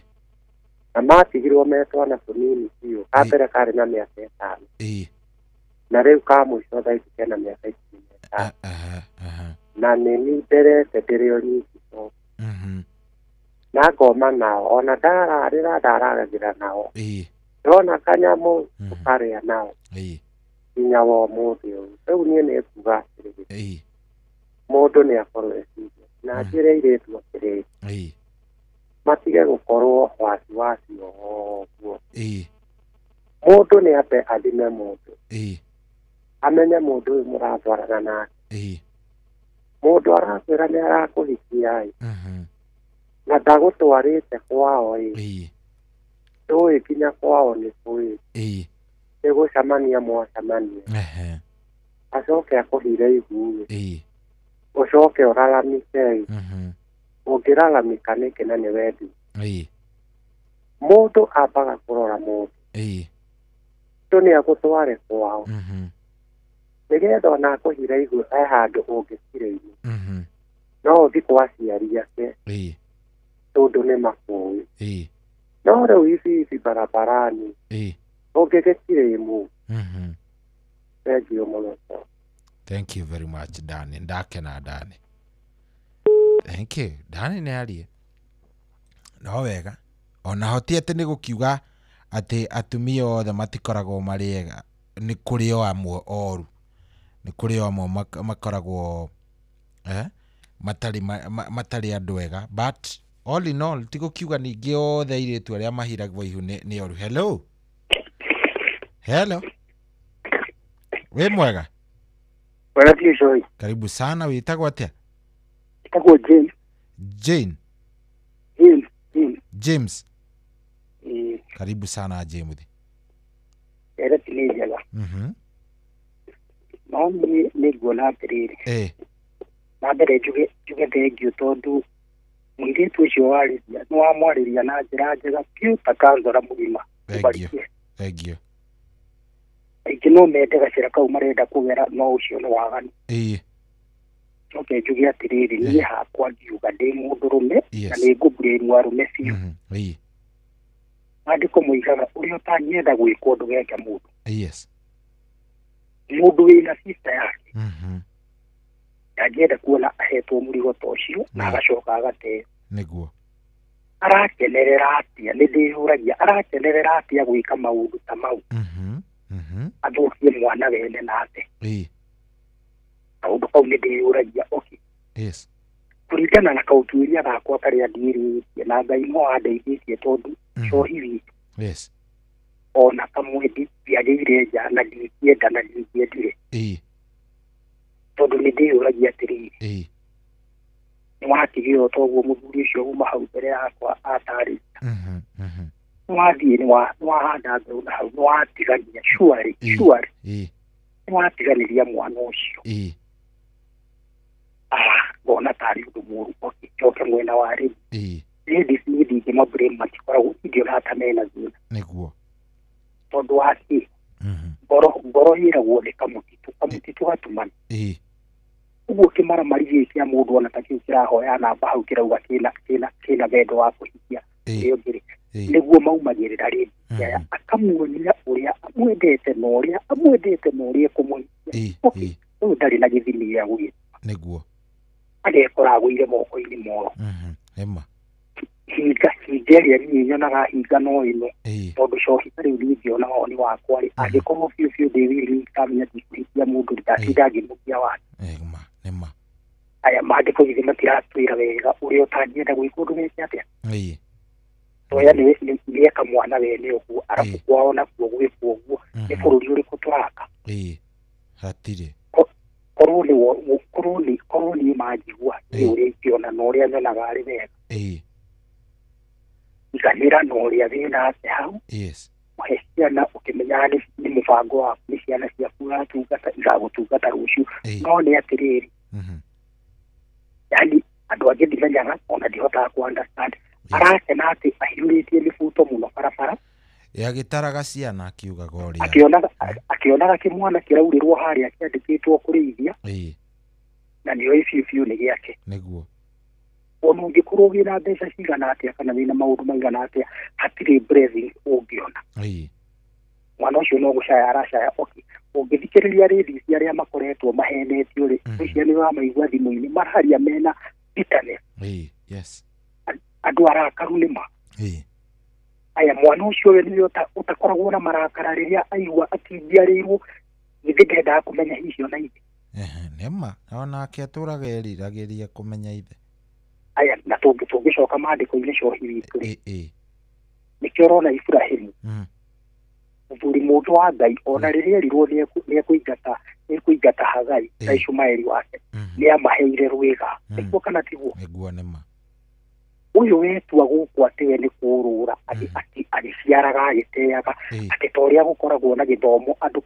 na matigirwo me twana tũnini biũ ka mbere karĩ na mĩaka ĩtano na rĩu ka mũico thaa ici kena mĩaka ikũmi na ĩtano na nĩ nderete ndĩrĩ o nyiki tondũ na ngoma nao ona ndararagĩra nao ndona kanyamũ tũkarĩa nao nginya wa ũmũthĩ ũyũ rĩu niĩ nĩ kuga atĩrĩrĩ mũndũ nĩ akorwo eciria na njĩra irĩtu atĩrĩrĩ matige gũkorwo wasiwasi ũguo mũndũ nĩ ambe athime mũndũ amenye mũndũ ũyũ mũratwarana nake mũndũ arakwĩra nĩ arakũhikia na ndagũtwarĩte kwao ndũĩ kinya kwao nĩ kũĩ nĩgũcemania mwacemania acoke akũhire ihu ũcoke ũraramike ũngĩraramika nĩkĩ na nĩ wendi mũndũ ambaga kũrora mũndũ mũndũ nĩ agũtware kwao nĩgetha ona akũhire ihu he handũ ũngĩkirĩirie no ũthi kwa aciari ake tondũ nĩ makũĩ no rĩu ici barabarani ũngĩgĩkire imu thengiũ mũno Thank you very much Dani. Ndakena Dani. Thank you. Dani nĩ arie. No wega. Ona hoti ati nĩ gũkiuga ati atumia othe matikoragwo mariega. Nĩ kũrĩ o amwe oru. Nĩ kũrĩ o amwe makoragwo matari andũ ega. But all in all ti gũkiuga ningĩ othe airĩtu arĩa mahiragwo ihu nĩ oru. Hello. Hello. We mwega. Wala tisho. Karibu sana, witagwo atia? Witagwo James. Jane. James. Karibu sana James. Era tinejala. Mami ni gona tirire. Na mbere juge thengio tondu mwiritu ucio wariria no amwariria na njira njega piu takanzora mugima. Thengio. Aingĩ no mende gacĩra kau marenda kũgera no ũcio nĩ waganu. Njoke njuge atĩrĩrĩ niĩ hakwa ngiuga ndĩ mũndũrũme na nĩ ngũburĩrwo arũme biũ. Maandĩko moigaga ũrĩa ũtangĩenda gwĩkwo ndũgeke mũndũ. Mũndũ wĩna sister yake ndangĩenda kuona ahetwo mũrigo ta ũcio na agacoka agateo. Nĩguo. Arakenerera atĩa nĩ ndĩyũragia arakenerera atĩa gwĩka maũndũ ta mau. Athũkie mwana wene nake. Kaũndũ kau nĩ ndĩyũragia kũringana na kautuĩria gakwa karĩa ndirĩtie na Ngai no andeithĩtie tondũ cohi witũ ona kamwe ndiagĩire nja na ndingĩenda na ndingĩendire tondũ nĩ ndĩyũragia atĩrĩrĩ nĩwatigire o toguo mũthuri ũcio uma hau mbere yakwa atarĩria nĩwathiĩ nĩwahanda mbeũ na hau nĩwatigania sure nĩwatiganĩria mwana ũcio ngona tarĩ ũndũ mũru njoke mwena wa rĩu ndingĩmablame matikoragwo idiorata mena thĩna nĩguo tondũ wa kĩ ngoro ĩragwo nĩ kamũtitũ gatumana ũguo kĩmaramari gĩkĩa mũndũ ona ta kĩu kĩrahoya namba hau kĩrauga kĩna wendo wa kũhikia ĩyo ngĩrĩ nĩguo maumagĩrĩra rĩngĩ akamuonia ũrĩa amwendete na ũrĩa ekũmũhikia ũyũ ndarĩ na gĩthimi gĩa gwĩtwa nĩguo agekora agũire moko-inĩ moro hinga ĩrĩa niĩ nyonaga hinga no ĩno tondũ cohi ta rĩu ndingĩona woni wakwa rĩ angĩkorwo biũ ndĩ wili kamenya ndikũhikia mũndũ ndatinda ngĩmũkia wake aya maandĩko githĩ matiratwĩra wega ũrĩa ũtangĩenda gwĩkwo ndũgeke atĩa toya nĩeka mwana wene ũguo arabu kwao nakuo gwĩkwo ũguo nĩ bũrũri ũrĩkũ tũraka hatirĩ korwo niĩ manjigua nĩ ũrĩa ingĩona na ũrĩa nyonaga arĩ wega iganĩra na ũrĩa wĩna atĩ hau mũhe ciana ũkĩmenyaga nĩ mũbango waku nĩ ciana ciaku ũratungata igagũtungata rũciũ no nĩ atĩrĩrĩ yani andũ angĩ ndimenyaga ona ndihotaga ku understand arakena atĩ ahiũrĩtie mĩbuto mũno barabara agĩtaraga ciana akiugaga ũrĩa akĩonaga kĩmwana kĩraurĩrwo harĩa kĩandĩkĩtwo kũrĩithia na nĩoĩ biũ nĩ gĩake nĩguo ona ũngĩkorwo wĩna mbeca cigana atĩa kana wĩna maũndũ maigana atĩa hatirĩ blessing ũngĩona mwana ũcio no gũcaya aracaya ũngĩthikĩrĩria rĩndici arĩa makoretwo mahenetio rĩ ũcio nĩ wamaigua thimũ-inĩ mararia mena bitterness andũ arakaru nĩma aya mwana ũcio we nĩwe ũtakoragwo na marakara rĩrĩa aigua atingĩarĩirwo githĩ ndendaga kũmenya icio na ithe nĩma onake atũraga eriragĩria kũmenya ithe aya na tũngĩcoka maandĩko-inĩ cohi witũ rĩ nĩkĩo ũrona Iburahĩmu mũthuri mũndũ wa Ngai ona rĩrĩa erirwo nĩekũingata Hagai na Ishumaeli wake nĩamaheire rwĩga nĩguo kana tiguo nĩguo nĩma ũyũ wetua gũkũ atĩ we nĩ kũrũra agĩciaraga agĩteaga atĩ ta ũrĩa gũkoragwo na gĩthomo andũ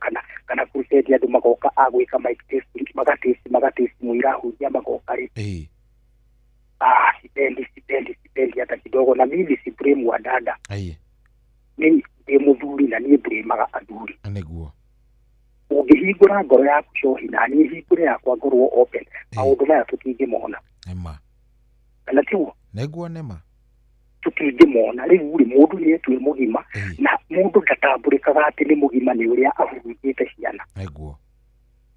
kana crusade andũ magoka agwĩka magatesti mũira ahunjia magoka rĩ sipendi hata kidogo na mimi si blame wa dada mimi ndĩ mũthuri na niĩ blamaga athuri nĩguo ũngĩhingũra ngoro yaku cohi na niĩ hingũre yakwa ngorwo open maũndũ maya tũtingĩmona kana tiguo nĩguo nĩma tũtingĩmona rĩu rĩ mũndũ nĩetue mũgima na mũndũ ndatambũrĩkaga atĩ nĩ mũgima nĩ ũrĩa ahurunjĩte ciana nĩguo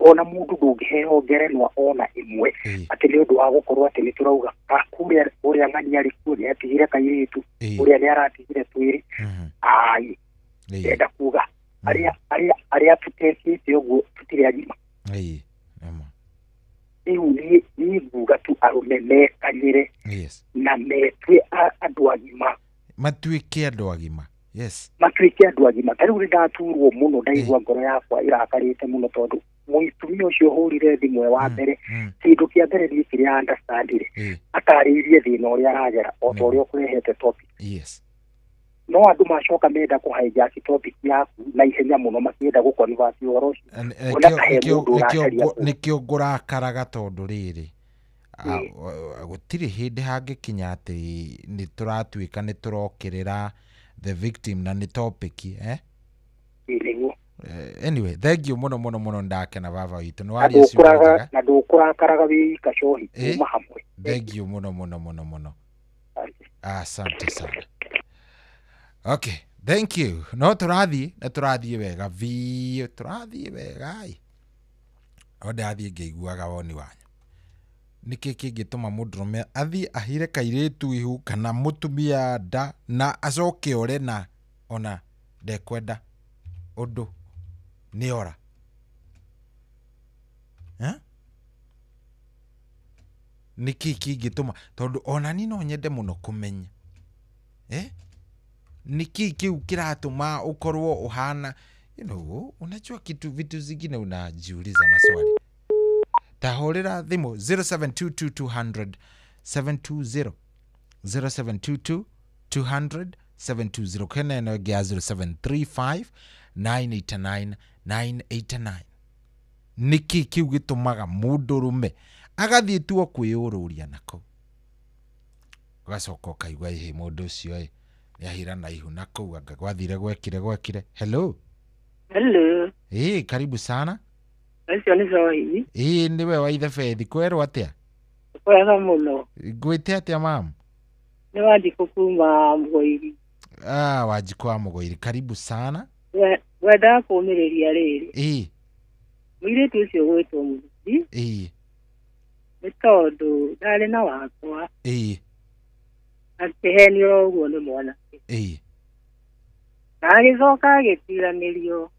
ona mundu ndungiheo ngerenwa ona imwe ati ni undu wa gukorwo ati ni turauga akuria uria ngani ari kuria atigire kairitu uria ni aratigire twiri ai enda kuga aria tutekite uguo tutire agima ni mbuga tu arume mekanyire na metwe andu agima matuike andu agima matuike andu agima tariu ndaturwo muno ndaigua ngoro yakwa irakarite muno tondu muitumia ucio hurire thimwe wa mbere kindu kia mbere ni kiria understandire atariirie thina uria aragera o to uria kurehete topic no andu macoka menda kuhijack topic yaku na ihenya muno makienda gukonvert uhoro ucio nikio ngurakaraga tondu riri gutiri hindi hangikinya ati ni turatuika ni turokirira the victim na ni topic anyway thank you muno ndakena baba witu no ari ciuraga na ndukurakaraga wi kacohi kuma hamwe thank you muno asante sana. Okay, thank you. No turathie wega vi turathie wega ai onda athie ngeiguaga woni wanyu niki kingituma mundurume athie ahire kairitu ihu kana mutumia nda na acoke ore na ona ndekwenda undu ni ora niki kingituma tondu ona ni no nyende muno kumenya niki kiu kiratuma ukorwo uhana unajua vitu zingine unajiuliza maswali. Tahorera thimu 0722 200 720 0722 kena no gya 0735 989 989 niki kiu gitumaga mundurume agathie tuo kwiyururia nako gacoka kaigwa ihe mundu ucio yahira na ihu na kuu anga gwathire gwekire. Hello karibu sana. Acio ni Zoe. Niwe wa ithe Fethi kwerwo atia? Kwega muno. Gwite atia mam? Ni Wanjikũ kuma Mugoiri. Wanjikũ wa Mugoiri, karibu sana. Wenda kumiriria riri. Mwiritu ucio gwitwo Muthi. Ni tondu ndari na wakwa. Akihenio uguo ni mwanake na agicoka agitiranĩrio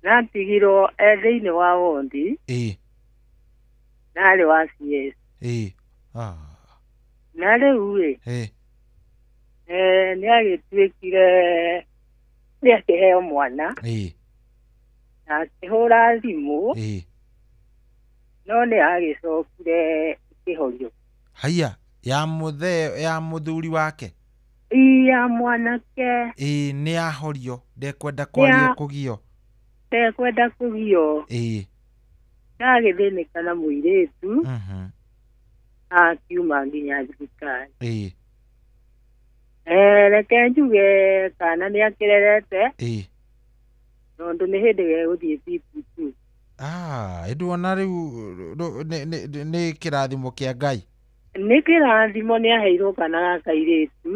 na atigirwo thiĩnĩ wa wondi na arĩ wa CS na rĩu nĩ agĩtuĩkire nĩ akĩheo mwana na akĩhũra thimũ no nĩ agĩcokire kĩhorio haya ya muthuri wake ya mwanake ni ahorio ndekwenda kwaria kugio ndagĩthĩnĩka na mũirĩtu akiuma nginya thirikari reke njuge kana nĩ akĩrerete tondũ nĩ hĩndĩ gegũthiĩ CP2 ĩnduona rĩu nĩ kĩrathimo kĩa Ngai nĩ kĩrathimo nĩ aheirwo kana gaka irĩtu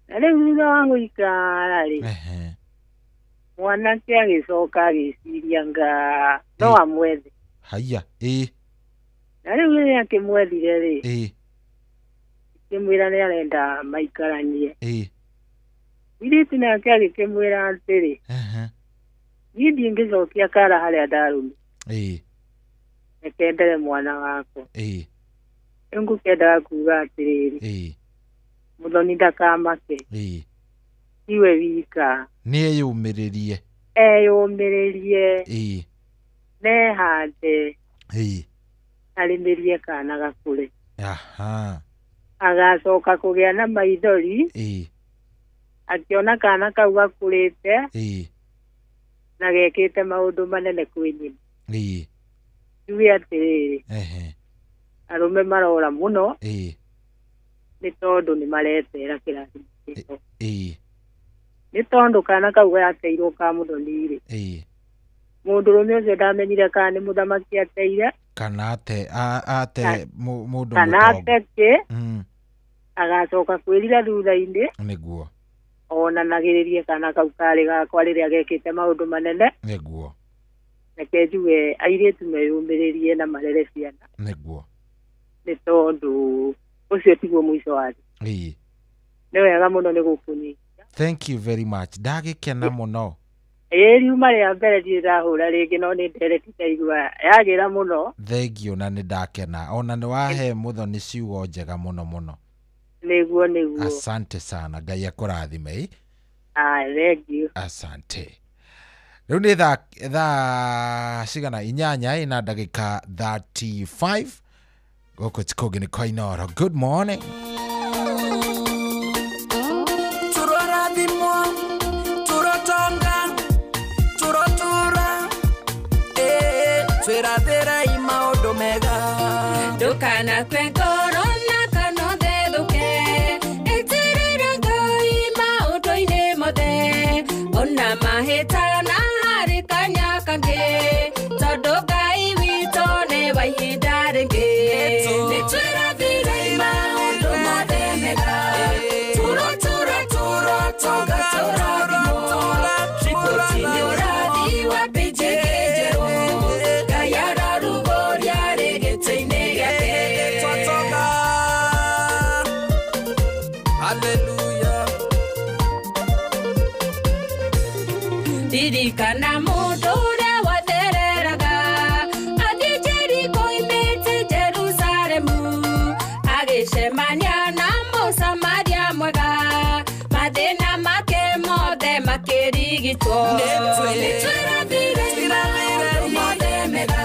na rĩu thutha wa gũikara mwanake agĩcoka agĩciria anga no amwethe haya na rĩu rĩrĩa akĩmwethire akĩmwĩra nĩ arenda maikaranie irĩtu nake agĩkĩmwĩra atĩrĩ niĩ ndingĩcokia kara harĩa ndarũmi reke ndere mwana wakwa ngũkendaga kuga atĩrĩrĩ muthoni ndakamake iwe wika nĩeyũmĩrĩrie nehande arĩmĩrie kana gakũre agacoka kũgĩa na maithori akiona kana kau gakũrĩte na gekĩte maũndũ manene kwĩ nyina tuge atĩrĩrĩ arũme marora mũno nĩ tondũ nĩ maretera kĩrathimo kĩo nĩ tondũ kana kau gateirwo ka mũthoni-rĩ mũndũrũme ũcio ndamenyire kana nĩ mũthamaki ateire kana ate mũndũ kana ateke agacoka kwĩrira thutha-inĩ nĩguo onanagĩrĩrie kana kau karĩ gakwa rĩrĩa gekĩte maũndũ manene nĩguo reke njuge airĩtu meyũmĩrĩrie na marere ciana nĩguo nĩ tondũ ũcio tiguo mũico wa thĩ nĩ wega mũno nĩ gũkũnyihia. Thank you very much, ndagĩkena mũno. Riuma rĩa mbere ndirahũra rĩngĩ no nĩ ndereti ndaigua yagĩra mũno. Thank you, na nĩ ndakena ona nĩ wahe mũthoni ciugo njega mũno mũno. Nĩguo asante sana, Ngai akũrathime. Thank you. Asante. Rĩu nĩ thaa cigana 8 na ndagĩka 35 gũkũ Tikogi kwa Inooro. Good morning. Turathimwo turatonga turatura twirathira maũndũ mega ndũkana kwengoro na kanothethuke etirira Ngai maũndũ-inĩ mothe ona mahĩtana harĩ kanya kangĩ tondũ Ngai witũ nĩ wa ihinda rĩngĩ nĩ twĩrathire maũndũ mothe mega turatura turatonga tũrathimwo riboti-inĩ ũrathi wa pĩnjĩ njerũ Ngai ararugũria rĩgĩtĩ-inĩ gĩake twatonga. Hallelujah. Ririkana mũndũ ũrĩa wathereraga athiĩ Jeriko oimĩte Jerusalemu agĩcemania na Mũsamaria mwega mathĩna make mothe makĩrigitwo. Nĩ twĩrathire maũndũ mothe mega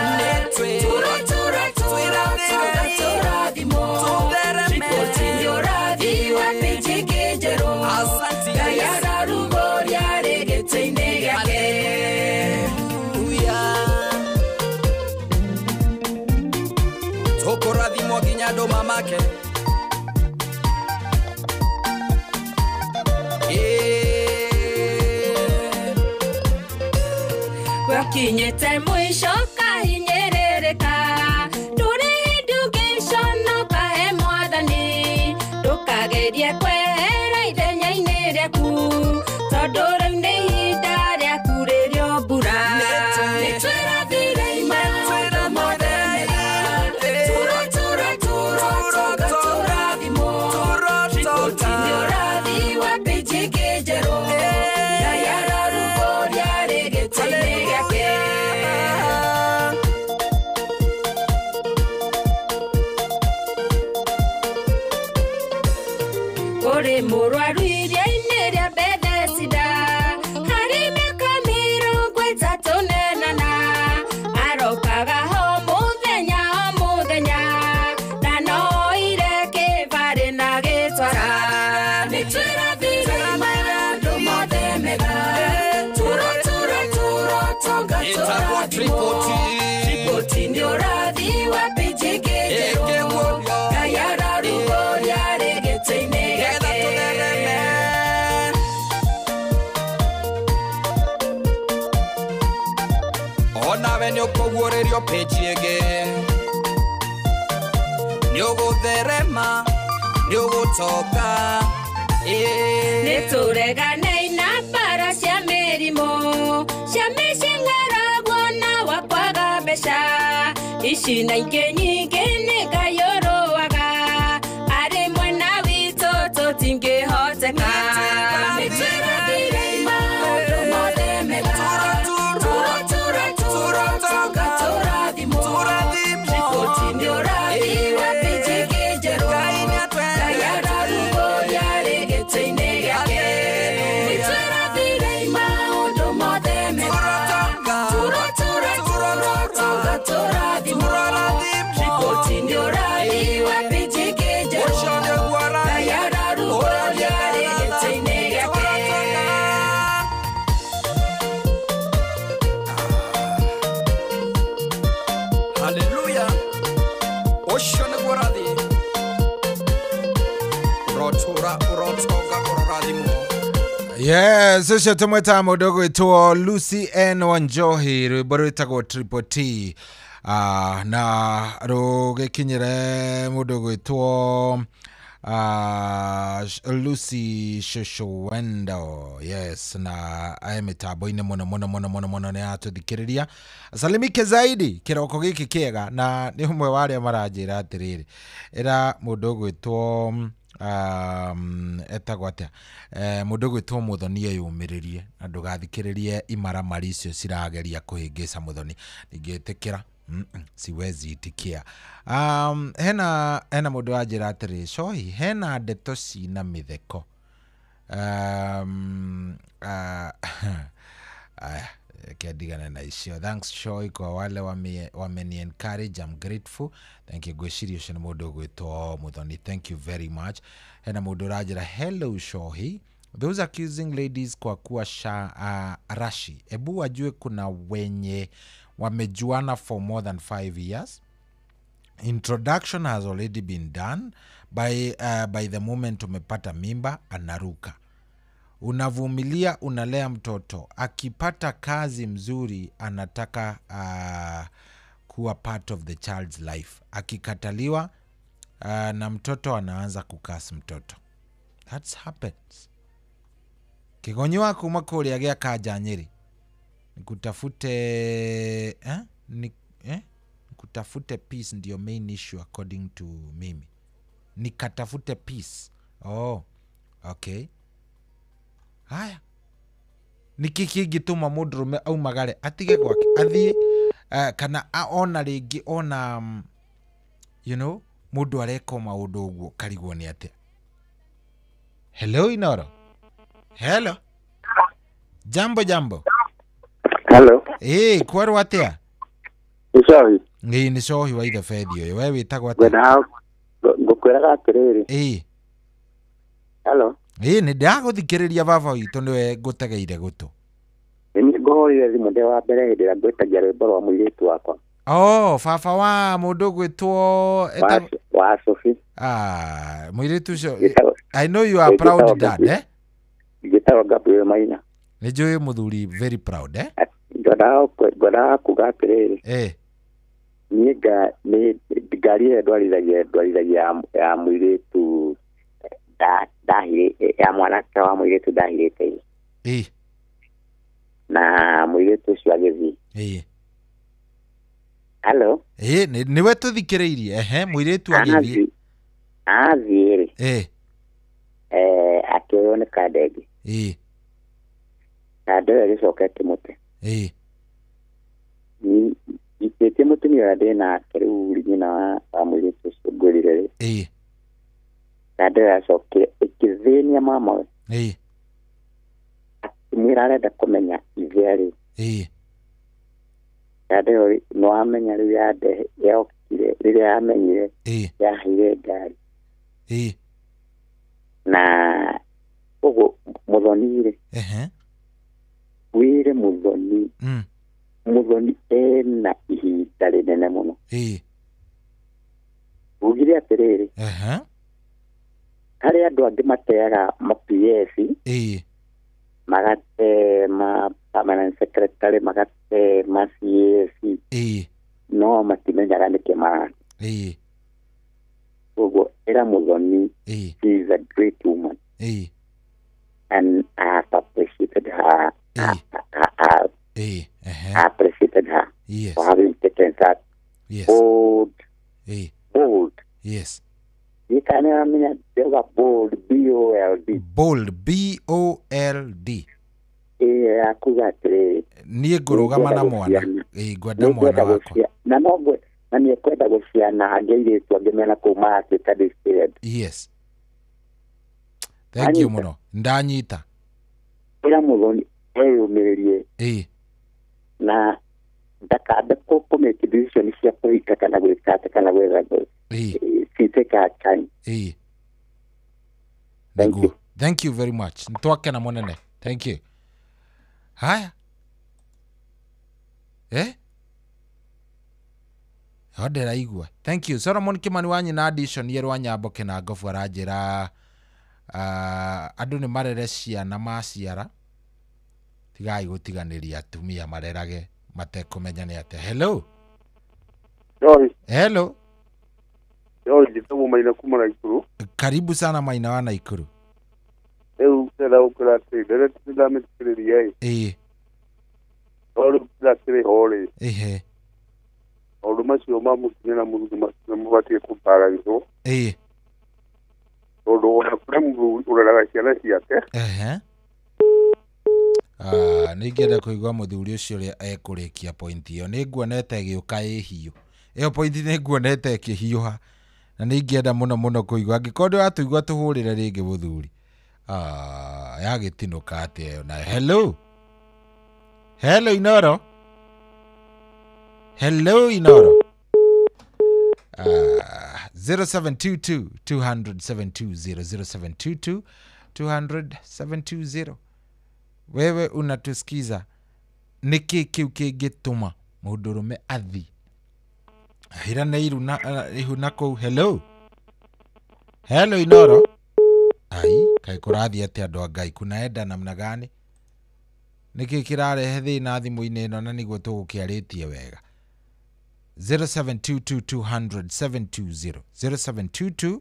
turatura turatonga tũrathimwo riboti-inĩ ũrathi wa pĩnjĩ njerũ Ngai ararugũria rĩgĩtĩ-inĩ gĩake. Tũkũrathimwo nginya andũ mamake. Wakinyĩte mũico kahinyĩrĩrĩka ndũrĩ education no kahe Mwathani ndũkagerie kwehera ithenya-inĩ rĩaku tondũ rĩu nĩ ihinda rĩaku rĩrĩo mbura. Nĩ twĩrathire maũndũ mothe mega turatura turatonga tũrathimwo riboti-inĩ ũrathi wa pĩnjĩ njerũ Ngai ararugũria rĩgĩtĩ-inĩ gĩake. Kũrĩ mũrwaru iria-inĩ rĩa Bethesda harĩ mĩaka 38 arokaga ho mũthenya o mũthenya na no oire kĩbarĩ na gĩtwara. Nĩ twĩrathire maũndũ mothe mega turatura turatonga tũrathimwo riboti-inĩ ũrathi wa pĩnjĩ njerũ Ngai ararugũria rĩgĩtĩ-inĩ gĩake. Onawe nĩ ũkũguũrĩrio pĩnjĩ ĩngĩ nĩ ũgũtherema nĩ ũgũtonga. Nĩ tũreganei na mbara cia mĩrimũ cia mĩcing'aragwo na wa kwaga mbeca ici na ingĩ nyingĩ nĩ Ngai ũrũaga arĩ mwena witũ tũtingĩhoteka. Nĩ twĩrathire maũndũ mothe mega turatura turatonga tũrathimwo riboti-inĩ ũrathi wa pĩnjĩ njerũ Ngai ararugũria rĩgĩtĩ-inĩ gĩake. Nĩ twĩrathire maũndũ mothe mega turatura turatonga tũrathimwo riboti-inĩ ũrathi wa pĩnjĩ njerũ Ngai ararugũria rĩgĩtĩ-inĩ gĩake. Hallelujah. Ũcio nĩguo ũrathi ũrotura ũrotonga ũrorathimwo. Yes, ũcio tũmwĩta mũndũ ũgwĩtwo Lucy N Wanjohi rwĩmbo rwĩtagwo Triple T. Na rũgĩkinyĩre mũndũ ũgwĩtwo Lucy Shoshowendo, yes, na aye mitambo-inĩ mũno nĩ atũthikĩrĩria. Salimike zaidi kĩroko gĩkĩ kĩega, na nĩ ũmwe wa arĩa maranjĩra atĩrĩrĩ, era mũndũ ũgwĩtwo etagwo atĩa, mũndũ ũgwĩtwo Mũthoni eyũmĩrĩrie na ndũgathikĩrĩrie imaramari icio cirageria kũhĩngĩca Mũthoni. Ndingĩtĩkĩra, siwezi itikia. Hena mũndũ wanjĩra atĩrĩ, Shohi, hena ndeto cina mĩtheko. Kiadigana na icio. Thanks Shohi kwa wale wameni encourage, I'm grateful. Thank you. Gwĩciria ũcio nĩ mũndũ ũgwĩtwo Mũthoni. Thank you very much. Hena mũndũ ranjĩra, hello Shohi, those accusing ladies kwa kuwa rashi, ebu wajue kuna wenye wamejuana for more than 5 years. Introduction has already been done by the moment umepata mimba anaruka. Unavumilia, unalea mtoto, akipata kazi mzuri anataka kuwa part of the child's life. Akikataliwa na mtoto anaanza kukas mtoto. That happens. Kigonyiwa kuma kũrĩa gĩa Kanja Nyeri. Nikutafute peace ndio main issue according to mimi. Nikatafute peace. Oh, okay. Haya. Nikiki gituma mũndũrũme au magare atige gwake athiĩ kana aona rĩngĩ ona you know mũndũ areka maũndũ ũguo karigwo nĩ atĩa. Hello Inoro. Hello. Jambo. Hello. Kwaru atia? Ni Shohi. Ni Shohi wa ithe Fethi uyu. Wewe witagwo atia? Ngukwĩraga atĩrĩrĩ. Hello. Ni ndaguthikĩrĩria baba witũ niwe ngutegeire gũtũ. Ni ngohorire thimũ ndĩ wa mbere hĩndĩ ĩrĩa ngwĩtagia rwĩmbo rwa mũirĩtu wakwa. Oh, baba wa mũndũ gwĩtwo wa Sophie. Mũirĩtu ũcio. I know you are proud dad, eh? Gĩtagwo Gabriel Maina. Nĩ njũĩ mũthuri very proud, eh? Ngoda kuga atĩrĩrĩ. Niĩ ngari ĩrĩa ndwarithagia ya mũirĩtu ya mwanake wa mũirĩtu ndahirĩte. Na mũirĩtu ũcio agĩthiĩ. Hello. Niwe tũthikĩrĩirie. Mũirĩtu agĩthiĩ. Athiĩ. Akĩoywo nĩ kandege. Kandege agĩcokete mũtĩ. Itĩtie mũtumia ũrĩa ndĩ nake rĩu nyina wa mũirĩtu ũcio ngwĩrire. Kandege acokire ĩkĩthĩnia mama we. Akĩmwĩra arenda kũmenya ithe rĩ. Kandege no amenya rĩu yokire rĩrĩa yamenyire yaheire ngari. Na ũguo Mũthoni rĩ. Wĩre Mũthoni. Mũthoni ena ihinda rĩnene mũno. Ugire atĩrĩrĩ. Harĩ andũ angĩ mateaga ma-PS. Magate ma-permanent secretary, magate ma-CS. No matimenyaga nĩkĩ maraka. Ũguo era Mũthoni. She is a great woman. And I have appreciated her. I appreciated her for having taken that bold. Yes. You can mean bold, B-O-L-D. Bold, B-O-L-D. Akuga atĩrĩrĩ. Niĩ ngũrũgama na mwana. Ngwenda mwana wakwa. Na no na niĩ kwenda gũciana angĩirĩtu angĩmena kuma atuĩka displayed. Yes. Thank you mũno. Ndanyita. Ĩra Mũthoni eyũmĩrĩrie. Na ndakambe kũmake decision cia kũhika kana gwĩka kana gwetha. Take our time. Thank you very much. Nitwake na monene. Thank you. Haya. Hodera igwa. Thank you. Solomon Kimani wanyi na addition yerwa nyambo kina ngofu arajira andũ nĩ marere ciana maciara tigai gũtiganĩria atumia marerage matekũmenya nĩ atĩa. Hello. Sorry. Hello. Yo, jitabu Maina kuma Naikuru. Karibu sana Maina wa Naikuru. Tela ukula te, dere tila metikiri yai. Olu tila tiri hole. Olu masi omamu kinena mungu na mwati kupara hizo. Olu wana mbu ulalaga kiana siyate. Nigenda kuigwa muthuri ucio ria ekurikia point iyo niguonete giuka hiyo iyo point niguonete kihiuha na ningenda muno kuigwa ngikondo atuigwa tuhurire ringi muthuri ya gitinuka ate na hello Inoro 0722 200 720 0722 200 720. Wewe unatusikiza, niki kiu kingituma mundurume athi ahirana ihuna kou. Hello Inoro. Ai kai kurathi ati andu Ngai kunaenda namna gani? Niki kirarehe thina thimu-ini ino na niguo tugukiaritie wega. 0722 200 720 0722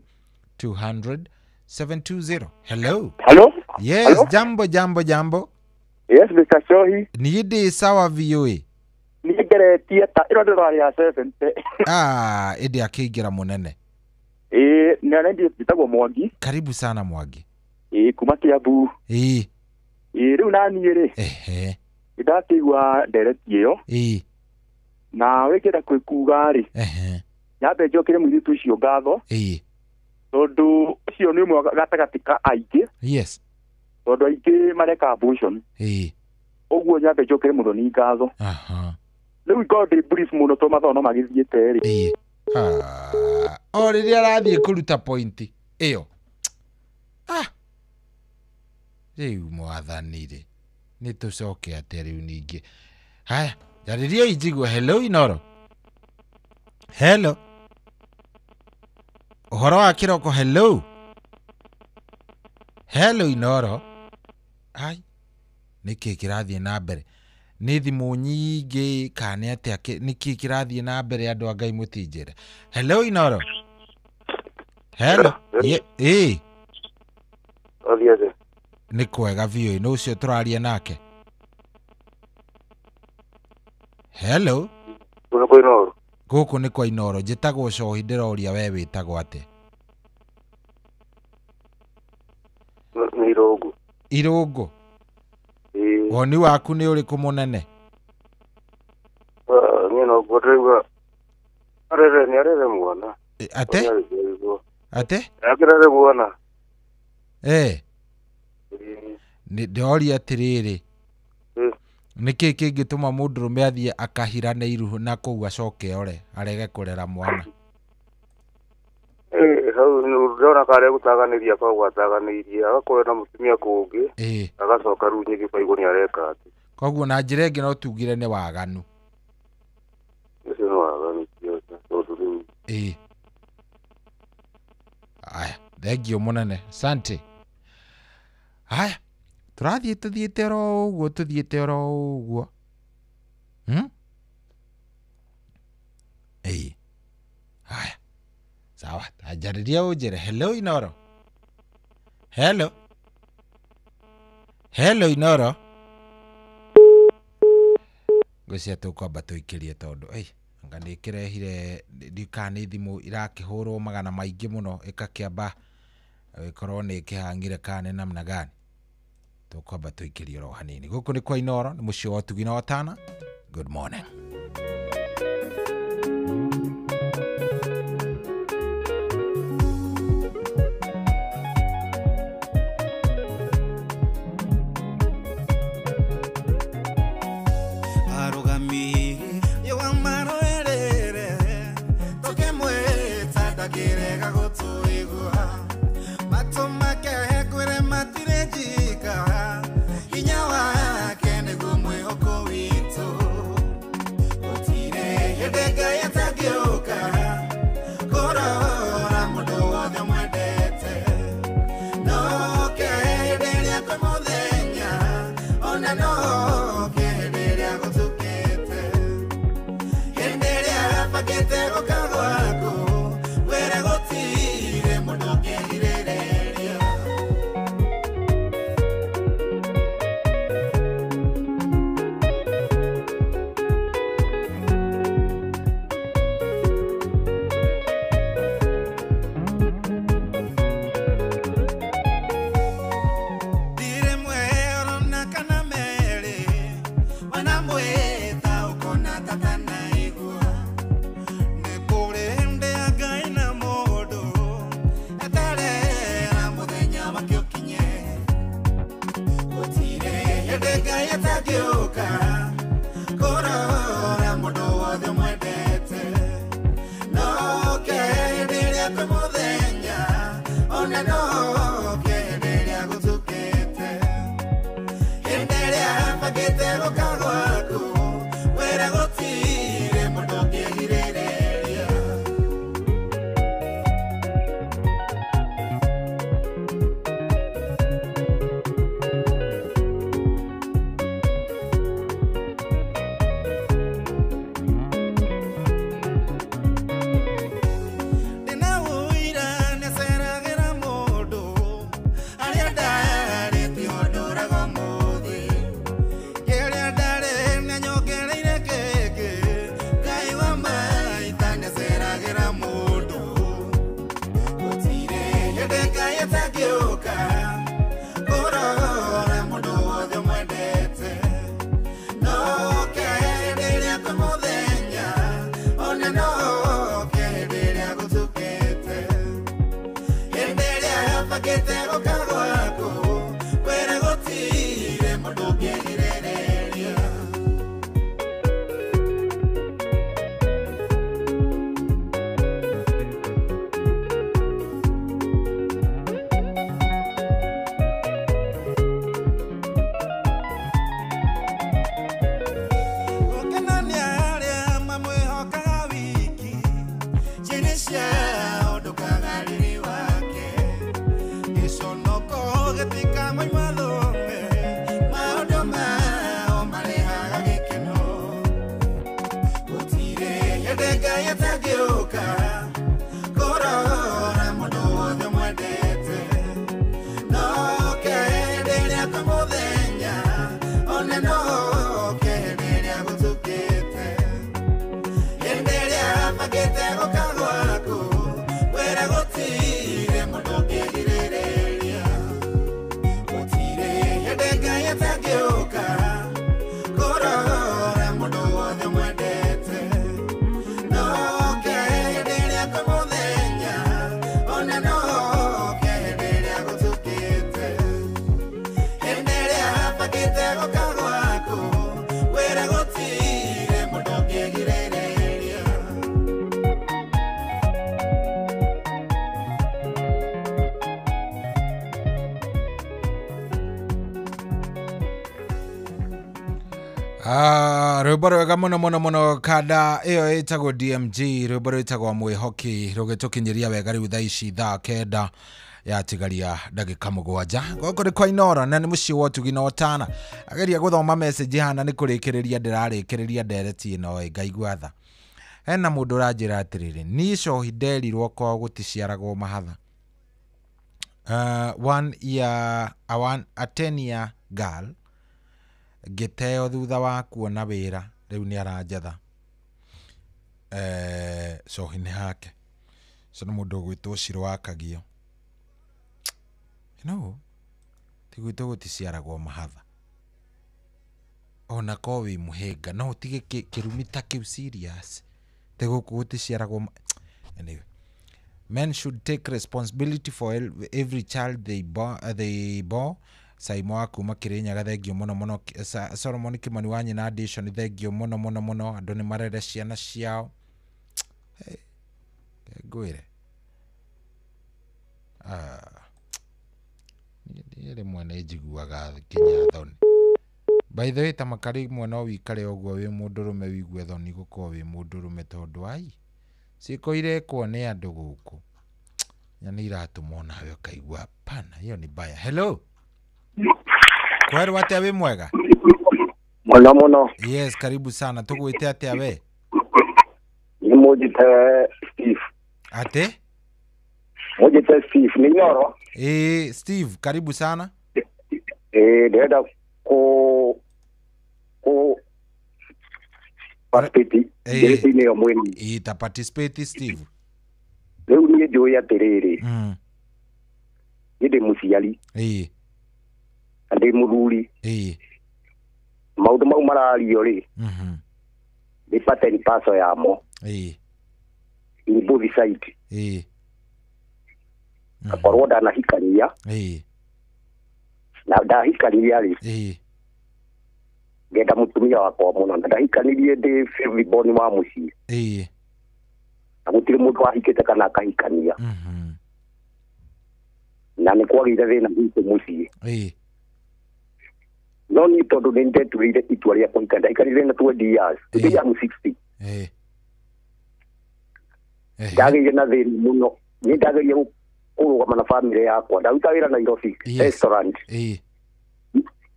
200 720. Hello. Yes. Hello? Jambo. Yes, Mr. Shohi. Niidi sawa VOA. Nigere tieta iro ndiro ya 70. Edi akigira munene. Nene nditagwo Mwangi. Karibu sana Mwangi. Kuma Kiambu. Riu nani ri. Ndatigwa ndereti iyo. Na wekera kwikuga ri. Nyambe njokire mwiritu ucio ngatho. Tondu ucio ni umwe gatagati ka aingĩ. Yes. Tondu aingĩ mareka abortion. Oguo nyambe njokire muthoni ngatho. Riu God brief muno to mathono magithiĩte ri. O riria arathie kuruta point iyo. Riu mwathani ri ni tucoke ate riu ningi. Haya, jaririo ijigwe. Hello Inoro. Hello. Uhoro wa kiroko. Hello Inoro. Ai niki kirathie na mbere ni thimu nyingi kane ate niki kirathie na mbere andu a Ngai mutinjire. Hello Inoro. Hello. Aliaje. Ni kwega vio no ucio turaria nake. Hello. Kuna kwa Inoro. Guku ni kwa Inoro. Njitagwo Shohi ndiroria we witagwo ate? Irungu. Woni waku ni uriku munene? Ngino gotregwa. Arere mwana. Ate? Akirare mwana. Ni ndoria atiriri. Niki kingituma mundurume athie akahirana iruhu na kou acoke ore arege kurera mwana? Hau ndona kare gutaganiria kwa gwataganiria agakore na mutumia kungi agacoka ru nyingi kwa iguni areka ati koguo na njira ingi no tugire ni waganu. Ucio ni waganu tondu aya thengio munene asante. Aya tuthiite ro uguo aya sawa ajariria ujire. Hello Inoro. Hello Inoro. Gocia tukwamba tuikirie tondu anga ni kirehire ndikani thimu irakihurwo magana maingi muno ikakiamba ikorwo ni kihangire kane namna gani. Tukwamba tuikirie ro hanini. Guku ni kwa Inoro ni mucio wa Tugina Watana. Good morning. Inya wa kene gumwe oko witu. Otire gutire mundu ngigiriria Rwĩmbo rwega mũno kada ĩyo ĩtagwo DMG, rwĩmbo rwĩtagwo Mwĩhoki rũgĩtũkinyĩria wega rĩu thaa ici thaa kenda yatigaria ndagĩka 7 gũkũ nĩ kwa Inoro na nĩ mũciĩ wa Ũtugi na Ũtana. Ageria gũthoma message hana nĩ kũrĩkĩrĩria ndĩrarĩkĩrĩria ndereti ĩno ngaigua tha. Hena mũndũ ũranjĩra atĩrĩrĩ, niĩ cohi nderirwo kwao gũticiaragwo mahatha. A 10 year girl gĩteo thutha wa kuona wĩra rĩu nĩ aranjatha cohi-inĩ hake. So nĩ mũndũ ũgwĩtwo Shiro wa Kagio. Ti gwĩtwo gũticiaragwo mahatha. Ona ko wĩ mũhĩnga no ũtige kĩrumi ta kĩu serious. Te gũkũ gũticiaragwo. Anyway, men should take responsibility for every child they bore. Saimo wa kuma Kirinyaga thengio mũno. Solomon Kimani wa Nyina Edition thengio mũno. Andũ nĩ marere ciana ciao. Ngwĩre. Nĩ mwana njiguaga kinya thoni. By the way, tamakari mwana wikare ũguo wĩ mũndũrũme wigue thoni gũkorwo wĩ mũndũrũme tondũ ai ciĩko irekwo nĩ andũ gũkũ. Nĩ iratũmwo nawe ũkaigua pana, hiyo ni baya. Hello. Kweru atia wĩ mwega? Mũno. Yes, karibu sana. Tũgwĩte atia we? Nĩ mũjĩte Steve. Ate? Mũjĩte Steve ni Inoro. Steve, karibu sana. Ndĩrenda participate thĩinĩ wa mwĩrĩ. Ta participate Steve. Rĩu niĩ njũĩ atĩrĩrĩ. Niĩ ndĩ mũciari. Ndĩ mũthuri. Maũndũ mau marario rĩ. Nĩ pattern paso yamo. In both sides. Akorwo ndanahikania. Na ndahikania rĩ. Ngenda mũtumia wakwa mũno, ndahikanirie ndĩ favorite born wa mũciĩ. Na gũtirĩ mũndũ wahikĩte kana akahikania. Na nĩ kwagĩire thĩna gwitũ mũciĩ. no ni tondu ni ndetuire itua ria kuhika ndaikarire na 20 years today I'm 60 ndagire na thĩna mũno ni ndageria kurugama na family yakwa ndaruta wĩra Nairobi restaurant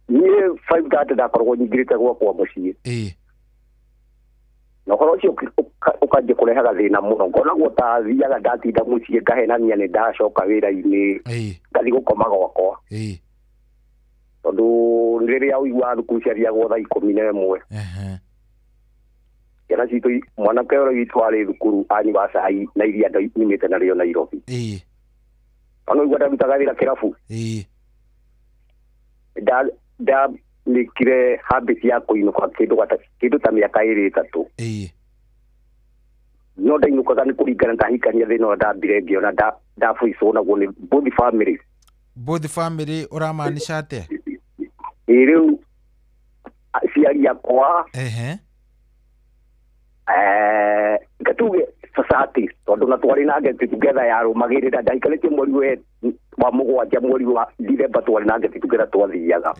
ni 5:30 ndakoragwo nyingĩrĩte gwakwa mũciĩ na horo cio ukanjie kurehaga thĩna mũno ngona guota thiaga ndatinda mũciĩ ngahenania nĩ ndacoka wĩra-inĩ ngathi gũkoma gwakwa tondu rĩrĩa ũigua thukuru ciathiagwo thaa 11 ciana citũ mwanake ũrĩa witũ arĩ thukuru anyua cai na iria nyumĩte narĩo Nairobi ona ũigua ndarutaga wĩra kĩrabu ndamĩkire habit ya kũinũka kĩndũ ta mĩaka 2-3 no ndainũkaga nĩ kũringana ndahikania thĩna ũrĩa ndambire ngĩona ndaboicwo naguo nĩ both family ũramaanisha atĩa rĩu aciari akwa ngatuge society tondu na twari na get together yarumagirira ndaikarĩtie mweri wa mũgwanja mweri wa December twari na get together twathiaga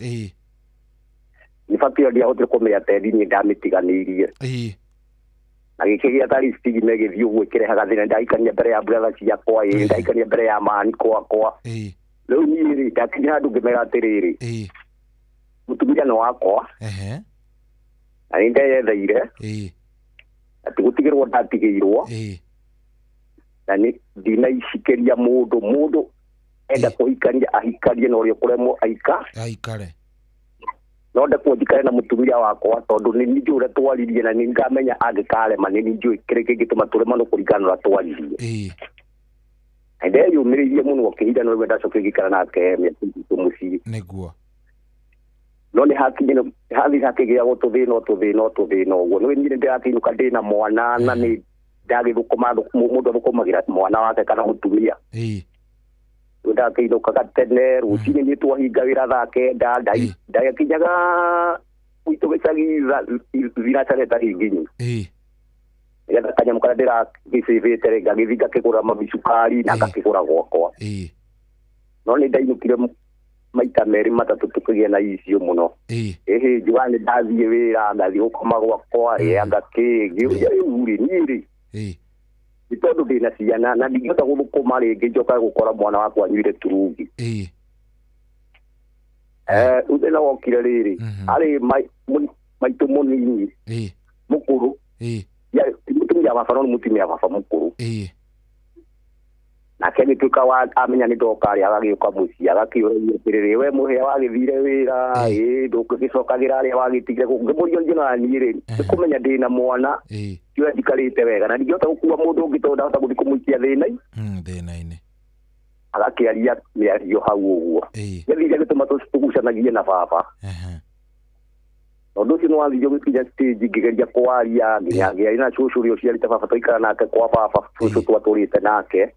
ni fakio ndia hotire kumenya tendi ni ndamitiganirie na gĩkĩgĩa ta list gĩgĩthiĩ ũguo kĩrehaga thĩna ndaikania mbere ya brother ciakwa ndaikania mbere ya maaniko akwa rĩu niĩ ndakinya handũ ngĩmera atĩrĩrĩ mũtumia nĩ wakwa na nĩ ndeyetheire atĩ gũtigĩrwo ndatigĩirwo na nĩ ndinaicikĩria mũndũ enda kũhikania ahikanie na ũrĩa kũremwo aikare no ndekwo njikare na mũtumia wakwa tondũ nĩ niĩ ũrĩa twaririe na nĩ ngamenya angĩkarema nĩ niĩ njũĩ kĩrĩa kĩngĩtũma tũremano kũringana na ũrĩa twaririe ndeyũmĩrĩirie mũno kĩhinda no rĩu ndacokire ngĩikara nake mĩaka mũciĩ nĩguo no nĩ hathi hakĩgĩagwo tũthĩna ũguo nĩ nyine ndĩrakĩinũka ndĩna mwana na nĩ ndagĩthũkũma mũndũ athũkũmagĩra mwana wake kana mũtumia ndakĩinũkaga tene rũcinĩ nĩ twahinga wĩra thaa 9 ndagĩkinyaga gwitũ gĩcagi thinacara ĩtarĩ nginyu nĩgetha kanyamũ karĩa ndĩragĩcĩvĩte ngagĩthiĩ ngakĩgũra mabicukari na ngakĩgũra gwakwa no nĩ ndainũkire maita merĩ matatũ tũkĩgĩa na icio mũno njuga nĩ ndathiĩ wĩra ngathiĩ gũkoma gwakwa ngakĩngĩũria rĩu-rĩ niĩ-rĩ nĩ tondũ ndĩna ciana na ndingĩhota gũthũkũma rĩngĩ njokaga gũkora mwana wakwa anyuire turungi rĩu thĩna wokire rĩrĩ arĩ maitũ mũnini mũkũrũ mũtumia baba no nĩ mũtumia baba mũkũrũ nake agĩtuĩka amenya nĩ ndoka rĩ agagĩũka mũciĩ agakĩũragia atĩrĩrĩ we mũhĩa wagĩthire wĩra ndũgĩcokagĩra arĩa wagĩtigire ngĩmũria nginya niĩ-rĩ nĩ kũmenya ndĩna mwana kĩoya njikarĩte wega na ndingĩhota gũkua mũndũ ũngĩ tondũ ndahota gũthiĩ kũmũikia thĩna-inĩ agakĩaria mĩario hau ũguo gĩthire gĩtũma tũgucanagie na baba ũndũ ũcio nĩ wathiire gũkinya stage ngĩgeria kwaria nginya ngĩaria na cũcũ ũrĩa ũciarĩte baba twaikara nake kwa baba cũcũ twatũrĩte nake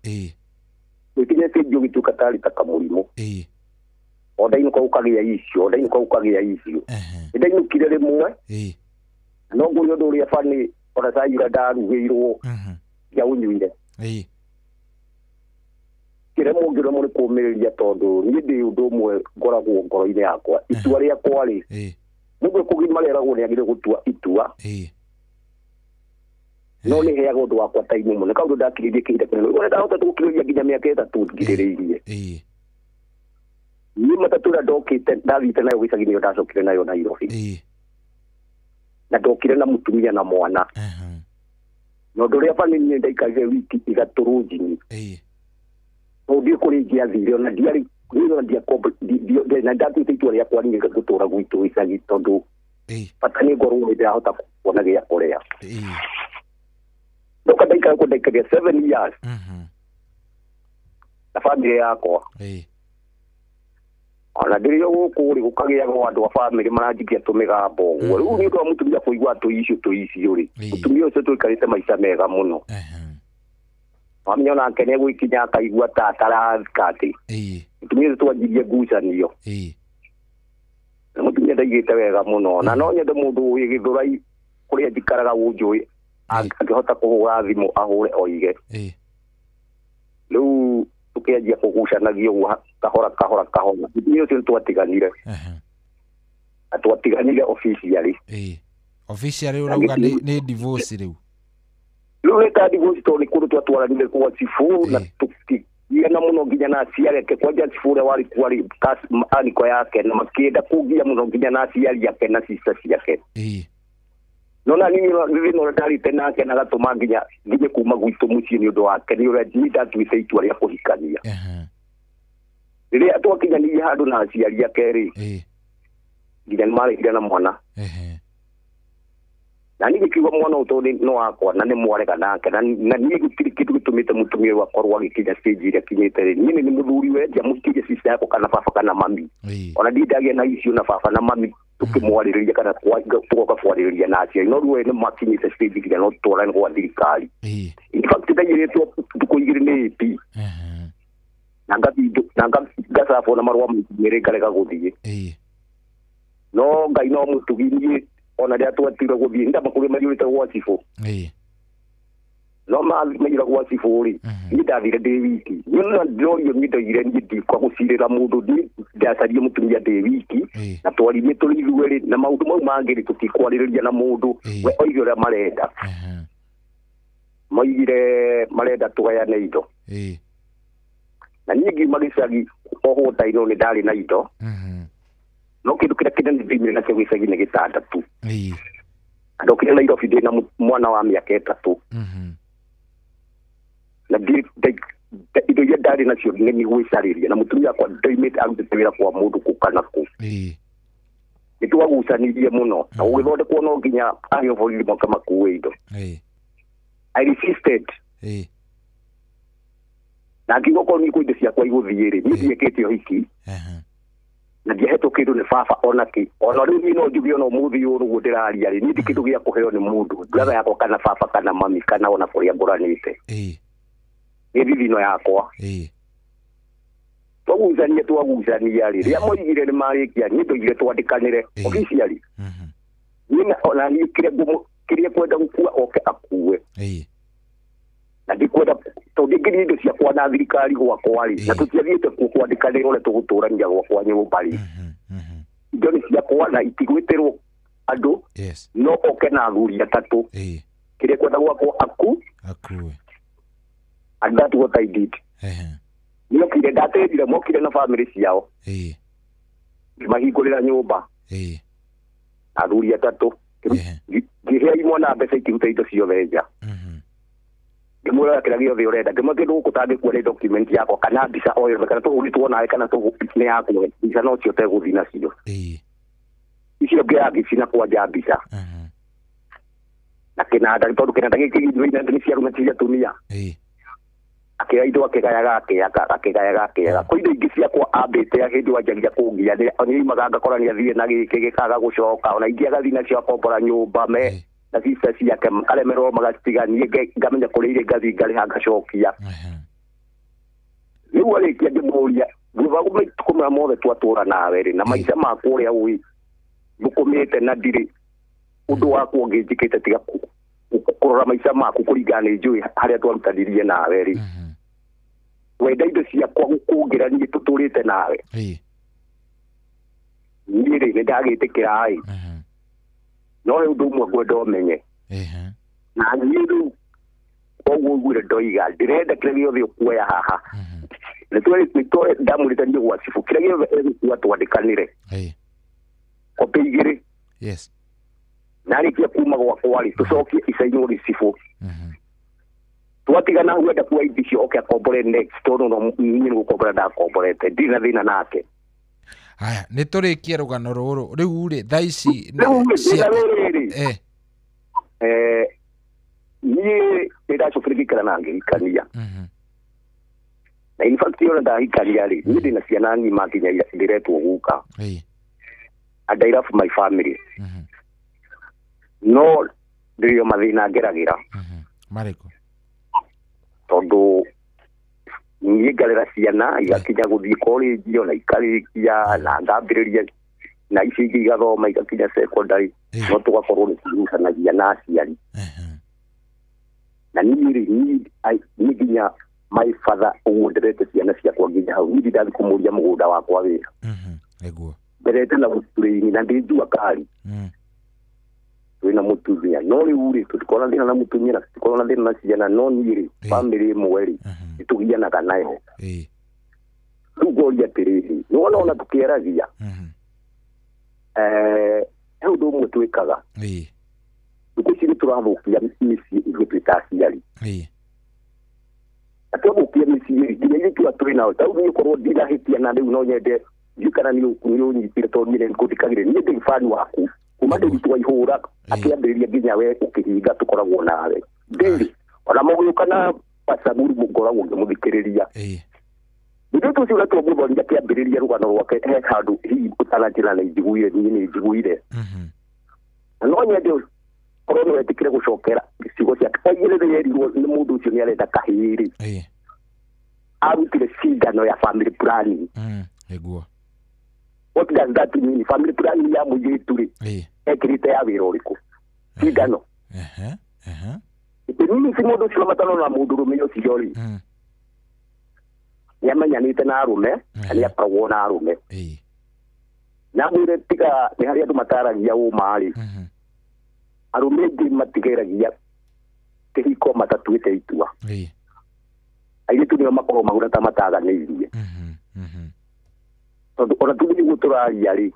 gũkinya stage ũgĩtuĩka tarĩ ta kamũrimũ o ndainũka gũkagĩa icio nĩ ndainũkire rĩmwe no ngũrĩ ũndũ ũrĩa bani ona cai ũrĩa ndarugĩirwo ndiaũnyuire kĩremwo ngĩremwo nĩ kũũmĩrĩria tondũ niĩ ndĩ ũndũ ũmwe ngoragwo ngoro-inĩ yakwa itua rĩakwa-rĩ mũndũ kũgima rĩeragwo nĩ agĩrĩirwo gũtua itua no nĩ heaga ũndũ wakwa taimu mũno kaũndũ ndakirĩirie kĩhinda kĩnene ona ndahota gũkirĩria nginya mĩaka 3 ngirĩrĩirie niĩ matatũ ĩrĩa ndokĩte ndathiĩte nayo gĩcagi nĩyo ndacokire nayo Nairobi na ndokire na mũtumia na mwana na ũndũ ũrĩa bani niĩ ndaikarire wiki 3 rũnjini ũndĩ kũrĩ ingĩathire ona ndiarĩ na ndatuĩte itua rĩakwa niĩ gũtũũra gwitũ gĩcagi tondũ bata nĩ ngorwo nĩ ndĩrahota kuona gĩa kũrĩa ndoka ndaikaria 7 years na bamĩrĩ yakwa ona ndĩrĩ o gũkũ-rĩ gũkagĩaga andũ a bamĩrĩ maranjikia tũmĩgambo ũguo rĩu nĩ ũndũ wa mũtumia kũigua tũicio-rĩ mũtumia ũcio tũikarĩte maica mega mũno wamenya onake nĩ egũikinya akaigua ta atarathika atĩ mũtumia ũcio twanjirie ngucanio na mũtumia ndaigĩte wega mũno na no nyende mũndũ ũĩ Gĩthũrai kũrĩa njikaraga ũnjũĩ angĩhota kũhũra thimũ ahũre oige rĩu tũkĩanjia kũgucanagio ũguo kahora mũtumia ũcio nĩ twatiganire atwatiganire officially officially urauga ni divorce riu ta divorce to ni kundu twatwaranire kwa chifu na tukiana muno nginya na aciari ake kwa chifu wari kas aniko yake na makienda kugia muno nginya na aciari yake na sister yake nona nini no ndari tena ke na gatuma nginya kuma gwitu mucii ni undu wake ni ura nda twise itua ria kuhikania riria twakinyanirie handu na aciari yake ri nginya marehire na mwana na ni kiugo mwana utoni no wakwa na ni mwarega nake na ni gutiri kitu gitumite mutumia wakorwo agikinya stage ria kinyite ri ni muthuri we ja mukije sister yako kana baba kana mami ona ndindagia na icio na baba na mami tukimwariria kana tugoka kwariria na aciari no ruwe ni makinyite stage nginya no twarane kwa thirikari in fact ndagiretwo tukuigire ni ipi nanga gasapo na marwa mwere garega guthie no ngai no mutuginie ona ria twatira guthie nda makuri mayurite gwa chifu no ma mayira gwa chifu ri ndathire ndi wiki nyona ndorio ngidoire ngidi kwa gucirira mundu ndi ndacarie mutumia ndi wiki na twaririe turi ithueri na maundu mau mangiri tutikwariria na mundu we oigire ria marenda moigire marenda tugayane indo na nyingi magicagi oho taino ni ndari na indo no kindu kira kinene thimire na kigicagi ni gitandatu andokire na Nairobi ndina mwana wa miaka 3 na indo ya ndari nacio ni gwicariria na mutumia kwa ndoimite arutite wira kwa mundu kukana ku nitwagucanirie muno na ugithondekwo no nginya ayo boririe moka makuwe indo I resisted na ngigoko ni kuinde cia kwa iguthiiri ni ndiekete hiki na ndiheto kindu ni baba ona riu ni no njugi ona umuthi uru gudiraria ri ni ndikindu gia kuheo ni mundu brother yako kana baba kana mami kana ona kuria nguranite ni thithino yakwa twaguzania ri ria moigire ni marikia ni ndoigire twandikanire officially ni ona ni kiria kwenda gukua oke akuwe na ndikwenda tondingiri indo cia kwa na thirikari gwakwa ri na tutiathiite kwandĩkanĩra ũrĩa tũgũtũrania gwakwa nyũmba ri indo nĩ ciakwa na itigwĩtĩrwo andũ no oke na athuri atatũ kĩrĩa kwenda gwakwa akuwe and that what I did niokire ndatĩrire mokire na family ciao mahingũrĩra nyũmba athuri atatũ ngĩhea imwana mbeca ikĩruta indo ciothe nja ndimwira kira giothe urenda ndimakindu gukutangikwo ni document yako kana mbica o yothe kana tuguritwo nawe kana tugupitne yako mbica no cio teguthi nacio icio ngĩagicina kwanja mbica na kinanda tondu kinanda gĩkĩ gĩthũire nĩ ciarumĩtirie atumia akĩoya indo akĩgayaga kwa indo ingĩ ciakwa ambĩte hĩndĩ wanjagia kũngia nĩ imaga ngakora nĩ athiĩ na gĩkĩ gĩkaga gũcoka ona ingĩ agathiĩ nacio akombora nyũmba na sister ciake alemerwo magacitiganie ngamenya kũrĩa irĩ ngathi ngarĩha ngacokia rĩu arĩkia ndĩmũria thutha kumĩra mothe twatũra nawe rĩ na maica makwa ũrĩa ũĩ ngũkũmĩte na ndirĩ ũndũ wakwa ũngĩnjĩkĩte tiga kũrora maica maku kũringana nĩ njũĩ harĩa twarutanirie nawe rĩ wenda indo ciakwa gũkũngĩra niĩ tũtũrĩte nawe niĩ rĩ nĩ ndagĩtĩkĩra ĩ no ũndũ ũmwe ngwenda ũmenye na niĩ rĩu koguo ũguire ndoiga ndĩrenda kĩrĩa gĩothe ũkuoya haha nĩtwe ndamũritanirie gwa cibu kĩrĩa gĩothe egũkua twandĩkanĩre kopi igĩrĩ na rĩkia kuma gwakwa rĩ tũcokie ica-inĩ ũrĩ cibu twatigana wenda kuoya indo icio oke akombore next tondũ no niĩ nĩ gũkombora ndakomborete ndirĩ na thĩna nake haya nĩ tũrĩkie rũgano rũrũ rĩu rĩ thaa ici niĩ nĩndacũkire gĩikara na ngĩhikania na in fact ona ndahikania rĩ niĩ ndĩna ciana ng'ima nginya ndĩretwo guka and I love my family no ndĩrĩo mathĩna ngeragĩra marĩkũ tondũ niĩ ngarera ciana igakinya gũthiĩ college ona ikarĩkia na ngambĩrĩria na icio ingĩ igathoma igakinya secondary no tũgakorwo nĩ tũgucanagia na aciari na niĩ nginya my father ũguo ndĩrete ciana ciakwa nginya hau niĩ ndathiĩ kũmũria mũgũnda wakwa wĩra berete na muturini na ndijua kali wina mutumia no ri uri tukona ndina na mutumia na tukona ndina na sijana no niri family mweri tugiana kanayo tugoria tiriri no na tukeragia heu ndo mutwikaga tukushiri turavukia misi igutwitasiari atuvukia misi iri kiwa twina tau ni korwo ndira hitia na riu no nyende jukana ni unyitire to nyire nkutikagire ni ndi fan waku kuma ndi twa ihura akiambiriria nginya we ukihinga tukoragwo nawe ndiri ona mugukana pasaburi mukoragwo ngimukiriria Ndio tu sio tu bwo ndia kiambiriria rugano rwake handu hi utarajira na ijiguire ni ijiguire no nyende korwo wetikire gucokera gicigo cia kayire yerirwo ni mundu ucio ni arenda kahiri arutire cindano ya family planning eguo what does that mean family planning ya mujitu ekirite ya wira uriku cindano ni si mundu ucio matano na mundu rumeyo ciori yamanyanite na arume ali akoragwo na arume na mwire tiga ni hari andu mataragia umari arume ndi matigeragia kihiko matatuite itua airitu nio makorwo magura ta mataganirie tondu ona tuthi guturaria ri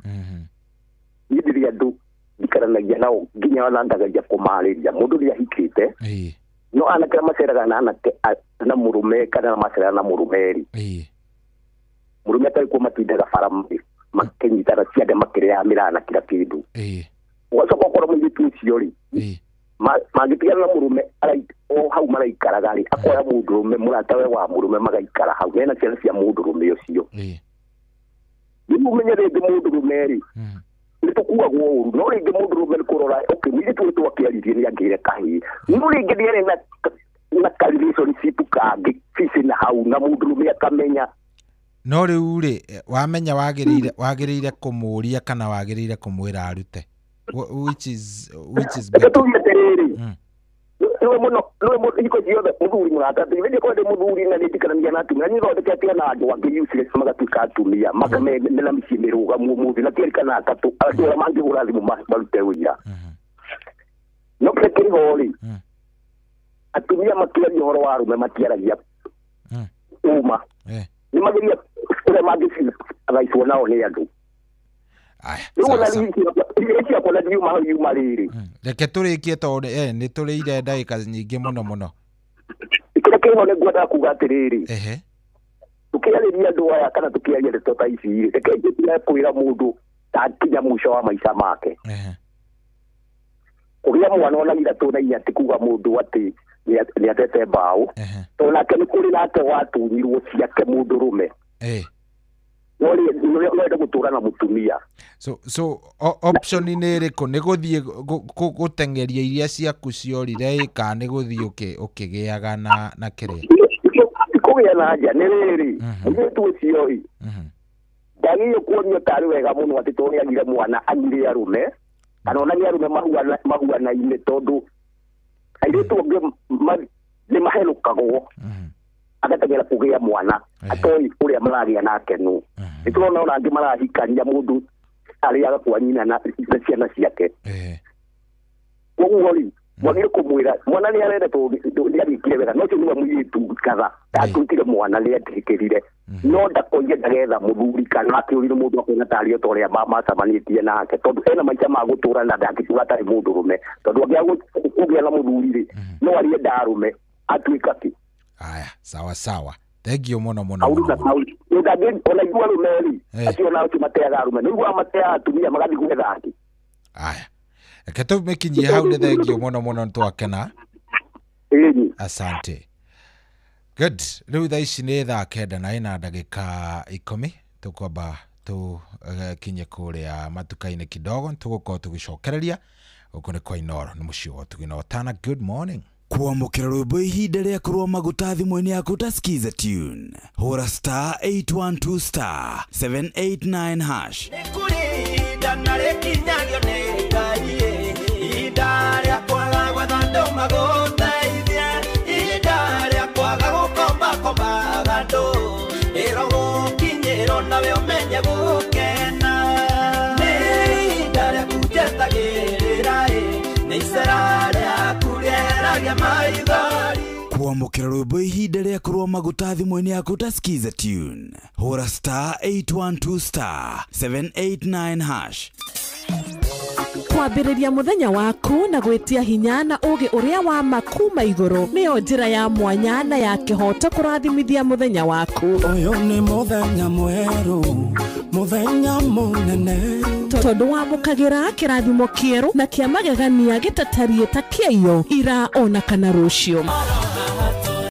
nithiria andu ndikaranagia nao nginya wanandagagia kumariria mundu ria hikite no anakira maceraga na anake na murume kana maceraga na murumeri murume atari kuo matindaga farambi makenyitana ciande makiria mirana kila kindu wacoka korwo mugitu ucio ri magitigana na murume o hau maraikaraga ri akoya mundurume muratawe wa murume magaikara hau hena ciana cia mundurume ucio ni mumenyere ndi mundurume ri nitukuwa gwo no ringi mundurume kurora okay mili tu twakiaririe ni angire kahi no ringi ndiere na kalilation situ kangi fisi na hau na mundurume akamenya no riu ri wamenya wagirire kumuria kana wagirire kumwira arute which is better no muno iko jiyo muduri mwata ndi ko de muduri na ndikanamia na tumia ni ro de katia na ndo wangi useless magatuka tumia makame ndela misimeruga mu na kirikana atatu atora mangi urazi mu balute wira no kekiri holi atumia makia johoro warume matiaragia uma ni magiria kule mangi abaiswa nao ni andu reke turikie tondu ni turire ndagika nyingi muno ikira kino ne gwada kugatiriri tukiariria andu aya kana tukiaria ndeto ta ici reke njitire kwira mundu takinya mwisho wa maisha make kugia mwana ona ira tu na inya tikuga mundu ati ni atete mbao tona ke ni kuri nake watu nyirwo ciake mundu rume no gutura na mutumia so option ni riko ni guthie gutengeria iria ciaku ciorire ka ni guthie ukigiaga na kire kugia na nja ni riri ni tu cioi ndagio kuonio tari wega muno ati toni agire mwana anyire arume kana ona ni arume mahua na ine tondu airetu ni mahelukagwo agatagera kugia mwana atoi uria maragia nake nu niturona ona angi marahikania mundu ariaga kwa nyina na ciana ciake ri mwagire kumwira mwana ni arenda to ndiarikire wega no cyo mwitu kaza atutire mwana ri atikirire no ndakoye ndagetha muthuri kana akiurire mundu akona tario toria mama samanitie nake tondu ena maica magutura na ndakitura tari mundu rume tondu agia kugia na muthuri ri no ari ndarume atuika ki aya sawa thank you muno ona igwa rumeri acio na ukimateaga rume niguo matea atumia magathi gwetha angi aya reke tumikinyie hau ni thank you muno twakena asante good riu thaa ici ni thaa kenda na ina ndagika 10 tukwamba kinye kuria matuka-ini kidogo tugukorwo tugicokereria uko ni kwa Inoro ni mucio wa tuginotana good morning kwamukira rwimbo ihinda ria kurwa maguta thimũ-inĩ yaku ta skiza tune hura star 812 star 789 hash nikurinda na rekinyagio nĩ Ngai ihinda rĩa kwaga gwetha andũ magũteithie ihinda rĩa kwaga gũkombakombaga andũ ĩro gũkinyĩrwo nawe ũmenye gũkena Kwamukira rwimbo ihinda rĩa kũrũa maguta thimũ-inĩ yaku ta Skiza Tune. Hũra *812*789#. Kwambĩrĩria mũthenya waku na gwĩtia hinya na ũgĩ ũrĩa wa makuma igũrũ nĩyo njĩra ya mwanya na ya kĩhoto kũrathimithia mũthenya waku. Ũyũ nĩ mũthenya mwerũ, mũthenya mũnene, tondũ wamũkagĩra kĩrathimo kĩerũ na kĩa magegania gĩtatarie ta kĩayo ira ona kana rũciũ.